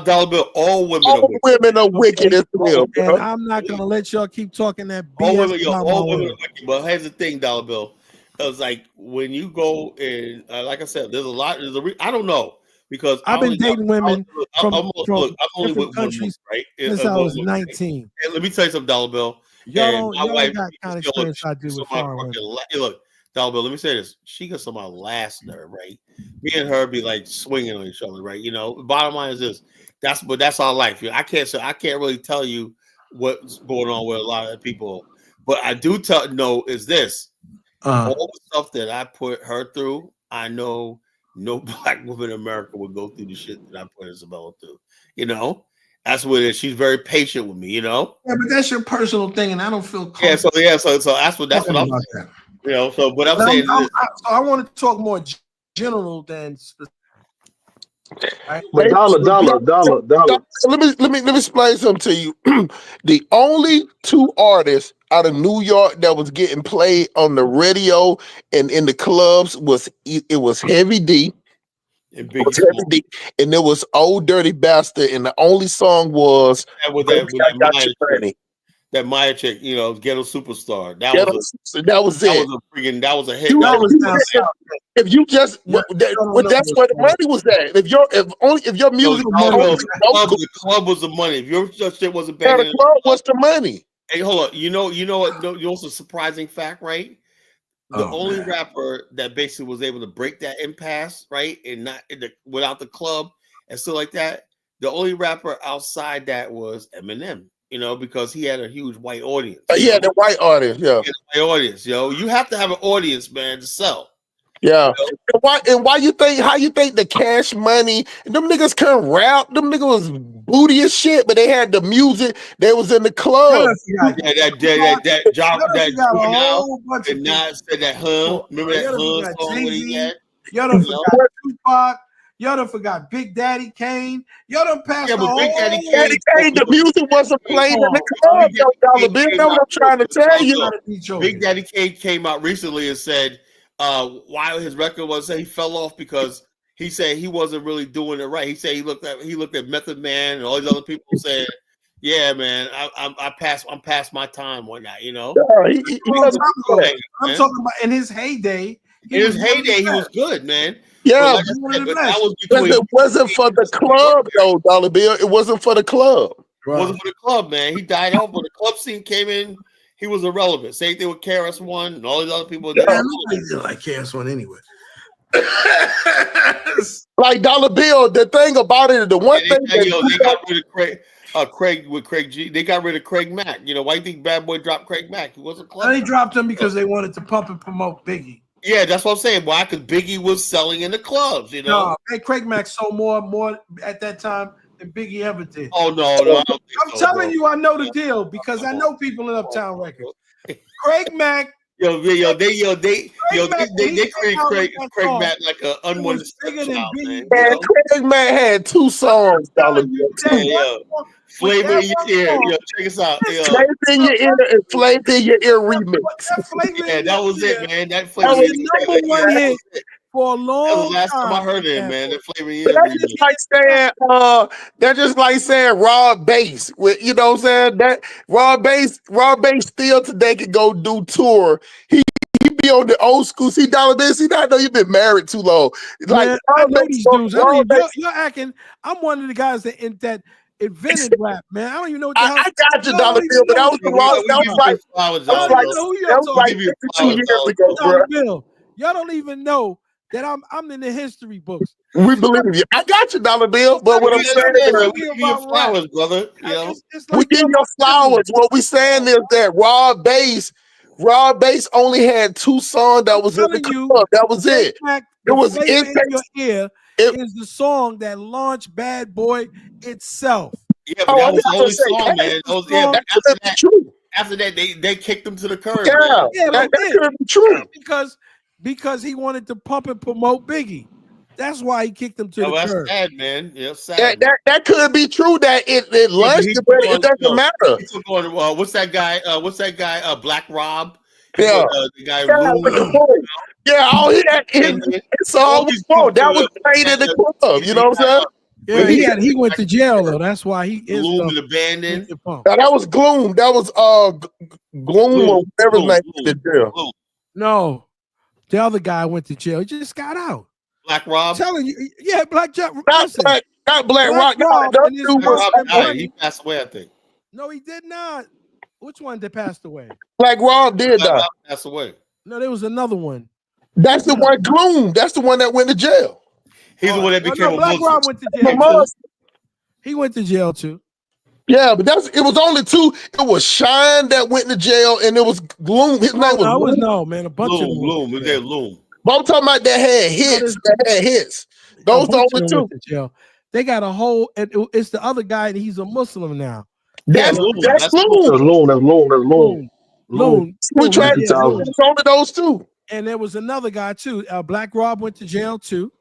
dollar bill. All women are wicked as hell. And I'm not gonna let y'all keep talking that BS. All women are wicked. But here's the thing, dollar bill. It was like when you go and like I said, there's a lot. I don't know. Because I've been dating women from different countries right? Since I was 19. And let me tell you something, Dollar Bill. Y'all got kind of experience I do with foreign women. Look, Dollar Bill, let me say this. She got some of my last nerve, right? Me and her be like swinging on each other, right? You know, bottom line is this. That's our life. I can't really tell you what's going on with a lot of people. But I do know is this. All the stuff that I put her through, I know no black woman in America would go through the shit that I put Isabella through. You know, that's what it is. She's very patient with me. You know. Yeah, but that's your personal thing, and I don't feel. So that's what I'm saying. You know. So, but I'm saying. I want to talk more general than specific. But dollar. Let me explain something to you. The only two artists out of New York that was getting played on the radio and in the clubs was Heavy D. And there was Old Dirty Bastard, and the only song was that Maya chick, you know, Ghetto Superstar. That was a hit. If you just that's where the money was at. If your music the club was the money. If your shit wasn't bad, the club was the money. Hey, hold on. You know what? You know, it's a surprising fact, right? The only rapper that basically was able to break that impasse, right, and not without the club and stuff like that. The only rapper outside that was Eminem. You know, because he had a huge white audience. Yeah, the white audience. Yeah, white audience. Yo, you have to have an audience, man, to sell. Yeah, you know? and why you think? How you think the Cash Money? Them niggas couldn't rap. Them niggas was booty as shit, but they had the music. They was in the club. That job that and not said that remember that song where he had. Y'all don't forgot Tupac. Y'all done forgot Big Daddy Kane. Y'all done passed Yeah, the but whole. Big Daddy Daddy Kane, the music wasn't played in the club, though, Dollar Bill. That's what I'm trying to tell you. Big Daddy Kane came out recently and said why his record was he fell off because he said he wasn't really doing it right. He said he looked at Method Man and all these other people saying, "Yeah, man, I'm past my time one night." You know, I'm talking about in his heyday. He was good, man. Yeah, but that was but between. it wasn't for the club, though, Dollar Bill. It wasn't for the club. Wasn't for the club, man. He died out when the club scene came in. He was irrelevant. Same thing with KRS-One and all these other people. Yeah, nobody did like KRS-One anyway. Like Dollar Bill, the thing about it, the one thing they got rid of Craig G. They got rid of Craig Mack. You know why you think Bad Boy dropped Craig Mack? He wasn't club. They dropped him because they wanted to pump and promote Biggie. Yeah, that's what I'm saying. Why? Because Biggie was selling in the clubs. You know, no, hey, Craig Mack sold more at that time than Biggie ever did. Oh no, I don't think I'm telling you, I know the deal because I know people in Uptown Records. Craig Mack. They created Craig Mack like an unwanted stepchild, man. And Craig Mack had 2 songs, Dollar Bill. Flavor in your ear. Yo, check us out. Flavor in your ear and Flavor in your ear remix. Yeah, that was it, man. That was the number one hit for a long That was the last time I time. heard it, man. That Flavor in But your ear remix. that's just like saying Rob Bass. You know what I'm saying? That Rob Bass still today can go do tour. He be on the old school. See, Dollar Bill, see, I know you've been married too long. Like, Man, I know these dudes. You're acting. I'm one of the guys that invented rap, man. I don't even know what the hell. I got you, Dollar Bill, but that was the wrong. That was like 52 years ago, bro. Bill, y'all don't even know that I'm in the history books. We believe you. I got you, Dollar Bill. But what I'm saying is, we give you flowers, brother. You know, we give your flowers. What we saying is that Rob Bass only had 2 songs that was in the club. That was it. It was in your ear. Is the song that launched Bad Boy itself. Yeah, but that was the only song, man. After that, they kicked him to the curb. Yeah, that could be true. Because he wanted to pump and promote Biggie. That's why he kicked him to the curb. That's sad, man. Yeah, sad. That could be true. That it launched, but it doesn't matter. He took on, what's that guy? Black Rob. Yeah, the guy. All it's all that was played in the club. You know what I'm saying? Yeah, he went to jail though. That's why he is abandoned. That was Gloom. That was Gloom or whatever his name is. Jail. No, the other guy went to jail. He just got out. Black Rob. I'm telling you, yeah, Black Rob. Not Black Rob. He passed away, I think. No, he did not. Which one that passed away? Black Rob did die. Passed away. No, there was another one. That's the one. Gloom. That's the one that went to jail. He's the one that became a Black Muslim. Rob went to jail. He went to jail too. Yeah, but it was only 2. It was Shine that went to jail, and it was Gloom. His name was a bunch of Loom. Loom. But I'm talking about that had hits. Those are only 2. To jail. They got a whole. It's the other guy, and he's a Muslim now. That's Loom. That's Loom. We tried to tell it's only those 2. And there was another guy too. Black Rob went to jail too.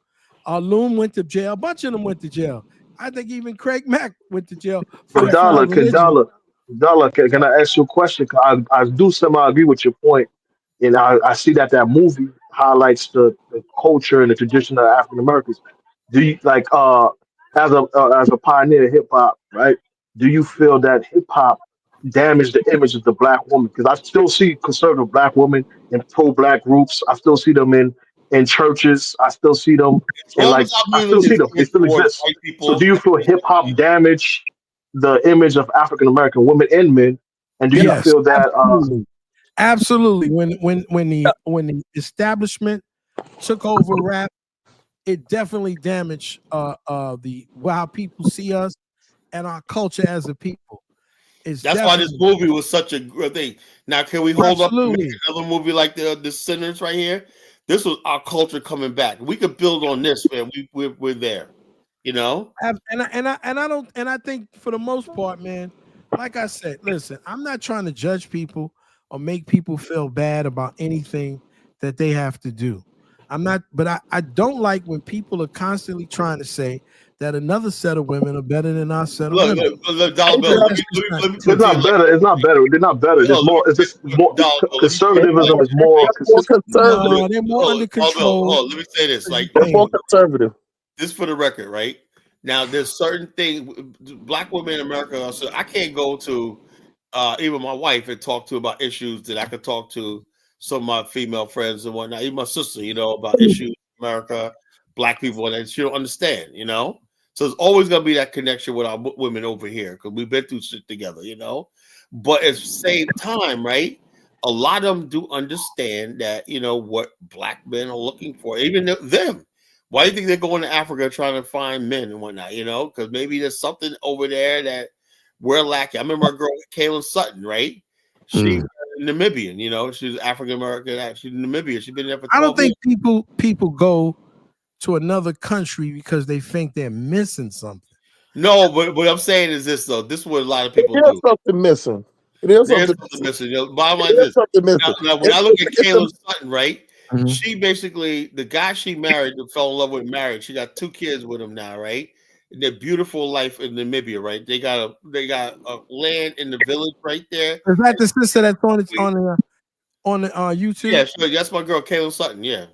Loom went to jail. A bunch of them went to jail. I think even Craig Mack went to jail. Dollar, can I ask you a question? I do somehow agree with your point, and I see that movie highlights the culture and the tradition of African Americans. Do you like as a pioneer of hip hop, right? Do you feel that hip hop damaged the image of the black woman? Because I still see conservative black women in pro-black groups. I still see them in churches. I still see them I still see them. They still exist. So do you feel hip hop damaged the image of African American women and men? And do you feel that absolutely when the establishment took over rap, it definitely damaged how people see us and our culture as a people. That's why this movie was such a good thing. Now, can we hold up and make another movie like the Sinners right here? This was our culture coming back. We could build on this, man. We're there, you know. And I think for the most part, man, like I said, listen, I'm not trying to judge people or make people feel bad about anything that they have to do. I'm not, but I don't like when people are constantly trying to say that another set of women are better than our set of women. Dollar Bill, let me It's put it to you not like better. It's not better. They're not better. no, It's more. It's just more. Dollar Bill, let me say it Conservatism like is more More consistent. conservative. No, they're more under control. Hold on, let me say this. Like They're more conservative. this for the record, right? Now, there's certain things black women in America. So I can't go to even my wife and talk to about issues that I could talk to some of my female friends and whatnot. Even my sister, about issues in America, black people, and she don't understand. So there's always gonna be that connection with our women over here because we've been through shit together. But at the same time, right? A lot of them do understand that what black men are looking for, even them. Why do you think they're going to Africa trying to find men and whatnot? Because maybe there's something over there that we're lacking. I remember a girl, Kayla Sutton, right? She's Namibian. She's African American. She's Namibian. She's been there for 12 I don't think years. people go to another country because they think they're missing something. No, but what I'm saying is this though. This is what a lot of people There's do. something missing. There's There's something missing. Bottom line is this. Now, when I look at Kayla Sutton, right? She basically, the guy she married, that fell in love with, married. She got 2 kids with him now, right? And their beautiful life in Namibia, right? They got a land in the village right there. Is that the sister that's on the YouTube? Yeah, sure. That's my girl, Kayla Sutton. Yeah,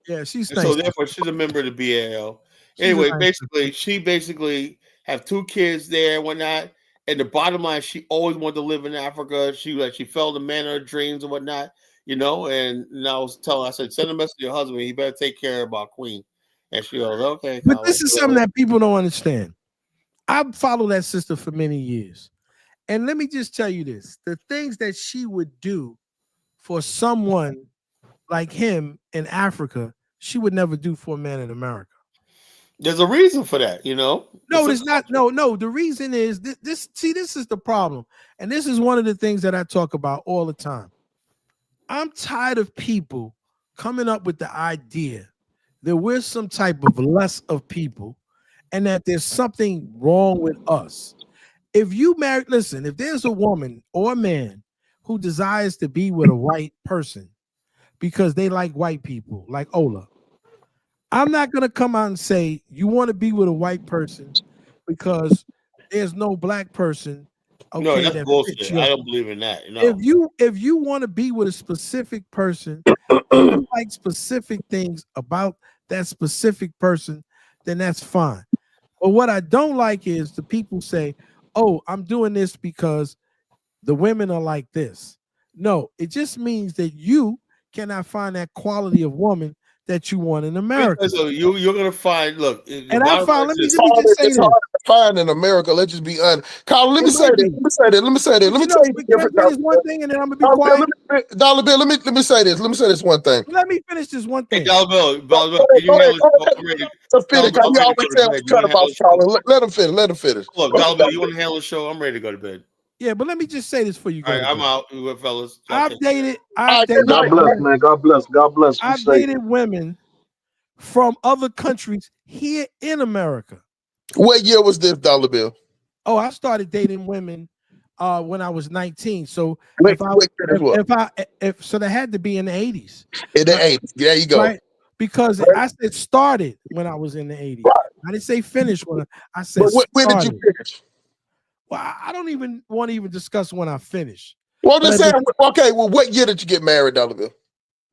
Yeah, she's and nice. so therefore she's a member of the BAL. She's a Anyway, nice she basically have 2 kids there and whatnot. And the bottom line, she always wanted to live in Africa. She fell the man of her dreams and whatnot, And I was telling, I said, send a message to your husband. He better take care of our queen. And she goes, okay. But this is something that people don't understand. I've followed that sister for many years. And let me just tell you this. The things that she would do for someone like him in Africa, she would never do for a man in America. There's a reason for that, No, there's not. No. The reason is this. See, this is the problem. And this is one of the things that I talk about all the time. I'm tired of people coming up with the idea that we're some type of less of people and that there's something wrong with us. If you marry, listen, if there's a woman or a man who desires to be with a white person because they like white people, like Ola, I'm not going to come out and say you want to be with a white person because there's no black person. Okay, no, that's bullshit. I don't believe in that. No. If you want to be with a specific person, you like specific things about that specific person, then that's fine. But what I don't like is the people say, "Oh, I'm doing this because the women are like this." No, it just means that you cannot find that quality of woman that you want in America. So you're gonna find. Look, and I found. Let me just say it's this. hard to find in America. Let's just be honest. Colin, let me say this. Let me tell you the difference. One thing, and then I'm gonna be quiet. Dollar Bill, let me say this. Let me say this one thing. Let me finish this one thing. Hey, Dollar Bill, can you handle You always say I'm cut about Colin. Let him finish. Let him finish. Look, Dollar Bill, you want to handle the show? I'm ready to go to bed. Yeah, but let me just say this for you. All right, I'm out, fellas. I've dated. God bless, man. God bless. I've dated women from other countries here in America. What year was this, Dollar Bill? Oh, I started dating women when I was 19. So so they had to be in the 80s. In the 80s, there you go. Right? Because I said started when I was in the 80s. Right. I didn't say finished when I said. When did you finish? Well, I don't even want to even discuss when I finished. Well, let's say, okay. Well, what year did you get married, Dollar Bill?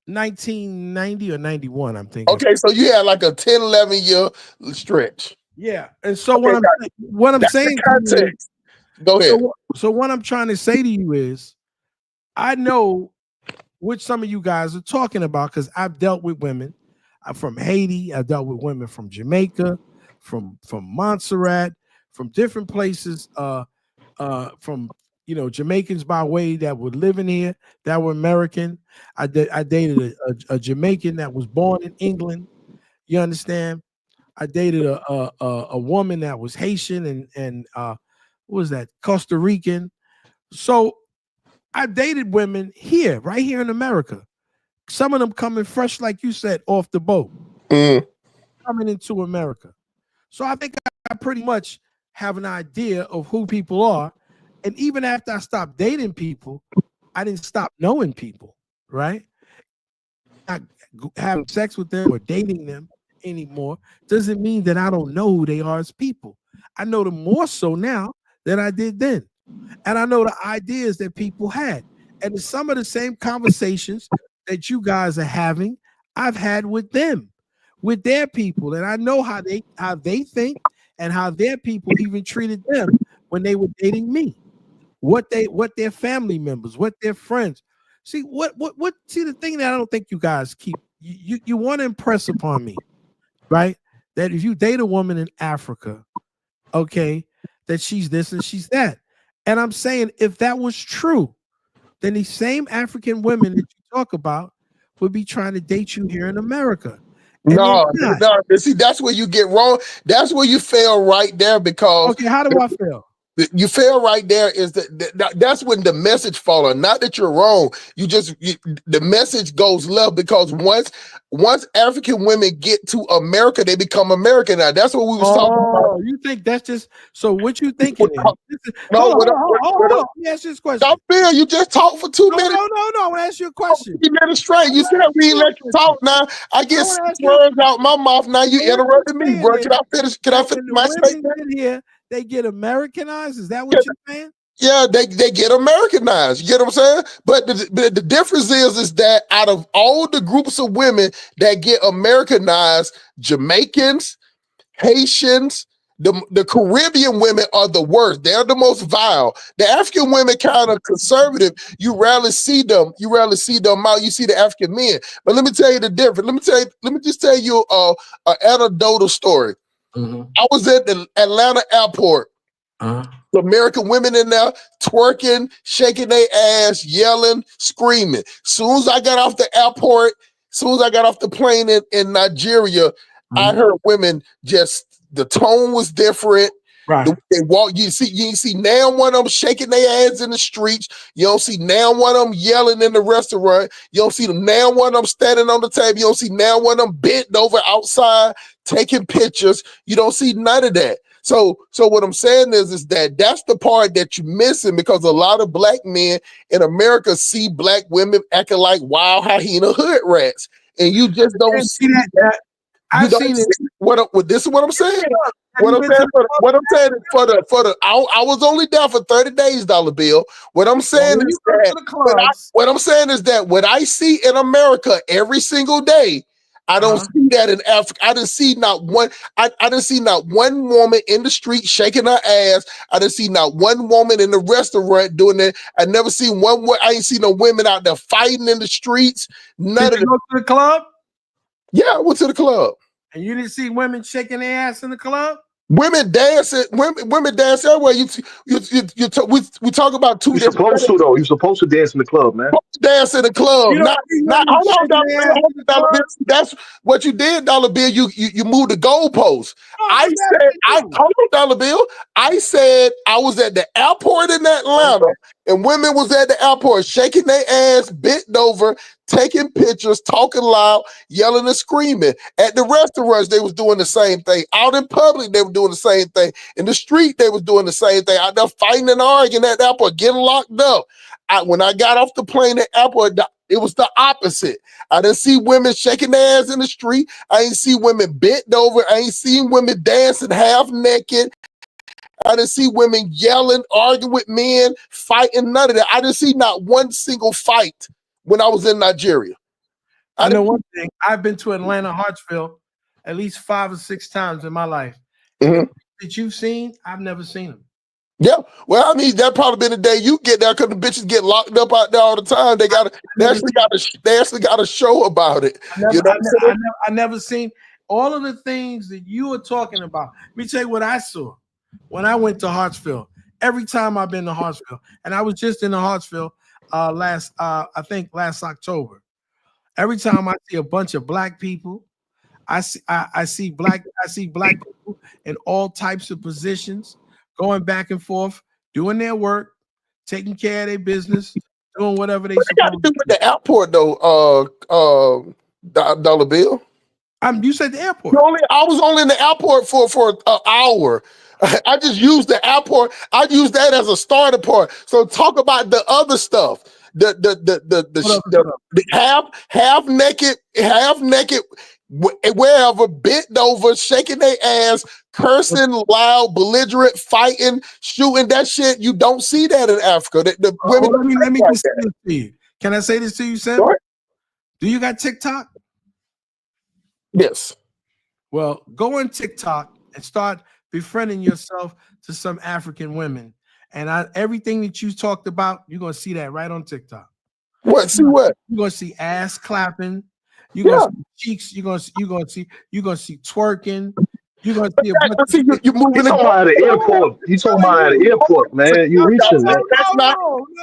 1990 or 91, I'm thinking. Okay, so you had like a 10, 11 year stretch. Yeah, and so what I'm saying to you is, go ahead. So what I'm trying to say to you is, I know what some of you guys are talking about because I've dealt with women from Haiti. I've dealt with women from Jamaica, from Montserrat, from different places. From Jamaicans by way that were living here that were American. I dated a Jamaican that was born in England. You understand? I dated a woman that was Haitian and what was that? Costa Rican. So I dated women here, right here in America. Some of them coming fresh, like you said, off the boat, coming into America. So I think I pretty much have an idea of who people are. And even after I stopped dating people, I didn't stop knowing people, right? having sex with them or dating them anymore doesn't mean that I don't know who they are as people. I know them more so now than I did then. And I know the ideas that people had. And some of the same conversations that you guys are having, I've had with them, with their people. And I know how they think and how their people even treated them when they were dating me. What their family members, what their friends. See, see the thing that I don't think you guys keep, you want to impress upon me, right? That if you date a woman in Africa, okay, that she's this and she's that. And I'm saying if that was true, then these same African women that you talk about would be trying to date you here in America. No, see, that's where you get wrong. That's where you fail right there because okay, how do I fail? You fail right there is that's when the message falls. Not that you're wrong. The message goes left because once African women get to America, they become American. Now that's what we was talking about. You think that's just so? What you thinking? Hold on. Let me ask you this question. Don't feel you just talk for 2 minutes. No. I want to ask you a question. 2 minutes straight. You said we let you talk. Now I get words out my mouth. Now you interrupted me, bro. Can I finish? Can I finish my statement? Here, they get Americanized. Is that what you're saying? Yeah, they get Americanized. You get what I'm saying? But the difference is that out of all the groups of women that get Americanized, Jamaicans, Haitians, the Caribbean women are the worst. They're the most vile. The African women kind of conservative. You rarely see them. You rarely see them out. You see the African men. But let me tell you the difference. Let me just tell you an anecdotal story. Mm-hmm. I was at the Atlanta airport. The American women in there twerking, shaking their ass, yelling, screaming. Soon as I got off the airport, soon as I got off the plane in Nigeria, I heard women the tone was different. Right. They walk. You see now one of them shaking their ass in the streets. You don't see now one of them yelling in the restaurant. You don't see them now one of them standing on the table. You don't see now one of them bent over outside taking pictures. You don't see none of that. So what I'm saying is that that's the part that you're missing because a lot of black men in America see black women acting like wild hyena hood rats, and you just don't see that. I've seen it. This is what I'm saying. What I'm saying is for the I was only there for 30 days, Dollar Bill. What I'm saying is that what I see in America every single day, I don't see that in Africa. I didn't see not one. I didn't see not one woman in the street shaking her ass. I didn't see not one woman in the restaurant doing that. I never seen one. I ain't seen no women out there fighting in the streets. None of them. Go to the club? Yeah, I went to the club. And you didn't see women shaking their ass in the club? Women dancing, women dance everywhere. We talk about two. You're supposed to though. You're supposed to dance in the club, man. Dance in the club. Hold on, Dollar Bill. That's what you did, Dollar Bill. You moved the goalpost. Hold on, Dollar Bill. I said I was at the airport in Atlanta, and women was at the airport shaking their ass, bent over, taking pictures, talking loud, yelling and screaming. At the restaurants, they was doing the same thing. Out in public, they were doing the same thing. In the street, they was doing the same thing. Out there fighting and arguing at the airport, getting locked up. When I got off the plane at the airport, it was the opposite. I didn't see women shaking their ass in the street. I ain't see women bent over. I ain't seen women dancing half naked. I didn't see women yelling, arguing with men, fighting, none of that. I didn't see not one single fight when I was in Nigeria. I know one thing. I've been to Atlanta, Hartsfield, at least 5 or 6 times in my life. Mm-hmm. That you've seen, I've never seen them. Yeah, well, I mean, that probably been the day you get there because the bitches get locked up out there all the time. They actually got a show about it. I never seen all of the things that you are talking about. Let me tell you what I saw when I went to Hartsfield. Every time I've been to Hartsfield, and I was just in the Hartsfield last October. Every time I see a bunch of black people, I see black people in all types of positions, going back and forth, doing their work, taking care of their business, doing whatever they supposed to do at the airport though, Dollar Bill. You said the airport. I was only in the airport for an hour. I just used the airport. I used that as a starter point. So talk about the other stuff. the half naked, wherever, bent over, shaking their ass, cursing, loud, belligerent, fighting, shooting. That shit, you don't see that in Africa. The women. Let me like just say this to you. Can I say this to you, Sam? Sure. Do you got TikTok? Yes. Well, go on TikTok and start befriending yourself to some African women. And everything that you talked about, you're gonna see that right on TikTok. What? See what? You're gonna see ass clapping. You're gonna see cheeks. You're gonna see twerking. You're gonna see you moving. He's talking about at the airport. He's talking about at the airport, man. You reaching, man.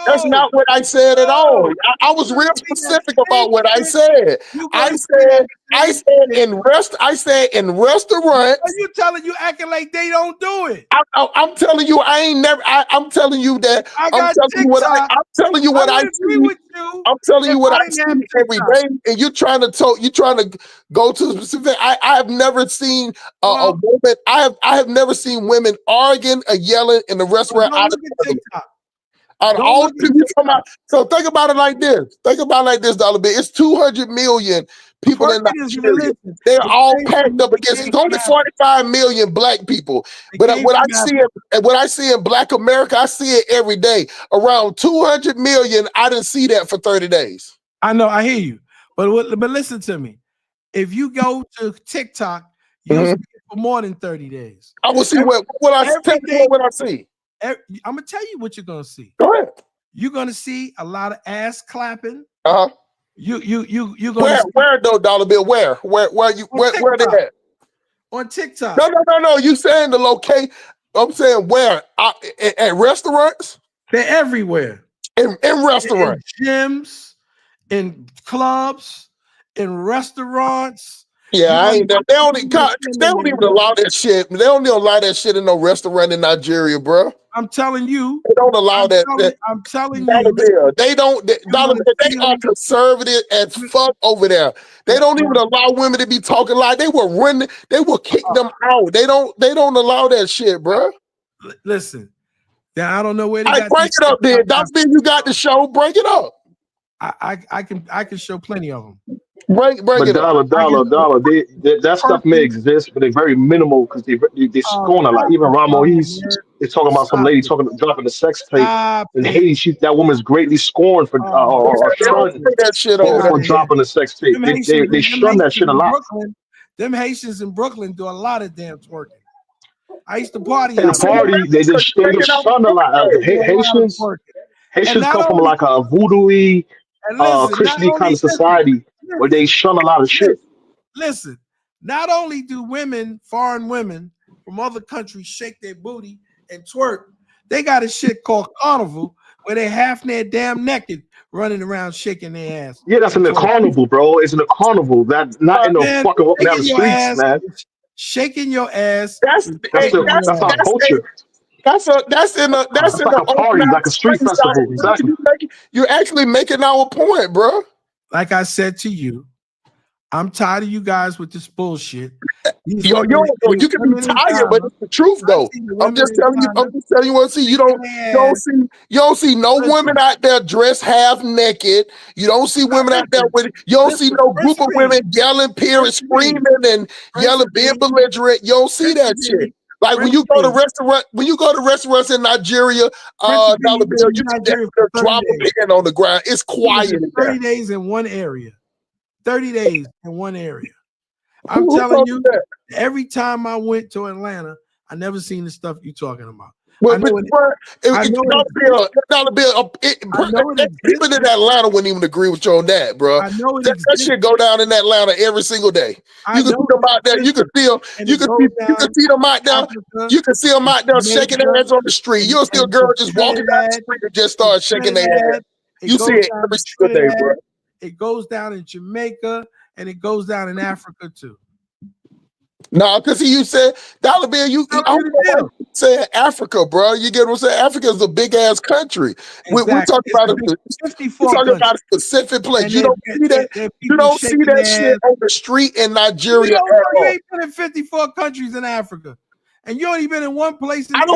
That's not what I said at all. I was real specific about what I said. I said in restaurants. You acting like they don't do it. I'm telling you, I'm telling you that. I'm telling you what I see. I'm telling you what I see every day, and you're trying to go to the specific. I have never seen a woman. I have never seen women arguing or yelling in the restaurant. Out of all the people you talking about, so think about it like this. Dollar Bill. It's 200 million people in Nigeria. They're all packed up against. It's only 45 million black people. But what I see in Black America, I see it every day. Around 200 million. I didn't see that for 30 days. I know. I hear you. But listen to me. If you go to TikTok, you'll see it for more than 30 days. I will see what I see. I'm gonna tell you what you're gonna see. Go ahead. You're gonna see a lot of ass clapping. You're gonna where though, Dollar Bill? Where they at? On TikTok. No. You saying the location? I'm saying where? At restaurants? They're everywhere. In restaurants, in gyms, in clubs, in restaurants. Yeah, they don't even allow that shit. They don't even allow that shit in no restaurant in Nigeria, bro. I'm telling you, they don't allow that. I'm telling you, they don't. They are conservative as fuck over there. They don't even allow women to be talking like they will run. They will kick them out. They don't allow that shit, bro. Listen, now I don't know where they got. Break it up, then. That's been you got the show. Break it up. I can show plenty of them. But dollar. That stuff may exist, but they're very minimal because they scorn a lot. Even Ramo, he's talking about some lady dropping the sex tape in Haiti. That woman's greatly scorned for that shit for dropping the sex tape. They shun that shit a lot. Them Haitians in Brooklyn do a lot of damn twerking. I used to party. They just shun a lot. Haitians come from like a voodoo-y, Christian kind of society where they shun a lot of shit. Listen, not only do foreign women from other countries shake their booty and twerk, they got a shit called carnival where they half their damn naked running around shaking their ass. Yeah, that's in the carnival, bro. It's in the carnival. That's not in the fucking walking down the streets, man. Shaking your ass. That's our culture. That's in a party, like a street festival. Exactly. You're actually making our point, bro. Like I said to you, I'm tired of you guys with this bullshit. You can be tired, but it's the truth, though. I'm just telling you what I see. You don't see no women out there dressed half naked. You don't see women out there you don't see no group of women yelling, peering, screaming, and yelling, being belligerent. You don't see that shit. Like when you go to restaurants in Nigeria, Dollar Bill, you can drop a pin on the ground. It's quiet. 30 days in one area. 30 days in one area. I'm telling you, every time I went to Atlanta, I never seen the stuff you talking about. People in Atlanta wouldn't even agree with you on that, bro. That shit go down in Atlanta every single day. You can see them out there. You can see them out there. You can see them out there shaking their heads on the street. You'll see a girl just walking down the street and just start shaking their head. You see it every single day, bro. It goes down in Jamaica and it goes down in Africa too. No, because you said Dollar Bill, I'm saying Africa, bro. You get what I'm saying? Africa is a big ass country. We're talking about a specific place. You don't see that. You don't see that shit on the street in Nigeria. You ain't put in 54 countries in Africa. and you only been in one place. I'm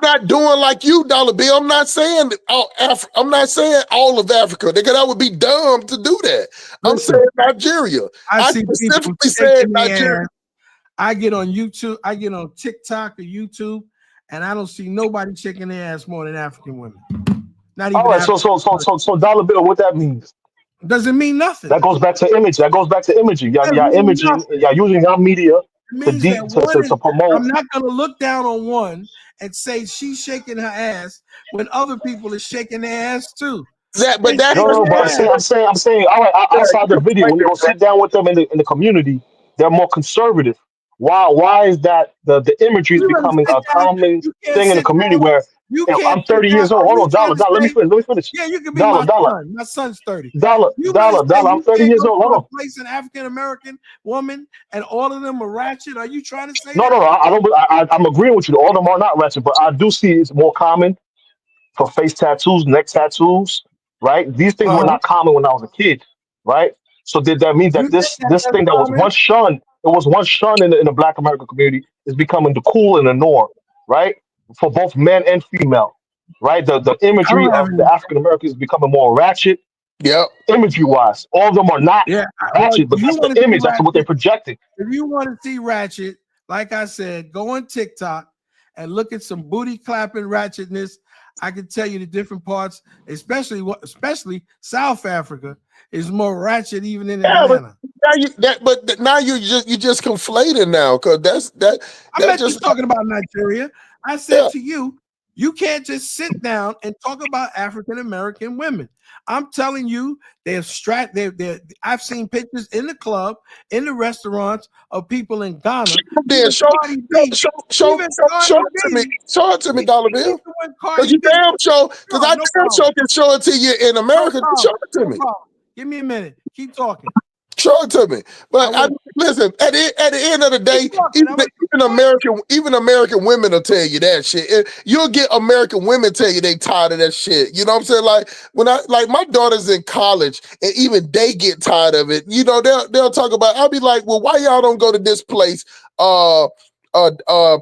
not doing like you, Dollar Bill. I'm not saying I'm not saying all of Africa. That would be dumb to do that. I'm saying Nigeria. I see specifically said Nigeria. I get on YouTube, I get on TikTok or YouTube, and I don't see nobody shaking their ass more than African women. Not even. All right, so Dollar Bill, what that means? Doesn't mean nothing. That goes back to image. That goes back to imaging. Y'all imaging. Y'all using your media to promote. I'm not going to look down on one and say she's shaking her ass when other people are shaking their ass too. But I'm saying. All right, outside the video, when you go sit down with them in the community, they're more conservative. Why is that the imagery is becoming a common thing in the community where I'm 30 years old. Hold on, Dollar, let me finish. Yeah, you can be Dollar. my son. My son's 30. Dollar, I'm 30 years old. Hold on. Place an African American woman and all of them are ratchet. Are you trying to say No, I don't. I'm agreeing with you. All of them are not ratchet, but I do see it's more common for face tattoos, neck tattoos, right? These things were not common when I was a kid, right? So did that mean that this thing that was once shunned, in the Black American community, is becoming the cool and the norm, right? For both men and female, right? The imagery of the African Americans is becoming more ratchet. Yeah, imagery wise, all of them are not ratchet, but that's the image. That's what they're projecting. If you want to see ratchet, like I said, go on TikTok and look at some booty clapping ratchetness. I can tell you the different parts, especially South Africa is more ratchet even in Atlanta. But now you just conflating now, because I'm not just talking about Nigeria. I said to you, you can't just sit down and talk about African American women. I'm telling you, I've seen pictures in the club, in the restaurants of people in Ghana. Show it to me, Dollar Bill. Because you damn show, because I damn show can show it to you in America. Show it to me. Give me a minute. Keep talking. Show it to me. But listen, at the end of the day, even American women will tell you that shit. You'll get American women tell you they tired of that shit. You know what I'm saying? Like when my daughter's in college and even they get tired of it. You know, they'll talk about. I'll be like, well, why y'all don't go to this place?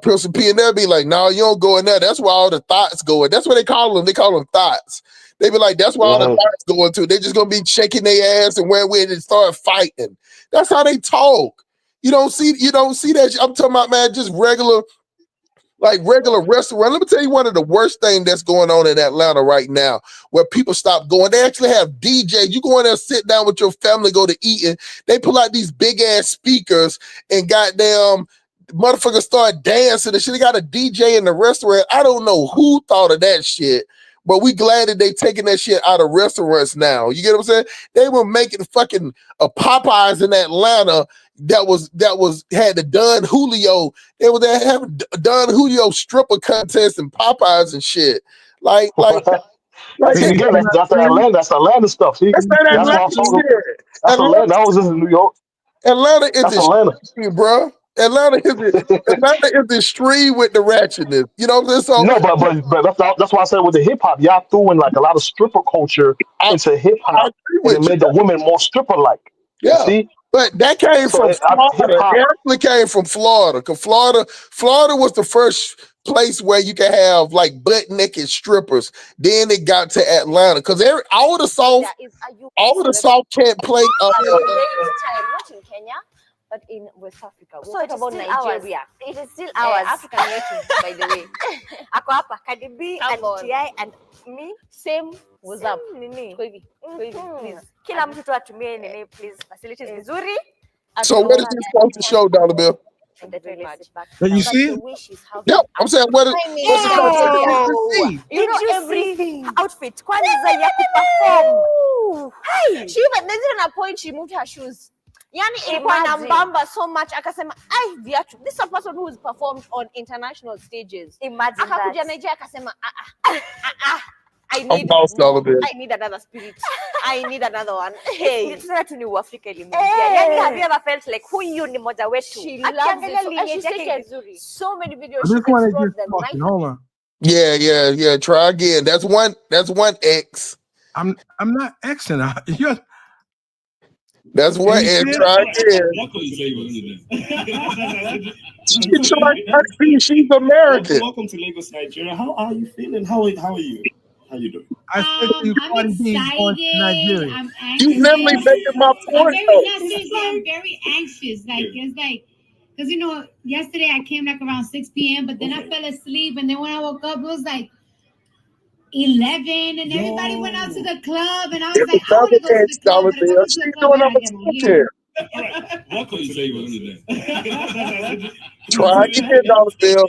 Prince P, and they'll be like, no, you don't go in there. That's where all the thoughts go in. That's what they call them. They call them thoughts. They be like, that's where all the thoughts going to. They're just gonna be shaking their ass and when they start fighting. That's how they talk. You don't see that. I'm talking about, man, just regular restaurant. Let me tell you one of the worst things that's going on in Atlanta right now, where people stop going. They actually have DJs. You go in there, sit down with your family, go to eating. They pull out these big ass speakers and goddamn motherfuckers start dancing and shit. They got a DJ in the restaurant. I don't know who thought of that shit, but we glad that they taking that shit out of restaurants now. You get what I'm saying? They were making fucking Popeyes in Atlanta that had the Don Julio. They were there having Don Julio stripper contest and Popeyes and shit. Like See, again, that's Atlanta stuff. See, that's Atlanta shit. Atlanta. That was just in New York. Atlanta is extreme, bro. Atlanta is the extreme with the ratchetness. You know what I'm saying? No, but that's why I said with the hip hop, y'all threw in like a lot of stripper culture into hip hop, and it made the women more stripper like. Yeah. See? But that came from Florida. It actually came from Florida. Because Florida was the first place where you could have like butt naked strippers. Then it got to Atlanta. Because all the South can't play. Not in Kenya, but in West Africa. So it's about still Nigeria. It is still ours. African American, by the way. Ako hapa, Cardi B and TI and me. Same. What's up? Nini. Please. Kila mtu tu atumie nini, please. Facilities vizuri. So what is this supposed to show, Dollar Bill? Can you see it? Yep. I'm saying what's it supposed to see? You know everything. Outfit. Kwanza ya kuperform. Hey. She even, there's even a point she moved her shoes. Yani ilikuwa na mbamba so much akasema viatu. This is a person who's performed on international stages. Imagine akakuja Nigeria akasema I need another spirit. I need another one. Hey, sasa tu ni Uafrika elimu. Yani have you ever felt like huyu ni moja wetu? She loves it. So many videos. This one is just talking. Hold on. Yeah. Try again. That's one X. I'm not Xing. That's what Ed tried She's American. Welcome to Lagos, Nigeria. How are you feeling? How are you? How you doing? I said to you, I'm excited. I'm anxious. You never making my point. I'm very anxious. Like it's like, because yesterday I came like around 6 p.m. but then I fell asleep, and then when I woke up, it was like 11, and everybody went out to the club, and I was like, I want to go to the club, but if I go to the club, I gotta get my hair. Welcome to Lagos. Try again, $1 bill.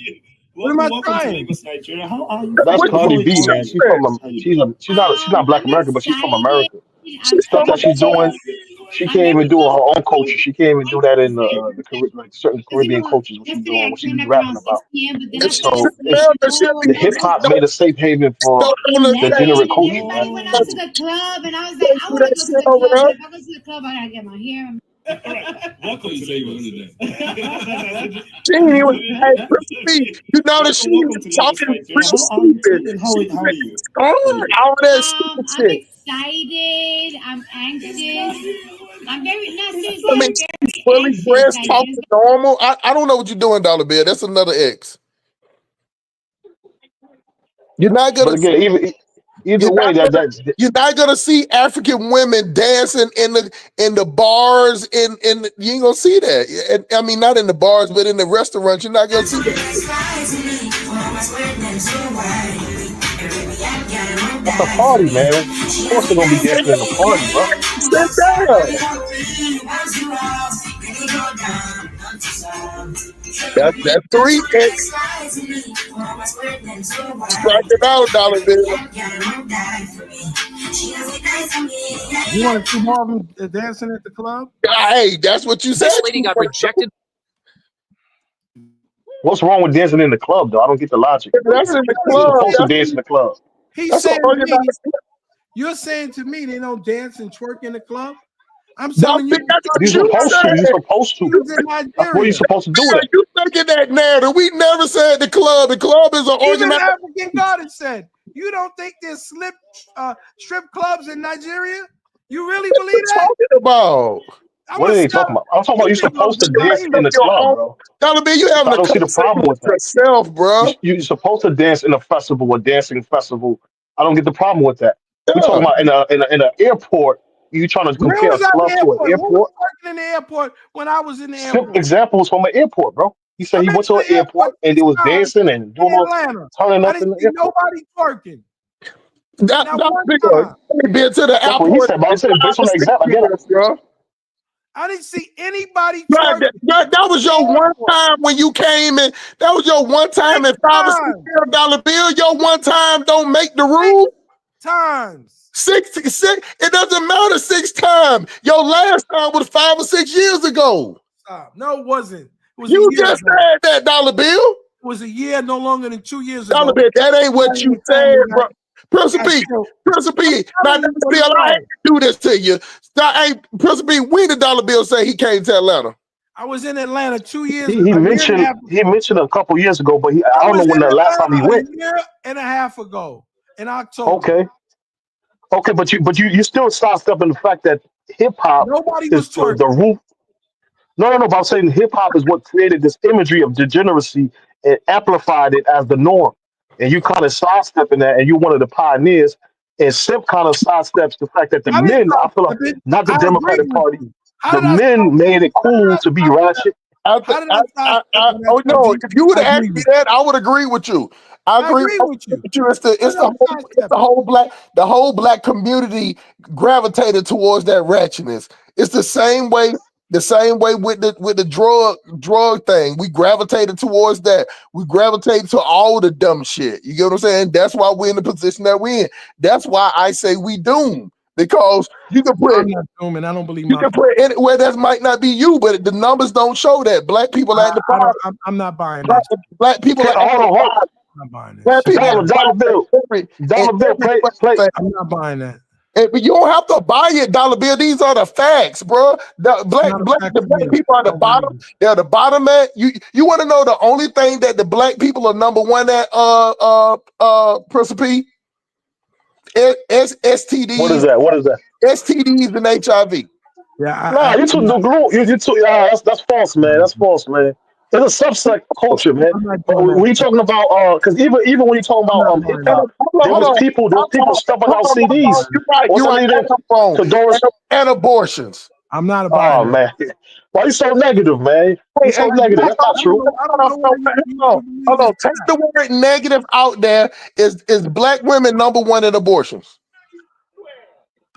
What am I trying? To Lagos, Nigeria. How are you? That's Cardi B, man. She's not Black American, but she's from America. Stuff that she's doing, she can't even do her own culture. She can't even do that in the certain Caribbean cultures. What she be rapping about. So the hip hop made a safe haven for degenerate culture. Everybody went out to the club, and I was like, I want to go to the club, but if I go to the club, I gotta get my hair. Welcome to Lagos. You know that she was talking pretty stupid. How are you? All that I'm shit. excited. I'm anxious. I'm very I mean, she's fully dressed, talking normal. I don't know what you're doing, $1 bill. That's another X. You're not gonna. But again, either way, you're not gonna see African women dancing in the bars. You ain't gonna see that. And, I mean, not in the bars, but in the restaurants. You're not gonna see that. That's a party, man. Of course they're gonna be dancing in the party, bro. That's 3 X. Strike it out, $1 bill. You want to see more of them dancing at the club? Hey, that's what you said. This lady got rejected. What's wrong with dancing in the club, though? I don't get the logic. That's in the You're club. supposed to dance in the club. He's saying to me, you're saying to me they don't dance and twerk in the club? I'm telling you, You're supposed to. You're supposed to. He's in That's what you're Nigeria. supposed to do. It. You making that narrative? We never said the club. The club is an Even organized. African Garden said, you don't think there's strip clubs in Nigeria? You really believe that? Talking about? What are they talking about? I'm talking about you're supposed to dance in the club, bro. $1 bill, you having I don't see the problem with that. yourself, bro. You're supposed to dance in a festival, a dancing festival. I don't get the problem with that. We're talking about in an airport. You trying to compare a club to an Who airport? was working in the airport when I was in the airport? Simple examples from an airport, bro. He said he went to an airport and it was dancing and doing all turning I up in didn't the see airport. nobody twerking. That's been to the That's what he airport. said, but I'm saying based on the example, I get it. Bro. I didn't see anybody Right, twerking. that was your one time when you came in. That was your one time in $5 or $6 bill. Your one time don't make the rule. Times. 6. It doesn't matter 6 times. Your last time was 5 or 6 years ago. Stop. No, it wasn't. It was You a year just ago. said that, $1 bill. It was a year, no longer than 2 years ago. $1 bill. That ain't what you said, bro. Principal P. Now, $1 bill, I hate to do this to you. Principal P, when did $1 bill say he came to Atlanta? I was in Atlanta 2 years He ago. mentioned a couple years ago, but I don't know when the last time he went. A year and a half ago in October. Okay, but you still sidestepping the fact that hip hop is the root. No, but I'm saying hip hop is what created this imagery of degeneracy and amplified it as the norm. And you kind of sidestepping that, and you're one of the pioneers. And Simp kind of sidesteps the fact that the men, I feel like, not the Democratic Party, the men made it cool to be ratchet. Oh no! If you would have asked me that, I would agree with you. I agree with you. It's the whole black community gravitated towards that ratchetness. It's the same way with the drug thing. We gravitated towards that. We gravitated to all the dumb shit. You get what I'm saying? That's why we're in the position that we're in. That's why I say we doomed. Because you can put, I'm not dooming. I don't believe you can put anywhere that might not be you, but the numbers don't show that. Black people at the bottom. I'm not buying that. Black people at the bottom. I'm not buying that. Black people $1 bill. Play. I'm not buying that. But you don't have to buy it, $1 bill. These are the facts, bro. The black people are the bottom. They're the bottom at you. You want to know the only thing that the black people are number one at? Principal P? STDs. What is that? STDs and HIV. Yeah, Nah, you took the glue. You took. That's false, man. That's false, man. There's a subset culture, man. I'm not But doing that. when you talking about, because even when you talking I'm not about hip buying that. hop, there was people stuffing out CDs. You're right. What's You're that right. leader? And, Doris. and abortions. I'm not Oh buying that. man, why you so negative, man? You so negative. That's not true. I don't know why you Hold on. Take the word negative out there. Is black women number one in abortions?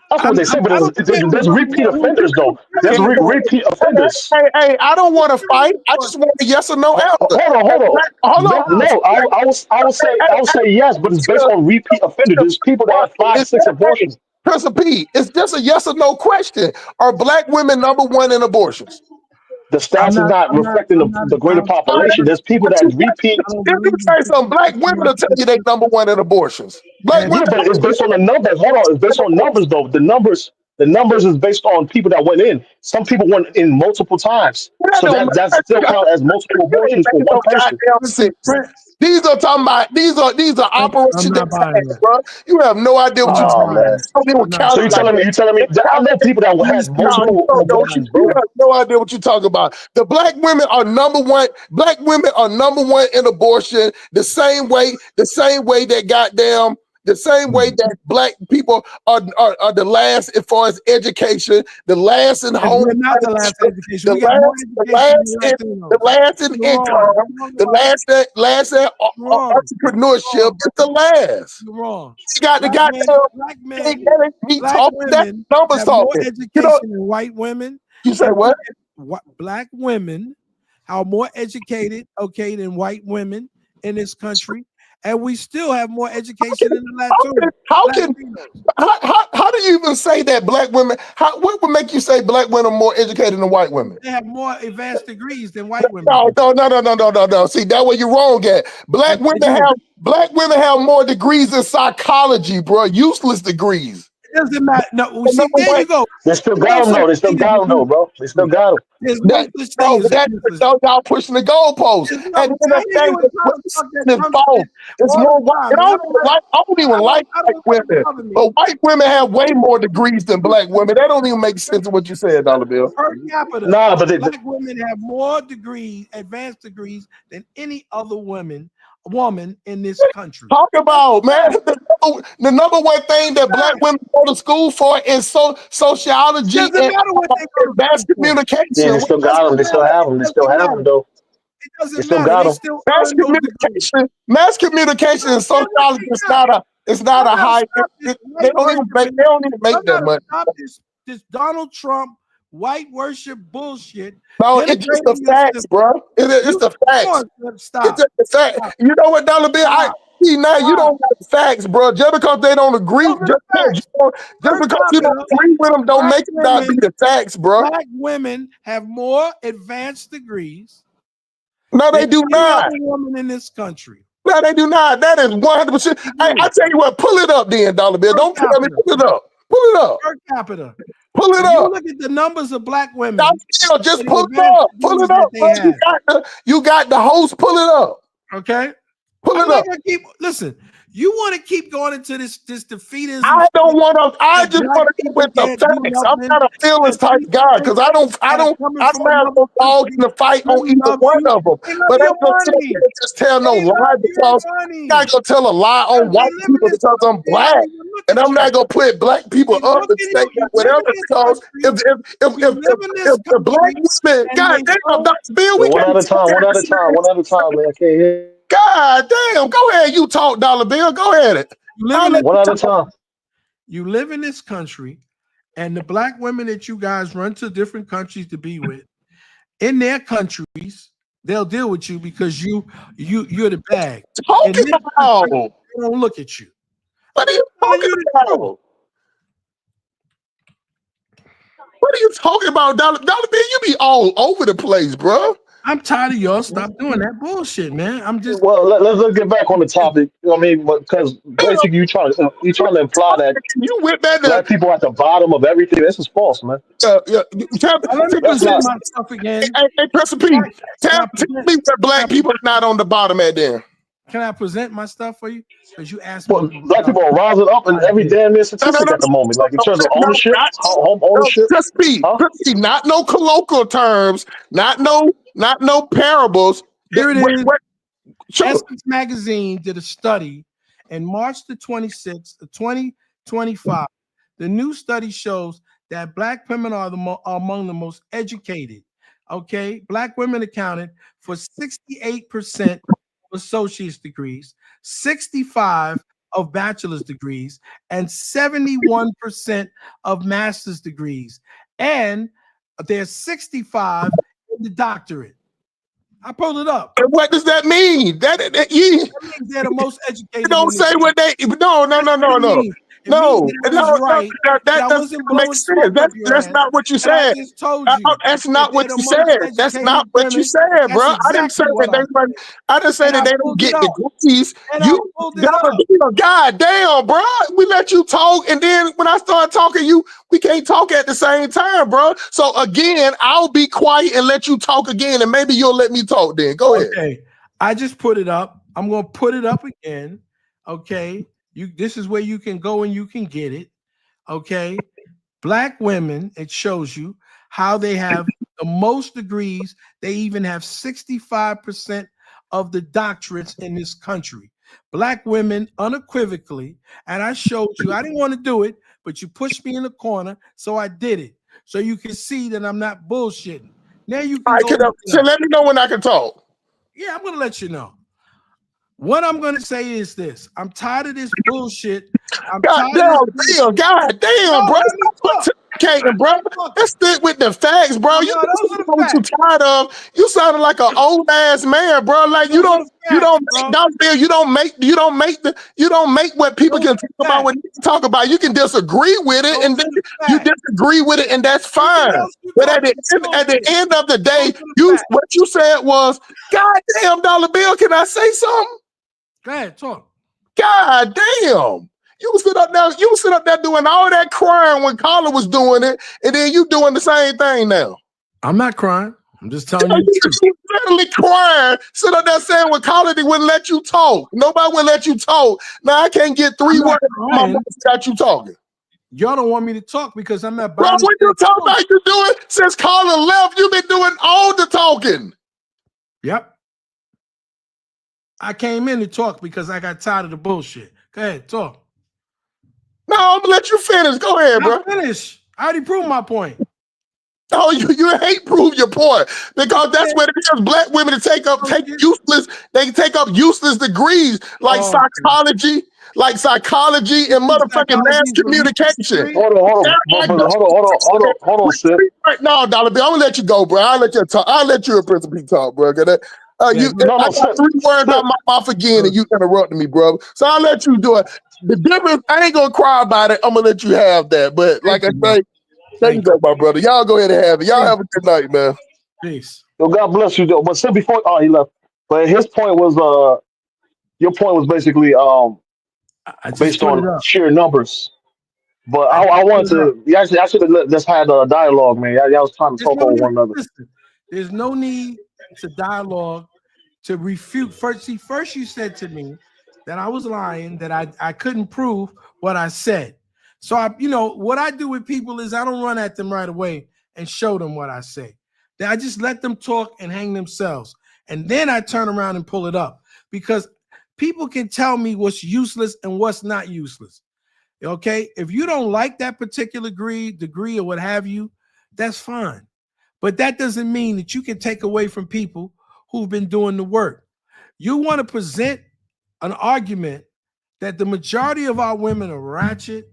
That's what they say, but I don't care who's there's number repeat one. offenders though. There's Okay, repeat offenders. Hey, I don't want to fight. I just want a yes or no answer. Hold on. No. I would say yes, but it's based on repeat offenders. There's people that have 5, 6 abortions. Professor P, it's just a yes or no question. Are black women number one in abortions? The stats is not reflecting the greater population. There's people that repeat. If you say something, black women will tell you they number one in abortions. Black women, but it's based on the numbers. Hold on, it's based on numbers though. The numbers is based on people that went in. Some people went in multiple times, so that still count as multiple abortions for one person. These are talking about these are operations, bro. You have no idea what you're talking about. So you telling me? I know people that had multiple abortions, bro. You have no idea what you're talking about. The black women are number one. Black women are number one in abortion. The same way that black people are the last as far as education, the last in home. We're not the last education. The last in income, the last at entrepreneurship is the last. You're wrong. You got the goddamn black women numbers have more talking. education than white women. You say what? Black women are more educated, than white women in this country. And we still have more education in the How do you even say that black women? What would make you say black women are more educated than white women? They have more advanced degrees than white women. No. See, that way you're wrong at. Black women have more degrees in psychology, bro. Useless degrees. It doesn't matter. No, see, there you go. They still got them though. They still got them though, bro. They still got them. Y'all pushing the goalposts. And it's more white. I don't even like white women, but white women have way more degrees than black women. That don't even make sense of what you said, Dollar Bill. Per capita, Nah, but black women have more degrees, advanced degrees, than any other woman in this country. Talk about, man, the number one thing that black women go to school for is sociology and advanced communication. Yeah, they still got them. They still have them. They still have them though. It doesn't They still matter. got them. Mass communication and sociology is not a high. They don't even make that much. Stop this Donald Trump white worship bullshit. No, it's just the facts, bro. It's the facts. It's the fact. You know what, Dollar Bill? You don't have facts, bro. Just because they don't agree, just because you don't agree with them, don't make it not be the facts, bro. Black women have more advanced degrees. No, they do not. Woman in this country. No, they do not. That is 100%. I tell you what, pull it up, then, Dollar Bill. Don't tell me. Pull it up. Pull it up. Per capita. Pull it up. You look at the numbers of black women. Just pull it up. Pull it up. You got the host. Pull it up. Okay. Pull it up. Listen, you want to keep going into this defeatism. I don't want to. I just want to keep with the facts. I'm not a feelings type guy because I don't have no dog in the fight on either one of them. But I'm gonna just tell no lie because I'm not gonna tell a lie on white people because I'm black, and I'm not gonna put black people up and say whatever because if the black women, God damn, Dr. Bill, we one at a time, man. I can't hear. God damn, go ahead. You talk, Dollar Bill. Go ahead. One at a time. You live in this country, and the black women that you guys run to different countries to be with, in their countries, they'll deal with you because you're the bag. Talking about. They don't look at you. What are you talking about? What are you talking about, Dollar Bill? You be all over the place, bro. I'm tired of y'all. Stop doing that bullshit, man. I'm just. Well, let's get back on the topic. I mean, because basically you trying to imply that you went back to black people at the bottom of everything. This is false, man. Let me present myself again. Hey, Professor P, tell me where black people are not on the bottom at then. Can I present my stuff for you? Because you asked me. But black people are rising up in every damn near statistic at the moment, like in terms of ownership, home ownership. Not no colloquial terms, not no parables. Here it is. Essence Magazine did a study in March the 26th of 2025. The new study shows that Black women are among the most educated. Okay, Black women accounted for 68% of associate's degrees, 65% of bachelor's degrees, and 71% of master's degrees. And there's 65% in the doctorate. I pulled it up. And what does that mean? That means they're the most educated. Don't say what they. No. That doesn't make sense. That's not what you said. That's not what you said. That's not what you said, bro. I didn't say that. I didn't say that they don't get degrees. God damn, bro. We let you talk, and then when I start talking, we can't talk at the same time, bro. So again, I'll be quiet and let you talk again, and maybe you'll let me talk then. Go ahead. Okay. I just put it up. I'm gonna put it up again. Okay. This is where you can go and you can get it. Okay. Black women, it shows you how they have the most degrees. They even have 65% of the doctorates in this country. Black women unequivocally, and I showed you, I didn't want to do it, but you pushed me in the corner, so I did it. So you can see that I'm not bullshitting. Now you can so let me know when I can talk. Yeah, I'm gonna let you know. What I'm gonna say is this: I'm tired of this bullshit. God damn, bro. Let's stick with the facts, bro. You know what you tired of. You sounding like an old ass man, bro. Like you don't make what people can talk about when you talk about. You can disagree with it, and then you disagree with it, and that's fine. But at the end of the day, what you said was, God damn, dollar bill, can I say something? Go ahead, talk. God damn. You sit up there doing all that crying when Carla was doing it, and then you doing the same thing now. I'm not crying. I'm just telling you. You literally crying. Sit up there saying when Carla, they wouldn't let you talk. Nobody would let you talk. Now I can't get 3 words. My mouth got you talking. Y'all don't want me to talk because I'm not. Bro, when you talk about you doing since Carla left, you've been doing all the talking. Yep. I came in to talk because I got tired of the bullshit. Go ahead, talk. No, I'm gonna let you finish. Go ahead, bro. Finish. I already proved my point. Oh, you hate prove your point because that's what it is. Black women take up useless degrees like psychology and motherfucking mass communication. Hold on, Sip. No, Dollar Bill, I'm gonna let you go, bro. I'll let you talk. I'll let you a Principal talk, bro. I got 3 words out my mouth again, and you interrupted me, bro. So I'll let you do it. The difference, I ain't gonna cry about it. I'm gonna let you have that. But like I say, there you go, my brother. Y'all go ahead and have it. Y'all have a good night, man. Peace. Well, God bless you, though. But Sip, before he left, but his point was your point was basically based on sheer numbers. But I wanted to. I should have just had a dialogue, man. Y'all was trying to talk over one another. There's no need to dialogue to refute. First you said to me that I was lying, that I couldn't prove what I said. So what I do with people is I don't run at them right away and show them what I say. I just let them talk and hang themselves. And then I turn around and pull it up because people can tell me what's useless and what's not useless. Okay. If you don't like that particular degree or what have you, that's fine. But that doesn't mean that you can take away from people who've been doing the work. You want to present an argument that the majority of our women are ratchet,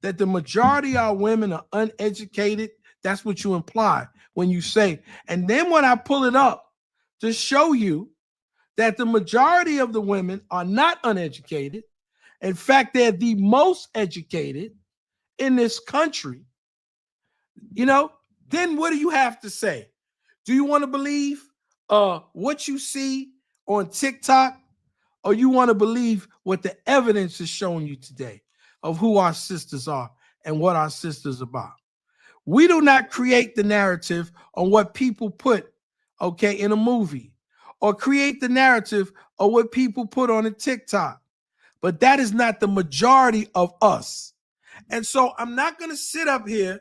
that the majority of our women are uneducated. That's what you imply when you say. And then when I pull it up to show you that the majority of the women are not uneducated, in fact, they're the most educated in this country, then what do you have to say? Do you want to believe what you see on TikTok, or you want to believe what the evidence is showing you today of who our sisters are and what our sisters are about? We do not create the narrative on what people put, in a movie or create the narrative of what people put on a TikTok. But that is not the majority of us. And so I'm not going to sit up here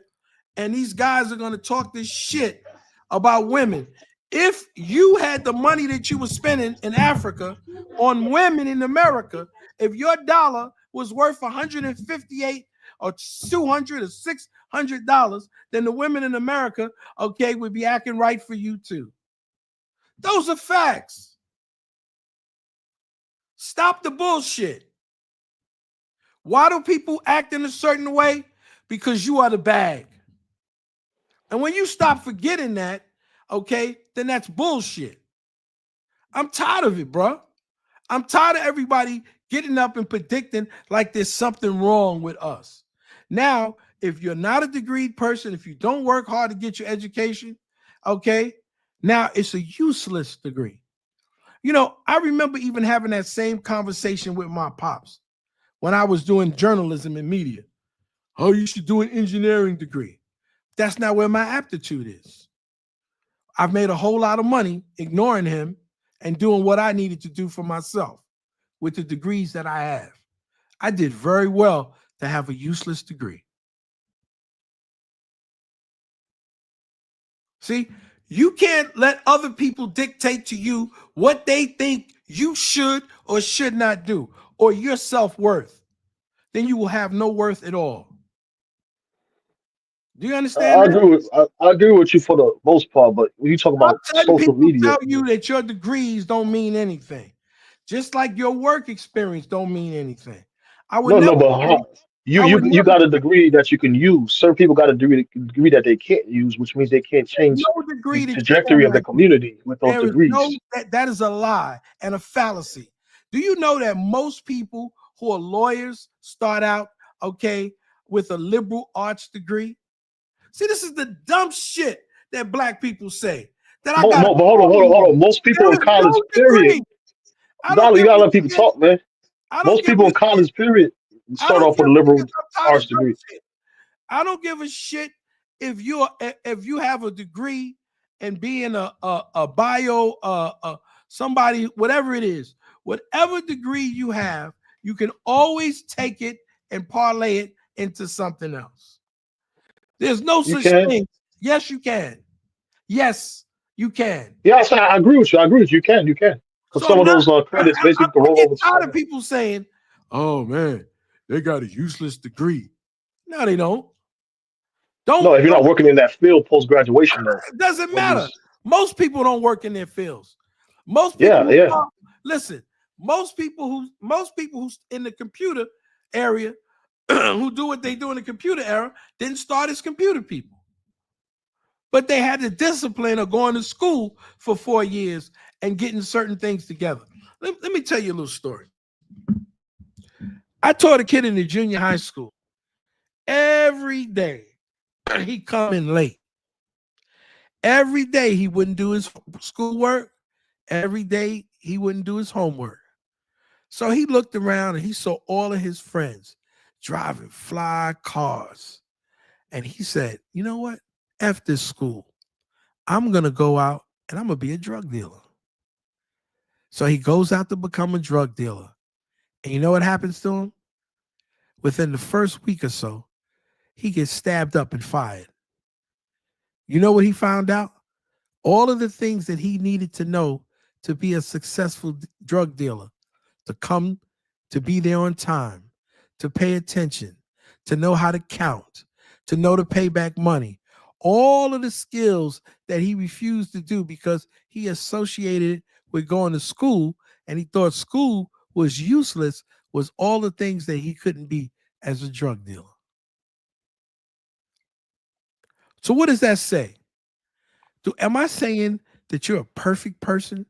and these guys are going to talk this shit about women. If you had the money that you were spending in Africa on women in America, if your dollar was worth $158 or $200 or $600, then the women in America, okay, would be acting right for you too. Those are facts. Stop the bullshit. Why do people act in a certain way? Because you are the bag. And when you stop forgetting that, okay, then that's bullshit. I'm tired of it, bro. I'm tired of everybody getting up and predicting like there's something wrong with us. Now, if you're not a degreed person, if you don't work hard to get your education, okay, now it's a useless degree. You know, I remember even having that same conversation with my pops when I was doing journalism and media. Oh, you should do an engineering degree. That's not where my aptitude is. I've made a whole lot of money ignoring him and doing what I needed to do for myself with the degrees that I have. I did very well to have a useless degree. See, you can't let other people dictate to you what they think you should or should not do, or your self-worth. Then you will have no worth at all. Do you understand that? I agree with you for the most part, but when you talk about Certain social people media, tell you that your degrees don't mean anything, just like your work experience don't mean anything. I would no, never. no, but you got a degree that you can use. Certain people got a degree that they can't use, which means they can't change No degree the that you trajectory of the cannot get. community with those There is no degrees. that is a lie and a fallacy. Do you know that most people who are lawyers start out okay with a liberal arts degree? See, this is the dumb shit that black people say. That I got. But hold on. Most people There in is no college, period. degree. I don't You give gotta a let people shit. talk, man. I don't Most give people a in shit. college, period, I start don't off give with a a shit. liberal I'm tired arts of dumb degree. shit. I don't give a shit if you have a degree and being a bio somebody, whatever it is, whatever degree you have, you can always take it and parlay it into something else. There's no You such can. thing. Yes, you can. Yes, you can. Yes, I agree with you. I agree with you. You can. Because So some of now those credits basically can I roll get over to tired something of else. people saying, "Oh man, they got a useless degree." No, they don't. No, if you're not Don't. working in that field post graduation, though. It doesn't What matter. is? Most people don't work in their fields. Most people Yeah, yeah. listen, most people who's in the computer area who do what they do in the computer era didn't start as computer people. But they had the discipline of going to school for 4 years and getting certain things together. Let me tell you a little story. I taught a kid in the junior high school. Every day he come in late. Every day he wouldn't do his schoolwork. Every day he wouldn't do his homework. So he looked around and he saw all of his friends driving fly cars. And he said, you know what? F this school. I'm going to go out and I'm going to be a drug dealer. So he goes out to become a drug dealer. And you know what happens to him? Within the first week or so, he gets stabbed up and fired. You know what he found out? All of the things that he needed to know to be a successful drug dealer, to come, to be there on time, to pay attention, to know how to count, to know to pay back money. All of the skills that he refused to do because he associated it with going to school and he thought school was useless was all the things that he couldn't be as a drug dealer. So what does that say? Am I saying that you're a perfect person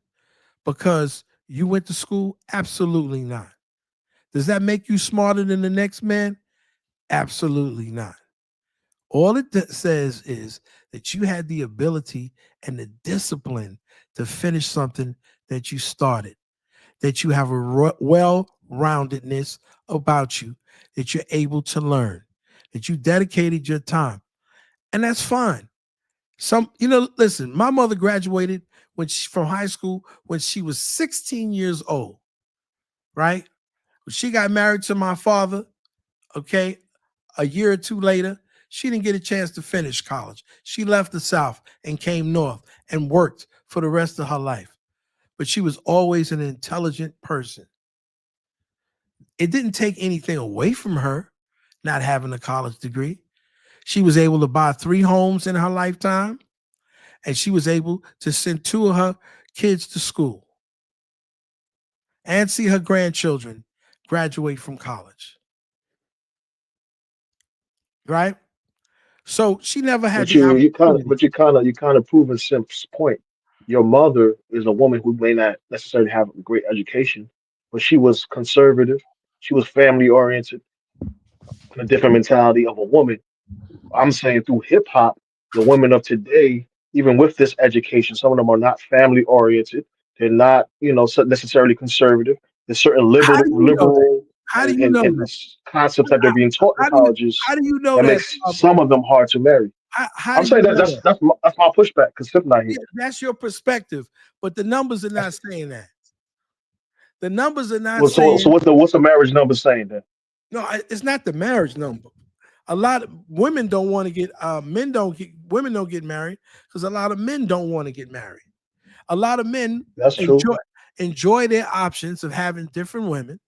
because you went to school? Absolutely not. Does that make you smarter than the next man? Absolutely not. All it says is that you had the ability and the discipline to finish something that you started, that you have a well-roundedness about you, that you're able to learn, that you dedicated your time. And that's fine. Listen, my mother graduated from high school when she was 16 years old, right? She got married to my father, okay, a year or two later. She didn't get a chance to finish college. She left the South and came north and worked for the rest of her life. But she was always an intelligent person. It didn't take anything away from her not having a college degree. She was able to buy 3 homes in her lifetime, and she was able to send 2 of her kids to school and see her grandchildren graduate from college. Right? So she never had But the opportunity. you kind of proving Simp's point. Your mother is a woman who may not necessarily have a great education, but she was conservative. She was family oriented, a different mentality of a woman. I'm saying through hip hop, the women of today, even with this education, some of them are not family oriented. They're not, necessarily conservative. There's certain How do you know that? liberal How do and, you and, know and that? concepts that they're being taught in colleges How do you know that that? makes some of them hard to marry. How I'm do you saying that know that? that's my pushback because Sim's not here. Yeah, that's your perspective, but the numbers are not saying that. The numbers are not Well, so saying what's the marriage number saying then? no. It's not the marriage number. A lot of women don't want to get women don't get married because a lot of men don't want to get married. A lot of men That's true. enjoy their options of having different women,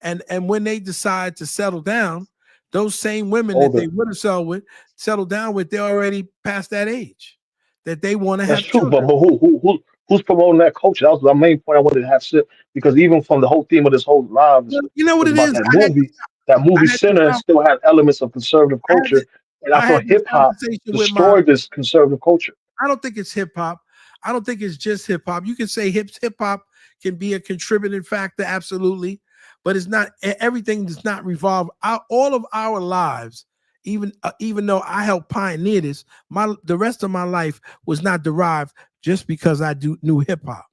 and when they decide to settle down, those same women that they would have settled down with, they're already past that age that they want to That's have true. children. But who's promoting that culture? That was the main point I wanted to have sit because even from the whole theme of this whole live You know what was it about is? that movie. That movie I had this Sinner still had elements of conservative culture, and I I thought had this hip hop conversation with destroyed this conservative culture. I don't think it's hip hop. I don't think it's just hip hop. You can say hip hop can be a contributing factor, absolutely, but it's not. Everything does not revolve. All of our lives, even though I helped pioneer this, the rest of my life was not derived just because I knew hip hop.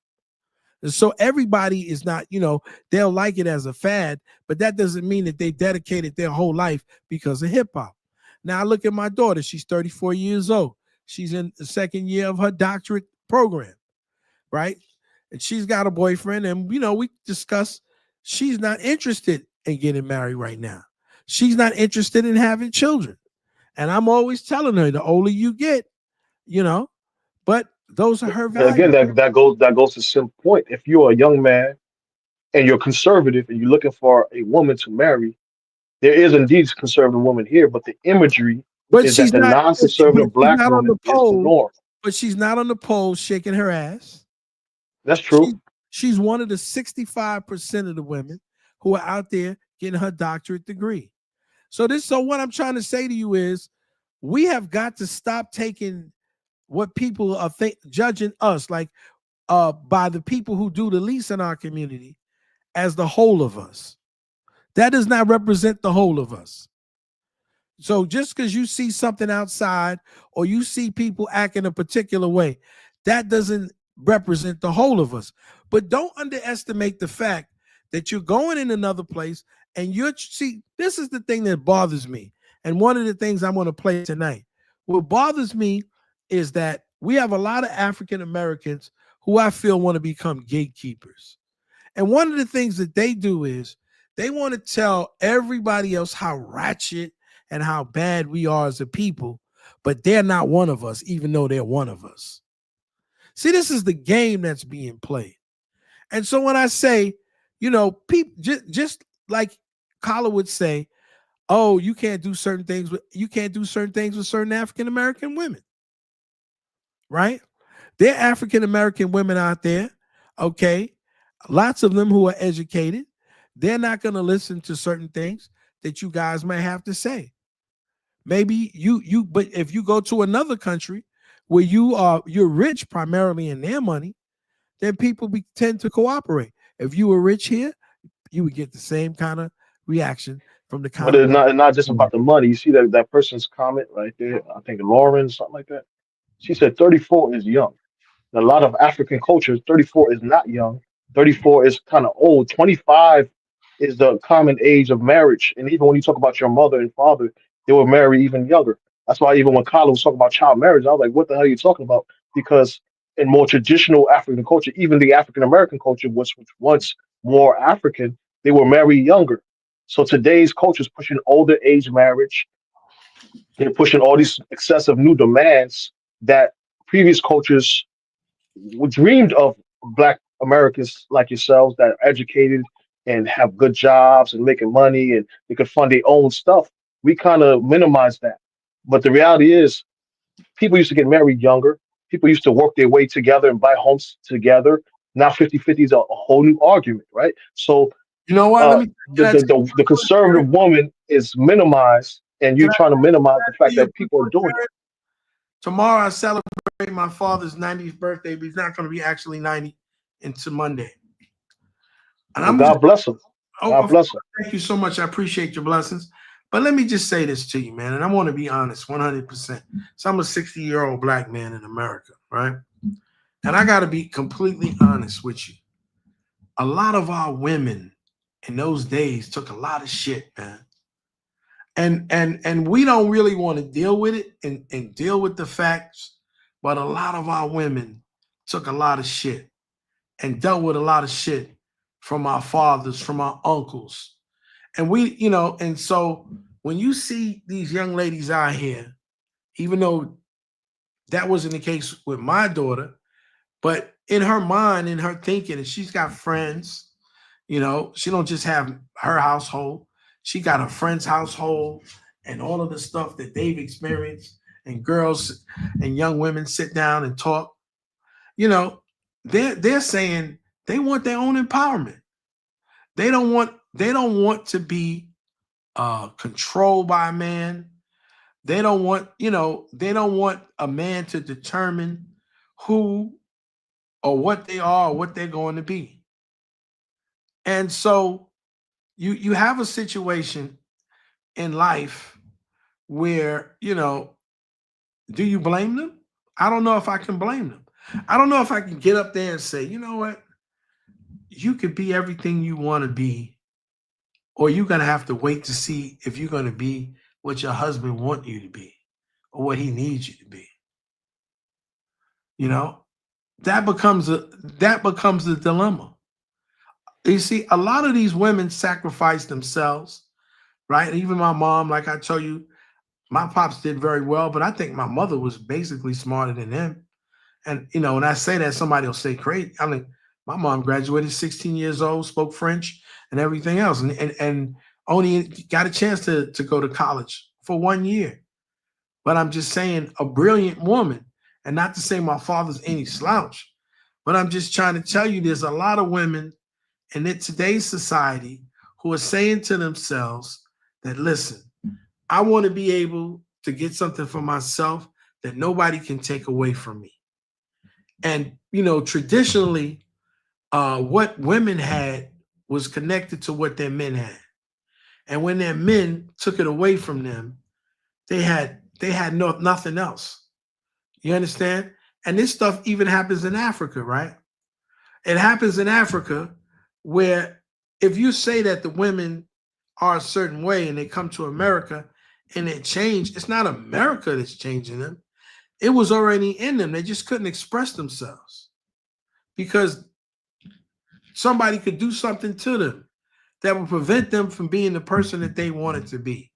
And so everybody is not, they'll like it as a fad, but that doesn't mean that they dedicated their whole life because of hip hop. Now I look at my daughter. She's 34 years old. She's in the second year of her doctorate program, right? And she's got a boyfriend, and we discuss. She's not interested in getting married right now. She's not interested in having children, and I'm always telling her the older you get, but those are her And again, values. that goes to Sim's point. If you're a young man and you're conservative and you're looking for a woman to marry, there is indeed conservative women here, but the imagery But is that she's the not. But non-conservative she's black not on the woman is the pole. norm. But she's not on the pole shaking her ass. That's true. She's one of the 65% of the women who are out there getting her doctorate degree. So what I'm trying to say to you is, we have got to stop taking what people are judging us like by the people who do the least in our community as the whole of us. That does not represent the whole of us. So just because you see something outside or you see people acting a particular way, that doesn't represent the whole of us. But don't underestimate the fact that you're going in another place and this is the thing that bothers me. And one of the things I'm going to play tonight. What bothers me is that we have a lot of African Americans who I feel want to become gatekeepers. And one of the things that they do is they want to tell everybody else how ratchet and how bad we are as a people, but they're not one of us, even though they're one of us. See, this is the game that's being played. And so when I say, people just like Kala would say, oh, you can't do certain things with certain African American women. Right? There are African American women out there, okay? Lots of them who are educated. They're not going to listen to certain things that you guys may have to say. Maybe but if you go to another country where you're rich primarily in their money, then people tend to cooperate. If you were rich here, you would get the same kind of reaction from the kind But of it's not just about the money. You see that person's comment right there. I think Lauren, something like that. She said 34 is young. In a lot of African cultures, 34 is not young. 34 is kind of old. 25 is the common age of marriage. And even when you talk about your mother and father, they were married even younger. That's why even when Carla was talking about child marriage, I was like, what the hell are you talking about? Because in more traditional African culture, even the African American culture, which was once more African, they were married younger. So today's culture is pushing older age marriage. They're pushing all these excessive new demands that previous cultures dreamed of. Black Americans like yourselves that are educated and have good jobs and making money and they could fund their own stuff. We kind of minimize that. But the reality is, people used to get married younger. People used to work their way together and buy homes together. Now 50-50 is a whole new argument, right? So You know what? Let me the, can I the, tell the, the conservative woman is minimized, and you're trying to minimize the fact you that people are doing it. tomorrow I celebrate my father's 90th birthday, but he's not going to be actually 90 until Monday. And Well, I'm just, God bless them. God bless them. thank you so much. I appreciate your blessings. But let me just say this to you, man, and I want to be honest 100%. So I'm a 60-year-old black man in America, right? And I got to be completely honest with you. A lot of our women in those days took a lot of shit, man. And we don't really want to deal with it and deal with the facts, but a lot of our women took a lot of shit and dealt with a lot of shit from our fathers, from our uncles. And we, and so when you see these young ladies out here, even though that wasn't the case with my daughter, but in her mind, in her thinking, and she's got friends, she don't just have her household. She got her friend's household and all of the stuff that they've experienced. And girls and young women sit down and talk. They're saying they want their own empowerment. They don't want to be controlled by a man. They don't want a man to determine who or what they are or what they're going to be. And so you have a situation in life where, do you blame them? I don't know if I can blame them. I don't know if I can get up there and say, you know what? You could be everything you want to be, or you're going to have to wait to see if you're going to be what your husband wants you to be or what he needs you to be. That becomes a dilemma. You see, a lot of these women sacrifice themselves, right? Even my mom, like I tell you, my pops did very well, but I think my mother was basically smarter than him. And, when I say that, somebody will say crazy. I mean, my mom graduated 16 years old, spoke French and everything else, and only got a chance to go to college for 1 year. But I'm just saying, a brilliant woman, and not to say my father's any slouch, but I'm just trying to tell you there's a lot of women in today's society who are saying to themselves that, listen, I want to be able to get something for myself that nobody can take away from me. And, traditionally, what women had was connected to what their men had. And when their men took it away from them, they had nothing else. You understand? And this stuff even happens in Africa, right? It happens in Africa where if you say that the women are a certain way and they come to America and they change, it's not America that's changing them. It was already in them. They just couldn't express themselves because somebody could do something to them that would prevent them from being the person that they wanted to be.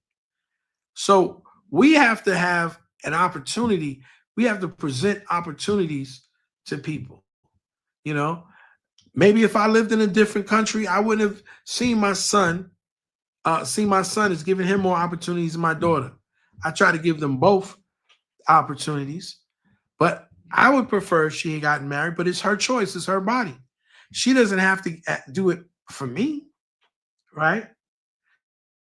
So we have to have an opportunity. We have to present opportunities to people. Maybe if I lived in a different country, I wouldn't have seen my son as giving him more opportunities than my daughter. I try to give them both opportunities, but I would prefer if she had gotten married, but it's her choice. It's her body. She doesn't have to do it for me, right?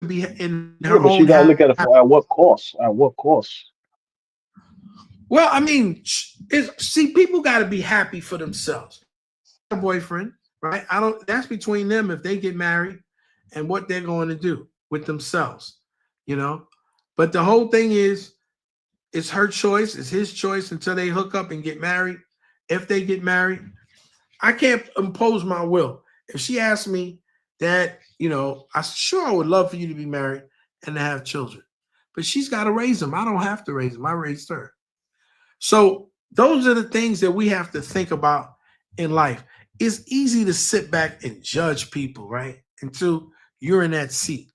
Be in her Yeah, but she own got to look at it happy. for at what cost? At what cost? Well, I mean, people got to be happy for themselves. A boyfriend, right? That's between them if they get married and what they're going to do with themselves, But the whole thing is, it's her choice, it's his choice until they hook up and get married. If they get married, I can't impose my will. If she asks me that, I would love for you to be married and to have children, but she's got to raise them. I don't have to raise them. I raised her. So Those are the things that we have to think about in life. It's easy to sit back and judge people, right? Until you're in that seat,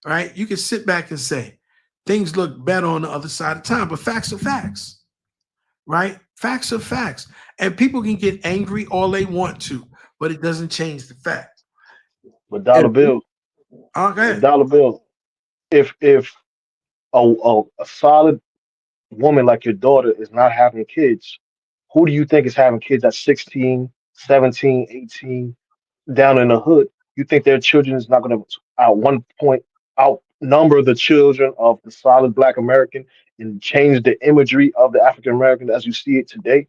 right? You can sit back and say, things look better on the other side of time, but facts are facts, right? Facts are facts. And people can get angry all they want to, but it doesn't change the fact. But dollar bill, Okay. but dollar bill. If a solid woman like your daughter is not having kids, who do you think is having kids at 16, 17, 18, down in the hood? You think their children is not going to at one point outnumber the children of the solid Black American and change the imagery of the African American as you see it today?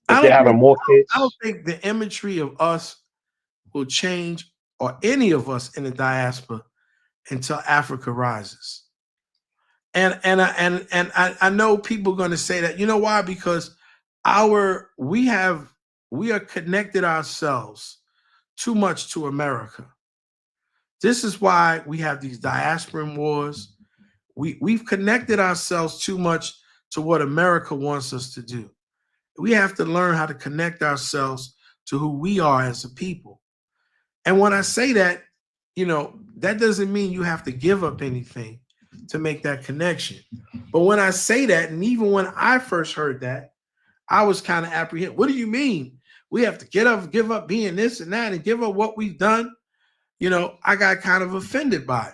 If they're having more I don't kids, think the imagery of us will change, or any of us in the diaspora, until Africa rises. And I know people are going to say that. You know why? Because we are connected ourselves too much to America. This is why we have these diasporan wars. We've connected ourselves too much to what America wants us to do. We have to learn how to connect ourselves to who we are as a people. And when I say that, that doesn't mean you have to give up anything to make that connection. But when I say that, and even when I first heard that, I was kind of apprehensive. What do you mean? We have to give up being this and that and give up what we've done? I got kind of offended by it,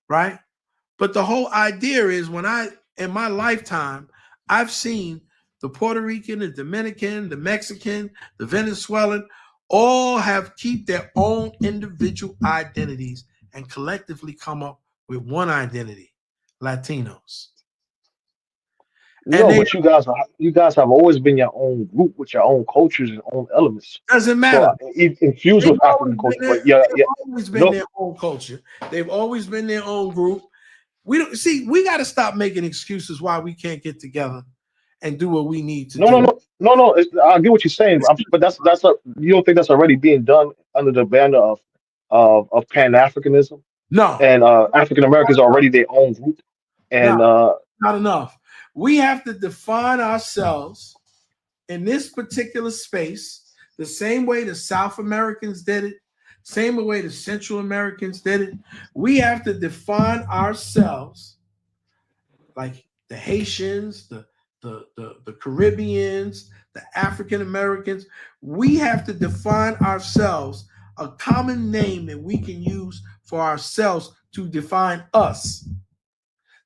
right? But the whole idea is in my lifetime, I've seen the Puerto Rican, the Dominican, the Mexican, the Venezuelan, all keep their own individual identities and collectively come up with one identity, Latinos. no, but you guys have always been your own group with your own cultures and own elements. Doesn't matter. So infused with African culture, but yeah, They've always been no, their own culture. They've always been their own group. We got to stop making excuses why we can't get together and do what we need to do. No. I get what you're saying, but you don't think that's already being done under the banner of Pan Africanism? No. And African Americans are already their own group, and not enough. We have to define ourselves in this particular space the same way the South Americans did it, same way the Central Americans did it. We have to define ourselves like the Haitians, the Caribbeans, the African Americans. We have to define ourselves a common name that we can use for ourselves to define us.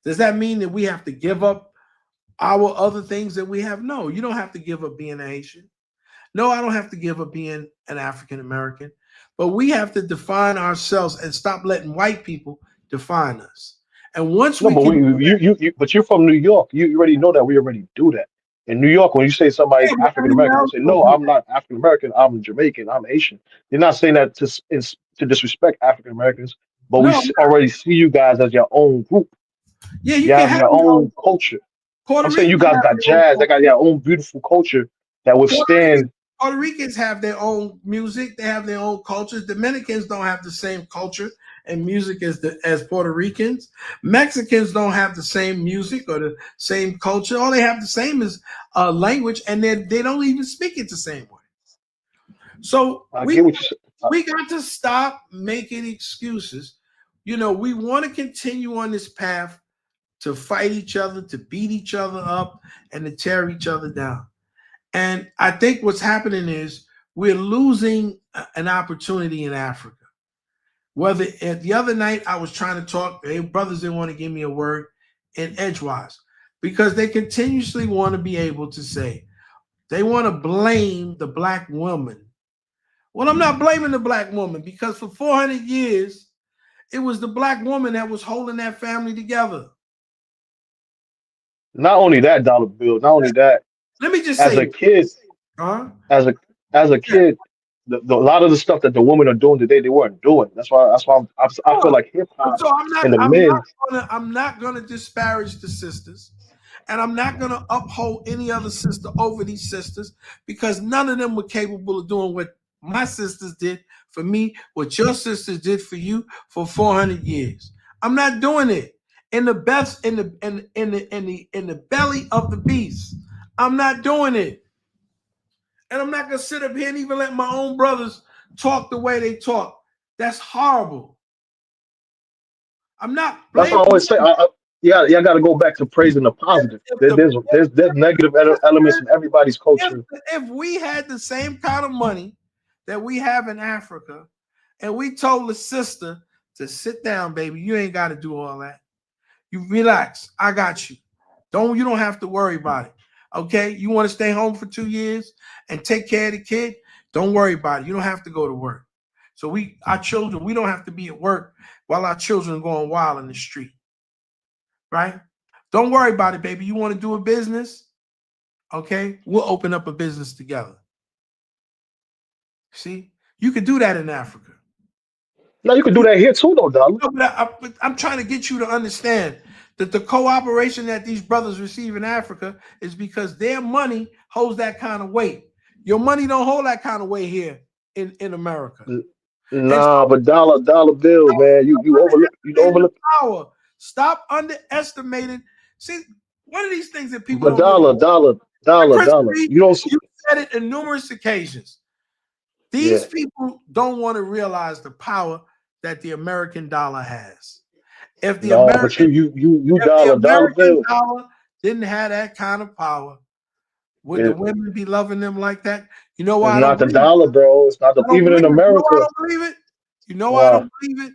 Does that mean that we have to give up our other things that we have? No, you don't have to give up being a Haitian. No, I don't have to give up being an African American. But we have to define ourselves and stop letting white people define us. And once but you're from New York. You already know that we already do that. In New York, when you say somebody's African American, they say, no, I'm not African American, I'm Jamaican, I'm Asian. You're not saying that to disrespect African Americans, but we already see you guys as your own group. Yeah, you have your own culture. I'm saying you guys got jazz, they got your own beautiful culture that withstand. Puerto Ricans have their own music, they have their own cultures. Dominicans don't have the same culture and music as Puerto Ricans. Mexicans don't have the same music or the same culture. All they have the same is language, and they don't even speak it the same way. So we got to stop making excuses. We want to continue on this path to fight each other, to beat each other up, and to tear each other down. And I think what's happening is we're losing an opportunity in Africa. The other night I was trying to talk, brothers didn't want to give me a word in edgewise because they continuously want to be able to say, they want to blame the Black woman. Well, I'm not blaming the Black woman because for 400 years, it was the Black woman that was holding that family together. Not only that, dollar bill. Not only that. Let me just say, as a kid, a lot of the stuff that the women are doing today, they weren't doing. That's why I feel like hip hop and the men. I'm not gonna disparage the sisters, and I'm not gonna uphold any other sister over these sisters because none of them were capable of doing what my sisters did for me, what your sisters did for you for 400 years. I'm not doing it. In the belly of the beast, I'm not doing it. And I'm not going to sit up here and even let my own brothers talk the way they talk. That's horrible. I'm not That's what I blaming always say. Y'all got to go back to praising the positive. There's negative elements in everybody's culture. if we had the same kind of money that we have in Africa, and we told the sister to sit down, baby, you ain't got to do all that. You relax. I got you. You don't have to worry about it. Okay? You want to stay home for 2 years and take care of the kid? Don't worry about it. You don't have to go to work. So our children, we don't have to be at work while our children are going wild in the street. Right? Don't worry about it, baby. You want to do a business? Okay? We'll open up a business together. See? You could do that in Africa. No, you can do that here too, though, darling. No, but I'm trying to get you to understand that the cooperation that these brothers receive in Africa is because their money holds that kind of weight. Your money don't hold that kind of weight here in America. Nah, but dollar bill, man. You overlook power. Stop underestimating. See, one of these things that people but don't dollar. You don't see. You said it on numerous occasions. These people don't want to realize the power that the American dollar has. If the dollar bill dollar didn't have that kind of power, would the women be loving them like that? You know why? It's not the dollar, bro. It's not even in America. You know why I don't believe it? You know why I don't believe it?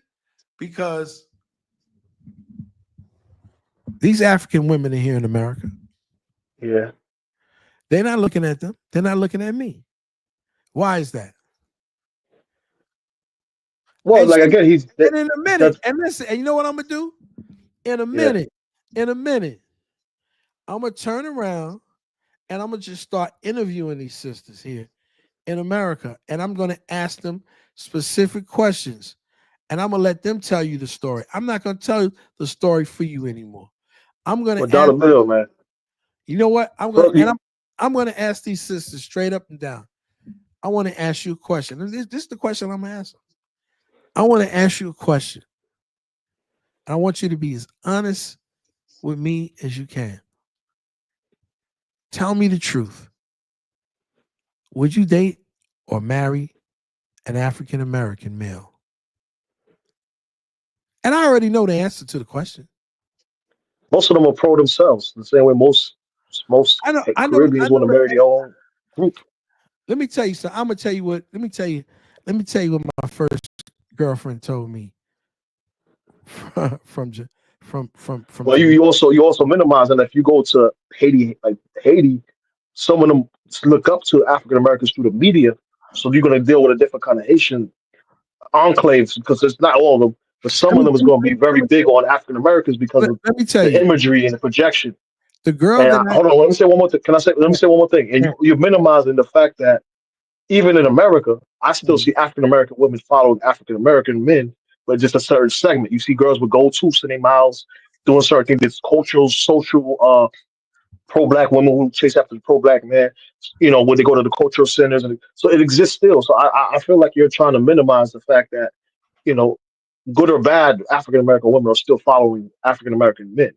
Because these African women are here in America. Yeah. They're not looking at them. They're not looking at me. Why is that? Well, and like again, and in a minute, and listen, and you know what I'm gonna do? In a minute, I'm gonna turn around and I'm gonna just start interviewing these sisters here in America, and I'm gonna ask them specific questions, and I'm gonna let them tell you the story. I'm not gonna tell the story for you anymore. I'm gonna dollar bill, man. You know what? I'm gonna ask these sisters straight up and down. I want to ask you a question. This is the question I'm gonna ask them. I want to ask you a question. I want you to be as honest with me as you can. Tell me the truth. Would you date or marry an African American male? And I already know the answer to the question. Most of them are pro themselves, the same way most Caribbeans want to marry their own group. Let me tell you something. I'm gonna tell you what. Let me tell you what my first girlfriend told me from. Well, you also minimize, and if you go to Haiti, some of them look up to African Americans through the media, so you're going to deal with a different kind of Haitian enclaves because it's not all of them, but some of them is going to be very big on African Americans because of the imagery and the projection. The girl. Hold on, let me say one more thing. Let me say one more thing. And you're minimizing the fact that even in America, I still see African American women following African American men, but just a certain segment. You see girls with gold tooths in their mouths, doing certain things. It's cultural, social, pro-black women who chase after the pro-black man. You know, when they go to the cultural centers, and so it exists still. So I feel like you're trying to minimize the fact that, you know, good or bad, African American women are still following African American men.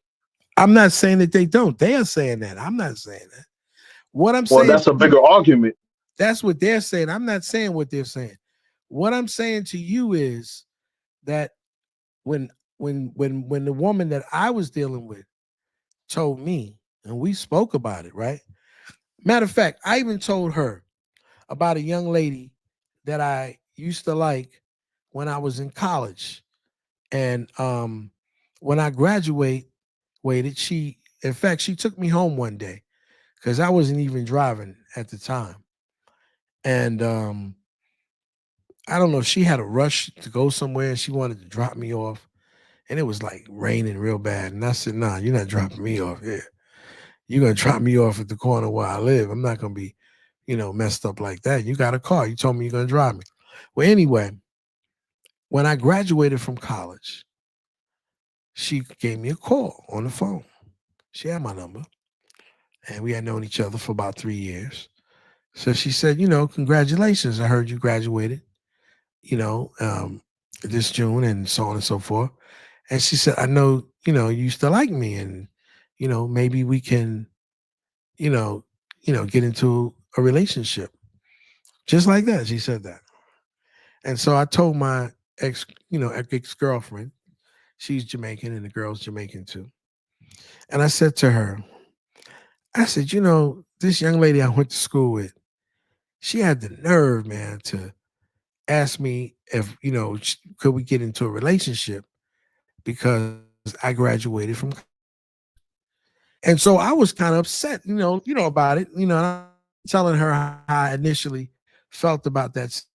I'm not saying that they don't. They are saying that. I'm not saying that. What I'm saying. Well, that's a bigger argument. That's what they're saying. I'm not saying what they're saying. What I'm saying to you is that when the woman that I was dealing with told me, and we spoke about it, right? Matter of fact, I even told her about a young lady that I used to like when I was in college. And when I graduated, she took me home one day because I wasn't even driving at the time. And I don't know, she had a rush to go somewhere and she wanted to drop me off. And it was like raining real bad. And I said, nah, you're not dropping me off here. You're going to drop me off at the corner where I live. I'm not going to be, messed up like that. You got a car. You told me you're going to drive me. Well, anyway, when I graduated from college, she gave me a call on the phone. She had my number. And we had known each other for about 3 years. So she said, congratulations. I heard you graduated, this June and so on and so forth. And she said, I know, you used to like me and, maybe we can, get into a relationship. Just like that, she said that. And so I told my ex-girlfriend, she's Jamaican and the girl's Jamaican too. And I said to her, I said, this young lady I went to school with, she had the nerve, man, to ask me if, could we get into a relationship because I graduated from. And so I was kind of upset, about it, I'm telling her how I initially felt about that situation.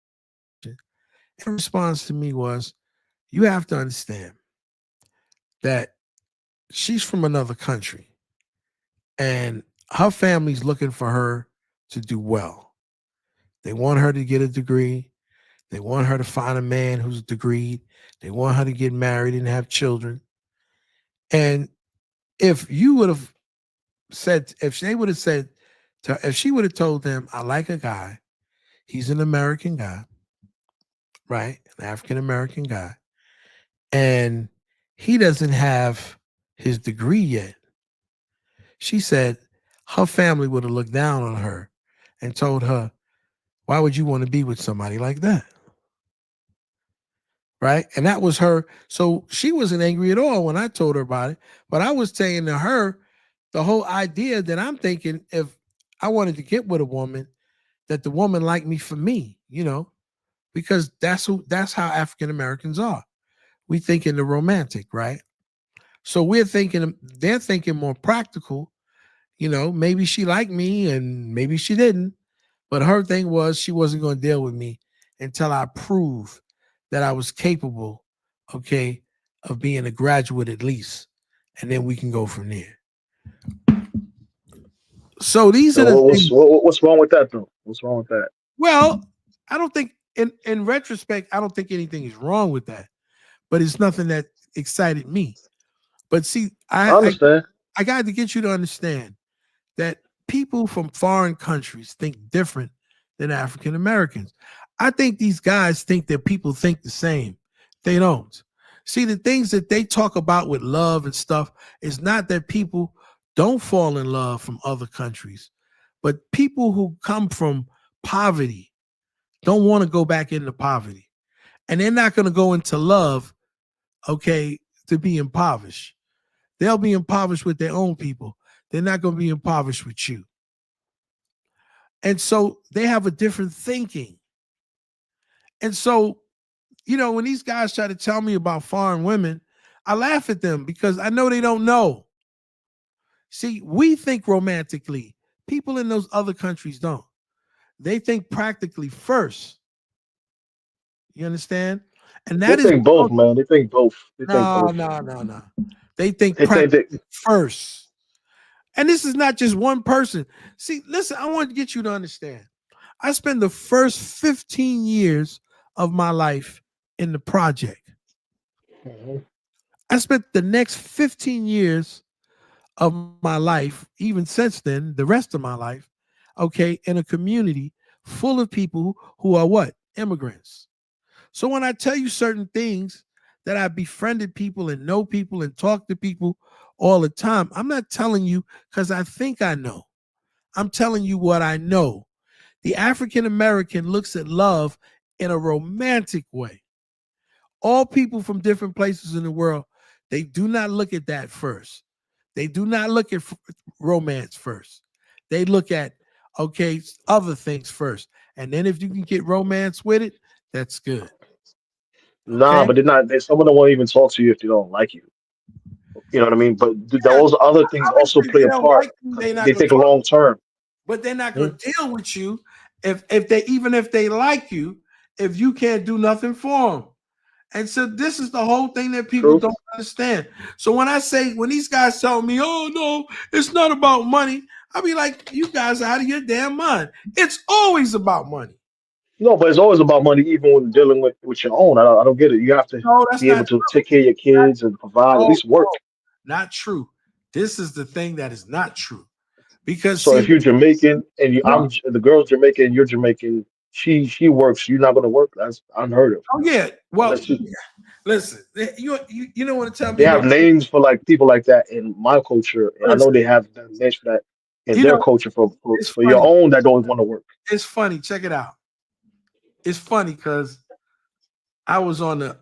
Her response to me was, you have to understand that she's from another country and her family's looking for her to do well. They want her to get a degree. They want her to find a man who's degreed. They want her to get married and have children. And if you would have said, if she would have told them, I like a guy, he's an American guy, right? An African American guy. And he doesn't have his degree yet. She said her family would have looked down on her and told her, why would you want to be with somebody like that? Right? And that was her. So she wasn't angry at all when I told her about it. But I was saying to her, the whole idea that I'm thinking, if I wanted to get with a woman, that the woman liked me for me, because that's how African Americans are. We think in the romantic, right? So they're thinking more practical, maybe she liked me and maybe she didn't. But her thing was she wasn't going to deal with me until I proved that I was capable, okay, of being a graduate at least. And then we can go from there. So these are the things. What's wrong with that, though? What's wrong with that? Well, I don't think, in retrospect, I don't think anything is wrong with that. But it's nothing that excited me. But see, I understand. I got to get you to understand that people from foreign countries think different than African Americans. I think these guys think that people think the same. They don't. See, the things that they talk about with love and stuff is not that people don't fall in love from other countries, but people who come from poverty don't want to go back into poverty. And they're not going to go into love, okay, to be impoverished. They'll be impoverished with their own people. They're not going to be impoverished with you. And so they have a different thinking. And so, when these guys try to tell me about foreign women, I laugh at them because I know they don't know. See, we think romantically. People in those other countries don't. They think practically first. You understand? And that they think both, man. They think both. They think both. No. They think practically first. And this is not just one person. See, listen, I want to get you to understand. I spent the first 15 years of my life in the project. Mm-hmm. I spent the next 15 years of my life, even since then, the rest of my life, okay, in a community full of people who are what? Immigrants. So when I tell you certain things that I befriended people and know people and talk to people all the time, I'm not telling you because I think I know. I'm telling you what I know. The African American looks at love in a romantic way. All people from different places in the world, they do not look at that first. They do not look at romance first. They look at, okay, other things first. And then if you can get romance with it, that's good. Nah, Okay? but they're not. Some of them won't even talk to you if they don't like you. You know what I mean? But those other things also Obviously, play they a don't part like you, because they're not they going to think talk, long term. but they're not going to deal with you if they like you, if you can't do nothing for them. And so this is the whole thing that people don't understand. So when these guys tell me, oh no, it's not about money, I'll be like, you guys are out of your damn mind. It's always about money. No, but it's always about money, even when dealing with your own. I don't get it. You have to No, that's be able not to true. take care of your kids and provide, at No, least work. not true. This is the thing that is not true. Because So if you're Jamaican and the girl's Jamaican and you're Jamaican, she works. You're not going to work. That's unheard of. Oh yeah. Well, Unless listen, you don't want to tell they me have names for like people like that in my culture, and I know they have names for that in You their know, culture it's for your funny. own that don't want to work. It's funny. Check it out. It's funny because I was on the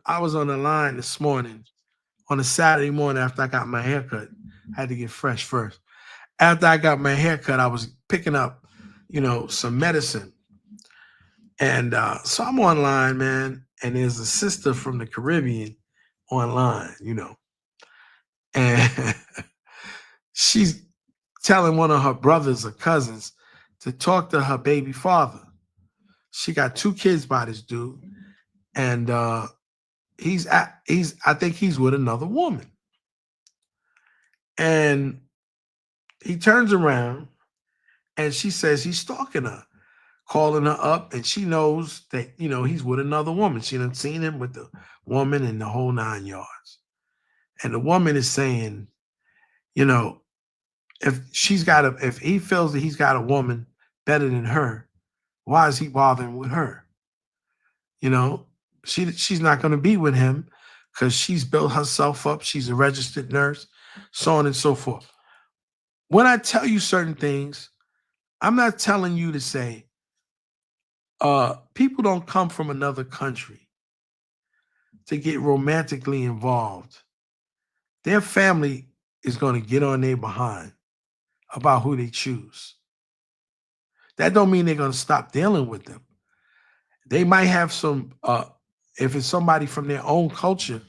line this morning on a Saturday morning after I got my haircut. I had to get fresh first. After I got my haircut, I was picking up, some medicine. And so I'm online, man, and there's a sister from the Caribbean online, and she's telling one of her brothers or cousins to talk to her baby father. She got 2 kids by this dude, and I think he's with another woman. And he turns around and she says he's stalking her, calling her up, and she knows that, he's with another woman. She done seen him with the woman and the whole 9 yards. And the woman is saying, if he feels that he's got a woman better than her, why is he bothering with her? She's not going to be with him because she's built herself up. She's a registered nurse, so on and so forth. When I tell you certain things, I'm not telling you to say, people don't come from another country to get romantically involved. Their family is going to get on their behind about who they choose. That don't mean they're going to stop dealing with them. They might have some, if it's somebody from their own culture,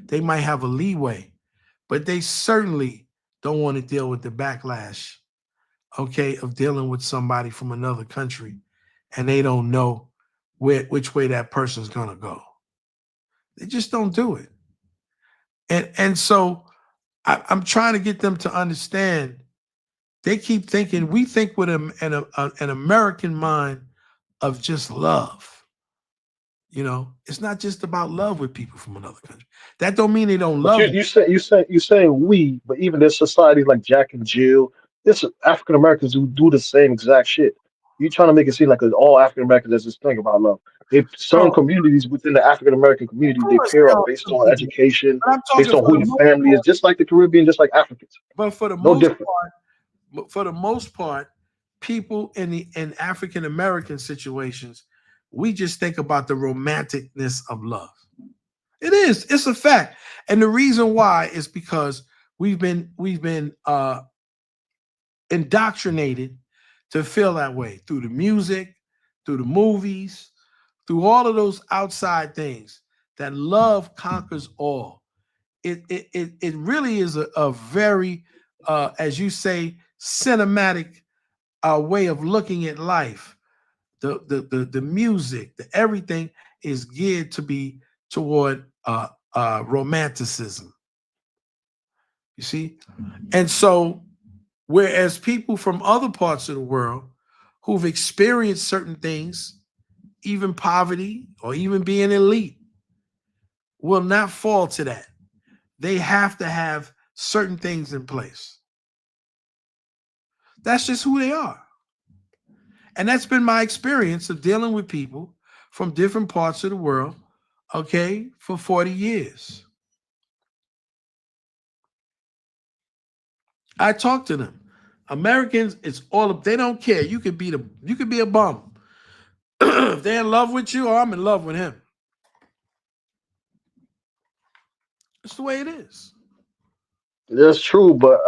they might have a leeway, but they certainly don't want to deal with the backlash, of dealing with somebody from another country and they don't know which way that person's going to go. They just don't do it. And so I'm trying to get them to understand. They keep thinking, we think with an American mind of just love. It's not just about love with people from another country. That don't mean they don't But love you saying we, but even there's societies like Jack and Jill, there's African Americans who do the same exact shit. You trying to make it seem like all African Americans there's this thing about love. If certain So, communities within the African American community, of they course, care there are based some on people, education, but I'm based talking on for who the your most family is, part. just like the Caribbean, just like Africans. But for the No most different. part, people in African American situations, we just think about the romanticness of love. It is. It's a fact, and the reason why is because we've been indoctrinated to feel that way through the music, through the movies, through all of those outside things. That love conquers all. It really is a very, as you say, cinematic way of looking at life. The music, the everything is geared to be toward romanticism. You see, and so whereas people from other parts of the world who've experienced certain things, even poverty or even being elite, will not fall to that. They have to have certain things in place. That's just who they are. And that's been my experience of dealing with people from different parts of the world, for 40 years. I talk to them. Americans, it's all of, they don't care. You could be a bum. If they're in love with you, or I'm in love with him. It's the way it is. That's true, but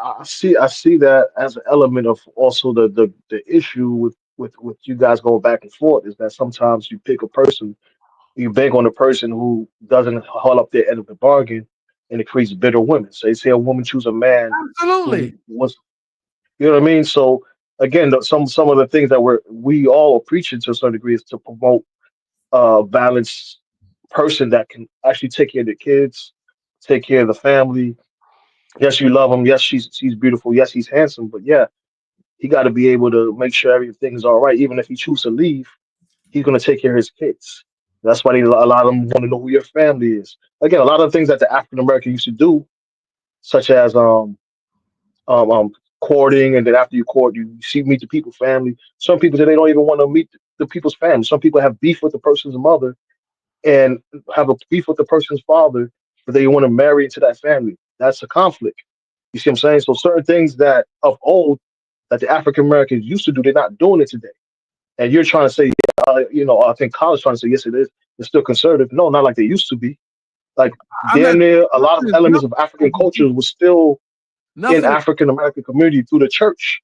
I see that as an element of also the issue with you guys going back and forth is that sometimes you pick a person, you bank on a person who doesn't hold up their end of the bargain, and it creates bitter women. So they say a woman choose a man who Absolutely. was, you know what I mean. So again, some of the things that we all are preaching to a certain degree is to promote a balanced person that can actually take care of the kids, take care of the family. Yes, you love him. Yes, she's beautiful. Yes, he's handsome. But yeah, he got to be able to make sure everything is all right. Even if he chooses to leave, he's going to take care of his kids. That's why a lot of them want to know who your family is. Again, a lot of the things that the African American used to do, such as um, um, courting, and then after you court, meet the people's family. Some people they don't even want to meet the people's family. Some people have beef with the person's mother and have a beef with the person's father, but they want to marry into that family. That's a conflict. You see what I'm saying? So certain things that of old that the African Americans used to do. They're not doing it today. And you're trying to say, I think college trying to say, yes, it is. It's still conservative. No, not like they used to be. Like I'm damn not. near a lot of elements of African culture was still in Nothing. African American community through the church,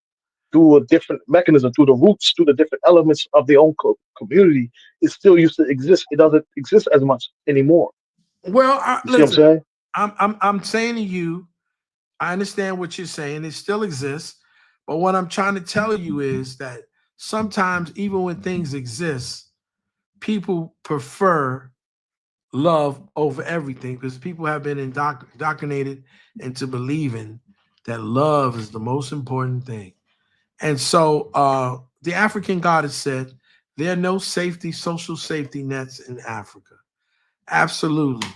through a different mechanism, through the roots, through the different elements of their own community. It still used to exist. It doesn't exist as much anymore. Well, You see what I'm listen. saying? I'm saying to you, I understand what you're saying. It still exists, but what I'm trying to tell you is that sometimes, even when things exist, people prefer love over everything because people have been indoctrinated into believing that love is the most important thing. And so the African goddess said, there are no social safety nets in Africa. Absolutely.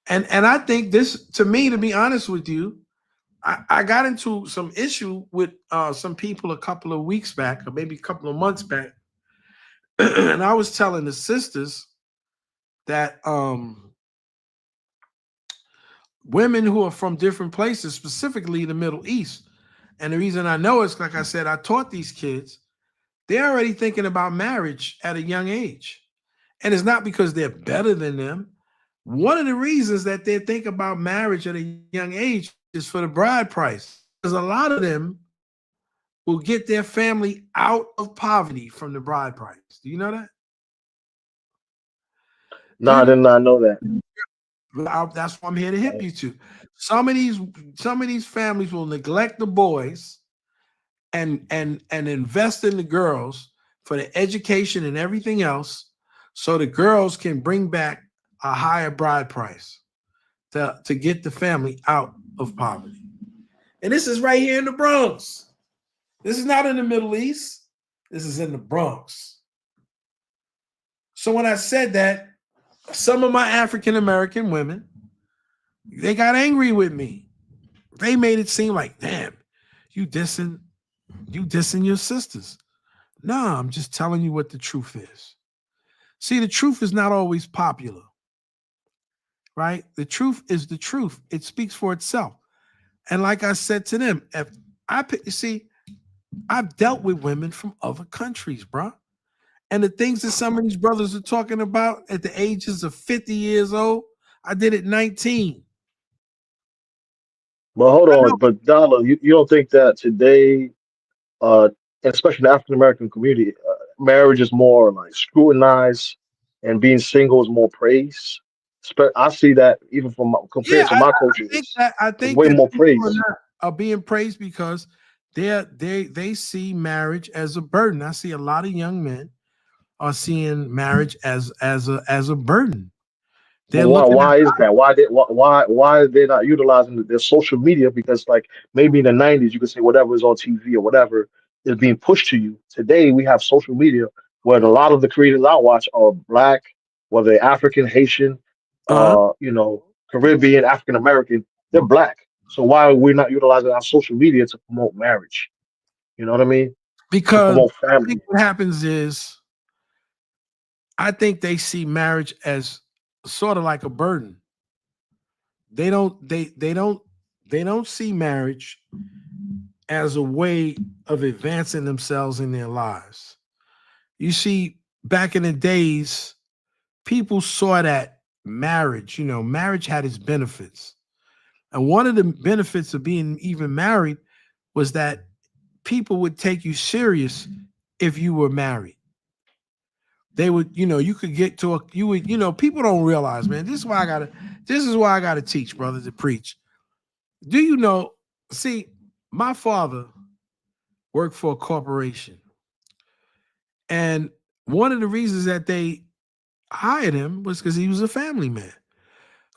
And I think this, to me, to be honest with you, I got into some issue with some people a couple of weeks back, or maybe a couple of months back. And I was telling the sisters that women who are from different places, specifically the Middle East, and the reason I know is, like I said, I taught these kids, they're already thinking about marriage at a young age. And it's not because they're better than them. One of the reasons that they think about marriage at a young age is for the bride price. Because a lot of them will get their family out of poverty from the bride price. Do you know that? No, I did not know that. That's why I'm here to hip you to. Some of these families will neglect the boys and invest in the girls for the education and everything else, so the girls can bring back a higher bride price to get the family out of poverty. And this is right here in the Bronx. This is not in the Middle East. This is in the Bronx. So when I said that, some of my African American women, they got angry with me. They made it seem like, damn, you dissing your sisters. No, I'm just telling you what the truth is. See, the truth is not always popular, right? The truth is the truth. It speaks for itself. And like I said to them, I've dealt with women from other countries, bro. And the things that some of these brothers are talking about at the ages of 50 years old, I did at 19. But hold on, but Dollar, you don't think that today, uh, especially in the African American community, marriage is more like scrutinized, and being single is more praised. I see that even from compared Yeah, to my culture, I it's think way that more people praise. are being praised because they see marriage as a burden. I see a lot of young men are seeing marriage as a burden. But why is that? Why are they not utilizing their social media? Because like maybe in the 90s you could say whatever is on TV or whatever is being pushed to you. Today we have social media where a lot of the creators I watch are black, whether they're African, Haitian, Caribbean, African American, they're black. So why are we not utilizing our social media to promote marriage? You know what I mean? To Because promote I family. think what happens is I think they see marriage as sort of like a burden. They don't see marriage as a way of advancing themselves in their lives. You see, back in the days, people saw that marriage had its benefits. And one of the benefits of being even married was that people would take you serious if you were married. They would, you could get to people don't realize, man, this is why I gotta teach, brother, to preach. Do you know, see, my father worked for a corporation. And one of the reasons that they hired him was because he was a family man,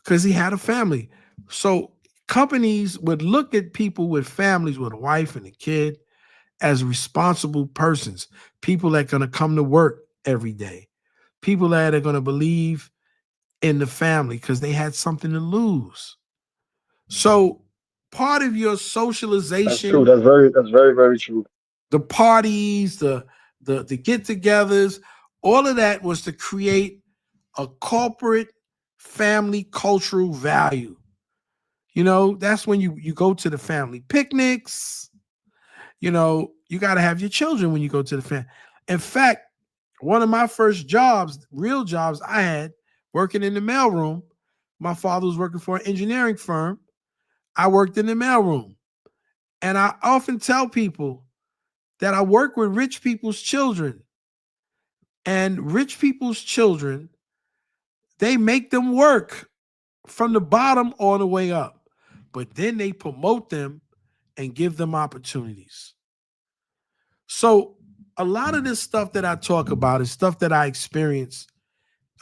because he had a family. So companies would look at people with families, with a wife and a kid, as responsible persons, people that are going to come to work every day, people that are going to believe in the family because they had something to lose. So part of your socialization, That's true. That's very, very true. the parties, the get-togethers, all of that was to create a corporate family cultural value. That's when you go to the family picnics, you you got to have your children when you go to the family. In fact, one of my first jobs, real jobs I had, working in the mailroom, my father was working for an engineering firm. I worked in the mailroom. And I often tell people that I work with rich people's children. And rich people's children, they make them work from the bottom all the way up. But then they promote them and give them opportunities. So a lot of this stuff that I talk about is stuff that I experience,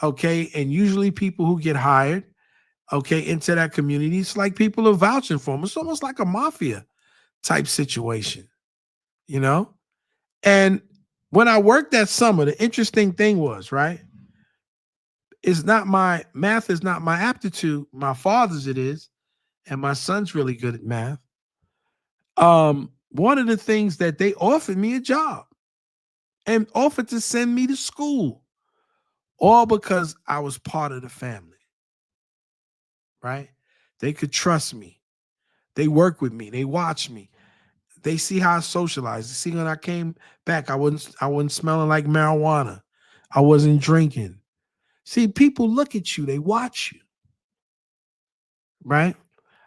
okay? And usually people who get hired, okay, into that community, it's like people are vouching for them. It's almost like a mafia type situation, you know? And when I worked that summer, the interesting thing was, right, math is not my aptitude. My father's it is, and my son's really good at math. One of the things that they offered me a job and offered to send me to school, all because I was part of the family, right? They could trust me. They work with me. They watch me. They see how I socialize. They see when I came back, I wasn't smelling like marijuana. I wasn't drinking. See, people look at you. They watch you, right?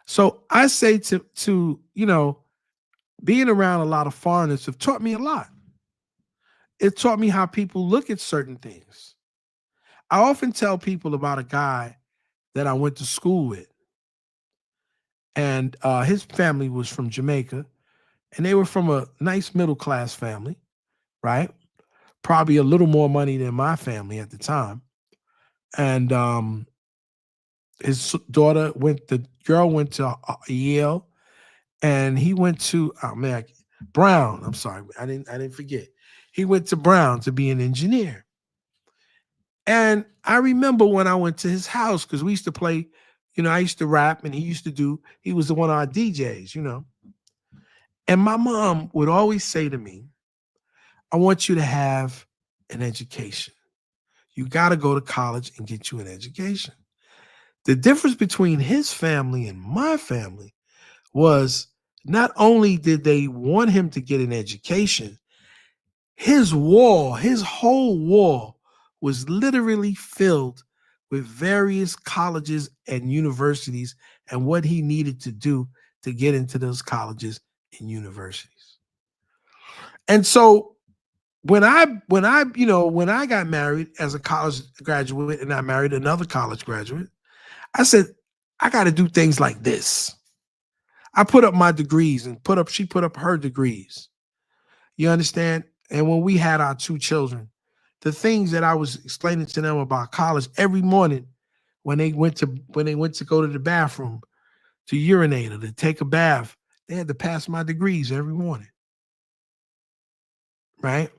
So I say to you know, being around a lot of foreigners have taught me a lot. It taught me how people look at certain things. I often tell people about a guy that I went to school with. And his family was from Jamaica. And they were from a nice middle-class family, right? Probably a little more money than my family at the time. And his daughter the girl went to Yale, and he went to, Brown. I'm sorry, I didn't forget. He went to Brown to be an engineer. And I remember when I went to his house, because we used to play, you know, I used to rap, and he was one of our DJs, you know. And my mom would always say to me, I want you to have an education. You got to go to college and get you an education. The difference between his family and my family was not only did they want him to get an education, his whole wall was literally filled with various colleges and universities and what he needed to do to get into those colleges and universities. And so when I got married as a college graduate and I married another college graduate, I said, I got to do things like this. I put up my degrees and she put up her degrees. You understand? And when we had our two children, the things that I was explaining to them about college every morning when they went to go to the bathroom, to urinate or to take a bath, they had to pass my degrees every morning. Right?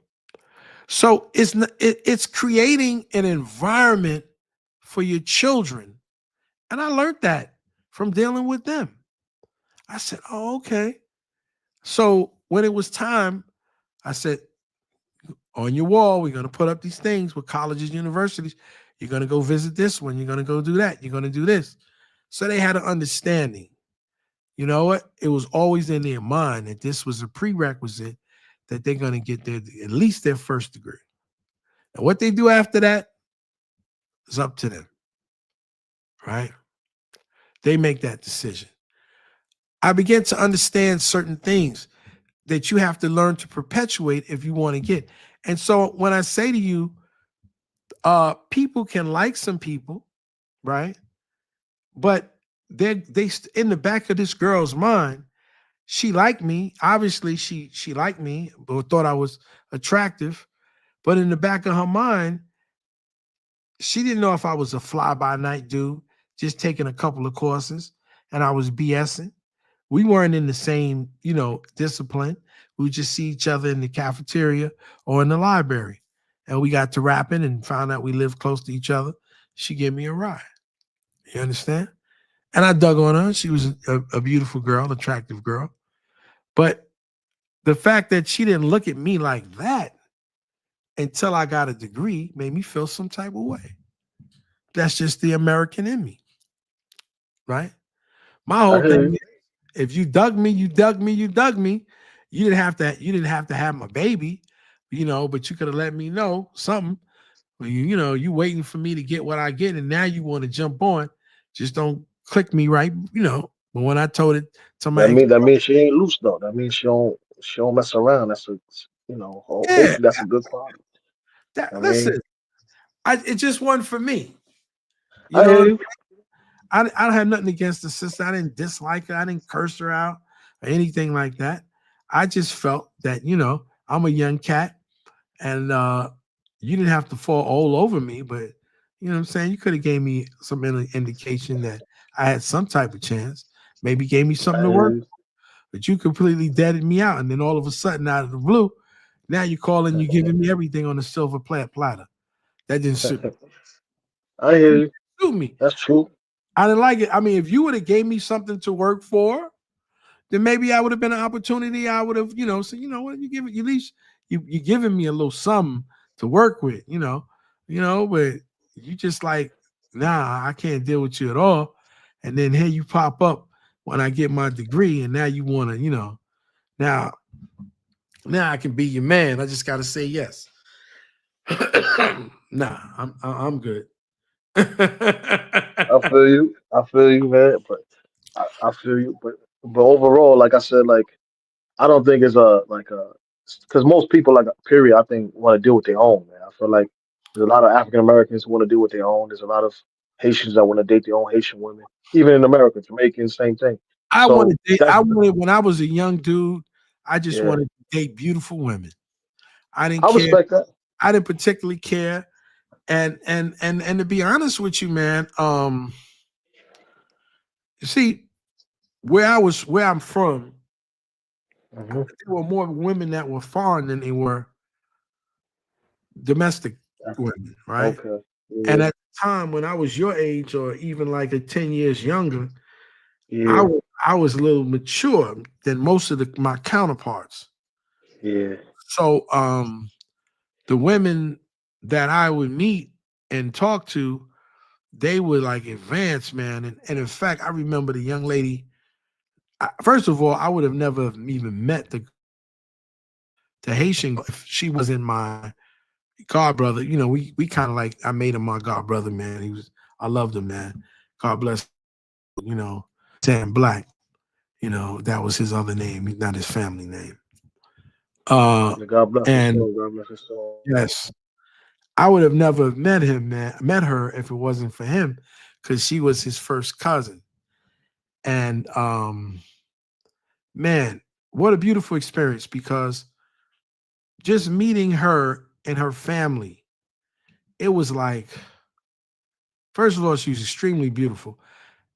So it's creating an environment for your children. And I learned that from dealing with them. I said, oh, okay. So when it was time, I said, on your wall, we're going to put up these things with colleges, universities. You're going to go visit this one. You're going to go do that. You're going to do this. So they had an understanding. You know what? It was always in their mind that this was a prerequisite that they're going to get at least their first degree. And what they do after that is up to them, right? They make that decision. I began to understand certain things that you have to learn to perpetuate if you want to get. And so when I say to you, people can like some people, right? But they in the back of this girl's mind, she liked me. Obviously, she liked me, but thought I was attractive. But in the back of her mind, she didn't know if I was a fly-by-night dude, just taking a couple of courses, and I was BSing. We weren't in the same, discipline. We would just see each other in the cafeteria or in the library. And we got to rapping and found out we lived close to each other. She gave me a ride. You understand? And I dug on her. She was a beautiful girl, attractive girl. But the fact that she didn't look at me like that until I got a degree made me feel some type of way. That's just the American in me, right? My whole thing is, if you dug me, you dug me, you dug me. You didn't have to have my baby, but you could have let me know something. You waiting for me to get what I get, and now you want to jump on. Just don't click me right, But when I told it to my That means she ain't loose though. That means she don't mess around. That's hopefully that's a good quality. Listen, it just wasn't for me. I hear you. I don't have nothing against the sister. I didn't dislike her. I didn't curse her out or anything like that. I just felt that, I'm a young cat and you didn't have to fall all over me, but you know what I'm saying? You could have gave me some indication that I had some type of chance. Maybe gave me something to work with. But you completely deaded me out. And then all of a sudden, out of the blue, now you're calling, you're giving me everything on a silver platter. That didn't suit me. I hear you. Suit me. That's true. I didn't like it. I mean, if you would have gave me something to work for, then maybe I would have been an opportunity. I would have, said, you know what, you give it, at least you're giving me a little something to work with, but you just like, nah, I can't deal with you at all. And then here you pop up when I get my degree, and now you want to, now I can be your man. I just got to say yes. Nah, I'm good. I feel you, man. But I feel you. But overall, like I said, like I don't think it's because most people period. I think want to deal with their own, man. I feel like there's a lot of African Americans who want to deal with their own. There's a lot of Haitians that want to date their own Haitian women. Even in America, Jamaicans, same thing. I wanted when I was a young dude, I just wanted to date beautiful women. I didn't care. Respect that. I didn't particularly care. And to be honest with you, man, you see, where I'm from, there were more women that were foreign than they were domestic women, right? Okay. Yeah. And at the time when I was your age, or even like 10 years younger, I was a little mature than most of my counterparts. Yeah. So the women that I would meet and talk to, they were like advanced, man. And in fact, I remember the young lady. First of all, I would have never even met the Haitian if she wasn't my god brother. We kind of I made him my god brother, man. I loved him, man. God bless. Sam Black. That was his other name, not his family name. God bless and God bless his soul. Yes, I would have never met her if it wasn't for him, because she was his first cousin. And man, what a beautiful experience, because just meeting her and her family, it was like, first of all, she was extremely beautiful,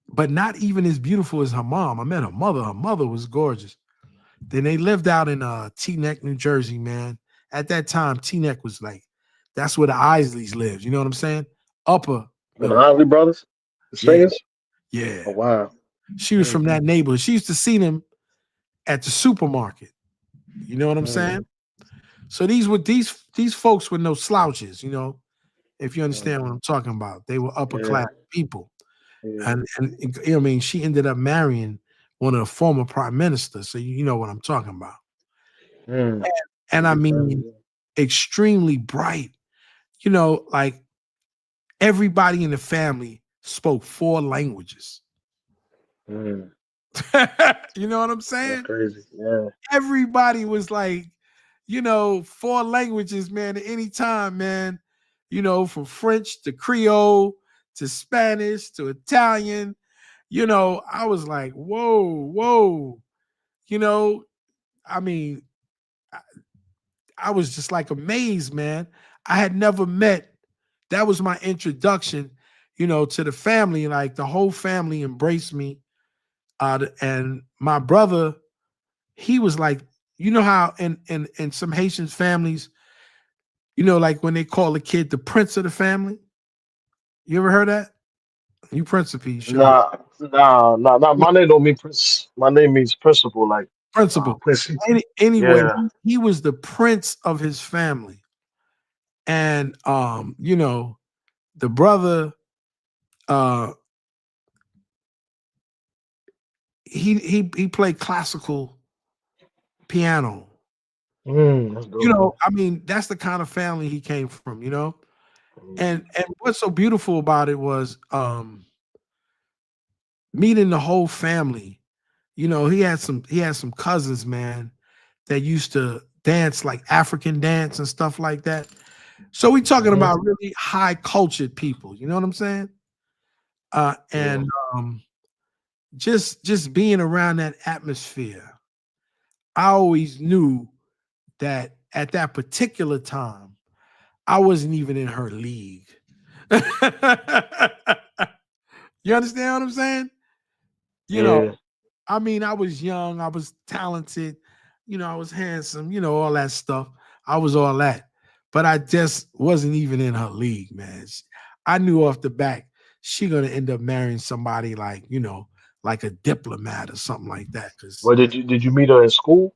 but not even as beautiful as her mom. I met her mother. Her mother was gorgeous. Then they lived out in Teaneck, New Jersey, man. At that time, Teaneck was that's where the Isleys lived. You know what I'm saying? Upper. The Isley brothers? The singers? Yeah. Oh, wow. She was from that neighborhood. She used to see them at the supermarket. You know what I'm saying? So these folks were no slouches, if you understand what I'm talking about. They were upper class people. Yeah. And she ended up marrying one of the former prime ministers. So you know what I'm talking about. And I mean, extremely bright. Everybody in the family spoke 4 languages. You know what I'm saying? That's crazy. Yeah. Everybody was 4 languages, man, at any time, man. From French to Creole to Spanish to Italian. I was like, whoa. I mean, I was just amazed, man. I had never met. That was my introduction, to the family. The whole family embraced me. And my brother, he was how in some Haitian families, when they call a kid the prince of the family. You ever heard that? You Principe. Nah. My name don't mean prince. My name means principal. Principal. Anyway, he was the prince of his family. And the brother, he played classical piano. That's dope. You know, I mean, that's the kind of family he came from, you know. And what's so beautiful about it was meeting the whole family. You know, he had some cousins, man, that used to dance like African dance and stuff like that. So we talking about really high cultured people, you know what I'm saying? And just being around that atmosphere, I always knew that at that particular time, I wasn't even in her league. You understand what I'm saying? You know, I mean, I was young, I was talented, you know, I was handsome, you know, all that stuff. I was all that, but I just wasn't even in her league, man. I knew off the back she gonna end up marrying somebody like, you know, like a diplomat or something like that. Because Well, did you meet her in school?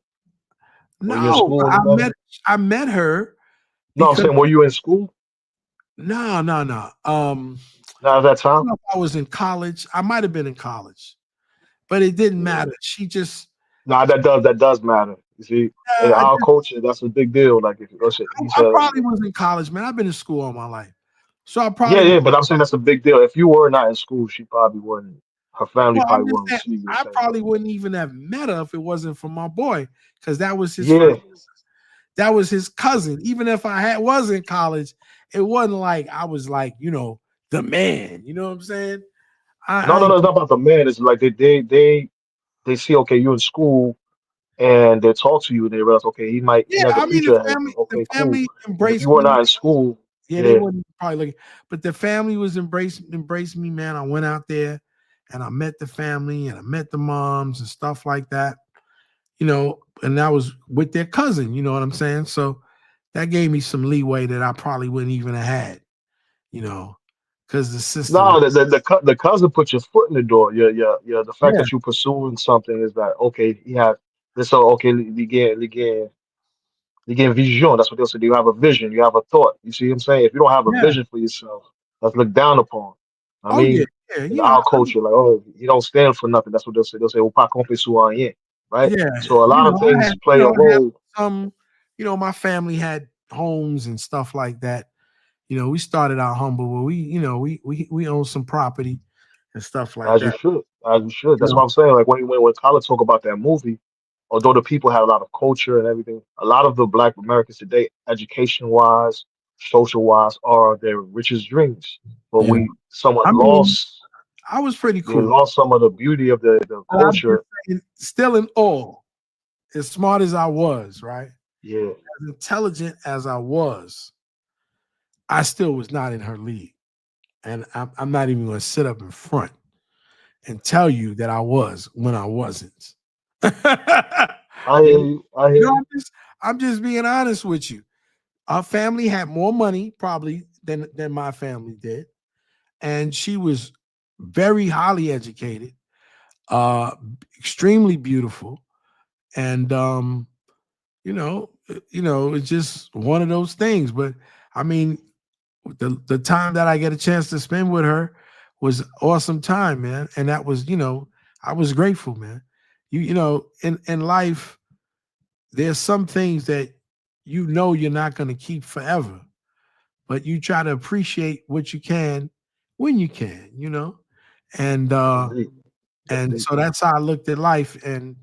Were you in no, school when you met her? I met her No, I'm because saying, were you in school? no. Not at that I time. don't know if I was in college. I might have been in college, but it didn't matter. She just Nah, that does matter. You see, in I our just culture, that's a big deal. Like if let's say, he I said, probably was in college, man. I've been in school all my life. So I yeah, probably yeah, but I'm saying that's a big deal. If you were not in school, she probably wouldn't. Her family well, I'm probably just wouldn't saying receive you the I same way. probably wouldn't even have met her if it wasn't for my boy, because that was his Yeah, first, that was his cousin. Even if I was in college, it wasn't like I was like, you know, the man. You know what I'm saying? no, I no, no, it's not about the man. It's like they see, okay, you in school, and they talk to you, and they realize, okay, he yeah, has a I mean future ahead. Like, the okay, cool. family But if you embraced were me. not in school, Yeah, they yeah, wouldn't probably looking, but the family was embraced me, man. I went out there and I met the family and I met the moms and stuff like that, you know, and I was with their cousin, you know what I'm saying? So that gave me some leeway that I probably wouldn't even have had, you know, because the sister, no, the cousin put your foot in the door. Yeah. The fact yeah, that you pursuing something is that okay? He had this. So okay, you get vision. That's what they'll say. You have a vision. You have a thought. You see what I'm saying? If you don't have a yeah, vision for yourself, that's looked down upon. I oh yeah, mean, yeah, in you know, our culture, like, oh, you don't stand for nothing. That's what they'll say. They'll say, "Oh, pas compris sur rien," right? yeah, So a you lot of know, I things had, play a I had role. some, you know, my family had homes and stuff like that. You know, we started out humble, but we, you know, we own some property and stuff like As you that. should. As you should. You That's know, what I'm saying. Like when Tyler talk about that movie, although the people have a lot of culture and everything, a lot of the Black Americans today, education wise, social wise, are their richest dreams. But yeah. we somewhat I mean, lost. I was pretty They cool. lost some of the beauty of the But I'm just culture. saying, still in awe, as smart as I was, right? Yeah. As intelligent as I was, I still was not in her league. And I'm not even going to sit up in front and tell you that I was when I wasn't. I hear You you. I you hear know, you. I'm just being honest with you. Our family had more money probably than my family did, and she was very highly educated, uh, extremely beautiful, and it's just one of those things. But I mean, the time that I get a chance to spend with her was awesome time, man, and that was, I was grateful, man. In life, there's some things that you're not going to keep forever, but you try to appreciate what you can when you can, and Indeed. and Indeed. so that's how I looked at life. And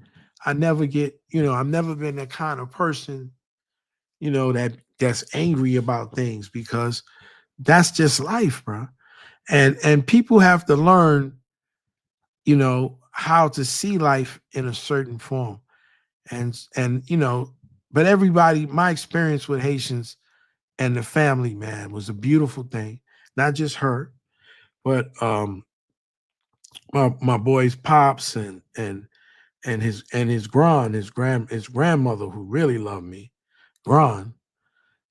I never get, I've never been that kind of person, that's angry about things, because that's just life, bro. And people have to learn, how to see life in a certain form. And but everybody, my experience with Haitians and the family, man, was a beautiful thing. Not just her, but my boy's pops and his grandmother, who really loved me. Gran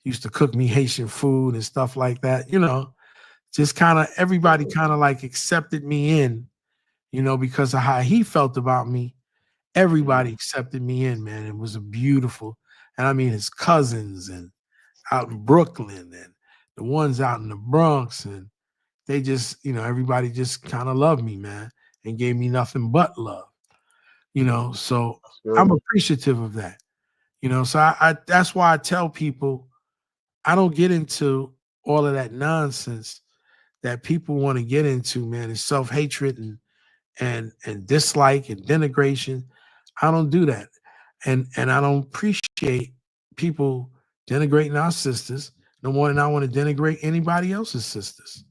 used to cook me Haitian food and stuff like that. Just kind of everybody kind of like accepted me in, because of how he felt about me. Everybody accepted me in, man. It was a beautiful, and I mean his cousins and out in Brooklyn and the ones out in the Bronx, and they just, everybody just kind of loved me, man, and gave me nothing but love. So That's good. I'm appreciative of that. So I that's why I tell people I don't get into all of that nonsense that people want to get into, man. It's self-hatred and dislike and denigration. I don't do that. And I don't appreciate people denigrating our sisters no more than I want to denigrate anybody else's sisters.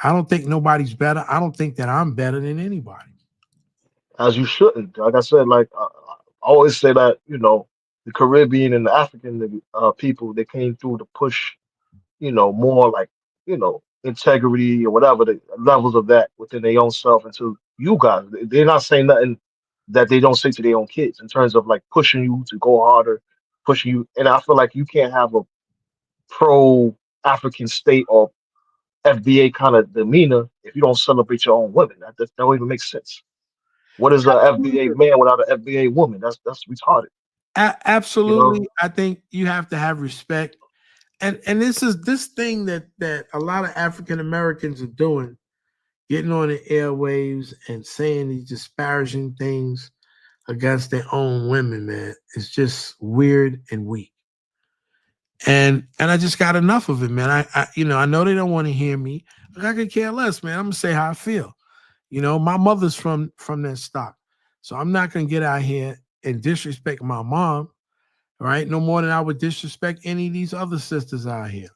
I don't think nobody's better. I don't think that I'm better than anybody. As you shouldn't. Like I said, like I always say that the Caribbean and the African people, they came through to push more like integrity or whatever the levels of that within their own self into you guys. They're not saying nothing that they don't say to their own kids in terms of like pushing you to go harder, pushing you. And I feel like you can't have a pro African state or FBA kind of demeanor if you don't celebrate your own women. That don't even make sense. What is a FBA man without an FBA woman? That's retarded. Absolutely. I think you have to have respect. And this is this thing that a lot of African Americans are doing, getting on the airwaves and saying these disparaging things against their own women, man. It's just weird and weak. And I just got enough of it, man. I know they don't want to hear me. But I could care less, man. I'm gonna say how I feel. My mother's from that stock. So I'm not gonna get out here and disrespect my mom, right? No more than I would disrespect any of these other sisters out here.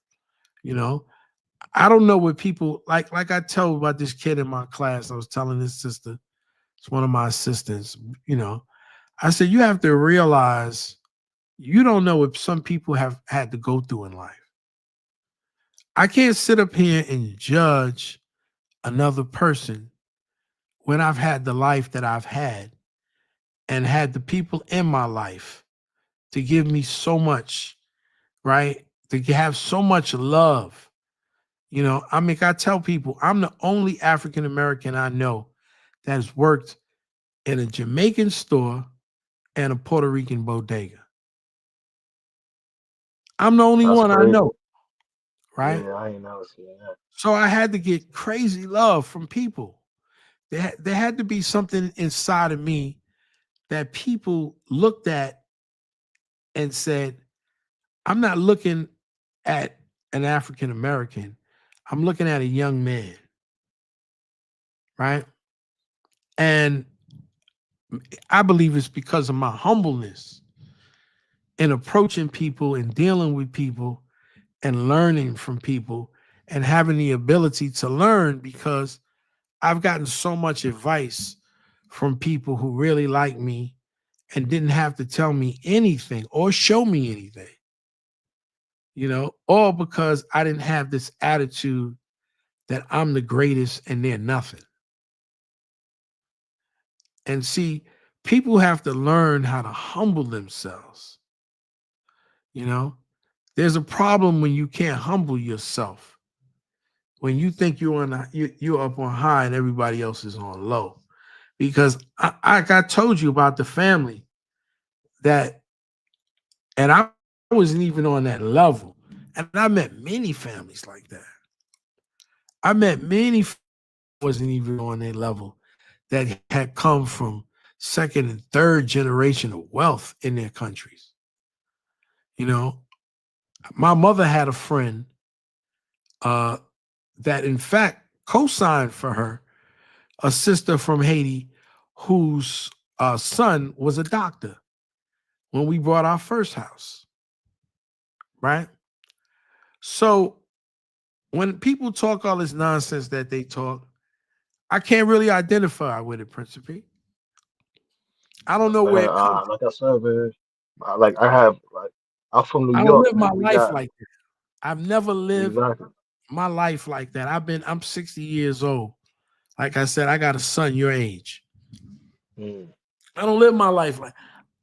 I don't know what people like I told about this kid in my class. I was telling this sister, it's one of my assistants, I said, you have to realize you don't know what some people have had to go through in life. I can't sit up here and judge another person when I've had the life that I've had and had the people in my life to give me so much, right? To have so much love. I tell people I'm the only African American I know that has worked in a Jamaican store and a Puerto Rican bodega. I'm the only one I know, right? Yeah, I ain't never seen that. So I had to get crazy love from people. There had to be something inside of me that people looked at and said, I'm not looking at an African American. I'm looking at a young man, right? And I believe it's because of my humbleness in approaching people and dealing with people and learning from people and having the ability to learn, because I've gotten so much advice from people who really like me and didn't have to tell me anything or show me anything, all because I didn't have this attitude that I'm the greatest and they're nothing. And see, people have to learn how to humble themselves. There's a problem when you can't humble yourself. When you think you're up on high and everybody else is on low. Because I told you about the family and I wasn't even on that level. And I met many families like that. I met many wasn't even on their level that had come from second and third generation of wealth in their countries. My mother had a friend that in fact co-signed for her, a sister from Haiti whose son was a doctor when we bought our first house, right? So when people talk all this nonsense that they talk, I can't really identify with it, Principe. I don't know where it comes from. Like I said, man, I'm from New I don't York, live my man. life like that. I've never lived Exactly. my life like that. I'm 60 years old. Like I said, I got a son your age. I don't live my life like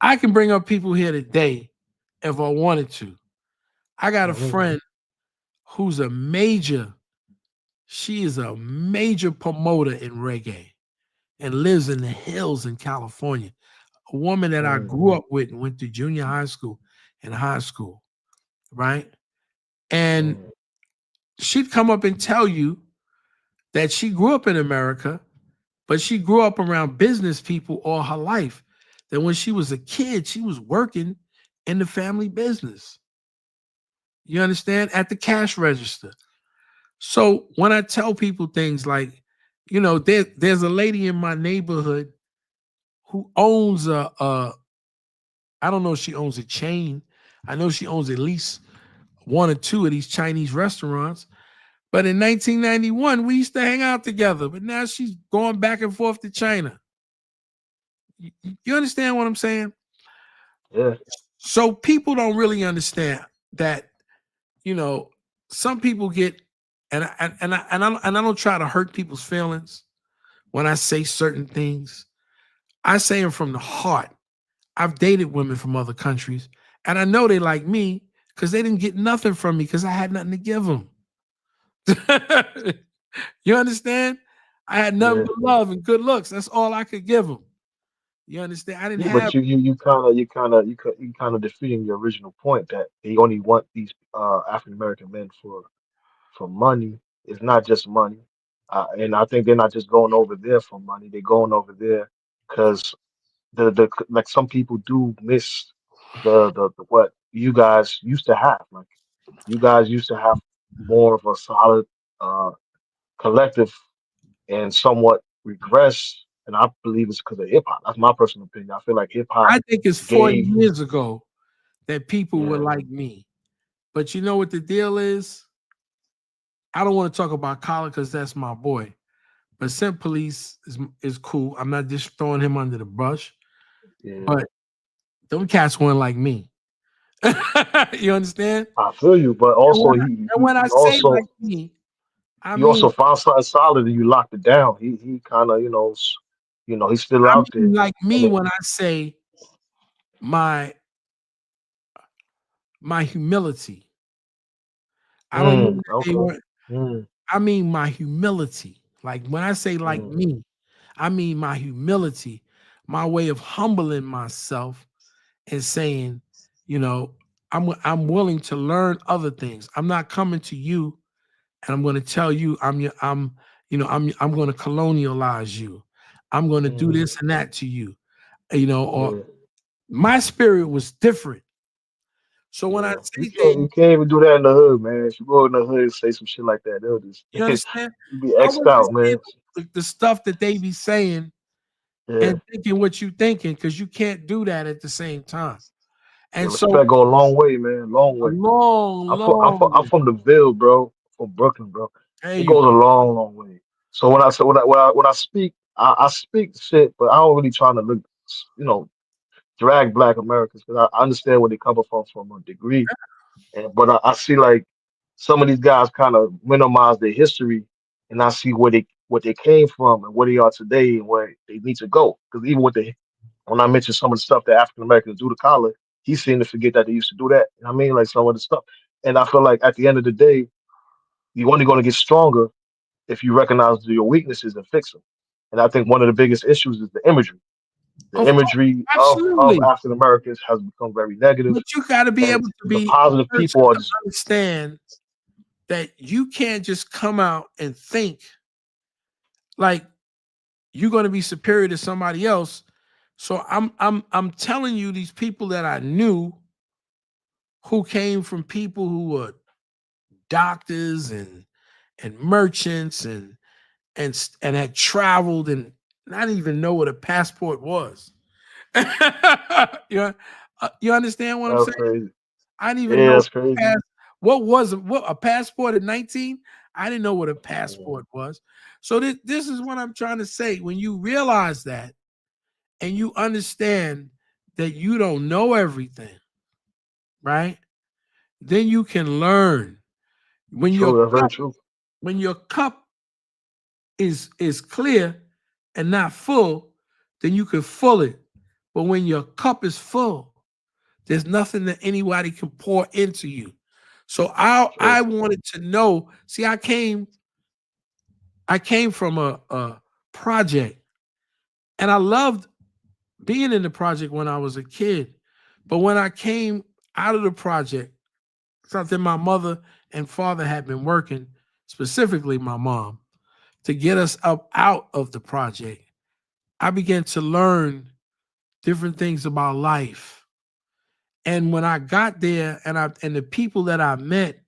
I can bring up people here today if I wanted to. I got a friend who's she is a major promoter in reggae and lives in the hills in California. A woman that I grew up with and went to junior high school and high school, right? And she'd come up and tell you that she grew up in America, but she grew up around business people all her life. That when she was a kid, she was working in the family business. You understand? At the cash register. So when I tell people things like, there's a lady in my neighborhood who owns I don't know if she owns a chain. I know she owns at least one or two of these Chinese restaurants. But in 1991, we used to hang out together. But now she's going back and forth to China. You understand what I'm saying? Yeah. So people don't really understand that, some people get, and I don't try to hurt people's feelings when I say certain things. I say them from the heart. I've dated women from other countries, and I know they like me because they didn't get nothing from me because I had nothing to give them. You understand? I had nothing but love and good looks. That's all I could give them. You understand? I didn't Yeah, have. but you kind of defeating your original point that they only want these African American men for money. It's not just money, and I think they're not just going over there for money. They're going over there because the like some people do miss the what you guys used to have. Like you guys used to have more of a solid uh collective and somewhat regress. And I believe it's because of hip hop. That's my personal opinion. I feel like hip hop I think it's 40 gave years ago that people were yeah, like me. But you know what the deal is? I don't want to talk about Collar because that's my boy. But Scent Police is cool. I'm not just throwing him under the brush. yeah. But them cats weren't like me. You understand? I feel you, but And also when I, and when I say like me, I you also mean found something solid and you locked it down. He kind of he's still out there. like me And when I say my humility. I don't mean that they okay. weren't. Mm, I mean my humility. Like when I say like mm, me, I mean my humility, my way of humbling myself and saying, I'm willing to learn other things. I'm not coming to you and I'm going to tell you I'm going to colonialize you. I'm going to do mm, this and that to you. Or yeah, my spirit was different. So when I yeah. say You things, can't even do that in the hood, man. If you go in the hood and say some shit like that, they'll just you understand? you be I xed wasn't out, saying man. the stuff that they be saying Yeah. and thinking what you thinking because you can't do that at the same time. Yeah, And so respect go a long way, man. Long a way. long, I'm long from the Ville, bro. From Brooklyn, bro. there It you goes go. a long, long way. So when I speak, I speak shit, but I don't really try to look, drag Black Americans because I understand where they come from a degree. But I see like some of these guys kind of minimize their history, and I see what they came from and where they are today and where they need to go. Because even when I mentioned some of the stuff that African Americans do to collar, he seemed to forget that they used to do that. You know what I mean? Like some of the stuff. And I feel like at the end of the day, you're only going to get stronger if you recognize your weaknesses and fix them. And I think one of the biggest issues is the imagery. The Of course, imagery of absolutely. African Americans has become very negative, But you got to be and able to the be positive a person people are to just understand that you can't just come out and think like you're going to be superior to somebody else. So I'm telling you, these people that I knew who came from people who were doctors and merchants and had traveled and not even know what a passport was. You understand what I'm that's saying? crazy. I didn't even Yeah, know that's crazy. what a passport at 19. I didn't know what a passport was. So this is what I'm trying to say. When you realize that and you understand that you don't know everything, right? Then you can learn. When your True, that's very cup, true. when your cup is clear and not full, then you can fill it. But when your cup is full, there's nothing that anybody can pour into you. So I True. wanted to know. See, I came from a project, and I loved being in the project when I was a kid. But when I came out of the project, something my mother and father had been working, specifically my mom, to get us up out of the project, I began to learn different things about life. And when I got there, and the people that I met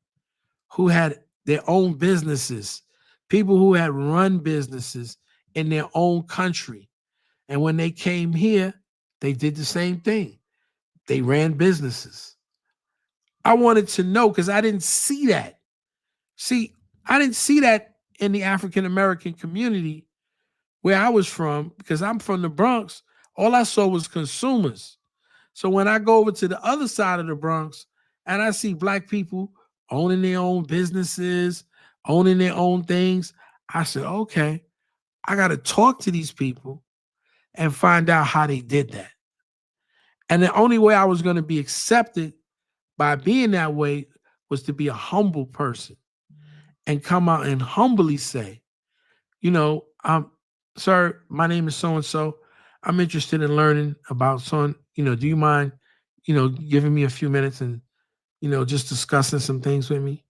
who had their own businesses, people who had run businesses in their own country, and when they came here, they did the same thing. They ran businesses. I wanted to know because I didn't see that. See, I didn't see that in the African American community where I was from, because I'm from the Bronx. All I saw was consumers. So when I go over to the other side of the Bronx and I see Black people owning their own businesses, owning their own things, I said, okay, I got to talk to these people and find out how they did that. And the only way I was going to be accepted by being that way was to be a humble person and come out and humbly say, you know, sir, my name is so-and-so. I'm interested in learning about do you mind, giving me a few minutes and, just discussing some things with me?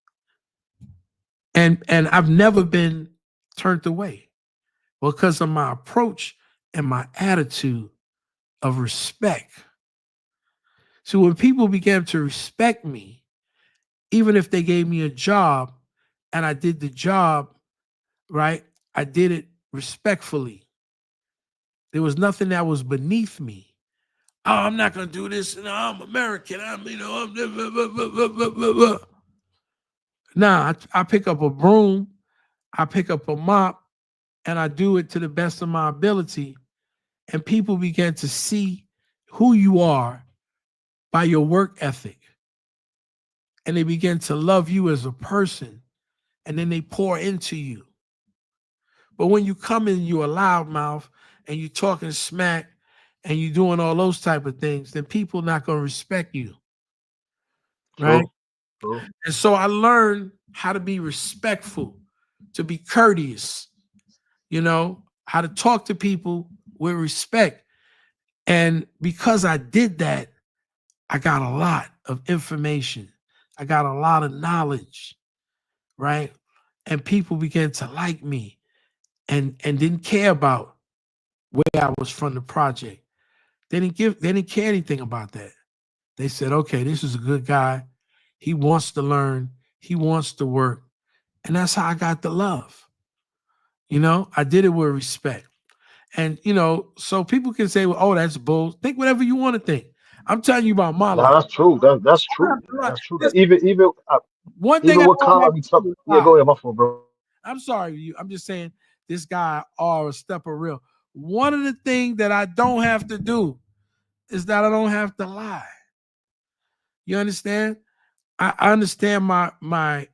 And I've never been turned away because of my approach and my attitude of respect. So when people began to respect me, even if they gave me a job and I did the job, right, I did it respectfully. There was nothing that was beneath me. Oh, I'm not going to do this. No, I'm American. Nah, I pick up a broom, I pick up a mop, and I do it to the best of my ability. And people began to see who you are by your work ethic. And they begin to love you as a person. And then they pour into you. But when you come in, you're a loudmouth and you talking smack and you doing all those type of things, then people not going to respect you. Right? True. And so I learned how to be respectful, to be courteous, how to talk to people with respect. And because I did that, I got a lot of information. I got a lot of knowledge, right? And people began to like me and didn't care about where I was from the project. They didn't care anything about that. They said, okay, this is a good guy. He wants to learn. He wants to work. And that's how I got the love. I did it with respect. And, so people can say, well, oh, that's bull. Think whatever you want to think. I'm telling you about my No, life. that's true. That's true. That's true. One thing Even I what don't Kyle have be to do talking. is Yeah, lie. go ahead, my fault, bro. I'm sorry, I'm just saying this guy are a step of real. One of the things that I don't have to do is that I don't have to lie. You understand? I understand my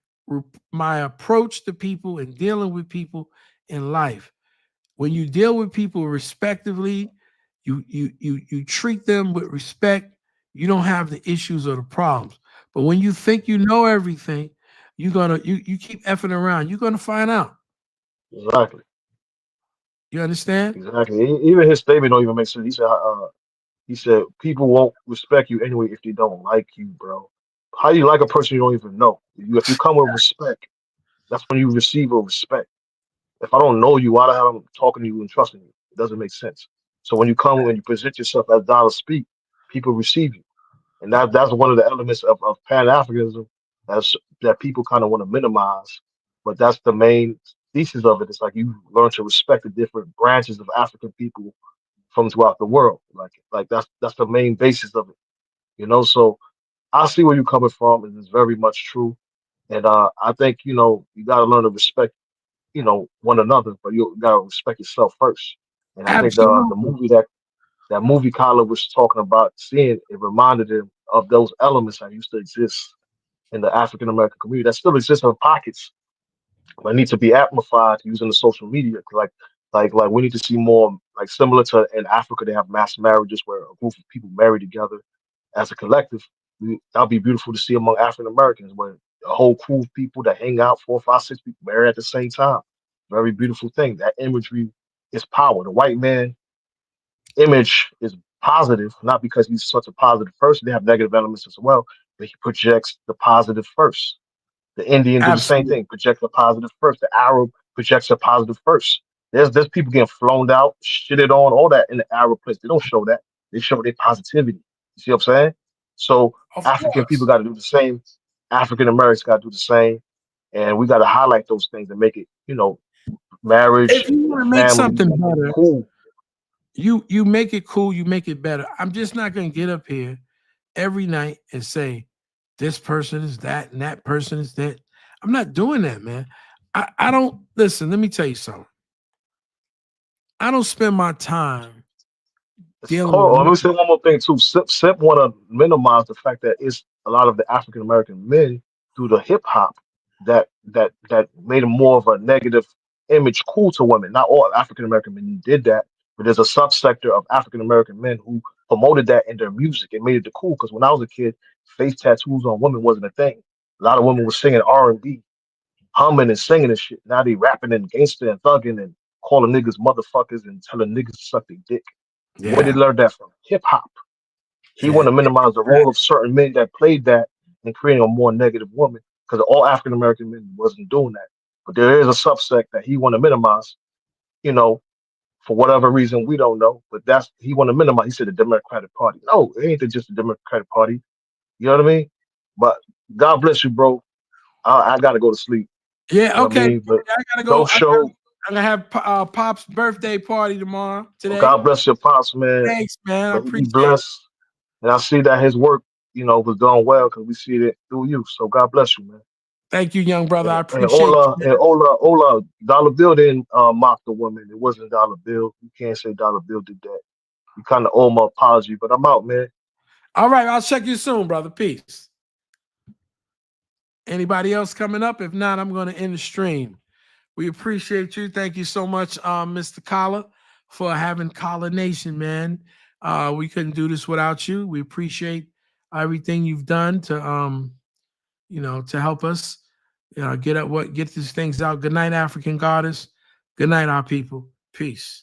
approach to people and dealing with people in life. When you deal with people respectively, you treat them with respect, you don't have the issues or the problems. But when you think you know everything, you keep effing around, you're gonna find out. Exactly. You understand? Exactly. Even his statement don't even make sense. He said people won't respect you anyway if they don't like you, bro. How you like a person you don't even know? If you come with respect, that's when you receive a respect. If I don't know you, why the hell I'm talking to you and trusting you? It doesn't make sense. So when you come and you present yourself as Dollar Speak, people receive you. And that's one of the elements of Pan-Africanism that people kind of want to minimize. But that's the main thesis of it. It's like you learn to respect the different branches of African people from throughout the world. Like that's the main basis of it. So I see where you're coming from, and it's very much true. And I think, you gotta learn to respect, one another, but you gotta respect yourself first. And I think the Absolutely. movie that movie Kyler was talking about seeing, it reminded him of those elements that used to exist in the African American community that still exist in pockets, but need to be amplified using the social media. Like we need to see more, like similar to in Africa, they have mass marriages where a group of people marry together as a collective. That'll be beautiful to see among African Americans, where a whole crew of people that hang out, 4, 5, 6 people marry at the same time. Very beautiful thing. That imagery is power. The white man image is positive, not because he's such a positive person. They have negative elements as well, but he projects the positive first. The Indian do the same Absolutely. thing, project the positive first. The Arab projects a positive first. There's people getting flown out, shitted on, all that in the Arab place. They don't show that. They show their positivity. You see what I'm saying? So Of African people course. got to do the same. African Americans got to do the same, and we got to highlight those things and make it, marriage, If you want to make family, something better, cool. you make it cool, you make it better. I'm just not gonna get up here every night and say this person is that and that person is that. I'm not doing that, man. I don't listen. Let me tell you something. I don't spend my time dealing Hold on, with. let me say one more thing too. Sip want to minimize the fact that it's a lot of the African American men through the hip hop that made him more of a negative image cool to women. Not all African American men did that, but there's a subsector of African American men who promoted that in their music and made it cool. Because when I was a kid, face tattoos on women wasn't a thing. A lot of women were singing R&B, humming and singing and shit. Now they rapping and gangster and thugging and calling niggas motherfuckers and telling niggas to suck their dick. Where did Yeah. they learn that from? Hip hop. He Yeah. want to minimize the role of certain men that played that and creating a more negative woman because all African American men wasn't doing that. But there is a subsect that he want to minimize, you know, for whatever reason we don't know. But that's he want to minimize. He said the Democratic Party. No, it ain't just the Democratic Party. You know what I mean? But God bless you, bro. I gotta go to sleep. Yeah, You know what I okay. mean? But I gotta go. dope show. I'm gonna have Pop's birthday party tomorrow. Today. God bless your pops, man. Thanks, man. I But he be appreciate it. blessed. And I see that his work, was done well because we see it through you. So God bless you, man. Thank you, young brother. I And appreciate you, man. Ola, Dollar Bill didn't mock the woman. It wasn't Dollar Bill. You can't say Dollar Bill did that. You kind of owe my apology, but I'm out, man. All right, I'll check you soon, brother. Peace. Anybody else coming up? If not, I'm going to end the stream. We appreciate you. Thank you so much, Mr. Collar, for having Collar Nation, man. We couldn't do this without you. We appreciate everything you've done to to help us get these things out. Good night, African goddess. Good night, our people. Peace.